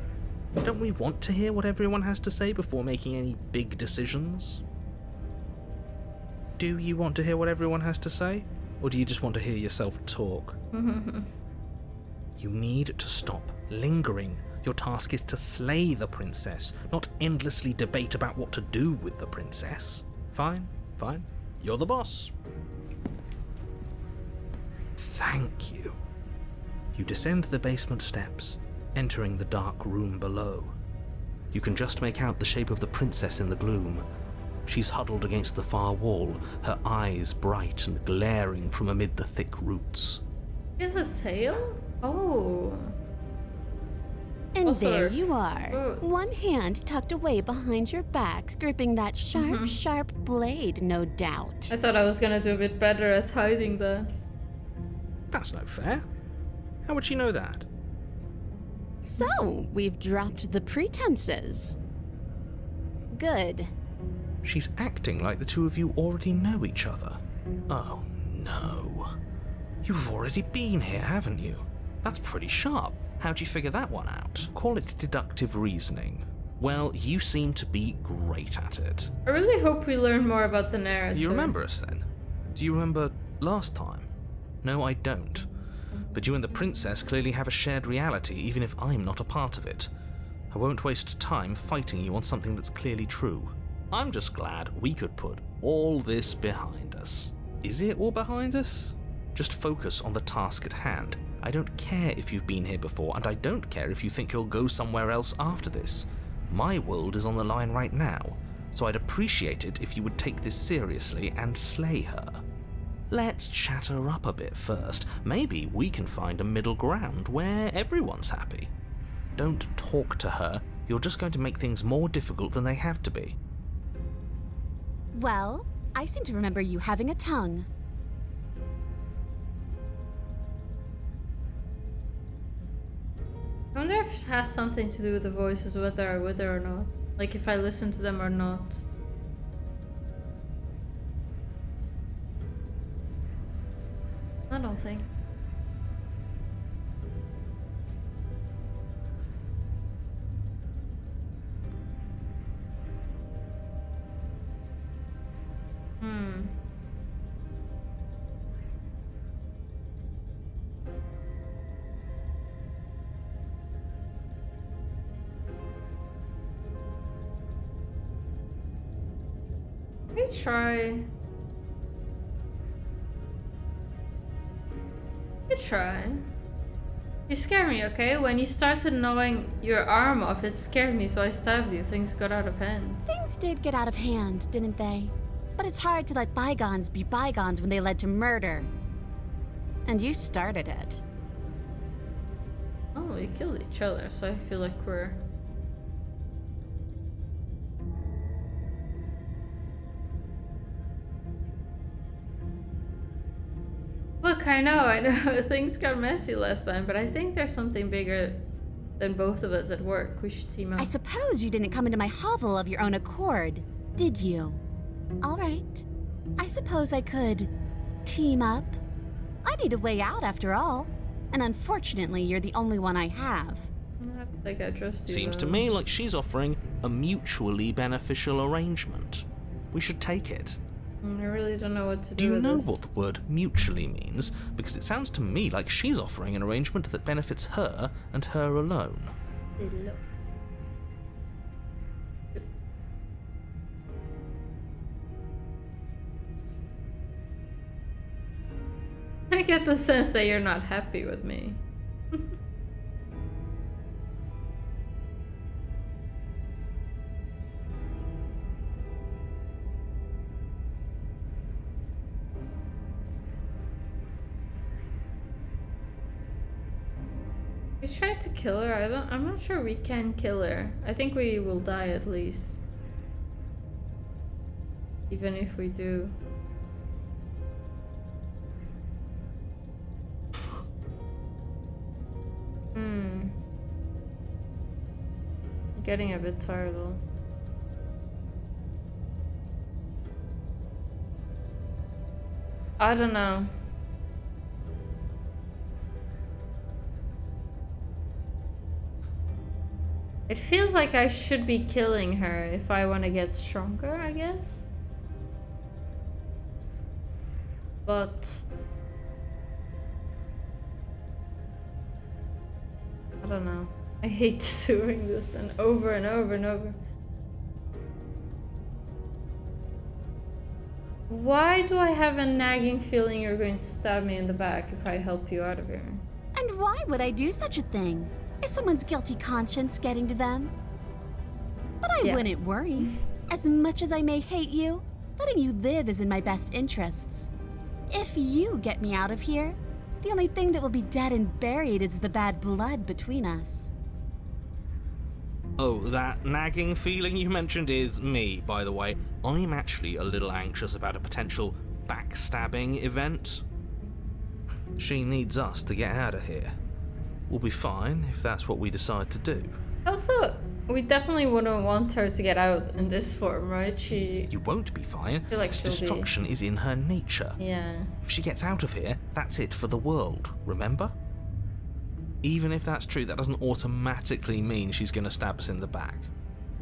Don't we want to hear what everyone has to say before making any big decisions? Do you want to hear what everyone has to say? Or do you just want to hear yourself talk? You need to stop lingering. Your task is to slay the princess, not endlessly debate about what to do with the princess. Fine, fine. You're the boss. Thank you. You descend the basement steps, entering the dark room below. You can just make out the shape of the princess in the gloom. She's huddled against the far wall, her eyes bright and glaring from amid the thick roots. He has a tail? Oh. And Also there her you are, foot. one hand tucked away behind your back, gripping that sharp, sharp blade, no doubt. I thought I was gonna do a bit better at hiding that. That's no fair. How would she know that? So, we've dropped the pretenses. Good. She's acting like the two of you already know each other. Oh, no. You've already been here, haven't you? That's pretty sharp. How'd you figure that one out? Call it deductive reasoning. Well, you seem to be great at it. I really hope we learn more about the narrative. Do you remember us then? Do you remember last time? No, I don't. But you and the princess clearly have a shared reality, even if I'm not a part of it. I won't waste time fighting you on something that's clearly true. I'm just glad we could put all this behind us. Is it all behind us? Just focus on the task at hand. I don't care if you've been here before, and I don't care if you think you'll go somewhere else after this. My world is on the line right now, so I'd appreciate it if you would take this seriously and slay her. Let's chat her up a bit first. Maybe we can find a middle ground where everyone's happy. Don't talk to her. You're just going to make things more difficult than they have to be. Well, I seem to remember you having a tongue. I wonder if it has something to do with the voices, whether I would or not. Like if I listen to them or not. I don't think. Let me try. You scare me, okay? When you started gnawing your arm off, it scared me, so I stabbed you. Things got out of hand. Things did get out of hand, didn't they? But it's hard to let bygones be bygones when they led to murder. And you started it. Oh, we killed each other, so I feel like we're... Look, I know, things got messy last time, but I think there's something bigger than both of us at work. We should team up. I suppose you didn't come into my hovel of your own accord, did you? All right. I suppose I could team up. I need a way out after all. And unfortunately, you're the only one I have. I don't think I trust you. Seems to though. me like she's offering a mutually beneficial arrangement. We should take it. I really don't know what to do. Do you with know this. what the word mutually means? Because it sounds to me like she's offering an arrangement that benefits her and her alone. I get the sense that you're not happy with me. tried to kill her? I'm not sure we can kill her. I think we will die at least. Even if we do. Getting a bit tired also. I don't know. It feels like I should be killing her if I want to get stronger, I guess. But I don't know. I hate doing this and over and over and over. Why do I have a nagging feeling you're going to stab me in the back if I help you out of here? And why would I do such a thing? Is someone's guilty conscience getting to them? But I wouldn't worry. As much as I may hate you, letting you live is in my best interests. If you get me out of here, the only thing that will be dead and buried is the bad blood between us. Oh, that nagging feeling you mentioned is me, by the way. I'm actually a little anxious about a potential backstabbing event. She needs us to get out of here. We'll be fine if that's what we decide to do. Also, we definitely wouldn't want her to get out in this form, right? You won't be fine. I feel like because destruction is in her nature. Yeah. If she gets out of here, that's it for the world, remember? Even if that's true, that doesn't automatically mean she's going to stab us in the back.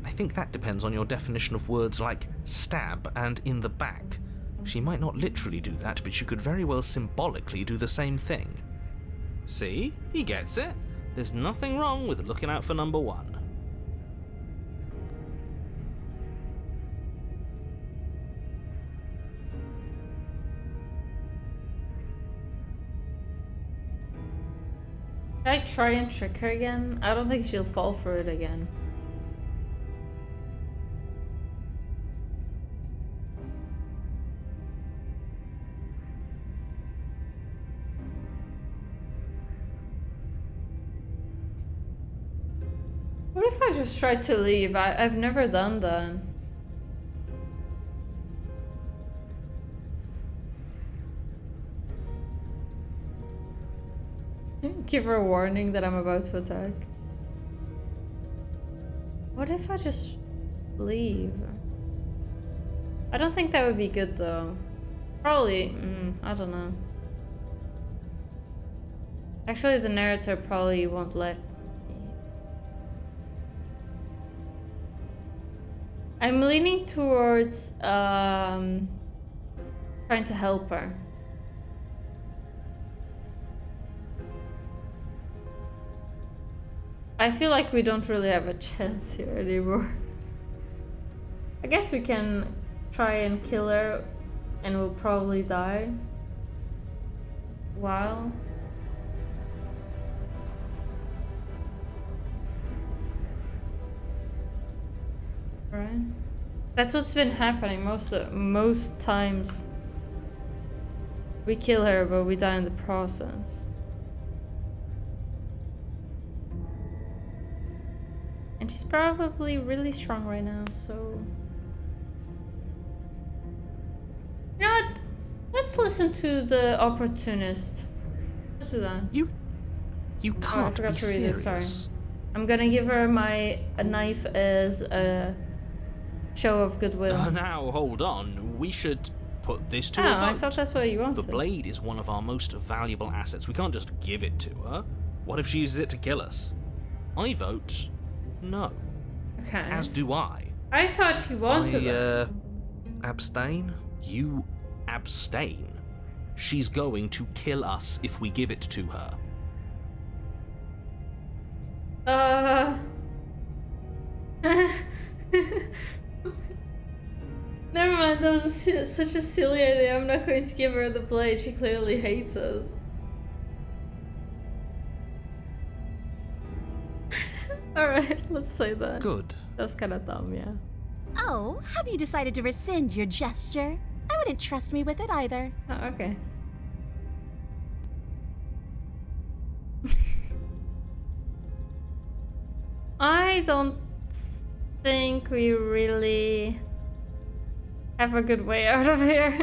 I think that depends on your definition of words like stab and in the back. She might not literally do that, but she could very well symbolically do the same thing. See? He gets it. There's nothing wrong with looking out for number one. Should I try and trick her again? I don't think she'll fall for it again. What if I just try to leave? I've never done that. Give her a warning that I'm about to attack. What if I just leave? I don't think that would be good though. Probably, I don't know. Actually, the narrator probably won't let me. I'm leaning towards trying to help her. I feel like we don't really have a chance here anymore. I guess we can try and kill her and we'll probably die. Wow. Right. That's what's been happening most times. We kill her, but we die in the process. And she's probably really strong right now, so... You know what? Let's listen to the opportunist. Let's do that. You can't I forgot be to read serious. it, sorry. I'm gonna give her a knife as a show of goodwill. Now, hold on. We should put this to a vote. I thought that's what you wanted. The blade is one of our most valuable assets. We can't just give it to her. What if she uses it to kill us? I vote no. Okay. As do I. I thought you wanted it. Abstain? You abstain. She's going to kill us if we give it to her. Never mind, that was such a silly idea. I'm not going to give her the blade. She clearly hates us. Alright, let's say that. Good. That's kind of dumb, yeah. Oh, have you decided to rescind your gesture? I wouldn't trust me with it either. Oh, okay. I don't think we really have a good way out of here.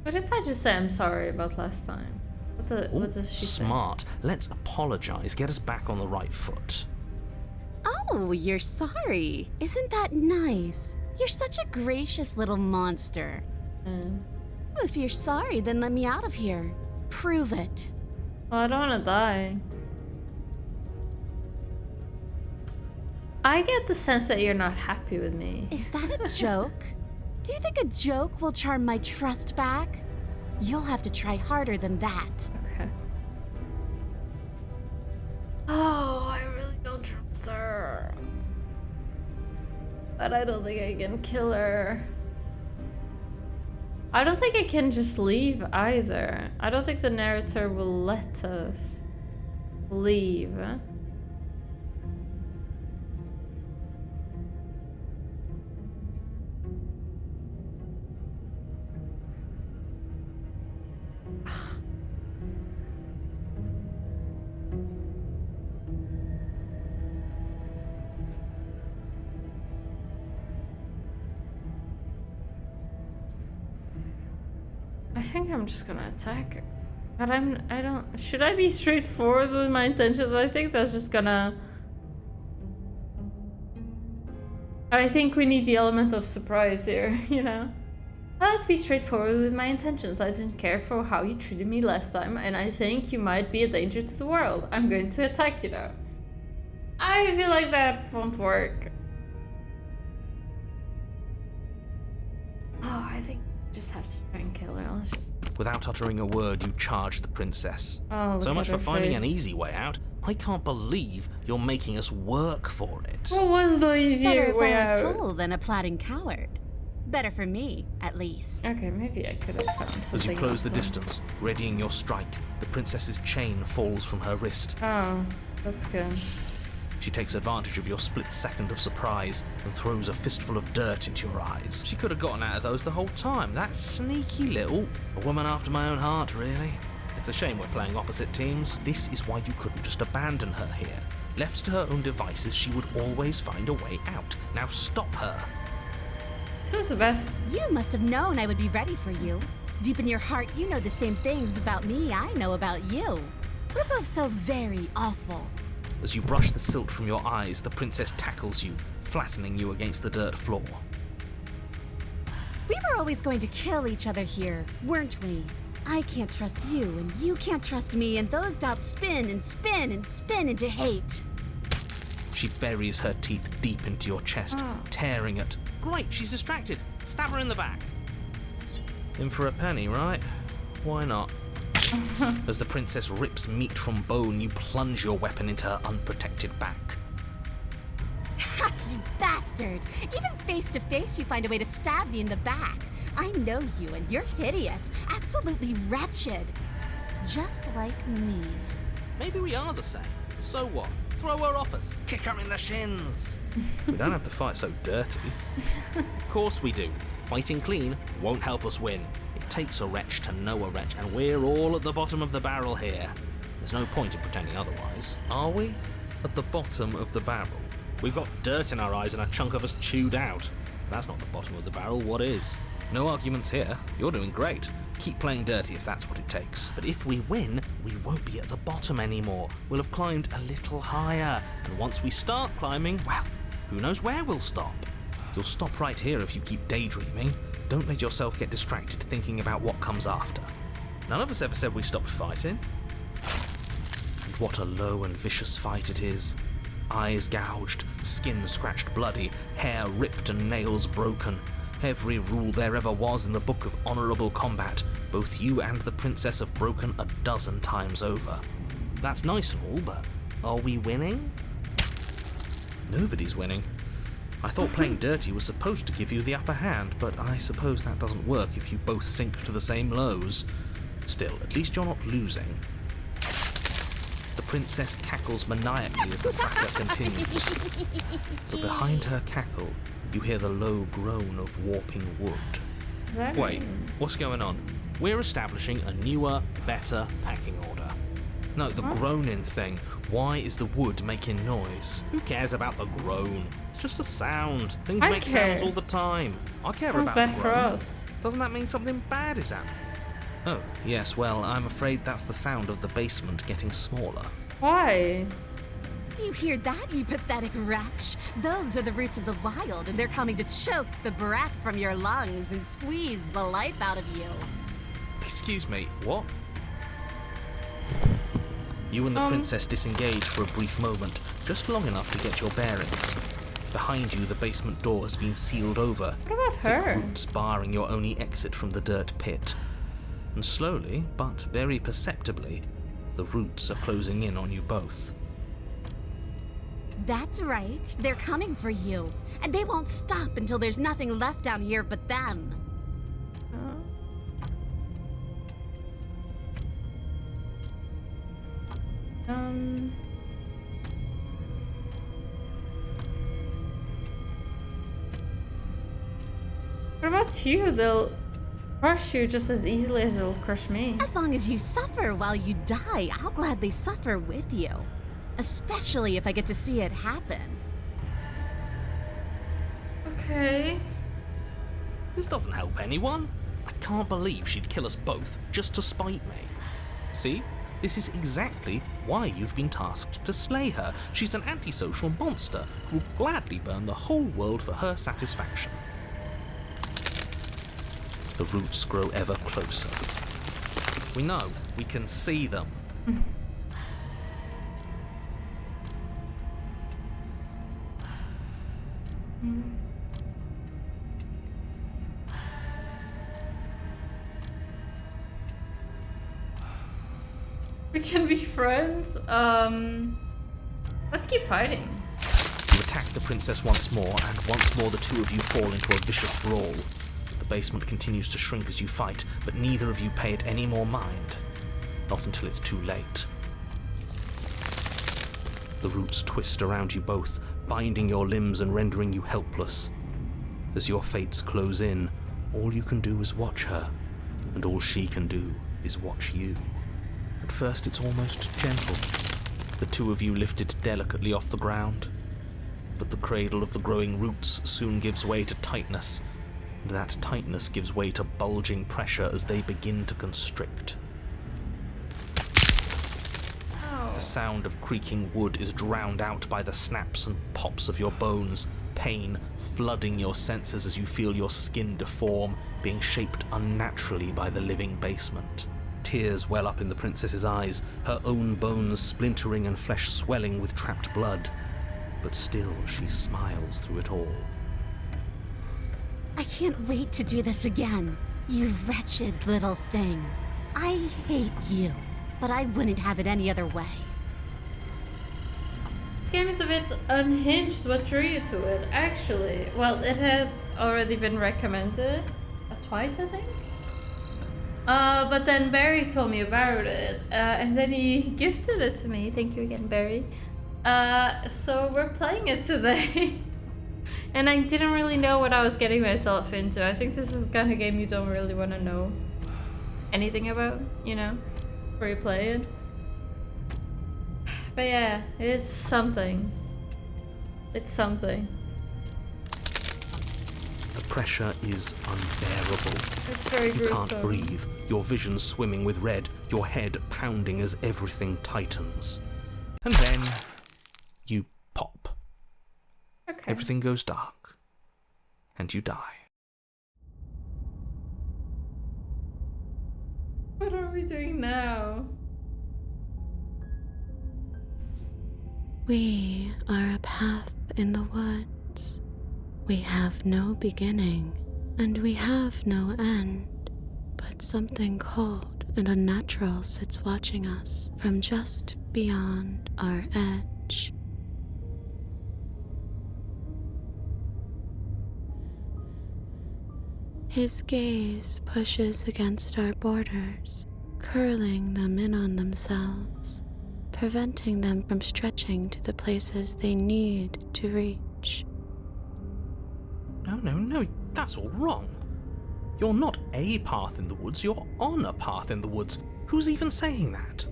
What if I just say I'm sorry about last time? What does she say? Smart. Let's apologize. Get us back on the right foot. Oh, you're sorry. Isn't that nice? You're such a gracious little monster. If you're sorry, then let me out of here. Prove it. Well, I don't want to die. I get the sense that you're not happy with me. Is that a joke? Do you think a joke will charm my trust back? You'll have to try harder than that. Okay. Oh, I really don't trust her. But I don't think I can kill her. I don't think I can just leave either. I don't think the narrator will let us leave. I think I'm just gonna attack her. But should I be straightforward with my intentions? I think that's just gonna... I think we need the element of surprise here, you know? Let's be straightforward with my intentions. I didn't care for how you treated me last time, and I think you might be a danger to the world. I'm going to attack you now. I feel like that won't work. Oh, I think I just have to try and kill her. Let's just... Without uttering a word, you charge the princess. Oh, so much for finding face. an easy way out. I can't believe you're making us work for it. What was the easier Better way a out? fool than a plotting coward. Better for me, at least. Okay, maybe I could have found something. As you close the else then. distance, readying your strike, the princess's chain falls from her wrist. Oh, that's good. She takes advantage of your split second of surprise and throws a fistful of dirt into your eyes. She could have gotten out of those the whole time. That sneaky little... A woman after my own heart, really. It's a shame we're playing opposite teams. This is why you couldn't just abandon her here. Left to her own devices, she would always find a way out. Now stop her. This was the best. You must have known I would be ready for you. Deep in your heart, you know the same things about me I know about you. We're both so very awful. As you brush the silt from your eyes, the princess tackles you, flattening you against the dirt floor. We were always going to kill each other here, weren't we? I can't trust you, and you can't trust me, and those doubts spin and spin and spin into hate. She buries her teeth deep into your chest, tearing at... Great, she's distracted. Stab her in the back. In for a penny, right? Why not? As the princess rips meat from bone, you plunge your weapon into her unprotected back. Ha, you bastard! Even face to face, you find a way to stab me in the back. I know you, and you're hideous, absolutely wretched. Just like me. Maybe we are the same. So what? Throw her off us. Kick her in the shins. We don't have to fight so dirty. Of course we do. Fighting clean won't help us win. It takes a wretch to know a wretch, and we're all at the bottom of the barrel here. There's no point in pretending otherwise, are we? At the bottom of the barrel. We've got dirt in our eyes and a chunk of us chewed out. If that's not the bottom of the barrel, what is? No arguments here. You're doing great. Keep playing dirty if that's what it takes. But if we win, we won't be at the bottom anymore. We'll have climbed a little higher. And once we start climbing, well, who knows where we'll stop? You'll stop right here if you keep daydreaming. Don't let yourself get distracted thinking about what comes after. None of us ever said we stopped fighting. And what a low and vicious fight it is. Eyes gouged, skin scratched bloody, hair ripped and nails broken. Every rule there ever was in the Book of Honourable Combat, both you and the princess have broken a dozen times over. That's nice and all, but are we winning? Nobody's winning. I thought playing dirty was supposed to give you the upper hand, but I suppose that doesn't work if you both sink to the same lows. Still, at least you're not losing. The princess cackles maniacally as the fracas continues. But behind her cackle, you hear the low groan of warping wood. Wait, what's going on? We're establishing a newer, better packing order. No, the groaning thing. Why is the wood making noise? Who cares about the groan? It's just a sound. Things I make care. sounds all the time. I care Sounds about bad the for groan. us. Doesn't that mean something bad is happening? Oh, yes, well, I'm afraid that's the sound of the basement getting smaller. Why? Do you hear that, you pathetic wretch? Those are the roots of the wild, and they're coming to choke the breath from your lungs and squeeze the life out of you. Excuse me, what? You and the princess disengage for a brief moment, just long enough to get your bearings. Behind you, the basement door has been sealed over. What about thick her? roots barring your only exit from the dirt pit. And slowly, but very perceptibly, the roots are closing in on you both. That's right. They're coming for you. And they won't stop until there's nothing left down here but them. What about you? They'll crush you just as easily as they'll crush me. As long as you suffer while you die, I'll gladly suffer with you. Especially if I get to see it happen. Okay. This doesn't help anyone. I can't believe she'd kill us both just to spite me. See? This is exactly why you've been tasked to slay her. She's an antisocial monster who'll gladly burn the whole world for her satisfaction. The roots grow ever closer. We know, we can see them. We can be friends. Let's keep fighting. You attack the princess once more, and once more the two of you fall into a vicious brawl. The basement continues to shrink as you fight, but neither of you pay it any more mind. Not until it's too late. The roots twist around you both, binding your limbs and rendering you helpless. As your fates close in, all you can do is watch her, and all she can do is watch you. At first it's almost gentle, the two of you lifted delicately off the ground. But the cradle of the growing roots soon gives way to tightness, and that tightness gives way to bulging pressure as they begin to constrict. The sound of creaking wood is drowned out by the snaps and pops of your bones, pain flooding your senses as you feel your skin deform, being shaped unnaturally by the living basement. Tears well up in the princess's eyes, her own bones splintering and flesh swelling with trapped blood. But still she smiles through it all. I can't wait to do this again, you wretched little thing. I hate you, but I wouldn't have it any other way. This game is a bit unhinged. What drew you to it? Actually, well, it had already been recommended twice, I think. But then Barry told me about it, and then he gifted it to me. Thank you again, Barry. So we're playing it today. And I didn't really know what I was getting myself into. I think this is the kind of game you don't really want to know anything about, you know, before you play it. But yeah, it's something. It's something. The pressure is unbearable. It's very You gruesome. can't breathe, your vision swimming with red, your head pounding as everything tightens. And then you pop. Okay. Everything goes dark. And you die. What are we doing now? We are a path in the woods. We have no beginning, and we have no end. But something cold and unnatural sits watching us from just beyond our edge. His gaze pushes against our borders, curling them in on themselves, preventing them from stretching to the places they need to reach. No, that's all wrong. You're not a path in the woods, you're on a path in the woods. Who's even saying that?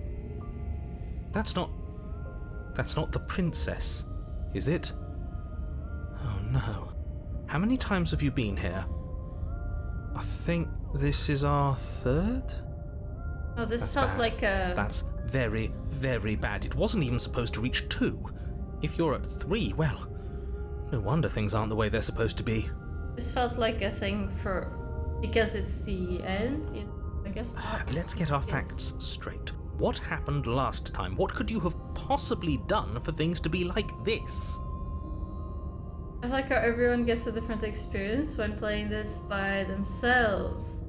That's not the princess, is it? Oh no. How many times have you been here? I think this is our third? Oh, this That's felt bad. like a... That's very, very bad. It wasn't even supposed to reach 2. If you're at 3, well, no wonder things aren't the way they're supposed to be. This felt like a thing for... Because it's the end, you know, I guess not. Let's get our Yes. facts straight. What happened last time? What could you have possibly done for things to be like this? I like how everyone gets a different experience when playing this by themselves.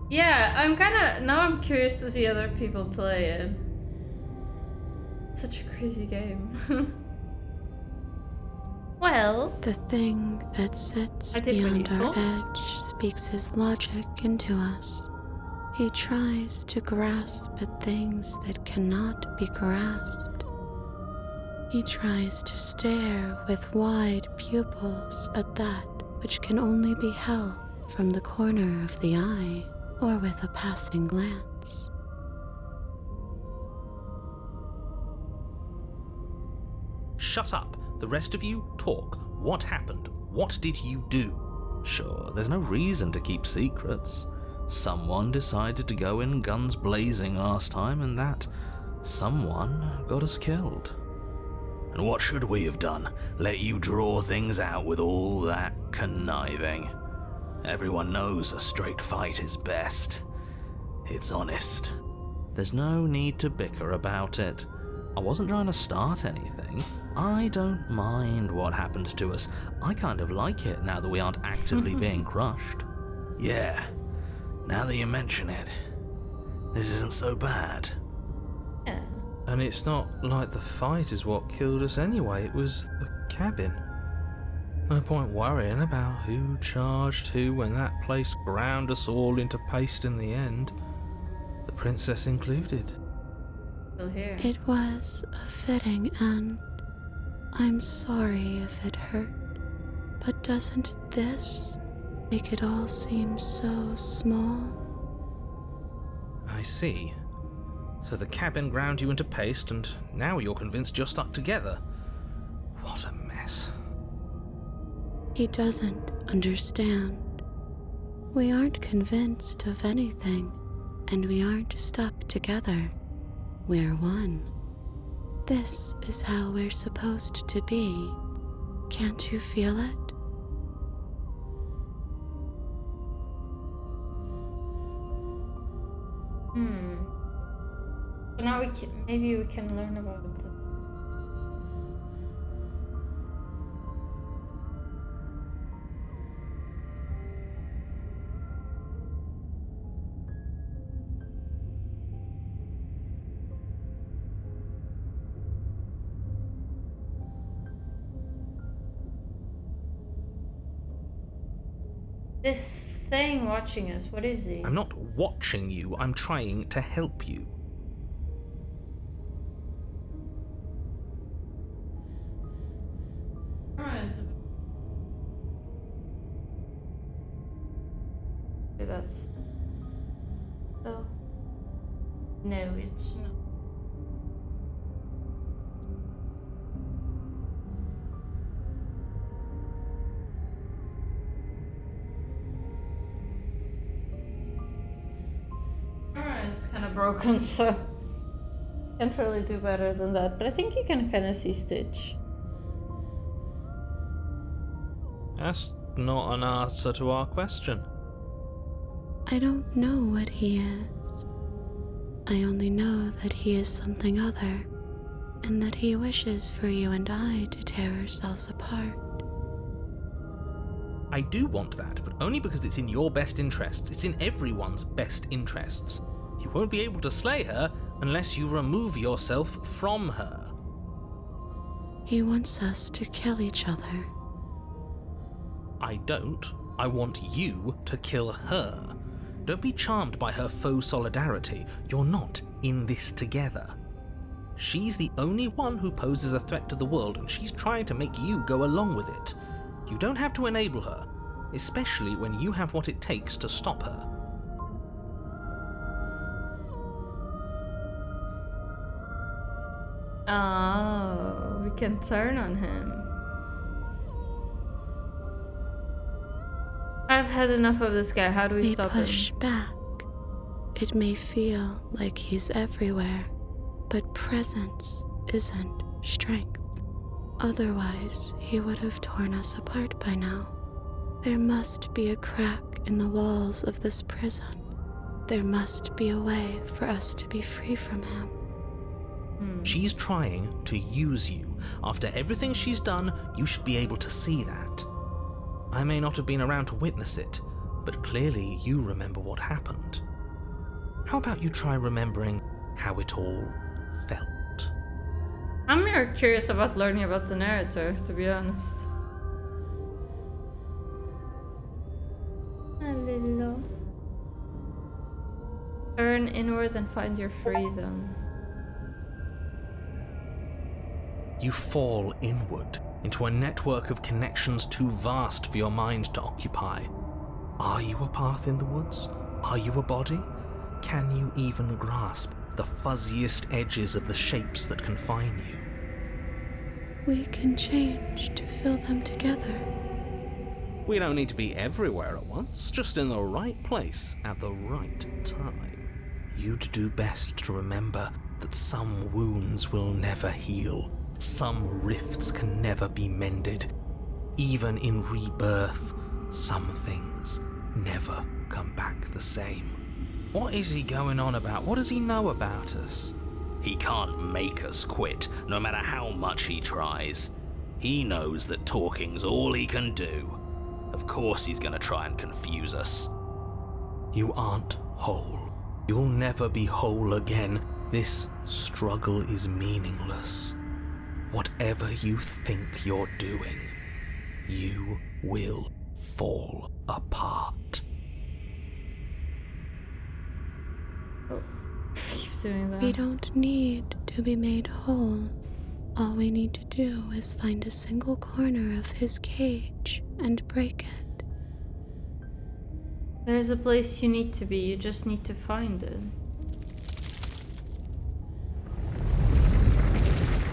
Yeah, I'm curious to see other people play it. It's such a crazy game. Well, The thing that sits I did what you beyond our told. edge speaks his logic into us. He tries to grasp at things that cannot be grasped. He tries to stare with wide pupils at that which can only be held from the corner of the eye or with a passing glance. Shut up. The rest of you, talk. What happened? What did you do? Sure, there's no reason to keep secrets. Someone decided to go in guns blazing last time, and that someone got us killed. And what should we have done? Let you draw things out with all that conniving? Everyone knows a straight fight is best. It's honest. There's no need to bicker about it. I wasn't trying to start anything. I don't mind what happened to us. I kind of like it now that we aren't actively being crushed. Yeah, now that you mention it, this isn't so bad. Yeah. And it's not like the fight is what killed us anyway, it was the cabin. No point worrying about who charged who when that place ground us all into paste in the end. The princess included. Still here. It was a fitting end. I'm sorry if it hurt, but doesn't this make it all seem so small? I see. So the cabin ground you into paste, and now you're convinced you're stuck together. What a mess. He doesn't understand. We aren't convinced of anything, and we aren't stuck together. We're one. This is how we're supposed to be. Can't you feel it? So now maybe we can learn about it. This thing watching us, what is he? I'm not watching you, I'm trying to help you. That's... Oh. No, it's not. It's kind of broken, so can't really do better than that. But I think you can kind of see Stitch. That's not an answer to our question. I don't know what he is. I only know that he is something other, and that he wishes for you and I to tear ourselves apart. I do want that, but only because it's in your best interests. It's in everyone's best interests. You won't be able to slay her unless you remove yourself from her. He wants us to kill each other. I don't. I want you to kill her. Don't be charmed by her faux solidarity. You're not in this together. She's the only one who poses a threat to the world, and she's trying to make you go along with it. You don't have to enable her, especially when you have what it takes to stop her. Oh, we can turn on him. I've had enough of this guy. How do we stop him? Push back. It may feel like he's everywhere, but presence isn't strength. Otherwise, he would have torn us apart by now. There must be a crack in the walls of this prison. There must be a way for us to be free from him. She's trying to use you. After everything she's done, you should be able to see that. I may not have been around to witness it, but clearly you remember what happened. How about you try remembering how it all felt? I'm more curious about learning about the narrator, to be honest. A little. Turn inward and find your freedom. You fall inward into a network of connections too vast for your mind to occupy. Are you a path in the woods? Are you a body? Can you even grasp the fuzziest edges of the shapes that confine you? We can change to fill them together. We don't need to be everywhere at once, just in the right place at the right time. You'd do best to remember that some wounds will never heal. Some rifts can never be mended. Even in rebirth, some things never come back the same. What is he going on about? What does he know about us? He can't make us quit, no matter how much he tries. He knows that talking's all he can do. Of course he's gonna try and confuse us. You aren't whole. You'll never be whole again. This struggle is meaningless. Whatever you think you're doing, you will fall apart. Keep doing that. We don't need to be made whole. All we need to do is find a single corner of his cage and break it. There's a place you need to be, you just need to find it.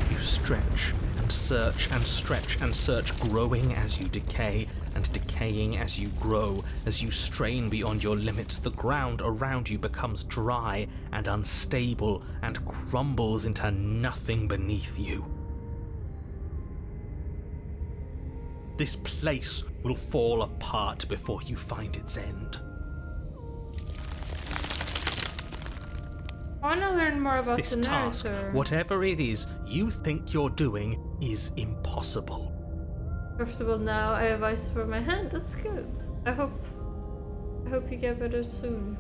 You stretch and search and stretch and search, growing as you decay and decaying as you grow. As you strain beyond your limits, the ground around you becomes dry and unstable and crumbles into nothing beneath you. This place will fall apart before you find its end. I want to learn more about This the task, narrator. whatever it is you think you're doing, is impossible. Comfortable now. I have ice for my hand. That's good. I hope you get better soon.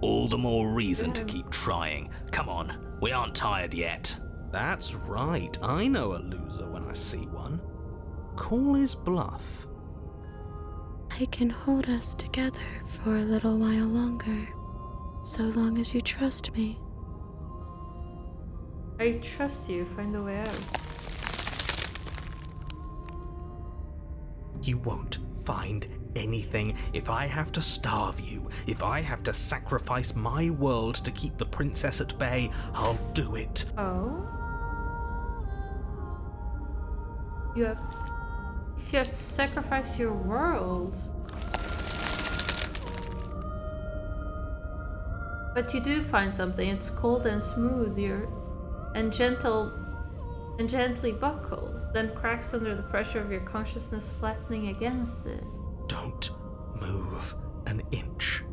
All the more reason to keep trying. Come on, we aren't tired yet. That's right, I know a loser when I see one. Call his bluff. I can hold us together for a little while longer, so long as you trust me. I trust you. Find a way out. You won't find anything. If I have to starve you, if I have to sacrifice my world to keep the princess at bay, I'll do it. Oh? If you have to sacrifice your world. But you do find something. It's cold and smooth, and gently buckles, then cracks under the pressure of your consciousness flattening against it. Don't move an inch.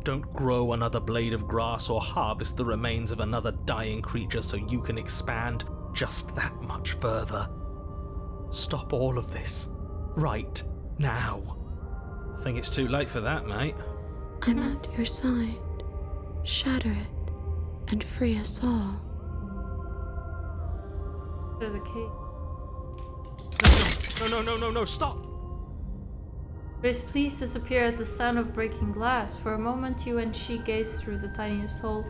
Don't grow another blade of grass or harvest the remains of another dying creature so you can expand just that much further. Stop all of this right now. I think it's too late for that, mate. I'm at your side. Shatter it and free us all. To the cave. No, stop! Grace, please disappear at the sound of breaking glass. For a moment, you and she gaze through the tiniest hole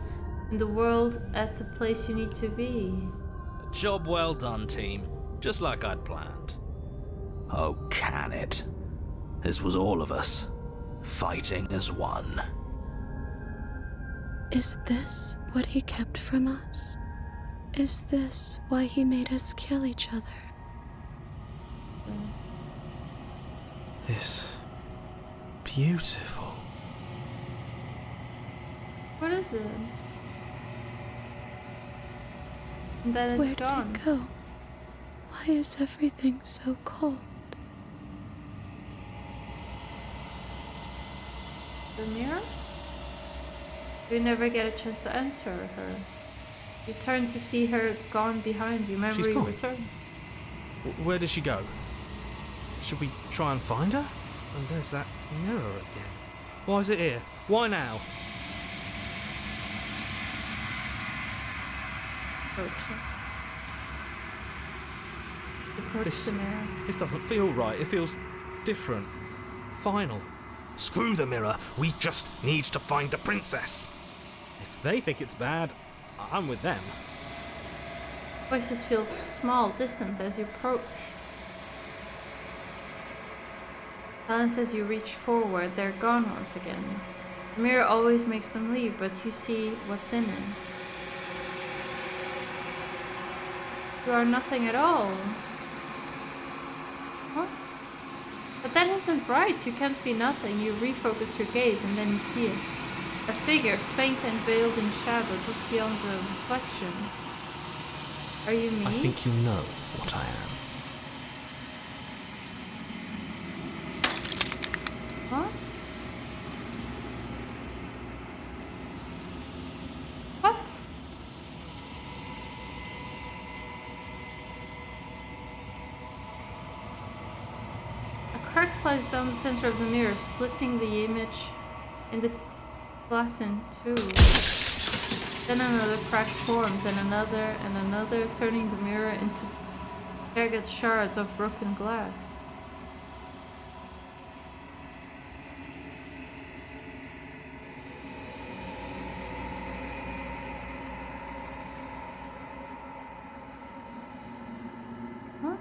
in the world at the place you need to be. Job well done, team. Just like I'd planned. Oh, can it? This was all of us, fighting as one. Is this what he kept from us? Is this why he made us kill each other? It's beautiful. What is it? And then Where it's did gone. it go? Why is everything so cold? The mirror? You never get a chance to answer her. You turn to see her gone behind you. Memory She's gone. returns. Where did she go? Should we try and find her? And there's that mirror again. Why is it here? Why now? Approach her. Approach This- the mirror. This doesn't feel right. It feels different. Final. Screw the mirror. We just need to find the princess. If they think it's bad, I'm with them. Voices feel small, distant as you approach. Silence as you reach forward, they're gone once again. The mirror always makes them leave, but you see what's in it. You are nothing at all. What? But that isn't right. You can't be nothing. You refocus your gaze and then you see it. A figure, faint and veiled in shadow, just beyond the reflection. Are you me? I think you know what I am. What? What? A crack slides down the center of the mirror, splitting the image in the glass in two. Then another crack forms, and another, turning the mirror into jagged shards of broken glass. What?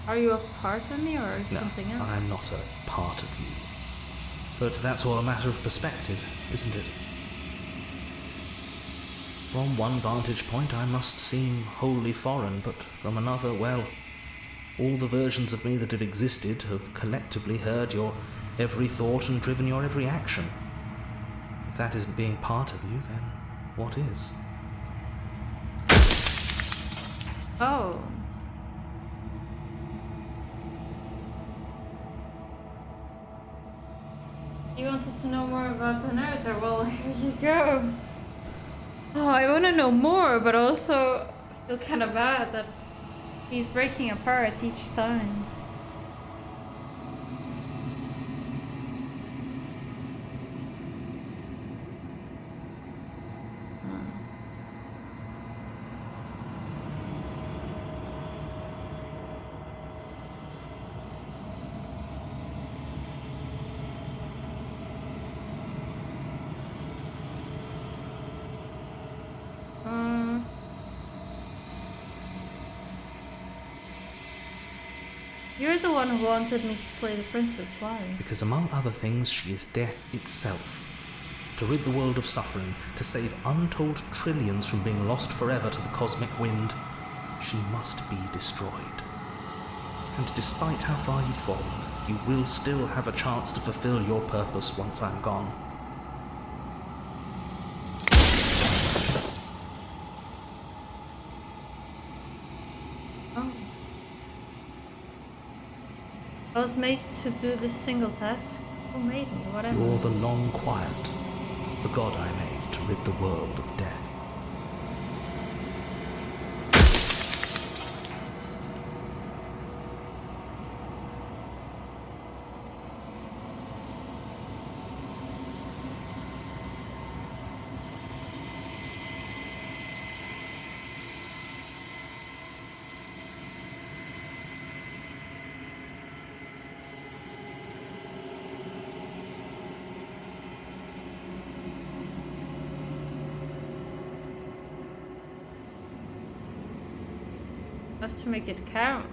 Are you a part of me or something else? I'm not a part of you. But that's all a matter of perspective, isn't it? From one vantage point I must seem wholly foreign, but from another, well, all the versions of me that have existed have collectively heard your every thought and driven your every action. If that isn't being part of you, then what is? Oh. You wanted to know more about the narrator? Well, here you go. Oh, I want to know more, but also I feel kind of bad that he's breaking apart each time. You're the one who wanted me to slay the princess. Why? Because among other things, she is death itself. To rid the world of suffering, to save untold trillions from being lost forever to the cosmic wind, she must be destroyed. And despite how far you've fallen, you will still have a chance to fulfill your purpose once I'm gone. Oh. I was made to do this single task. Who made me? Whatever. You're the long quiet, the god I made to rid the world of death. I have to make it count.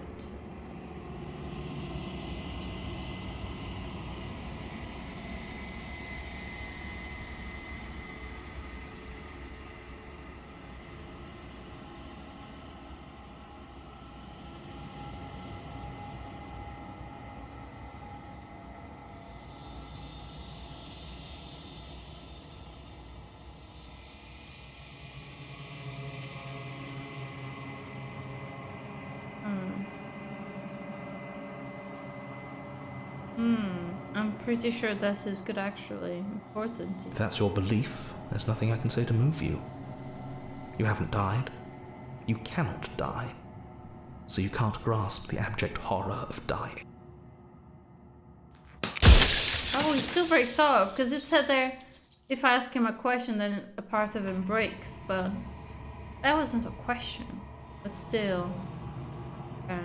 I'm pretty sure death is good actually. Important. If that's your belief, there's nothing I can say to move you. You haven't died. You cannot die. So you can't grasp the abject horror of dying. Oh, he still breaks off, because it said there, if I ask him a question, then a part of him breaks, but that wasn't a question. But still. Okay.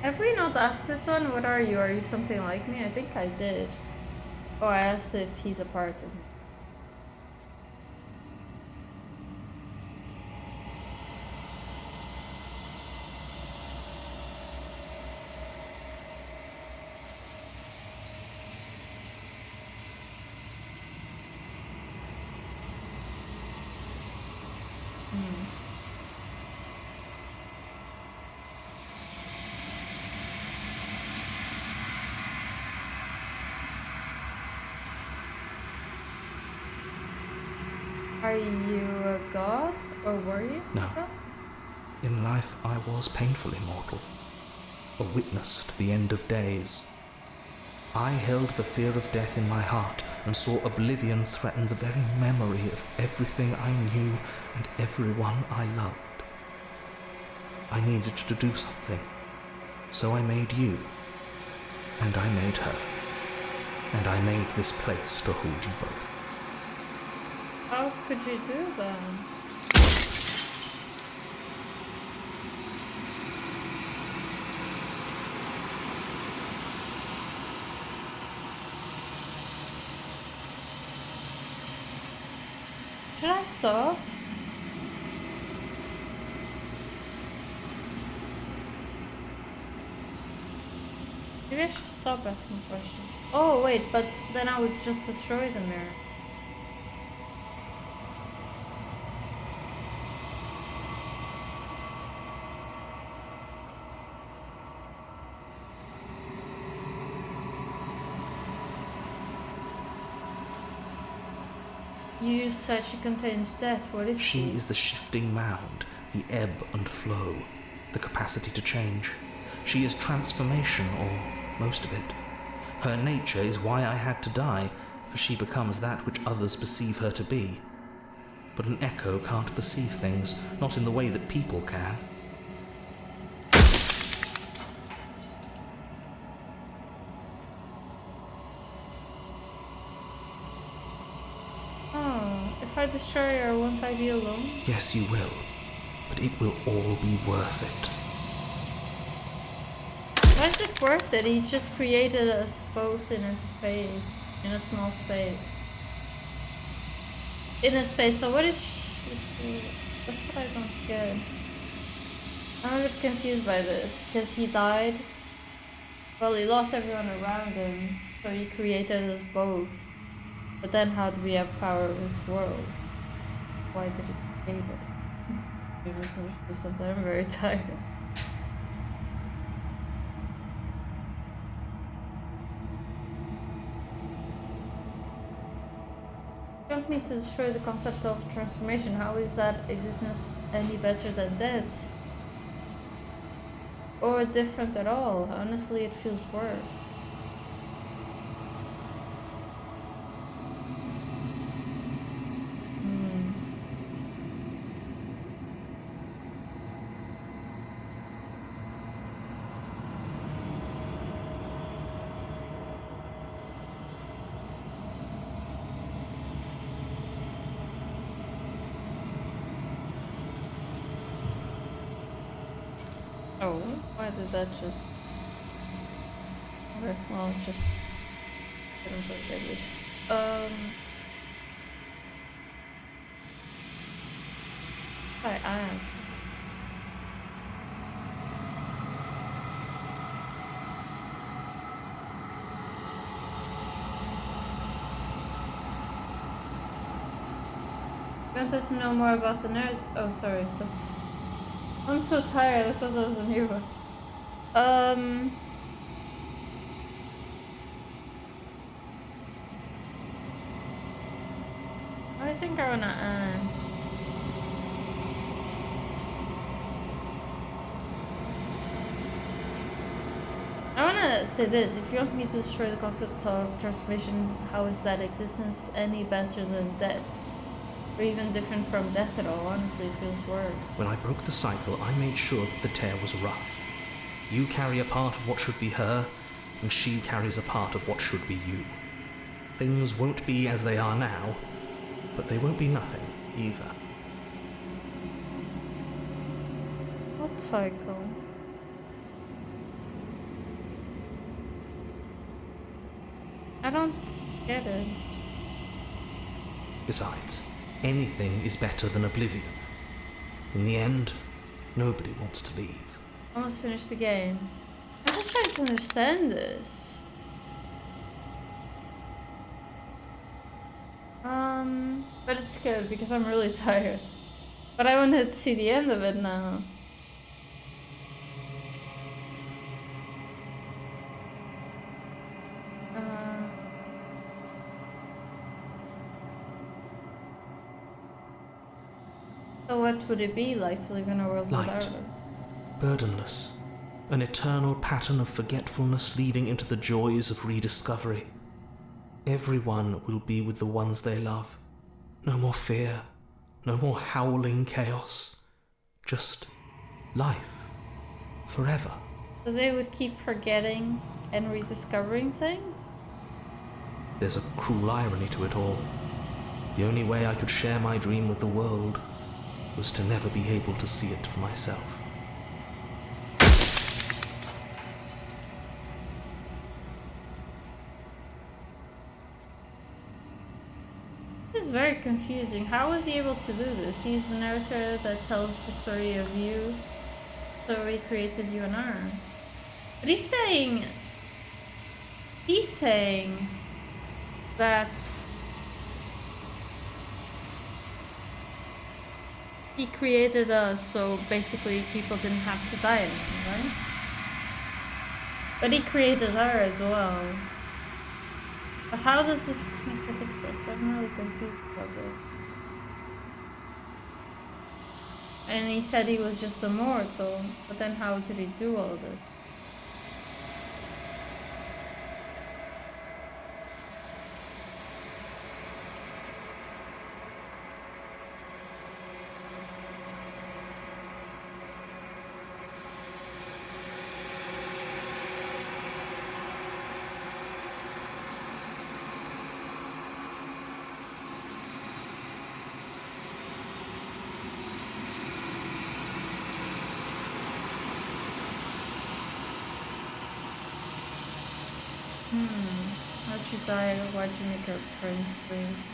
Have we not asked this one? What are you? Are you something like me? I think I did. Oh, I asked if he's a part of me. Are you a god, or were you? No. In life, I was painfully mortal, a witness to the end of days. I held the fear of death in my heart and saw oblivion threaten the very memory of everything I knew and everyone I loved. I needed to do something, so I made you, and I made her, and I made this place to hold you both. How could you do that? Should I stop? Maybe I should stop asking questions. Oh wait, but then I would just destroy the mirror. You said she contains death. What is she? She is the shifting mound, the ebb and flow, the capacity to change. She is transformation, or most of it. Her nature is why I had to die, for she becomes that which others perceive her to be. But an echo can't perceive things, not in the way that people can. If I destroy her, won't I be alone? Yes, you will. But it will all be worth it. Why is it worth it? He just created us both in a space. In a small space. In a space, so what is she... That's what I don't get. I'm a bit confused by this, because he died. Well, he lost everyone around him, so he created us both. But then how do we have power of his world? Why did he create it? Maybe misunderstood something. I'm very tired. You want me to destroy the concept of transformation? How is that existence any better than death? Or different at all? Honestly, it feels worse. Oh, why did that just... Okay, well, it's just... couldn't put that list. I asked. Wanted to know more about the nerd. Oh, sorry. I'm so tired. I thought that was a new one. I think I wanna ask. I wanna say this. If you want me to destroy the concept of transmission, how is that existence any better than death? Or even different from death at all? Honestly, it feels worse. When I broke the cycle, I made sure that the tear was rough. You carry a part of what should be her, and she carries a part of what should be you. Things won't be as they are now, but they won't be nothing either. What cycle? I don't get it. Besides, anything is better than oblivion. In the end, nobody wants to leave. Almost finished the game. I'm just trying to understand this. But it's good because I'm really tired. But I want to see the end of it now. So what would it be like to live in a world Light. without her? Burdenless. An eternal pattern of forgetfulness leading into the joys of rediscovery. Everyone will be with the ones they love. No more fear. No more howling chaos. Just life. Forever. So they would keep forgetting and rediscovering things? There's a cruel irony to it all. The only way I could share my dream with the world was to never be able to see it for myself. This is very confusing. How was he able to do this? He's the narrator that tells the story of you, so he created you and her. But he's saying that he created us, so basically people didn't have to die anymore, right? But he created her as well. But how does this make a difference? I'm really confused about it. And he said he was just a mortal, but then how did he do all this? How'd she die? Why'd you make her a princess?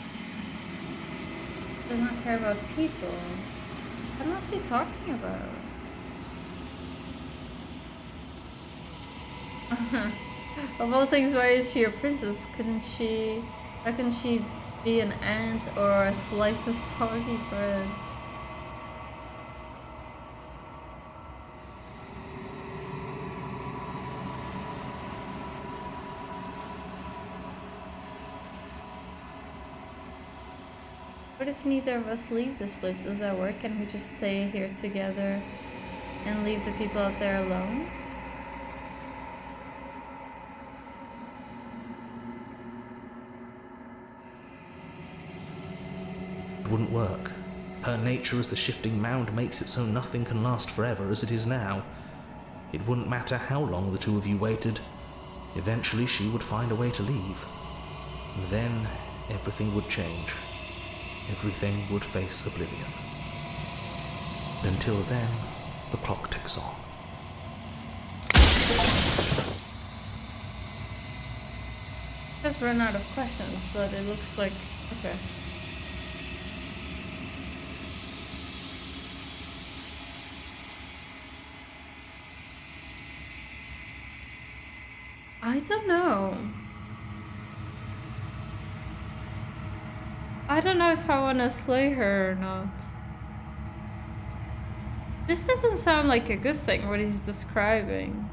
Does not care about people. What else is he talking about? Of all things, why is she a princess? How can she be an ant or a slice of soggy bread? What if neither of us leave this place? Does that work? Can we just stay here together and leave the people out there alone? It wouldn't work. Her nature as the shifting mound makes it so nothing can last forever as it is now. It wouldn't matter how long the two of you waited. Eventually she would find a way to leave. And then everything would change. Everything would face oblivion. Until then, the clock ticks on. Just run out of questions, but it looks like okay. I don't know. I don't know if I want to slay her or not. This doesn't sound like a good thing, what he's describing.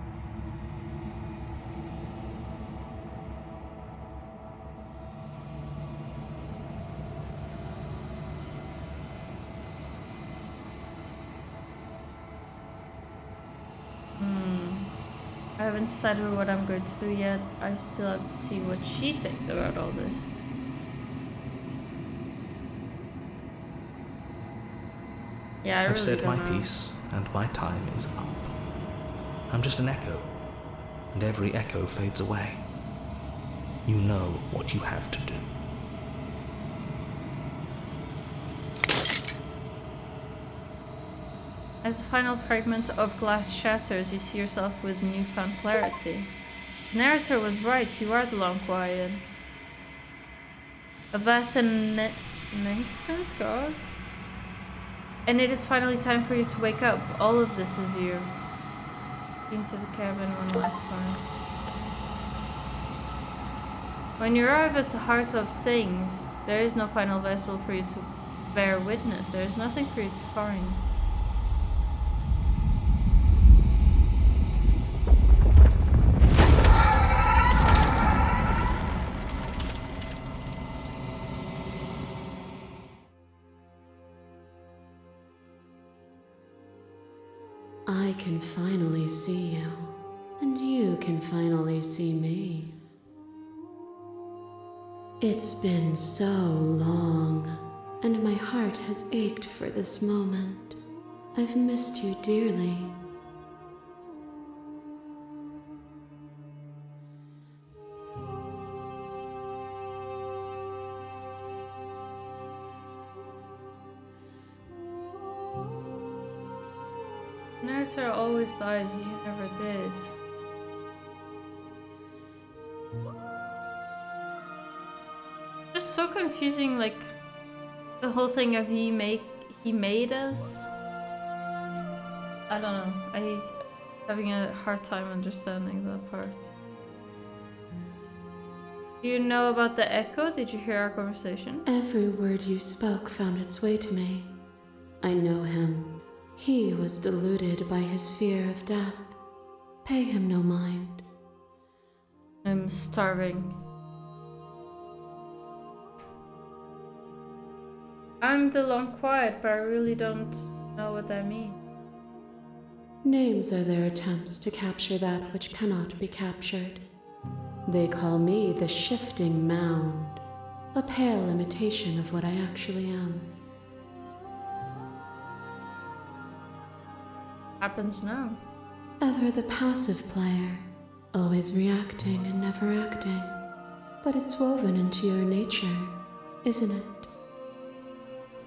I haven't decided what I'm going to do yet. I still have to see what she thinks about all this. Yeah, I I've really said don't my know. piece, and my time is up. I'm just an echo, and every echo fades away. You know what you have to do. As the final fragment of glass shatters, you see yourself with newfound clarity. The narrator was right, you are the Long Quiet. A vast and nascent god? And it is finally time for you to wake up. All of this is you. Into the cabin one last time. When you arrive at the heart of things, there is no final vessel for you to bear witness. There is nothing for you to find. I can finally see you, and you can finally see me. It's been so long, and my heart has ached for this moment. I've missed you dearly. Narrator always dies, you never did. Just so confusing, like the whole thing of he made us. I don't know. I'm having a hard time understanding that part. Do you know about the echo? Did you hear our conversation? Every word you spoke found its way to me. I know him. He was deluded by his fear of death. Pay him no mind. I'm starving. I'm the Long Quiet, but I really don't know what that means. Names are their attempts to capture that which cannot be captured. They call me the Shifting Mound, a pale imitation of what I actually am. Happens now. Ever the passive player, always reacting and never acting. But it's woven into your nature, isn't it?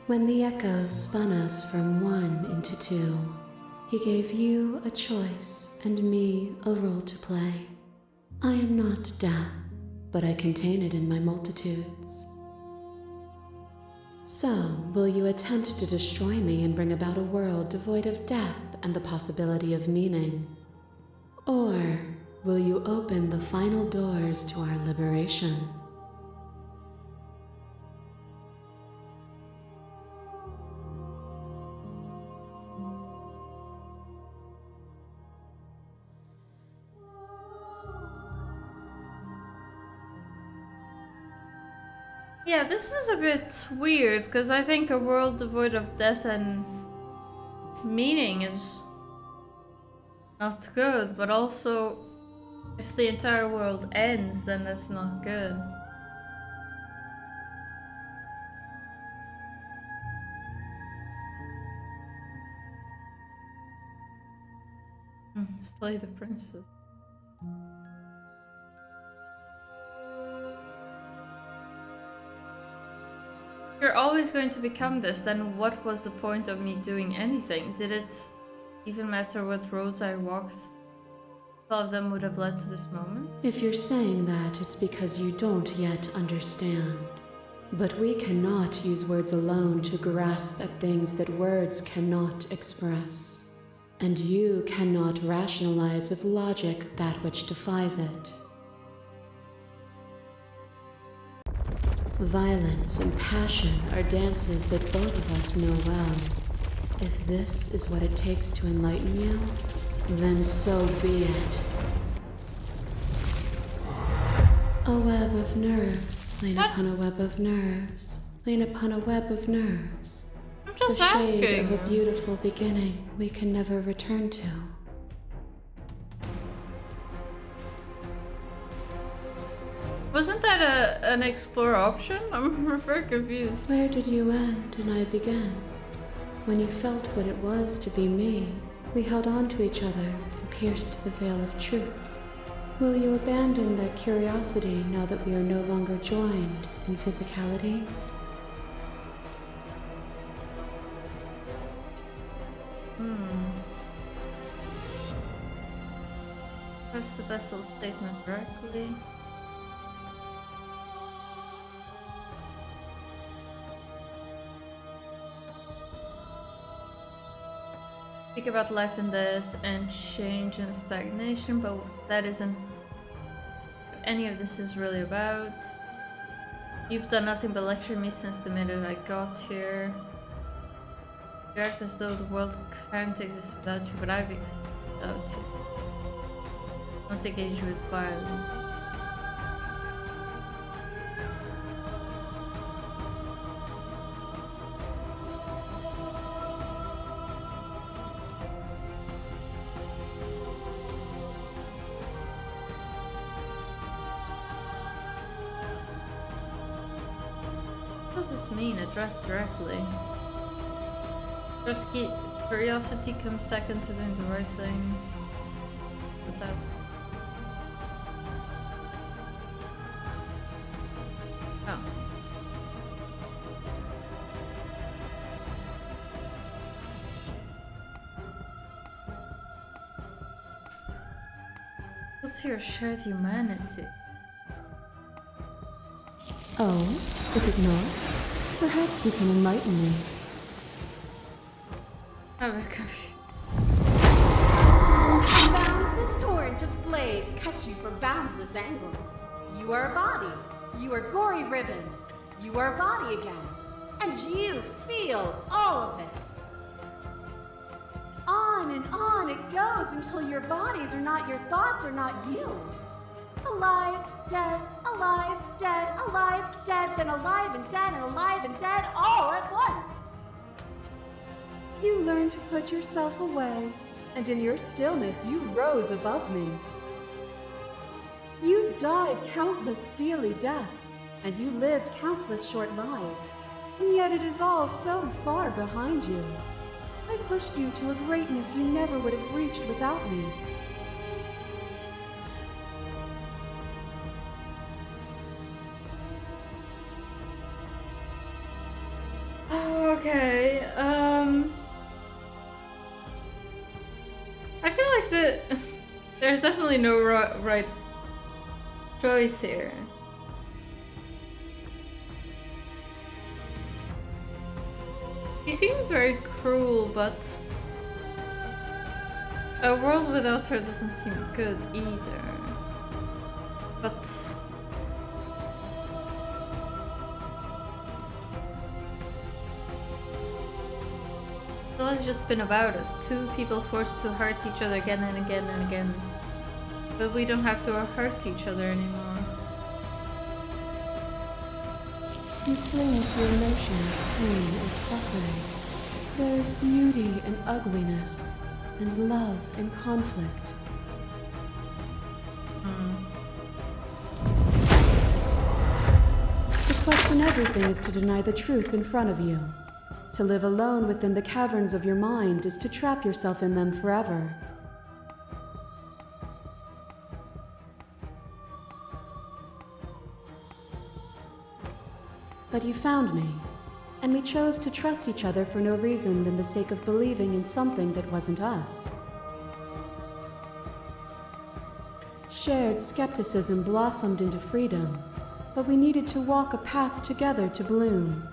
When the echo spun us from one into two, he gave you a choice and me a role to play. I am not death, but I contain it in my multitudes. So, will you attempt to destroy me and bring about a world devoid of death and the possibility of meaning? Or will you open the final doors to our liberation? Yeah, this is a bit weird, because I think a world devoid of death and meaning is not good, but also if the entire world ends, then that's not good. Slay the princess. You're always going to become this, then what was the point of me doing anything? Did it even matter what roads I walked? all of them would have led to this moment. If you're saying that, it's because you don't yet understand. But we cannot use words alone to grasp at things that words cannot express. And you cannot rationalize with logic that which defies it. Violence and passion are dances that both of us know well. If this is what it takes to enlighten you, then so be it. A web of nerves, laid upon a web of nerves, laid upon a web of nerves. I'm just The shade asking. of a beautiful beginning we can never return to. Wasn't that an explore option? I'm very confused. Where did you end and I begin? When you felt what it was to be me, we held on to each other and pierced the veil of truth. Will you abandon that curiosity now that we are no longer joined in physicality? Trust the vessel's statement directly. Speak about life and death and change and stagnation, but that isn't what any of this is really about. You've done nothing but lecture me since the minute I got here. You act as though the world can't exist without you, but I've existed without you. Don't engage with violence. What does this mean? Addressed directly. Curiosity comes second to doing the right thing. What's that? Oh. What's your shared humanity? Oh, is it not? Perhaps you can enlighten me. I'm a bit confused. Boundless torrent of blades cut you from boundless angles. You are a body. You are gory ribbons. You are a body again. And you feel all of it. On and on it goes until your bodies are not your thoughts or not you. Alive, dead, alive, dead, then alive and dead all at once. You learn to put yourself away, and in your stillness you rose above me. You died countless steely deaths, and you lived countless short lives, and yet it is all so far behind you. I pushed you to a greatness you never would have reached without me. Okay, I feel like there's definitely no right choice here. She seems very cruel, but a world without her doesn't seem good either. But well, it's just been about us. Two people forced to hurt each other again and again and again. But we don't have to hurt each other anymore. You cling to your notion of pain as suffering. There is beauty in ugliness, and love in conflict. To question everything is to deny the truth in front of you. To live alone within the caverns of your mind is to trap yourself in them forever. But you found me, and we chose to trust each other for no reason than the sake of believing in something that wasn't us. Shared skepticism blossomed into freedom, but we needed to walk a path together to bloom.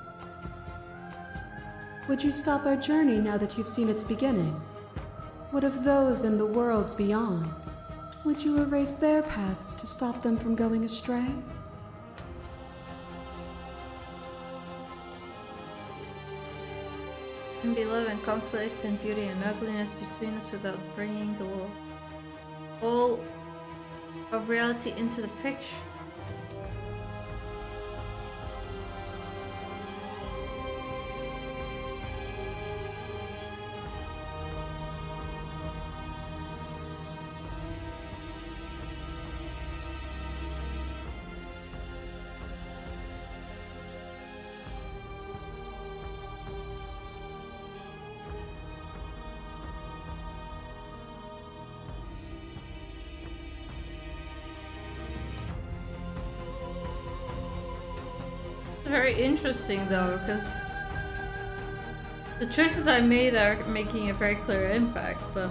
Would you stop our journey now that you've seen its beginning? What of those in the worlds beyond? Would you erase their paths to stop them from going astray? And be love and conflict and beauty and ugliness between us without bringing the whole of reality into the picture. Very interesting though, because the choices I made are making a very clear impact, but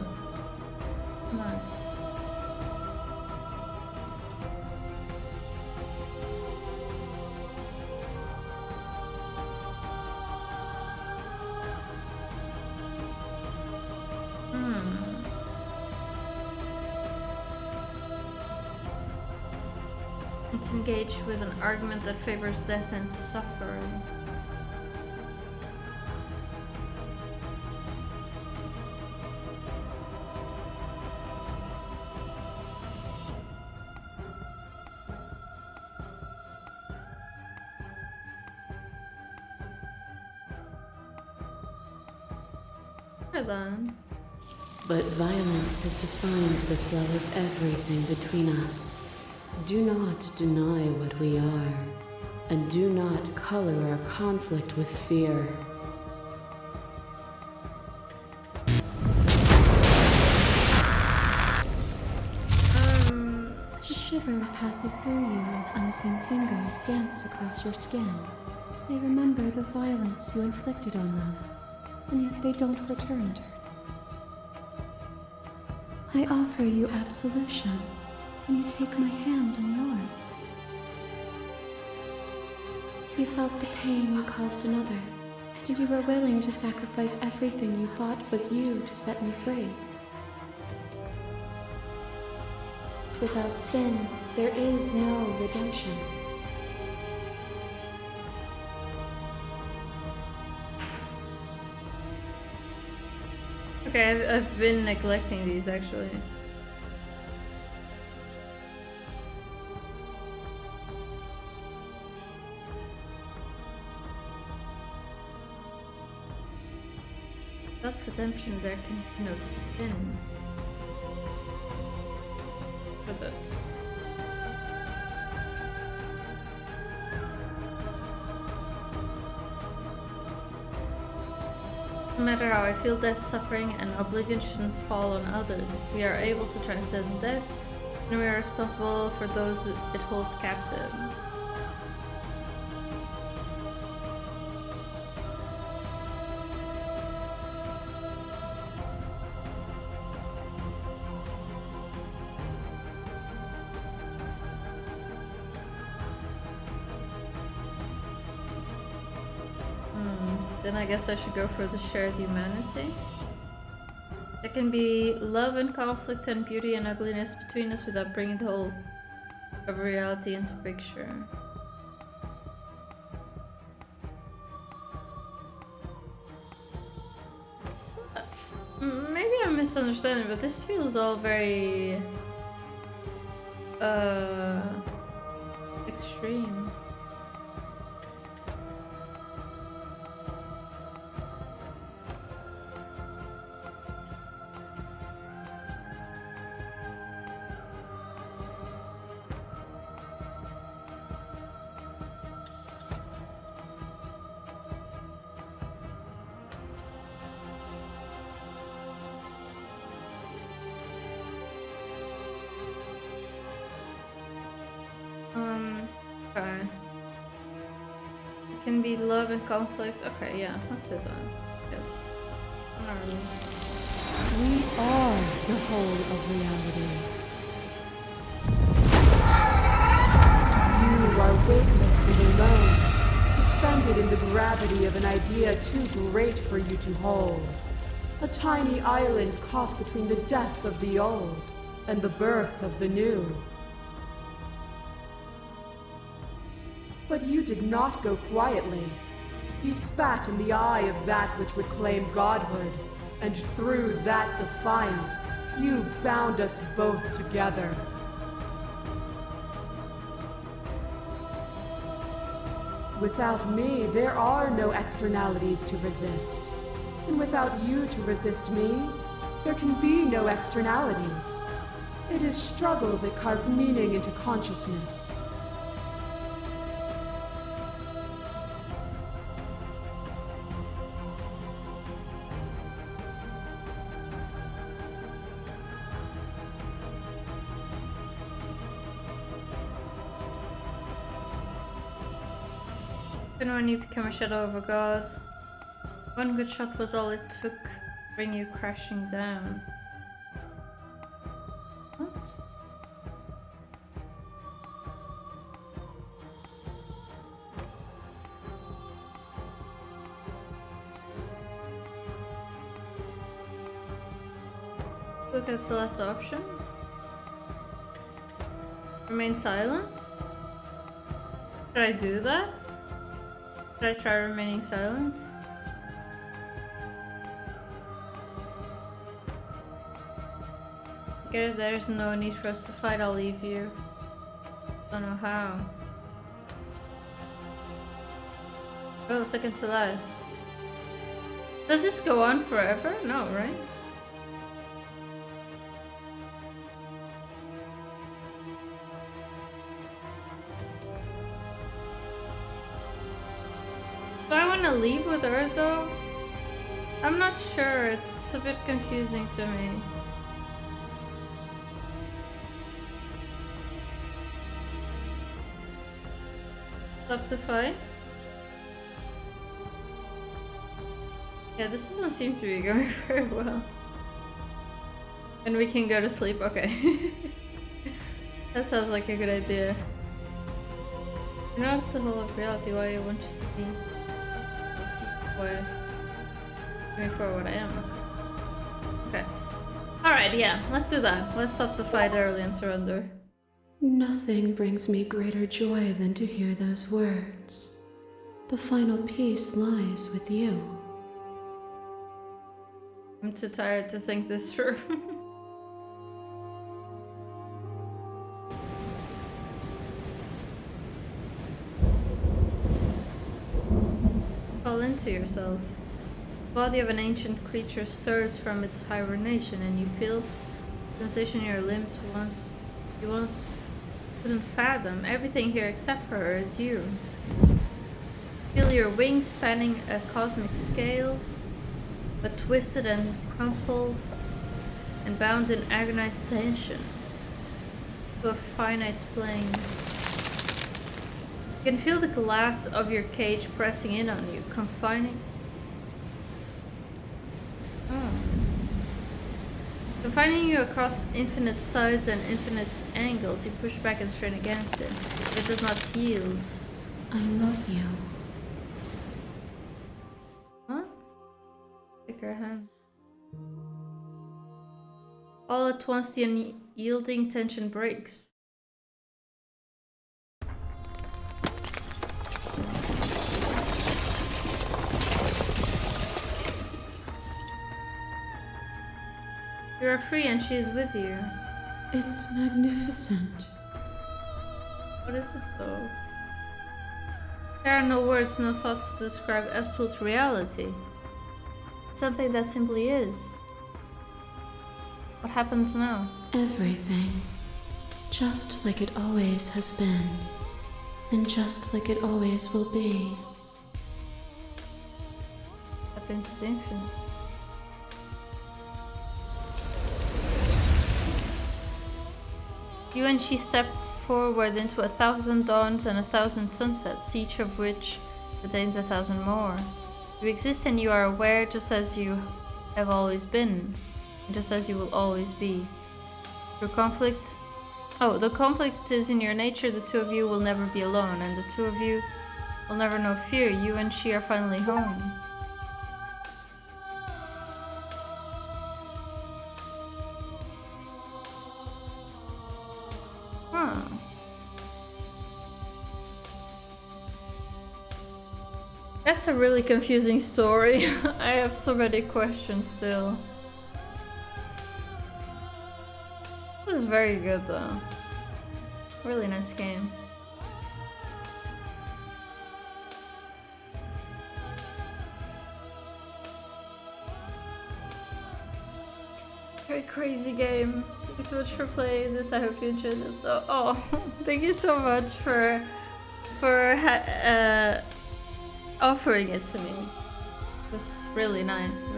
nuts. To engage with an argument that favors death and suffering. Then. But violence has defined the flow of everything between us. Do not deny what we are, and do not color our conflict with fear. A shiver passes through you as unseen fingers dance across your skin. They remember the violence you inflicted on them, and yet they don't return it. I offer you absolution. And you take my hand in yours. You felt the pain you caused another, and you were willing to sacrifice everything you thought was you to set me free. Without sin, there is no redemption. Okay, I've been neglecting these actually. Without redemption, there can be no sin. For that. No matter how I feel, death, suffering, and oblivion shouldn't fall on others. If we are able to transcend death, then we are responsible for those it holds captive. Then I guess I should go for the shared humanity. There can be love and conflict and beauty and ugliness between us without bringing the whole of reality into picture. So, maybe I'm misunderstanding, but this feels all very extreme. Okay. It can be love and conflict. Okay, yeah, let's do that. Yes. Alright. We are the whole of reality. weightless and alone, suspended in the gravity of an idea too great for you to hold. A tiny island caught between the death of the old and the birth of the new. But you did not go quietly. You spat in the eye of that which would claim godhood, and through that defiance, you bound us both together. Without me, there are no externalities to resist. And without you to resist me, there can be no externalities. It is struggle that carves meaning into consciousness. Even when you become a shadow of a god, one good shot was all it took to bring you crashing down. What? Look at the last option. Remain silent? Should I do that? Should I try remaining silent? Get it, there's no need for us to fight, I'll leave you. Don't know how. Oh, second to last. Does this go on forever? No, right? Do I want to leave with her though? I'm not sure, it's a bit confusing to me. Stop the fight? Yeah, this doesn't seem to be going very well. And we can go to sleep, okay. That sounds like a good idea. You're not the whole of reality, why you want you to be the secret way. Me for what I am, okay. Alright, yeah, let's do that. Let's stop the fight early and surrender. Nothing brings me greater joy than to hear those words. The final piece lies with you. I'm too tired to think this through. Fall into yourself. The body of an ancient creature stirs from its hibernation and you feel the sensation in your limbs you once couldn't fathom. Everything here except for her is you. Feel your wings spanning a cosmic scale, but twisted and crumpled and bound in agonized tension to a finite plane. You can feel the glass of your cage pressing in on you, confining you across infinite sides and infinite angles. You push back and strain against it. It does not yield. I love you. Huh? Take her hand. All at once the unyielding tension breaks. You are free and she is with you. It's magnificent. What is it though? There are no words, no thoughts to describe absolute reality. Something that simply is. What happens now? Everything. Just like it always has been. And just like it always will be. Up into the infinite. You and she step forward into 1,000 dawns and 1,000 sunsets, each of which contains 1,000 more. You exist and you are aware just as you have always been, and just as you will always be. Through conflict Oh, the conflict is in your nature. The two of you will never be alone, and the two of you will never know fear. You and she are finally home. Huh. That's a really confusing story. I have so many questions still. This is very good though. Really nice game. Very crazy game. Thank you so much for playing this. I hope you enjoyed it though. Oh, thank you so much for offering it to me. It's really nice.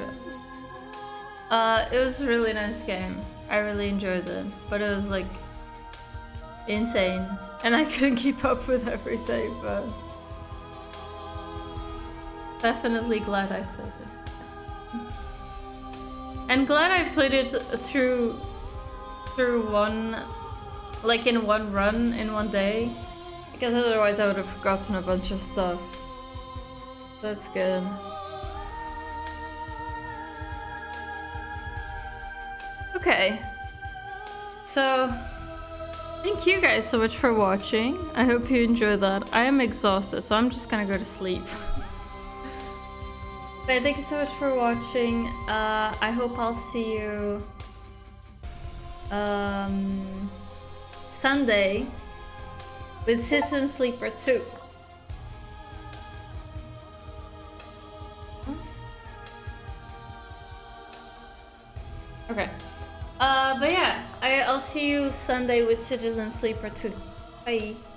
It was a really nice game. I really enjoyed it, but it was like insane, and I couldn't keep up with everything. But definitely glad I played it, and glad I played it through one, like in one run in one day, because otherwise I would have forgotten a bunch of stuff. That's good. Okay, so thank you guys so much for watching. I hope you enjoyed that. I am exhausted, so I'm just gonna go to sleep. But thank you so much for watching. I hope I'll see you Sunday with Citizen Sleeper 2. Okay. But yeah, I'll see you Sunday with Citizen Sleeper 2. Bye.